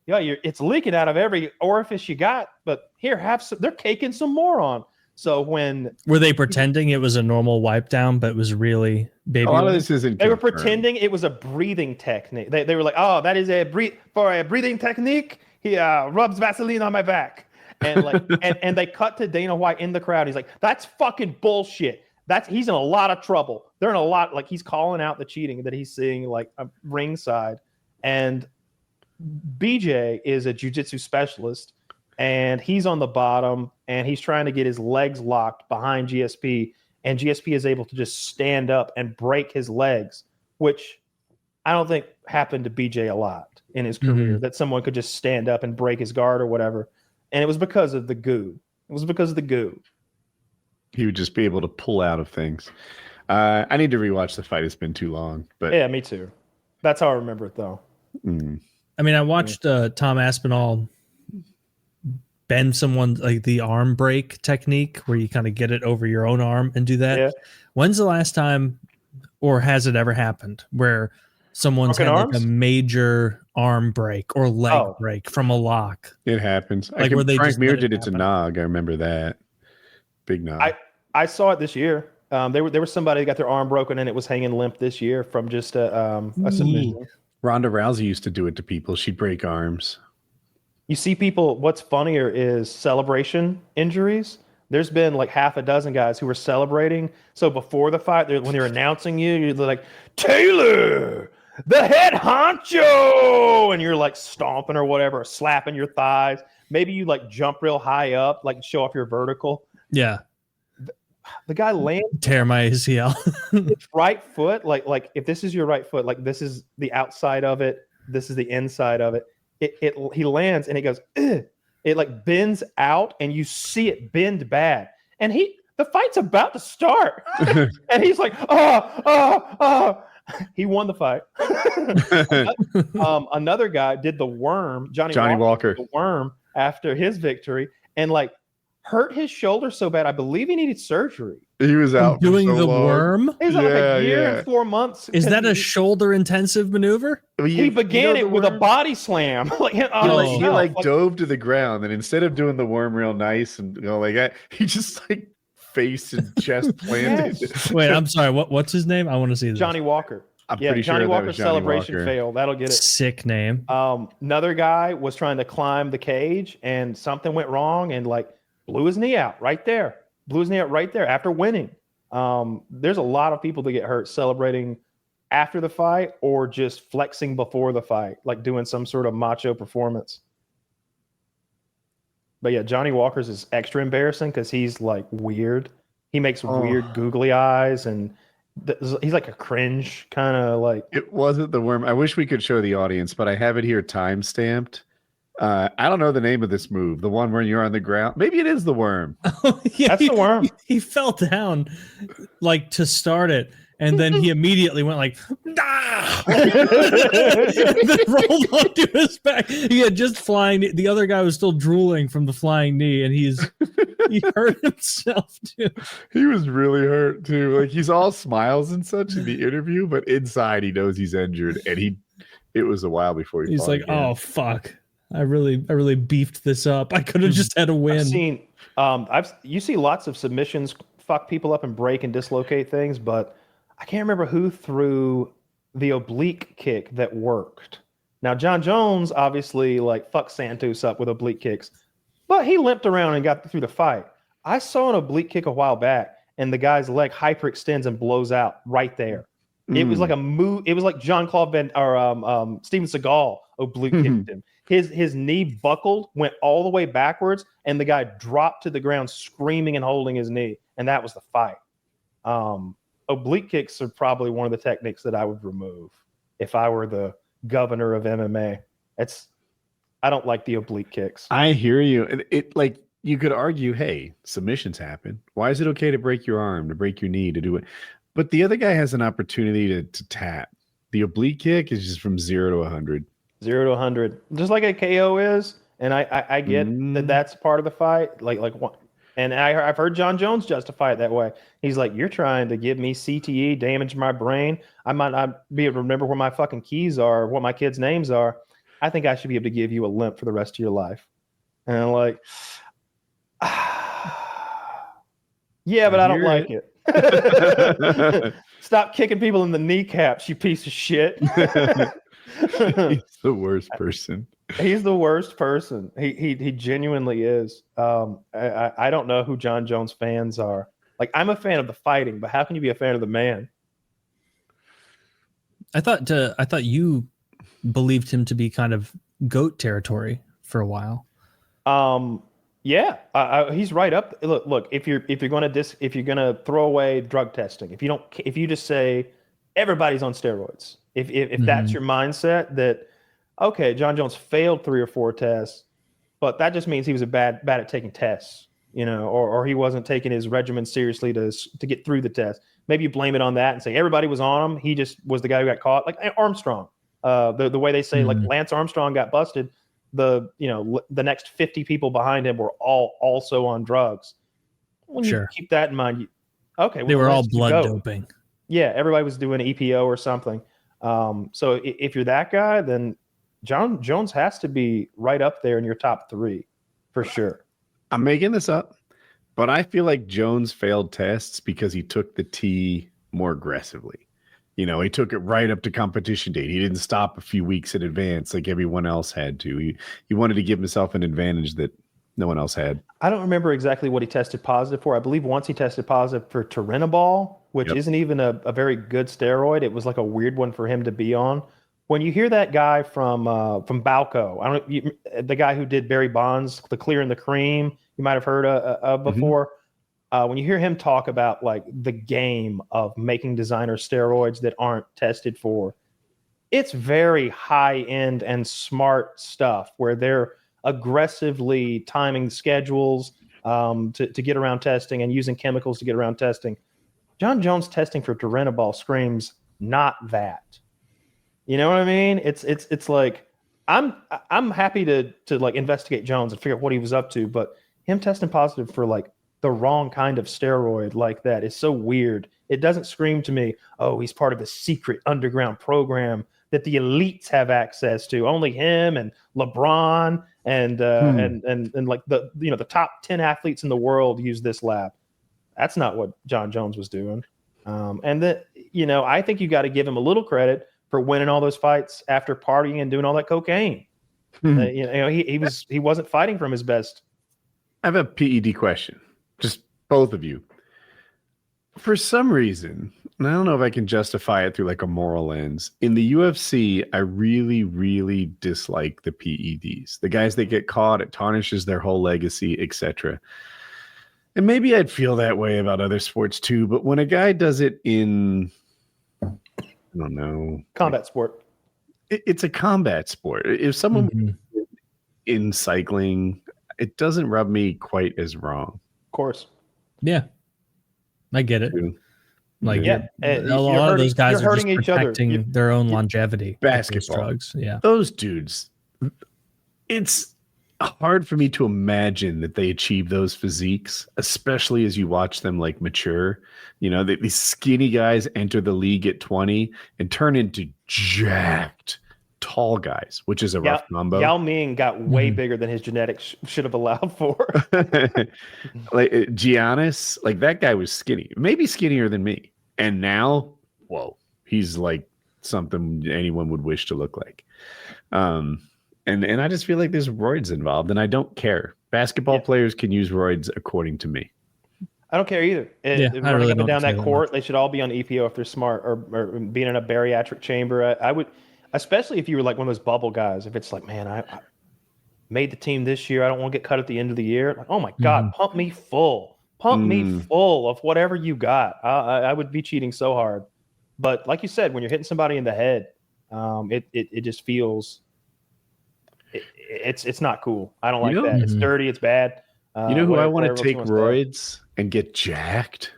[SPEAKER 3] it's leaking out of every orifice you got, but here, have some. They're caking some more on. So
[SPEAKER 2] were they pretending it was a normal wipe down, but it was really baby oil?
[SPEAKER 1] A lot of this isn't.
[SPEAKER 3] They were pretending it was a breathing technique. They were like, oh, that is for a breathing technique. He rubs Vaseline on my back, and like, and they cut to Dana White in the crowd. He's like, that's fucking bullshit. He's in a lot of trouble. They're in a lot. Like, he's calling out the cheating that he's seeing like ringside, and BJ is a jiu-jitsu specialist. And he's on the bottom, and he's trying to get his legs locked behind GSP, and GSP is able to just stand up and break his legs, which I don't think happened to BJ a lot in his career, that someone could just stand up and break his guard or whatever. And it was because of the goo.
[SPEAKER 1] He would just be able to pull out of things. I need to rewatch the fight. It's been too long. But
[SPEAKER 3] yeah, me too. That's how I remember it, though.
[SPEAKER 2] I mean, I watched Tom Aspinall bend someone, like the arm break technique where you kind of get it over your own arm and do that. Yeah. When's the last time, or has it ever happened, where someone's had like a major arm break or leg break from a lock?
[SPEAKER 1] It happens.
[SPEAKER 2] Like where
[SPEAKER 1] Frank Mir did it to Nog. I remember that. Big Nog.
[SPEAKER 3] I saw it this year. There was somebody that got their arm broken and it was hanging limp this year from just a submission.
[SPEAKER 1] Ronda Rousey used to do it to people. She'd break arms.
[SPEAKER 3] You see people, what's funnier is celebration injuries. There's been like half a dozen guys who were celebrating. So before the fight, when they're announcing you're like, Taylor, the head honcho. And you're like stomping or whatever, or slapping your thighs. Maybe you like jump real high up, like show off your vertical.
[SPEAKER 2] Yeah.
[SPEAKER 3] The guy lands.
[SPEAKER 2] Tear my ACL.
[SPEAKER 3] His right foot, like if this is your right foot, like this is the outside of it. This is the inside of it. He lands and it goes, ugh. It like bends out and you see it bend bad. And the fight's about to start. And he's like, he won the fight. Another guy did the worm, Johnny Walker. The worm after his victory, and like hurt his shoulder so bad, I believe he needed surgery.
[SPEAKER 1] He was out
[SPEAKER 2] doing the worm.
[SPEAKER 3] He's like a year and 4 months.
[SPEAKER 2] Is that a shoulder intensive maneuver?
[SPEAKER 3] He began it with a body slam.
[SPEAKER 1] He dove to the ground, and instead of doing the worm real nice and like that, he just like face and chest planted.
[SPEAKER 3] Yes.
[SPEAKER 2] Wait, I'm sorry. What's his name? I want to see this.
[SPEAKER 3] Johnny Walker.
[SPEAKER 1] I'm pretty sure
[SPEAKER 3] Johnny
[SPEAKER 1] that
[SPEAKER 3] Walker's
[SPEAKER 1] was Johnny
[SPEAKER 3] celebration
[SPEAKER 1] Walker.
[SPEAKER 3] fail. That'll get it.
[SPEAKER 2] Sick name.
[SPEAKER 3] Another guy was trying to climb the cage, and something went wrong, and like blew his knee out right there. After winning. There's a lot of people that get hurt celebrating after the fight or just flexing before the fight, like doing some sort of macho performance. But yeah, Johnny Walker's is extra embarrassing because he's like weird. He makes
[SPEAKER 1] Oh.
[SPEAKER 3] weird googly eyes, and he's like a cringe kind of like.
[SPEAKER 1] It wasn't the worm. I wish we could show the audience, but I have it here time stamped. I don't know the name of this move. The one where you're on the ground. Maybe it is the worm.
[SPEAKER 4] Yeah,
[SPEAKER 3] That's the worm.
[SPEAKER 4] He fell down like to start it, and then he immediately went like, ah! and then rolled onto his back. He had just flying. The other guy was still drooling from the flying knee, and he hurt himself too.
[SPEAKER 1] He was really hurt too. Like he's all smiles and such in the interview, but inside he knows he's injured, and it was a while before
[SPEAKER 4] He's like,
[SPEAKER 1] again.
[SPEAKER 4] oh fuck. I really beefed this up. I could have just had a win.
[SPEAKER 3] I've seen, you see lots of submissions fuck people up and break and dislocate things, but I can't remember who threw the oblique kick that worked. Now, Jon Jones obviously like fucked Santos up with oblique kicks, but he limped around and got through the fight. I saw an oblique kick a while back, and the guy's leg hyperextends and blows out right there. It was like a move. It was like Jean-Claude Van or Steven Seagal oblique kicked him. His knee buckled, went all the way backwards, and the guy dropped to the ground screaming and holding his knee, and that was the fight. Oblique kicks are probably one of the techniques that I would remove if I were the governor of MMA. I don't like the oblique kicks.
[SPEAKER 1] I hear you. It like you could argue, hey, submissions happen. Why is it okay to break your arm, to break your knee, to do it? But the other guy has an opportunity to tap. The oblique kick is just from 0 to 100.
[SPEAKER 3] 0 to 100, just like a KO is, and I get that that's part of the fight. Like what? And I've heard Jon Jones justify it that way. He's like, "You're trying to give me CTE, damage my brain. I might not be able to remember where my fucking keys are, what my kids' names are. I think I should be able to give you a limp for the rest of your life." And I'm like, yeah, but I don't like it. Stop kicking people in the kneecaps, you piece of shit.
[SPEAKER 1] He's the worst person.
[SPEAKER 3] He's the worst person. He genuinely is. I don't know who Jon Jones fans are. Like, I'm a fan of the fighting, but how can you be a fan of the man?
[SPEAKER 4] I thought you believed him to be kind of GOAT territory for a while.
[SPEAKER 3] Yeah, he's right up. Look. If you're gonna throw away drug testing, if you just say everybody's on steroids, if that's your mindset, that okay, Jon Jones failed 3 or 4 tests, but that just means he was bad at taking tests, or he wasn't taking his regimen seriously to get through the test. Maybe you blame it on that and say everybody was on him. He just was the guy who got caught, like Armstrong. The way they say like Lance Armstrong got busted. The next 50 people behind him were all also on drugs. When you keep that in mind,
[SPEAKER 4] they were all blood doping.
[SPEAKER 3] Yeah, everybody was doing EPO or something. So if you're that guy, then Jon Jones has to be right up there in your top 3 for sure.
[SPEAKER 1] I'm making this up, but I feel like Jones failed tests because he took the T more aggressively. He took it right up to competition date. He didn't stop a few weeks in advance like everyone else had to. He wanted to give himself an advantage that no one else had.
[SPEAKER 3] I don't remember exactly what he tested positive for. I believe once he tested positive for turinabol, which isn't even a very good steroid. It was like a weird one for him to be on. When you hear that guy from Balco, the guy who did Barry Bonds, The Clear and the Cream, you might have heard of before. When you hear him talk about like the game of making designer steroids that aren't tested for, it's very high end and smart stuff where they're aggressively timing schedules to get around testing and using chemicals to get around testing. Jon Jones testing for turinabol screams not that. You know what I mean? It's like I'm happy to like investigate Jones and figure out what he was up to, but him testing positive for like the wrong kind of steroid like that is so weird. It doesn't scream to me, oh, he's part of a secret underground program that the elites have access to. Only him and LeBron and like the top 10 athletes in the world use this lab. That's not what Jon Jones was doing. And that, I think you got to give him a little credit for winning all those fights after partying and doing all that cocaine. He wasn't fighting from his best.
[SPEAKER 1] I have a PED question. Just both of you. For some reason, and I don't know if I can justify it through like a moral lens, in the UFC, I really, really dislike the PEDs. The guys that get caught, it tarnishes their whole legacy, etc. And maybe I'd feel that way about other sports too, but when a guy does it in, I don't know,
[SPEAKER 3] Combat sport.
[SPEAKER 1] it's a combat sport. If someone in cycling, it doesn't rub me quite as wrong.
[SPEAKER 3] Of course.
[SPEAKER 4] Yeah, I get it. Like,
[SPEAKER 3] Yeah,
[SPEAKER 4] a lot of those guys are just
[SPEAKER 3] each other.
[SPEAKER 4] protecting their own longevity. with those
[SPEAKER 1] Basketball.
[SPEAKER 4] drugs. Yeah.
[SPEAKER 1] Those dudes, it's hard for me to imagine that they achieve those physiques, especially as you watch them like mature. You know, these skinny guys enter the league at 20 and turn into jacked tall guys, which is a rough combo.
[SPEAKER 3] Yao Ming got way bigger than his genetics should have allowed for.
[SPEAKER 1] Like Giannis, like that guy was skinny, maybe skinnier than me. And now, whoa, he's like something anyone would wish to look like. And I just feel like there's roids involved, and I don't care. Basketball players can use roids according to me.
[SPEAKER 3] I don't care either. If
[SPEAKER 4] I really don't
[SPEAKER 3] down
[SPEAKER 4] care
[SPEAKER 3] that
[SPEAKER 4] that
[SPEAKER 3] court, they should all be on EPO if they're smart, or being in a bariatric chamber. I would, especially if you were like one of those bubble guys. If it's like, man, I made the team this year, I don't want to get cut at the end of the year. Like, oh my God, pump me full of whatever you got. I would be cheating so hard. But like you said, when you're hitting somebody in the head, it just feels. It's not cool. I don't like that. It's dirty. It's bad.
[SPEAKER 1] You know who I want to take roids and get jacked?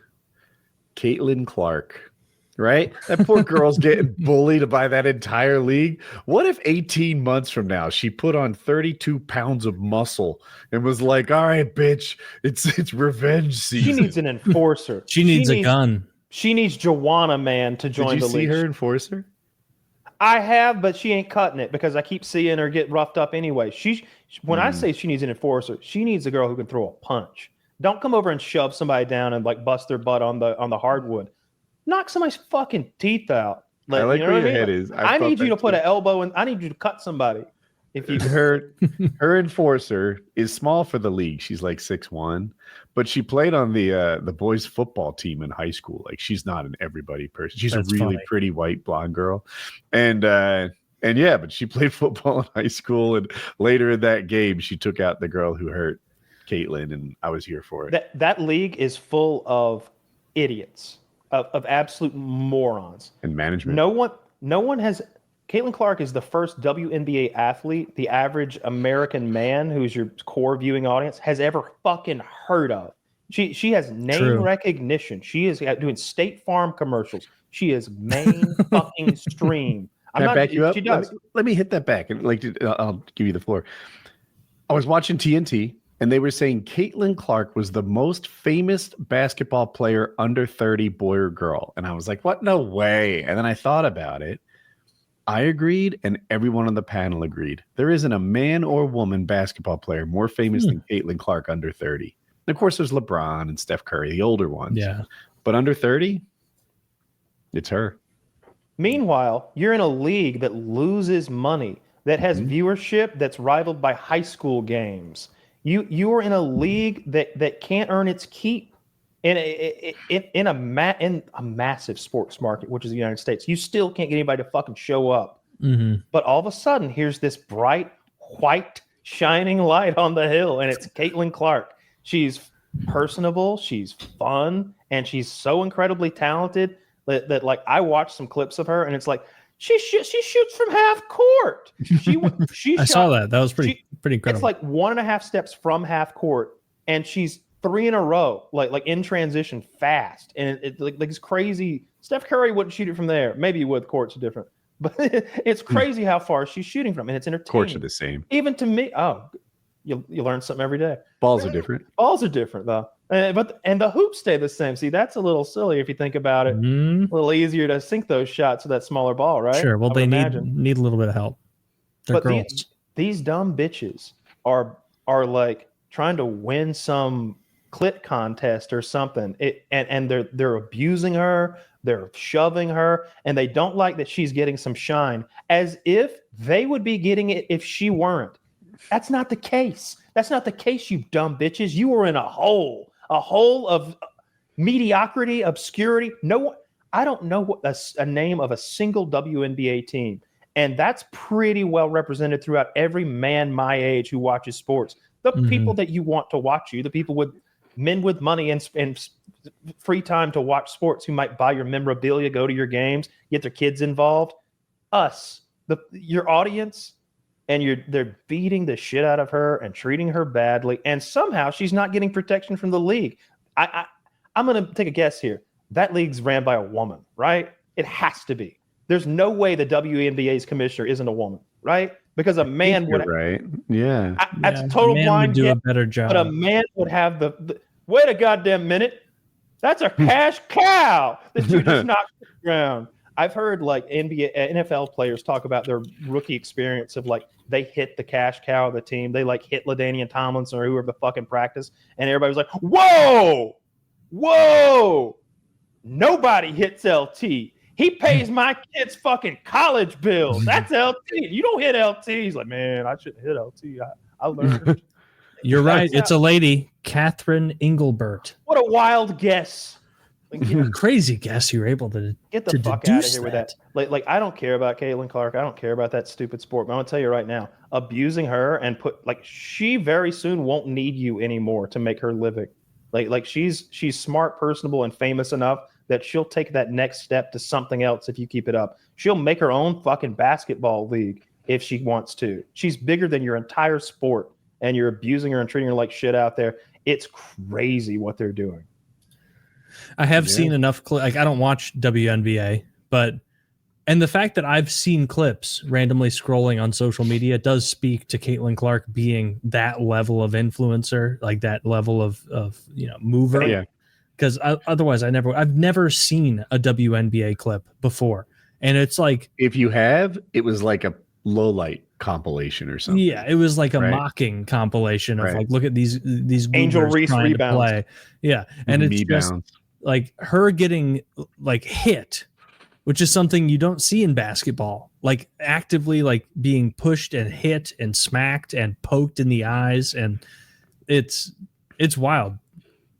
[SPEAKER 1] Caitlin Clark, right? That poor girl's getting bullied by that entire league. What if 18 months from now she put on 32 pounds of muscle and was like, all right, bitch, it's revenge season.
[SPEAKER 3] She needs an enforcer.
[SPEAKER 4] She needs a gun.
[SPEAKER 3] She needs Joanna Man to join the league.
[SPEAKER 1] Did you see her enforcer?
[SPEAKER 3] I have, but she ain't cutting it because I keep seeing her get roughed up anyway. When I say she needs an enforcer, she needs a girl who can throw a punch. Don't come over and shove somebody down and like bust their butt on the hardwood. Knock somebody's fucking teeth out.
[SPEAKER 1] I like where your head is.
[SPEAKER 3] I need you to put an elbow in. I need you to cut somebody. If you
[SPEAKER 1] her enforcer is small for the league. She's like 6'1", but she played on the boys football team in high school. Like she's not an everybody person. She's a really pretty white blonde girl. And yeah, but she played football in high school, and later in that game she took out the girl who hurt Caitlin, and I was here for it.
[SPEAKER 3] That league is full of idiots, of absolute morons.
[SPEAKER 1] And management.
[SPEAKER 3] No one has. Caitlin Clark is the first WNBA athlete the average American man, who's your core viewing audience, has ever fucking heard of. She has name recognition. She is doing State Farm commercials. She is main fucking stream.
[SPEAKER 1] Can I back you up?
[SPEAKER 3] She does.
[SPEAKER 1] Let me hit that back, and I'll give you the floor. I was watching TNT, and they were saying Caitlin Clark was the most famous basketball player under 30, boy or girl. And I was like, what? No way. And then I thought about it. I agreed, and everyone on the panel agreed. There isn't a man or woman basketball player more famous than Caitlin Clark under 30. And of course, there's LeBron and Steph Curry, the older ones.
[SPEAKER 4] Yeah.
[SPEAKER 1] But under 30, it's her.
[SPEAKER 3] Meanwhile, you're in a league that loses money, that has viewership that's rivaled by high school games. You are in a league that can't earn its keep. In a massive sports market, which is the United States, you still can't get anybody to fucking show up. But all of a sudden, here's this bright, white, shining light on the hill, and it's Caitlin Clark. She's personable, she's fun, and she's so incredibly talented that like I watched some clips of her, and it's like she shoots from half court. I
[SPEAKER 4] saw that. That was pretty incredible.
[SPEAKER 3] It's like 1.5 steps from half court, and she's 3 in a row, like in transition, fast, and it's like it's crazy. Steph Curry wouldn't shoot it from there. Maybe he would. Courts are different, but it's crazy how far she's shooting from, and it's entertaining.
[SPEAKER 1] Courts are the same.
[SPEAKER 3] Even to me, you learn something every day.
[SPEAKER 1] Balls are different.
[SPEAKER 3] Balls are different though, but the hoops stay the same. See, that's a little silly if you think about it. A little easier to sink those shots with that smaller ball, right?
[SPEAKER 4] Sure. Well, they need a little bit of help. They're girls.
[SPEAKER 3] These dumb bitches are like trying to win some clit contest or something, and they're abusing her, they're shoving her, and they don't like that she's getting some shine, as if they would be getting it if she weren't. That's not the case. That's not the case, you dumb bitches. You were in a hole of mediocrity, obscurity. I don't know what a name of a single WNBA team. And that's pretty well represented throughout every man my age who watches sports. The people that you want to watch you, the people with men with money and free time to watch sports who might buy your memorabilia, go to your games, get their kids involved. Us, your audience, and they're beating the shit out of her and treating her badly. And somehow she's not getting protection from the league. I'm going to take a guess here. That league's ran by a woman, right? It has to be. There's no way the WNBA's commissioner isn't a woman, right? Because a man would.
[SPEAKER 1] Right. Yeah.
[SPEAKER 3] That's a total blind
[SPEAKER 4] would do
[SPEAKER 3] guess,
[SPEAKER 4] a better job.
[SPEAKER 3] but a man would have the wait a goddamn minute. That's a cash cow that you just knocked to the ground. I've heard like NFL players talk about their rookie experience of like they hit the cash cow of the team. They like hit LaDainian Tomlinson or whoever the fuck in practice, and everybody was like, "Whoa! Nobody hits LT. He pays my kids fucking college bills. That's LT. You don't hit LT." He's like, "Man, I shouldn't hit LT. I learned."
[SPEAKER 4] You're right. It's a lady, Catherine Engelbert.
[SPEAKER 3] What a wild guess.
[SPEAKER 4] Crazy guess you were able to
[SPEAKER 3] get the fuck out of here with that. Like I don't care about Caitlin Clark. I don't care about that stupid sport. But I'm gonna tell you right now, abusing her and she very soon won't need you anymore to make her living. Like she's smart, personable, and famous enough that she'll take that next step to something else if you keep it up. She'll make her own fucking basketball league if she wants to. She's bigger than your entire sport, and you're abusing her and treating her like shit out there. It's crazy what they're doing.
[SPEAKER 4] I have seen enough I don't watch WNBA, and the fact that I've seen clips randomly scrolling on social media does speak to Caitlin Clark being that level of influencer, like that level of mover.
[SPEAKER 1] Yeah.
[SPEAKER 4] Because otherwise, I've never seen a WNBA clip before, and it's like
[SPEAKER 1] if you have, it was like a low light compilation or something.
[SPEAKER 4] Yeah, it was like a mocking compilation of like, look at these
[SPEAKER 3] Angel Reese
[SPEAKER 4] trying
[SPEAKER 3] rebounds.
[SPEAKER 4] to play. Yeah, and it's just like her getting like hit, which is something you don't see in basketball. Like actively like being pushed and hit and smacked and poked in the eyes, and it's wild.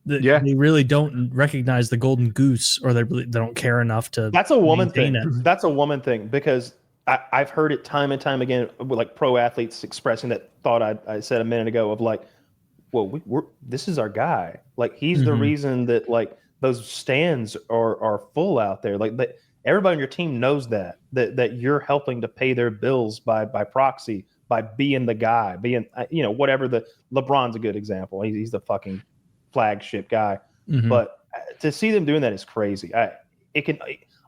[SPEAKER 4] They really don't recognize the golden goose, or they don't care enough to.
[SPEAKER 3] That's a woman thing.
[SPEAKER 4] It.
[SPEAKER 3] That's a woman thing, because I've heard it time and time again with like pro athletes expressing that thought I said a minute ago of like, well, this is our guy. Like he's the reason that like those stands are full out there. Like everybody on your team knows that you're helping to pay their bills by proxy, by being the guy, being whatever. LeBron's a good example. He's the fucking flagship guy. But to see them doing that is crazy.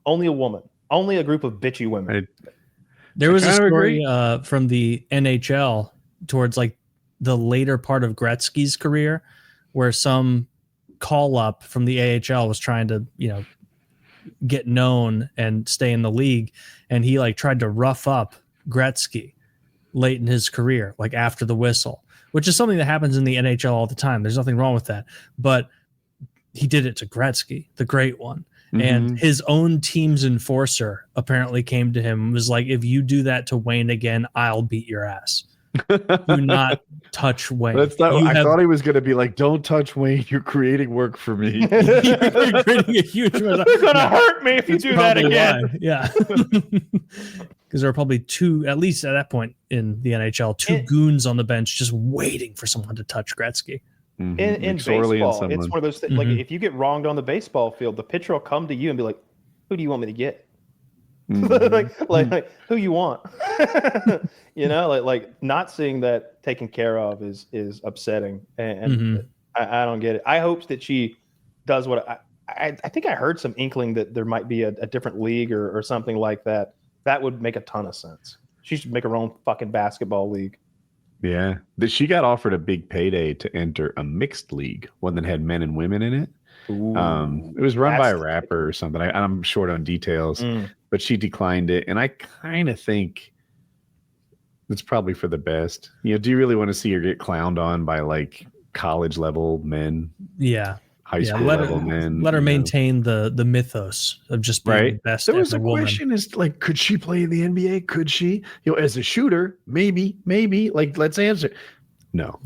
[SPEAKER 3] Only a woman, only a group of bitchy women.
[SPEAKER 4] There was a story from the NHL towards like the later part of Gretzky's career where some call up from the AHL was trying to, get known and stay in the league. And he like tried to rough up Gretzky late in his career, like after the whistle, which is something that happens in the NHL all the time. There's nothing wrong with that. But he did it to Gretzky, the great one. And his own team's enforcer apparently came to him and was like, if you do that to Wayne again, I'll beat your ass. Do not touch Wayne.
[SPEAKER 1] I thought he was going to be like, don't touch Wayne. You're creating work for me.
[SPEAKER 4] You're creating a huge
[SPEAKER 3] You're going to hurt me if you do that again.
[SPEAKER 4] Why. Yeah. Because there are probably two, at least at that point in the NHL, two goons on the bench just waiting for someone to touch Gretzky.
[SPEAKER 3] In baseball, it's one of those things. Like if you get wronged on the baseball field, the pitcher will come to you and be like, "Who do you want me to get? like who you want?" like not seeing that taken care of is upsetting, and I don't get it. I hope that she does what I think. I heard some inkling that there might be a different league or something like that. That would make a ton of sense. She should make her own fucking basketball league.
[SPEAKER 1] Yeah, she got offered a big payday to enter a mixed league, one that had men and women in it. It was run by a rapper or something. I'm short on details, but she declined it, and I kind of think it's probably for the best. Do you really want to see her get clowned on by like college level men?
[SPEAKER 4] Yeah,
[SPEAKER 1] high school level men.
[SPEAKER 4] Let her maintain the mythos of just being the best.
[SPEAKER 1] There was a
[SPEAKER 4] woman.
[SPEAKER 1] question: is like, could she play in the NBA? Could she? As a shooter, maybe. Like, let's answer. No.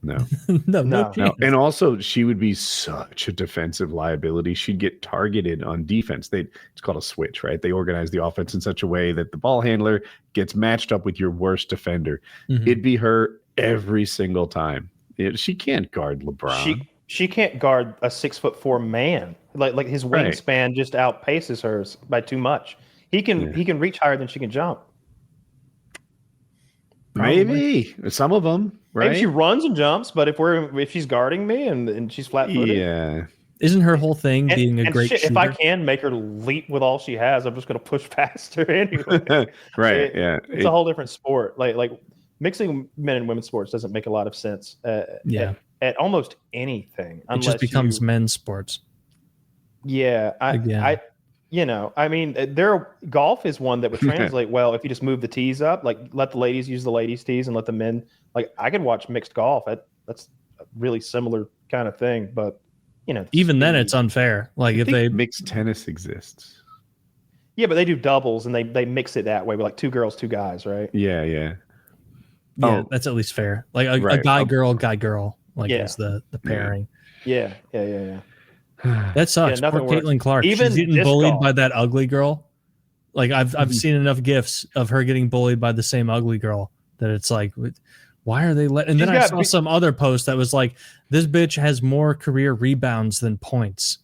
[SPEAKER 1] No.
[SPEAKER 2] No
[SPEAKER 3] No.
[SPEAKER 2] chance.
[SPEAKER 1] And also, she would be such a defensive liability. She'd get targeted on defense. It's called a switch, right? They organize the offense in such a way that the ball handler gets matched up with your worst defender.
[SPEAKER 2] Mhm.
[SPEAKER 1] It'd be her every single time. She can't guard LeBron.
[SPEAKER 3] She can't guard a 6'4" man. Like his
[SPEAKER 1] Right.
[SPEAKER 3] wingspan just outpaces hers by too much. He can reach higher than she can jump.
[SPEAKER 1] Maybe some of them, right?
[SPEAKER 3] Maybe she runs and jumps, but if she's guarding me and she's flat-footed,
[SPEAKER 1] Yeah.
[SPEAKER 2] Isn't her whole thing being a great
[SPEAKER 3] shit,
[SPEAKER 2] shooter?
[SPEAKER 3] if I can make her leap with all she has, I'm just going to push past her anyway.
[SPEAKER 1] Right. Yeah.
[SPEAKER 3] It's a whole different sport. Like mixing men and women's sports doesn't make a lot of sense. At almost anything,
[SPEAKER 2] it just becomes men's sports.
[SPEAKER 3] Yeah, golf is one that would translate well if you just move the tees up, like let the ladies use the ladies' tees and let the men. Like I could watch mixed golf. That's a really similar kind of thing, but
[SPEAKER 2] even then it's unfair. Like if they
[SPEAKER 1] mixed tennis exists.
[SPEAKER 3] Yeah, but they do doubles and they mix it that way with like 2 girls, 2 guys, right?
[SPEAKER 1] Yeah.
[SPEAKER 2] That's at least fair. Like a guy girl. Like is the pairing.
[SPEAKER 3] Yeah.
[SPEAKER 2] That sucks. Poor Caitlin Clark. She's getting bullied by that ugly girl. Like I've seen enough gifs of her getting bullied by the same ugly girl that it's like, why are they letting? And then I saw some other post that was like, this bitch has more career rebounds than points.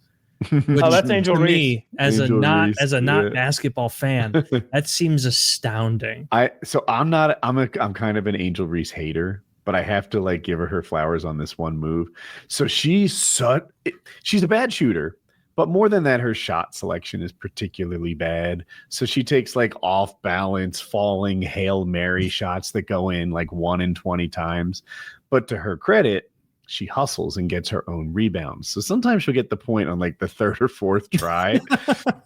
[SPEAKER 2] Which
[SPEAKER 3] that's Angel
[SPEAKER 2] to
[SPEAKER 3] Reese.
[SPEAKER 2] Me, as a not basketball fan, that seems astounding.
[SPEAKER 1] I'm kind of an Angel Reese hater, but I have to like give her flowers on this one move. So she's a bad shooter, but more than that, her shot selection is particularly bad. So she takes like off balance, falling Hail Mary shots that go in like 1 in 20 times. But to her credit, she hustles and gets her own rebounds. So sometimes she'll get the point on like the 3rd or 4th try.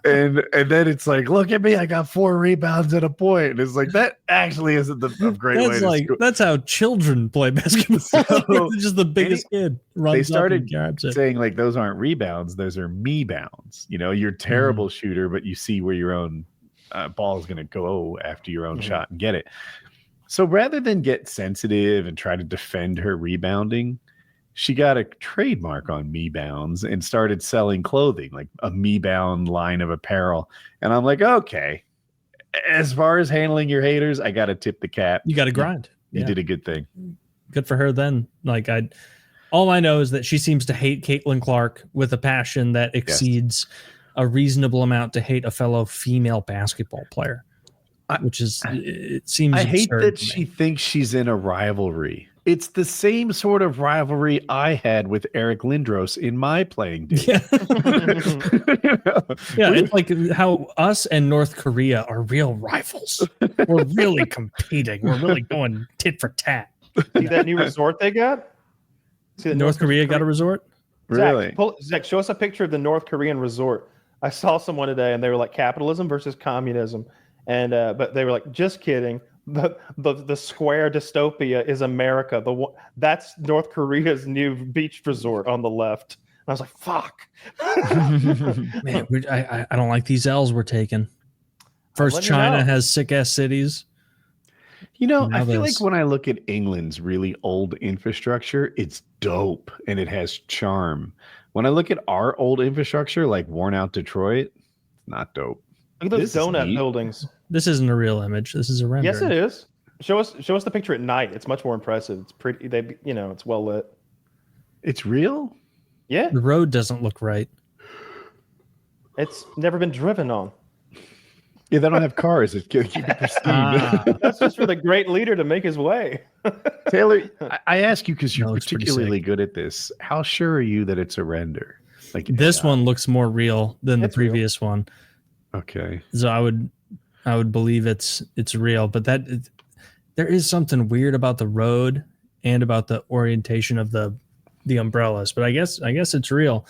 [SPEAKER 1] and then it's like, look at me, I got 4 rebounds and a point. And it's like, that actually isn't a great way to score.
[SPEAKER 2] That's how children play basketball. So, just the biggest kid runs. They started
[SPEAKER 1] saying like, those aren't rebounds, those are me bounds. You're a terrible shooter, but you see where your own ball is going to go after your own shot and get it. So rather than get sensitive and try to defend her rebounding, she got a trademark on Me Bounds and started selling clothing, like a Me Bound line of apparel. And I'm like, okay, as far as handling your haters, I got to tip the cap.
[SPEAKER 2] You got to grind.
[SPEAKER 1] You did a good thing.
[SPEAKER 2] Good for her then. Like all I know is that she seems to hate Caitlin Clark with a passion that exceeds a reasonable amount to hate a fellow female basketball player, it seems
[SPEAKER 1] I hate that
[SPEAKER 2] to
[SPEAKER 1] she thinks she's in a rivalry. It's the same sort of rivalry I had with Eric Lindros in my playing days.
[SPEAKER 2] Yeah, it's like how us and North Korea are real rivals. We're really competing. We're really going tit for tat.
[SPEAKER 3] See that new resort they got?
[SPEAKER 2] North Korea got a resort?
[SPEAKER 1] Really?
[SPEAKER 3] Zach, show us a picture of the North Korean resort. I saw someone today, and they were like capitalism versus communism, and but they were like, just kidding. The square dystopia is America. That's North Korea's new beach resort on the left. And I was like, fuck.
[SPEAKER 2] Man, I don't like these L's we're taking. First, China has sick ass cities.
[SPEAKER 1] I feel like when I look at England's really old infrastructure, it's dope and it has charm. When I look at our old infrastructure, like worn out Detroit, it's not dope.
[SPEAKER 3] Look at those donut buildings.
[SPEAKER 2] This isn't a real image. This is a render.
[SPEAKER 3] Yes, it is. Show us the picture at night. It's much more impressive. It's pretty. It's well lit.
[SPEAKER 1] It's real?
[SPEAKER 3] Yeah.
[SPEAKER 2] The road doesn't look right.
[SPEAKER 3] It's never been driven on.
[SPEAKER 1] Yeah, they don't have cars. It's keep it pristine.
[SPEAKER 3] That's just for the great leader to make his way.
[SPEAKER 1] Taylor, I ask you because you're particularly good at this. How sure are you that it's a render? Like
[SPEAKER 2] this one looks more real than the previous one.
[SPEAKER 1] Okay.
[SPEAKER 2] So I would believe it's real, but there is something weird about the road and about the orientation of the umbrellas. But I guess it's real.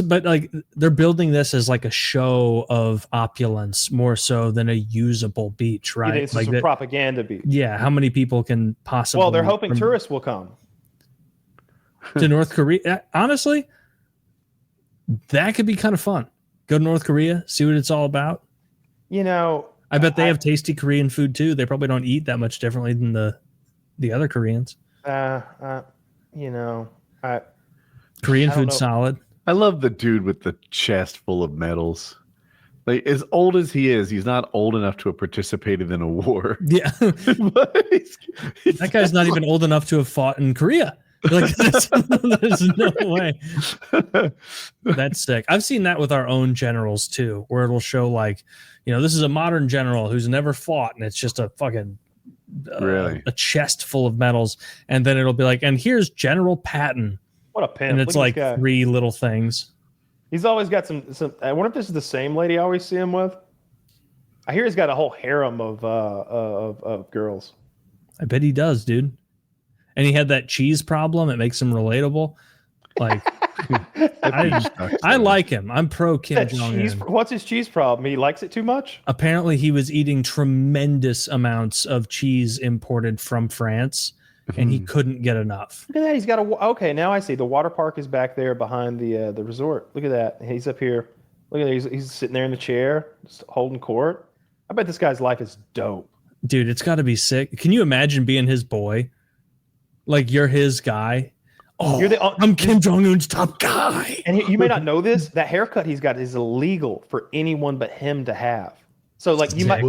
[SPEAKER 2] But like they're building this as like a show of opulence more so than a usable beach, right?
[SPEAKER 3] It's like a propaganda beach.
[SPEAKER 2] Yeah, how many people can possibly?
[SPEAKER 3] Well, they're hoping tourists will come
[SPEAKER 2] to North Korea. Honestly, that could be kind of fun. Go to North Korea, see what it's all about. I bet they have tasty Korean food too. They probably don't eat that much differently than the other Koreans.
[SPEAKER 3] You know,
[SPEAKER 2] Korean
[SPEAKER 3] I don't
[SPEAKER 2] food
[SPEAKER 3] know.
[SPEAKER 2] solid.
[SPEAKER 1] I love the dude with the chest full of medals. Like, as old as he is, he's not old enough to have participated in a war.
[SPEAKER 2] Yeah.
[SPEAKER 1] But he's
[SPEAKER 2] That guy's not even old enough to have fought in Korea. Like, there's no way. That's sick. I've seen that with our own generals too, where it'll show like, this is a modern general who's never fought, and it's just a fucking
[SPEAKER 1] Really?
[SPEAKER 2] a chest full of medals, and then it'll be like, and here's General Patton,
[SPEAKER 3] What a pimp.
[SPEAKER 2] and it's
[SPEAKER 3] Look
[SPEAKER 2] like
[SPEAKER 3] at this guy.
[SPEAKER 2] 3 little things.
[SPEAKER 3] He's always got some. I wonder if this is the same lady I always see him with. I hear he's got a whole harem of girls.
[SPEAKER 2] I bet he does, dude. And he had that cheese problem. It makes him relatable. Like, I like him. I'm pro Kim Jong Un.
[SPEAKER 3] What's his cheese problem? He likes it too much.
[SPEAKER 2] Apparently, he was eating tremendous amounts of cheese imported from France, and he couldn't get enough.
[SPEAKER 3] Look at that. He's got okay, now I see. The water park is back there behind the resort. Look at that. He's up here. Look at that. He's sitting there in the chair, just holding court. I bet this guy's life is dope.
[SPEAKER 2] Dude, it's got to be sick. Can you imagine being his boy? Like, you're his guy. Oh, I'm Kim Jong Un's top guy.
[SPEAKER 3] And you may not know this. That haircut he's got is illegal for anyone but him to have. So like you might.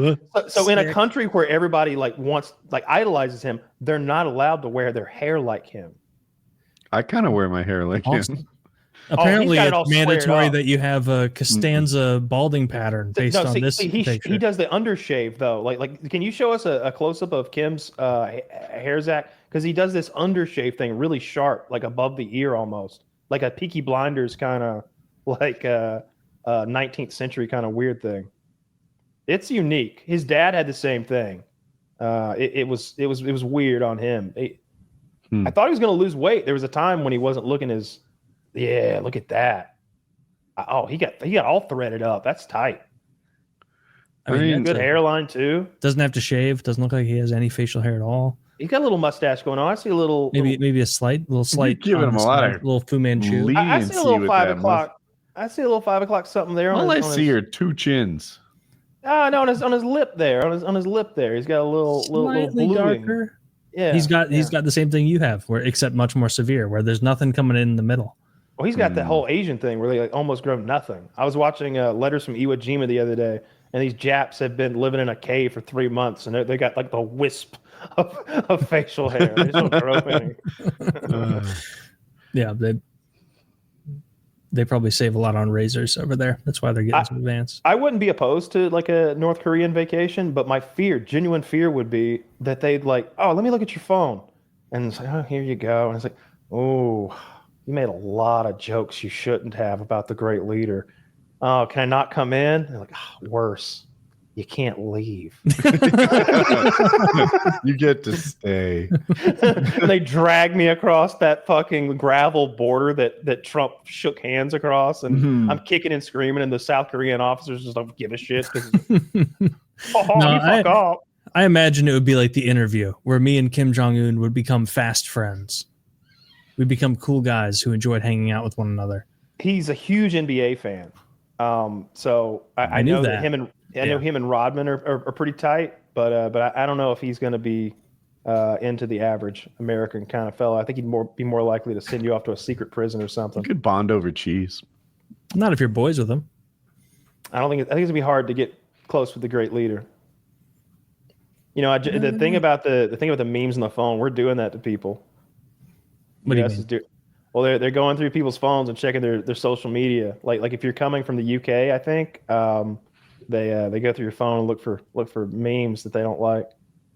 [SPEAKER 3] So in a country where everybody idolizes him, they're not allowed to wear their hair like him.
[SPEAKER 1] I kind of wear my hair like him.
[SPEAKER 2] Apparently,
[SPEAKER 3] got it all
[SPEAKER 2] it's mandatory
[SPEAKER 3] squared
[SPEAKER 2] that you have a Costanza balding pattern based on this picture.
[SPEAKER 3] He does the undershave though. Like, can you show us a close up of Kim's hair, Zach? Because he does this undershave thing really sharp, like above the ear almost, like a Peaky Blinders kind of, like 19th century kind of weird thing. It's unique. His dad had the same thing. It was weird on him. I thought he was going to lose weight. There was a time when he wasn't looking as. Yeah, look at that. Oh, he got all threaded up. That's tight.
[SPEAKER 2] I mean,
[SPEAKER 3] good hairline too.
[SPEAKER 2] Doesn't have to shave. Doesn't look like he has any facial hair at all.
[SPEAKER 3] He's got a little mustache going on. I see a little
[SPEAKER 2] maybe a slight.
[SPEAKER 1] You're giving him a lot of
[SPEAKER 2] little Fu Manchu.
[SPEAKER 3] I see a little 5 o'clock. I see a little 5 o'clock something there.
[SPEAKER 1] All I see are 2 chins.
[SPEAKER 3] No, on his lip there. On his lip there. He's got a little
[SPEAKER 2] Slightly
[SPEAKER 3] bluing.
[SPEAKER 2] darker.
[SPEAKER 3] Yeah.
[SPEAKER 2] He's got the same thing you have, except much more severe, where there's nothing coming in the middle.
[SPEAKER 3] Well, he's got that whole Asian thing where they almost grow nothing. I was watching Letters from Iwo Jima the other day, and these Japs have been living in a cave for 3 months, and they got like the wisp of facial hair. They just don't grow any.
[SPEAKER 2] Yeah, they probably save a lot on razors over there. That's why they're getting some advanced.
[SPEAKER 3] I wouldn't be opposed to like a North Korean vacation, but my genuine fear would be that they'd like, oh, let me look at your phone. And it's like, oh, here you go. And it's like, oh, you made a lot of jokes you shouldn't have about the great leader. Oh, can I not come in? And they're like, oh, worse. You can't leave.
[SPEAKER 1] You get to stay.
[SPEAKER 3] And they drag me across that fucking gravel border that Trump shook hands across, and I'm kicking and screaming, and the South Korean officers just don't give a shit. Fuck off.
[SPEAKER 2] I imagine it would be like The Interview, where me and Kim Jong Un would become fast friends. We'd become cool guys who enjoyed hanging out with one another.
[SPEAKER 3] He's a huge NBA fan. So I know that him and Rodman are pretty tight, but I don't know if he's going to be into the average American kind of fellow. I think he'd be more likely to send you off to a secret prison or something.
[SPEAKER 1] You could bond over cheese.
[SPEAKER 2] Not if you're boys with him.
[SPEAKER 3] I think it's gonna be hard to get close with the great leader. You know, the thing about the memes on the phone, we're doing that to people.
[SPEAKER 2] What do you mean?
[SPEAKER 3] Well, they're going through people's phones and checking their social media. Like if you're coming from the UK, I think they go through your phone and look for memes that they don't like.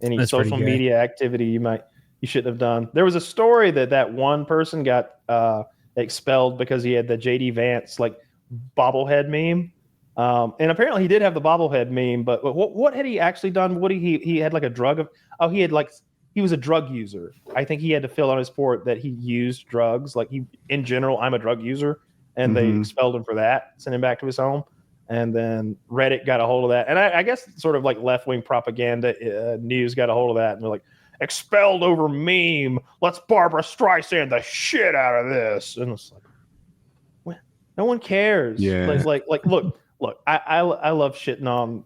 [SPEAKER 3] Any
[SPEAKER 2] That's
[SPEAKER 3] social media activity you shouldn't have done. There was a story that one person got expelled because he had the JD Vance like bobblehead meme. And apparently he did have the bobblehead meme, but what had he actually done? He had like a drug he was a drug user. I think he had to fill on his port that he used drugs. Like in general, I'm a drug user, and they expelled him for that, sent him back to his home. And then Reddit got a hold of that. And I guess sort of like left-wing propaganda news got a hold of that. And they're like, expelled over meme. Let's Barbara Streisand the shit out of this. And it's like, what? No one cares.
[SPEAKER 1] Yeah.
[SPEAKER 3] Like look, I love shitting on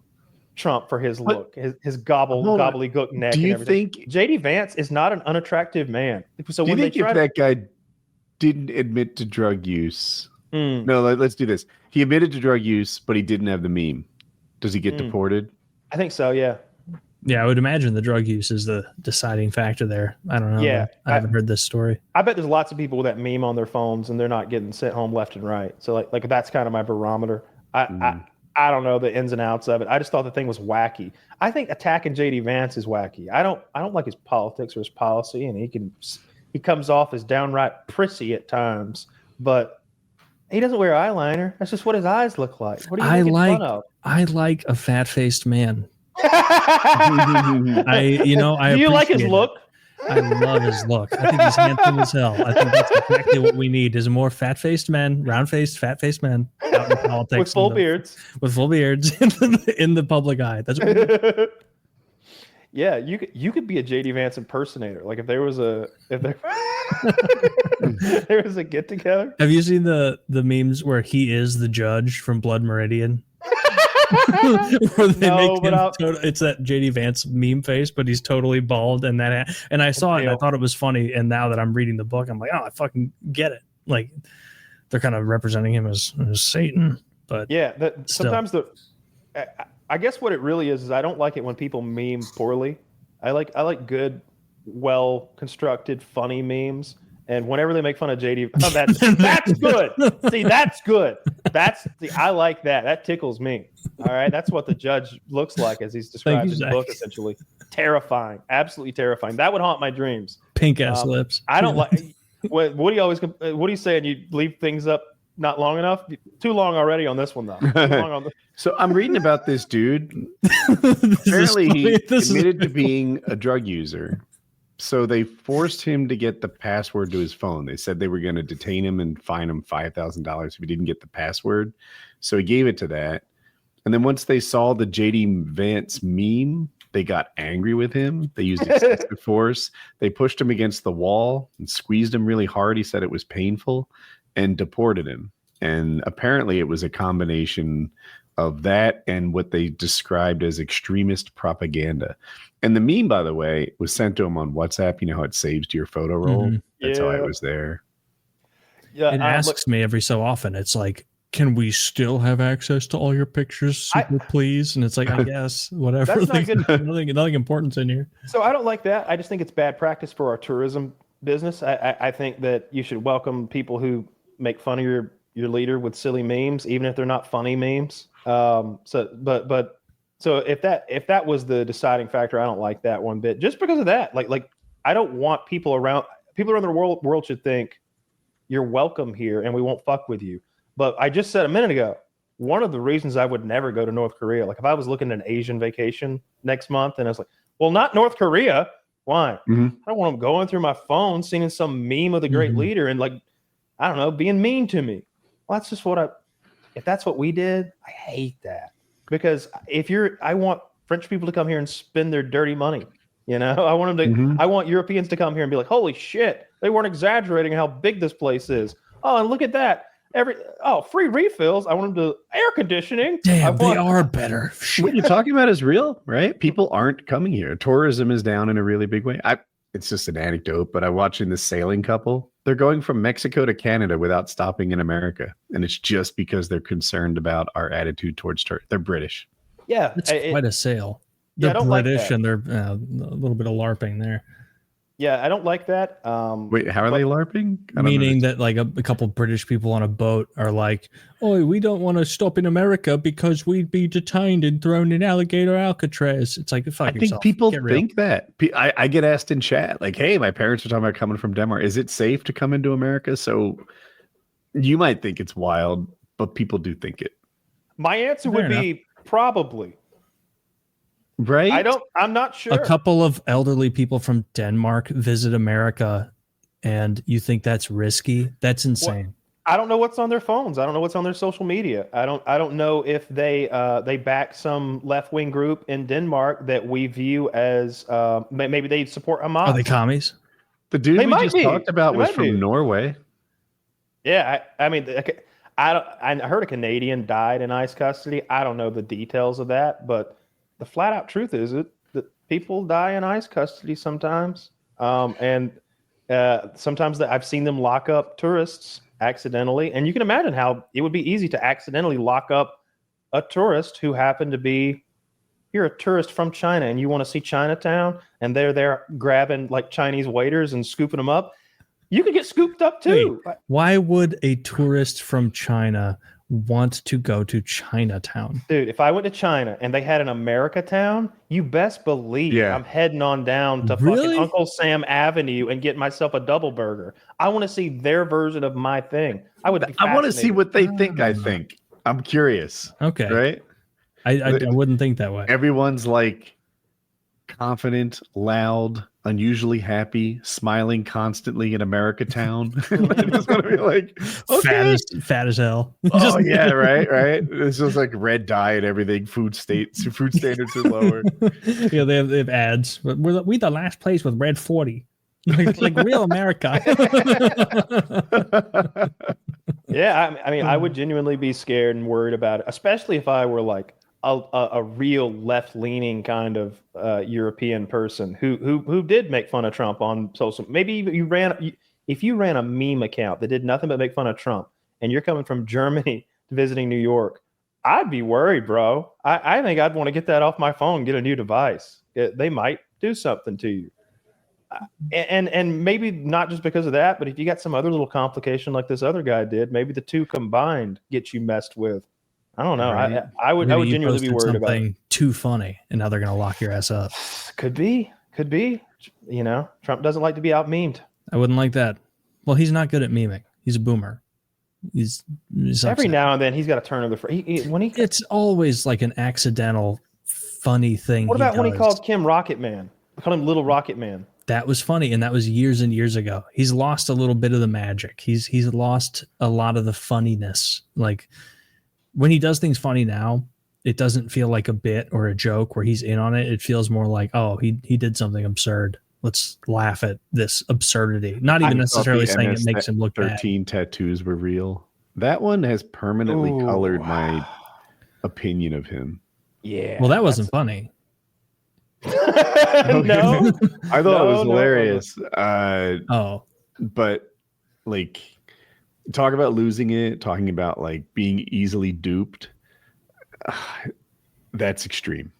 [SPEAKER 3] Trump for his
[SPEAKER 1] But-
[SPEAKER 3] look, his
[SPEAKER 1] Hold on.
[SPEAKER 3] gobbledygook neck.
[SPEAKER 1] Do
[SPEAKER 3] and
[SPEAKER 1] you
[SPEAKER 3] everything.
[SPEAKER 1] think?
[SPEAKER 3] JD Vance is not an unattractive man? So
[SPEAKER 1] Do you
[SPEAKER 3] when they
[SPEAKER 1] think if
[SPEAKER 3] try
[SPEAKER 1] that guy didn't admit to drug use?
[SPEAKER 3] Mm,
[SPEAKER 1] No, let's do this. He admitted to drug use, but he didn't have the meme. Does he get deported?
[SPEAKER 3] I think so. Yeah.
[SPEAKER 4] Yeah, I would imagine the drug use is the deciding factor there. I don't know.
[SPEAKER 3] Yeah,
[SPEAKER 4] I haven't heard this story.
[SPEAKER 3] I bet there's lots of people with that meme on their phones and they're not getting sent home left and right. So like that's kind of my barometer. I don't know the ins and outs of it. I just thought the thing was wacky. I think attacking JD Vance is wacky. I don't like his politics or his policy, and he comes off as downright prissy at times, but he doesn't wear eyeliner. That's just what his eyes look like. What are you making fun of?
[SPEAKER 4] I like a fat-faced man.
[SPEAKER 3] Do
[SPEAKER 4] I
[SPEAKER 3] you like his
[SPEAKER 4] appreciate it.
[SPEAKER 3] look?
[SPEAKER 4] I love his look. I think he's handsome as hell. I think that's exactly what we need: is more fat-faced men, round-faced, fat-faced men out in politics
[SPEAKER 3] With full beards.
[SPEAKER 4] with full beards in the public eye. That's what we need.
[SPEAKER 3] Yeah, you could be a JD Vance impersonator. Like if there was a there was a get together.
[SPEAKER 4] Have you seen the memes where he is the judge from Blood Meridian? Where they
[SPEAKER 3] No,
[SPEAKER 4] make
[SPEAKER 3] but
[SPEAKER 4] him it's that JD Vance meme face, but he's totally bald, and I saw it and I thought it was funny, and now that I'm reading the book, I'm like, oh, I fucking get it. Like they're kind of representing him as Satan, but
[SPEAKER 3] Yeah,
[SPEAKER 4] still.
[SPEAKER 3] sometimes I guess what it really is I don't like it when people meme poorly. I like good, well constructed, funny memes. And whenever they make fun of JD, that's good. See, that's good. I like that. That tickles me. All right, that's what the judge looks like as he's described in the book. Essentially, terrifying, absolutely terrifying. That would haunt my dreams.
[SPEAKER 4] pink ass lips.
[SPEAKER 3] I don't like. What do you saying? You leave things up not long enough? Too long already on this one though. Too long on
[SPEAKER 1] So I'm reading about this dude. Apparently, he admitted to being a drug user. So they forced him to get the password to his phone. They said they were going to detain him and fine him $5,000 if he didn't get the password. So he gave it to that. And then once they saw the JD Vance meme, they got angry with him. They used excessive force. They pushed him against the wall and squeezed him really hard. He said it was painful and deported him. And apparently it was a combination of that and what they described as extremist propaganda. And the meme, by the way, was sent to him on WhatsApp. You know how it saves to your photo roll?
[SPEAKER 4] Mm-hmm.
[SPEAKER 1] That's how it was there.
[SPEAKER 3] Yeah,
[SPEAKER 4] It asks me every so often. It's like, can we still have access to all your pictures, super please? And it's like, I guess, whatever.
[SPEAKER 3] That's not good.
[SPEAKER 4] Nothing important's in here.
[SPEAKER 3] So I don't like that. I just think it's bad practice for our tourism business. I think that you should welcome people who make fun of your leader with silly memes, even if they're not funny memes. So if that was the deciding factor, I don't like that one bit. Just because of that, like I don't want people around the world should think you're welcome here and we won't fuck with you. But I just said a minute ago, one of the reasons I would never go to North Korea, like if I was looking at an Asian vacation next month and I was like, well, not North Korea. Why?
[SPEAKER 1] Mm-hmm.
[SPEAKER 3] I don't want them going through my phone, seeing some meme of the great leader and I don't know, being mean to me. Well, that's just if that's what we did, I hate that. Because I want French people to come here and spend their dirty money. You know, I want them to, I want Europeans to come here and be like, holy shit, they weren't exaggerating how big this place is. Oh, and look at that. Free refills. I want them to air conditioning.
[SPEAKER 4] Damn, they are better.
[SPEAKER 1] What you're talking about is real, right? People aren't coming here. Tourism is down in a really big way. It's just an anecdote, but I'm watching this sailing couple. They're going from Mexico to Canada without stopping in America. And it's just because they're concerned about our attitude towards tourism. They're British.
[SPEAKER 3] Yeah.
[SPEAKER 4] It's quite a sale.
[SPEAKER 3] Yeah, I
[SPEAKER 4] They're
[SPEAKER 3] don't like
[SPEAKER 4] British
[SPEAKER 3] that.
[SPEAKER 4] and they're a little bit of LARPing there.
[SPEAKER 3] Yeah, I don't like that.
[SPEAKER 1] Wait, how are they LARPing?
[SPEAKER 4] Meaning that like a couple British people on a boat are like, oh, we don't want to stop in America because we'd be detained and thrown in Alligator Alcatraz. It's like, fuck
[SPEAKER 1] I think
[SPEAKER 4] yourself.
[SPEAKER 1] people
[SPEAKER 4] Get real.
[SPEAKER 1] think that. I get asked in chat, like, hey, my parents are talking about coming from Denmark. Is it safe to come into America? So you might think it's wild, but people do think it.
[SPEAKER 3] My answer would be probably.
[SPEAKER 1] Right?
[SPEAKER 3] I'm not sure.
[SPEAKER 4] A couple of elderly people from Denmark visit America and you think that's risky? That's insane.
[SPEAKER 3] I don't know what's on their phones. I don't know what's on their social media. I don't know if they back some left-wing group in Denmark that we view as maybe they support Hamas.
[SPEAKER 4] Are they commies?
[SPEAKER 1] The dude
[SPEAKER 3] They
[SPEAKER 1] we
[SPEAKER 3] might
[SPEAKER 1] just
[SPEAKER 3] be.
[SPEAKER 1] talked about
[SPEAKER 3] They
[SPEAKER 1] was
[SPEAKER 3] might
[SPEAKER 1] from
[SPEAKER 3] be.
[SPEAKER 1] Norway.
[SPEAKER 3] Yeah, I mean, I heard a Canadian died in ICE custody. I don't know the details of that, but the flat out truth is that people die in ICE custody sometimes, and sometimes I've seen them lock up tourists accidentally, and you can imagine how it would be easy to accidentally lock up a tourist who happened to be, you're a tourist from China and you want to see Chinatown, and they're there grabbing like Chinese waiters and scooping them up. You could get scooped up too.
[SPEAKER 4] Wait, why would a tourist from China want to go to Chinatown?
[SPEAKER 3] Dude, if I went to China and they had an America Town, you best believe I'm heading on down to fucking Uncle Sam Avenue and getting myself a double burger. I want to see their version of my thing. I want
[SPEAKER 1] to see what they think. I think I'm curious.
[SPEAKER 4] Okay.
[SPEAKER 1] Right.
[SPEAKER 4] I wouldn't think that way.
[SPEAKER 1] Everyone's like confident, loud, unusually happy, smiling constantly in America Town. It's gonna be like
[SPEAKER 4] fat as hell.
[SPEAKER 1] Oh yeah, right. It's just like red dye and everything. Food standards are lower.
[SPEAKER 4] Yeah, they have ads. But we're the last place with red 40. like real America.
[SPEAKER 3] Yeah, I mean, I would genuinely be scared and worried about it, especially if I were like a real left-leaning kind of European person who did make fun of Trump on social. Maybe if you ran a meme account that did nothing but make fun of Trump, and you're coming from Germany visiting New York, I'd be worried, bro. I think I'd want to get that off my phone and get a new device. They might do something to you. And maybe not just because of that, but if you got some other little complication like this other guy did, maybe the two combined get you messed with. I don't know. Right. I would genuinely be worried about it.
[SPEAKER 4] Too funny, and now they're going to lock your ass up.
[SPEAKER 3] Could be. You know, Trump doesn't like to be out memed.
[SPEAKER 4] I wouldn't like that. Well, he's not good at memeing. He's a boomer. He's
[SPEAKER 3] every now and then he's got to turn over.
[SPEAKER 4] It's always like an accidental, funny thing.
[SPEAKER 3] What about when he called Kim Rocket Man? I called him Little Rocket Man.
[SPEAKER 4] That was funny, and that was years and years ago. He's lost a little bit of the magic. He's lost a lot of the funniness. Like when he does things funny now, it doesn't feel like a bit or a joke where he's in on it. It feels more like, oh, he did something absurd. Let's laugh at this absurdity. Not even necessarily saying it makes him look
[SPEAKER 1] 13
[SPEAKER 4] bad.
[SPEAKER 1] tattoos were real. That one has permanently colored my opinion of him.
[SPEAKER 3] Yeah.
[SPEAKER 4] Well, that wasn't funny.
[SPEAKER 3] No,
[SPEAKER 1] I thought it was hilarious. But like, talk about losing it, talking about like being easily duped. That's extreme.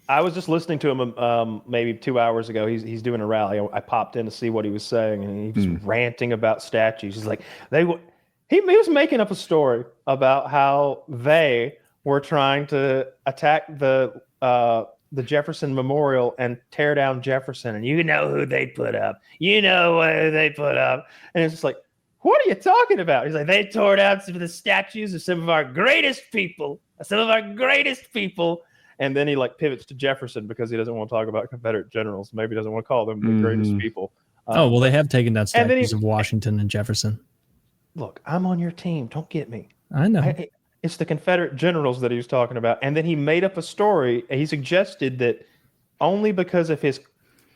[SPEAKER 3] I was just listening to him maybe 2 hours ago. He's doing a rally. I popped in to see what he was saying, and he was ranting about statues. He's like, he was making up a story about how they were trying to attack the Jefferson Memorial and tear down Jefferson, and you know who they put up. You know who they put up. And it's just like, what are you talking about? He's like, they tore down some of the statues of some of our greatest people. And then he like pivots to Jefferson because he doesn't want to talk about Confederate generals. Maybe he doesn't want to call them the greatest people.
[SPEAKER 4] Well, they have taken down statues of Washington and Jefferson.
[SPEAKER 3] Look, I'm on your team. Don't get me.
[SPEAKER 4] I know.
[SPEAKER 3] It's the Confederate generals that he was talking about. And then he made up a story. And he suggested that only because of his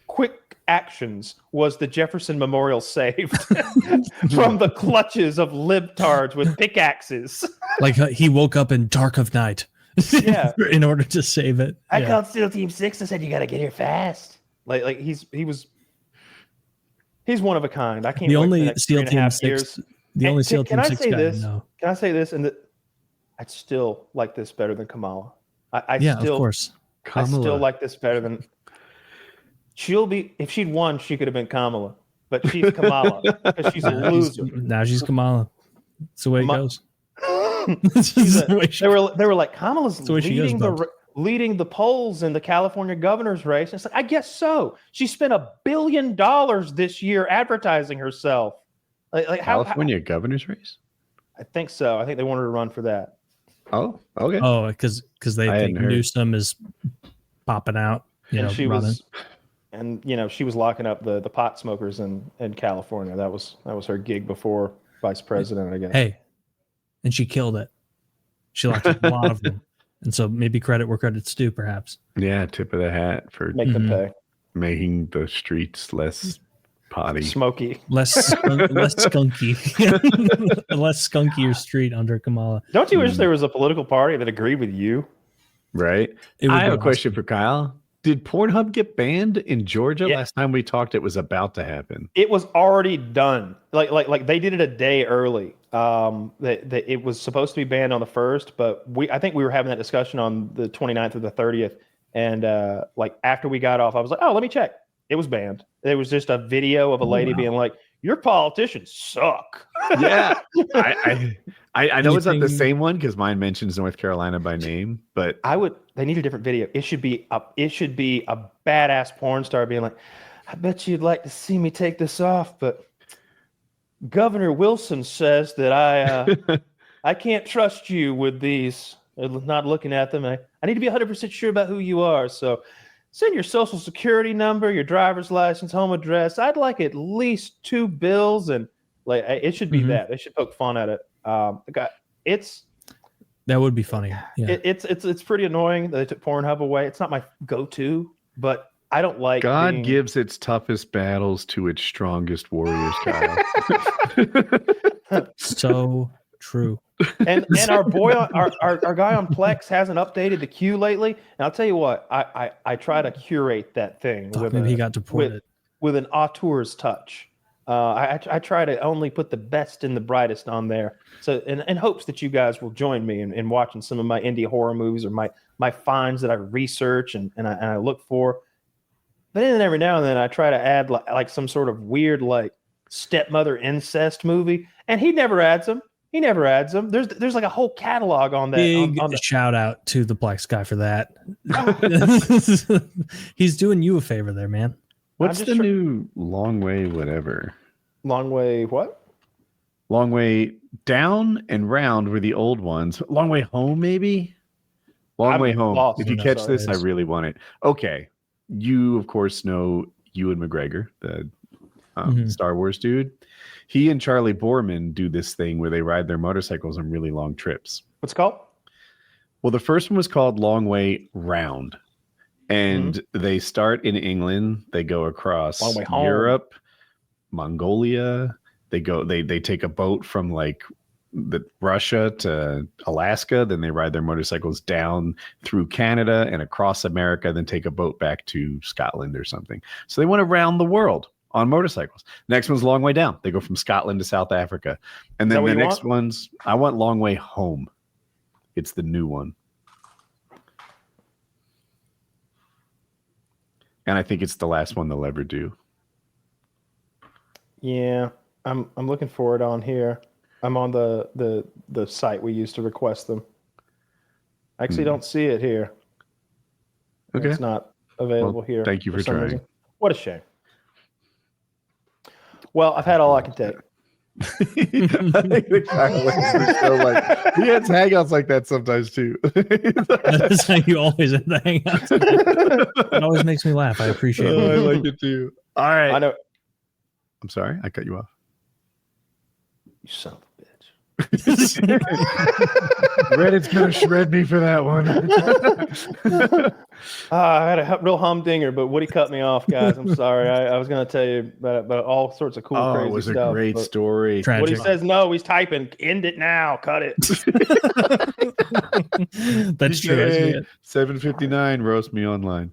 [SPEAKER 3] quick actions was the Jefferson Memorial saved from the clutches of libtards with pickaxes.
[SPEAKER 4] Like he woke up in dark of night.
[SPEAKER 3] Yeah.
[SPEAKER 4] In order to save it.
[SPEAKER 3] I called SEAL Team 6 and said, you got to get here fast. Like he's one of a kind. I can't
[SPEAKER 4] the
[SPEAKER 3] wait
[SPEAKER 4] only
[SPEAKER 3] for the next
[SPEAKER 4] SEAL Team 6
[SPEAKER 3] years.
[SPEAKER 4] The only SEAL Team 6 guy
[SPEAKER 3] Can I say this? And I'd still like this better than Kamala.
[SPEAKER 4] Of course.
[SPEAKER 3] Kamala. I still like this better than. If she'd won, she could have been Kamala, but she's Kamala because she's a loser.
[SPEAKER 4] Now she's Kamala. That's the way it goes.
[SPEAKER 3] They were like, Kamala's leading the polls in the California governor's race. And it's like, I guess so. She spent $1 billion this year advertising herself. Like
[SPEAKER 1] California governor's race?
[SPEAKER 3] I think so. I think they wanted to run for that.
[SPEAKER 1] Oh, okay.
[SPEAKER 4] Oh, because they think Newsom is popping out. She was locking up the pot smokers in California. That was her gig before vice president, I guess. Hey, and she killed it. She locked up a lot of them, and so maybe credit where credit's due, perhaps.
[SPEAKER 1] Yeah, tip of the hat for
[SPEAKER 3] make them pay,
[SPEAKER 1] making the streets less potty,
[SPEAKER 3] smoky,
[SPEAKER 4] less skunky, a less skunkier street under Kamala.
[SPEAKER 3] Don't you wish there was a political party that agreed with you?
[SPEAKER 1] Right.
[SPEAKER 4] It would
[SPEAKER 1] I have
[SPEAKER 4] be
[SPEAKER 1] a question for Kyle. Did Pornhub get banned in Georgia?
[SPEAKER 3] Yeah.
[SPEAKER 1] Last time we talked, it was about to happen.
[SPEAKER 3] It was already done. Like they did it a day early. That it was supposed to be banned on the 1st, but I think we were having that discussion on the 29th or the 30th. And like after we got off, I was like, oh, let me check. It was banned. It was just a video of a lady being like, your politicians suck.
[SPEAKER 1] Yeah. I know it's not the
[SPEAKER 4] Anything-
[SPEAKER 1] same one because mine mentions North Carolina by name, but
[SPEAKER 3] They need a different video. It should be a badass porn star being like, I bet you'd like to see me take this off, but Governor Wilson says that I can't trust you with these. Not looking at them. I need to be 100% sure about who you are. So send your social security number, your driver's license, home address. I'd like at least 2 bills, and like it should be that. They should poke fun at it.
[SPEAKER 4] That would be funny. Yeah.
[SPEAKER 3] It's pretty annoying that they took Pornhub away. It's not my go-to, but I don't like.
[SPEAKER 1] God gives its toughest battles to its strongest warriors, Kyle.
[SPEAKER 4] So true.
[SPEAKER 3] And our boy, our guy on Plex hasn't updated the queue lately. And I'll tell you what, I try to curate that thing
[SPEAKER 4] Maybe he got deported.
[SPEAKER 3] with an auteur's touch. I try to only put the best and the brightest on there. So in hopes that you guys will join me in watching some of my indie horror movies or my finds that I research and I look for. But then every now and then I try to add like some sort of weird like stepmother incest movie, and he never adds them. There's like a whole catalog on that.
[SPEAKER 4] Big
[SPEAKER 3] on the,
[SPEAKER 4] shout out to the Plex guy for that. He's doing you a favor there, man.
[SPEAKER 1] What's the new long way whatever?
[SPEAKER 3] Long way what?
[SPEAKER 1] Long way down and round were the old ones. Long way home, maybe? Long way home.
[SPEAKER 3] lost.
[SPEAKER 1] If you
[SPEAKER 3] That's
[SPEAKER 1] catch
[SPEAKER 3] all it
[SPEAKER 1] this, I
[SPEAKER 3] is.
[SPEAKER 1] really want it. Okay. You, of course, know Ewan McGregor, the Star Wars dude. He and Charlie Borman do this thing where they ride their motorcycles on really long trips.
[SPEAKER 3] What's it called?
[SPEAKER 1] Well, the first one was called Long Way Round. And they start in England. They go across
[SPEAKER 3] Long way home.
[SPEAKER 1] Europe, Mongolia. They take a boat from like Russia to Alaska. Then they ride their motorcycles down through Canada and across America. Then take a boat back to Scotland or something. So they went around the world on motorcycles. Next one's Long Way Down. They go from Scotland to South Africa. And then the next one's, I want Long Way Home. It's the new one. And I think it's the last one they'll ever do.
[SPEAKER 3] Yeah, I'm looking for it on here. I'm on the site we use to request them. I actually don't see it here.
[SPEAKER 1] Okay.
[SPEAKER 3] It's not available here.
[SPEAKER 1] Thank you for
[SPEAKER 3] some
[SPEAKER 1] trying.
[SPEAKER 3] reason. What a shame. Well, I've had all I can take.
[SPEAKER 1] I think the guy listens to show like he has hangouts like that sometimes too.
[SPEAKER 4] That's how you always end the hangouts. It always makes me laugh. I appreciate it.
[SPEAKER 1] I like it too. All right.
[SPEAKER 3] I know.
[SPEAKER 1] I'm sorry, I cut you off.
[SPEAKER 3] You son of a bitch.
[SPEAKER 1] Reddit's gonna shred me for that one.
[SPEAKER 3] I had a real humdinger, but Woody cut me off, guys. I'm sorry. I was going to tell you about all sorts of cool, crazy
[SPEAKER 1] it was
[SPEAKER 3] stuff.
[SPEAKER 1] a great story.
[SPEAKER 3] Woody
[SPEAKER 4] Tragic.
[SPEAKER 3] says no. He's typing. End it now. Cut it.
[SPEAKER 4] That's true. I see it.
[SPEAKER 1] 7:59. Roast me online.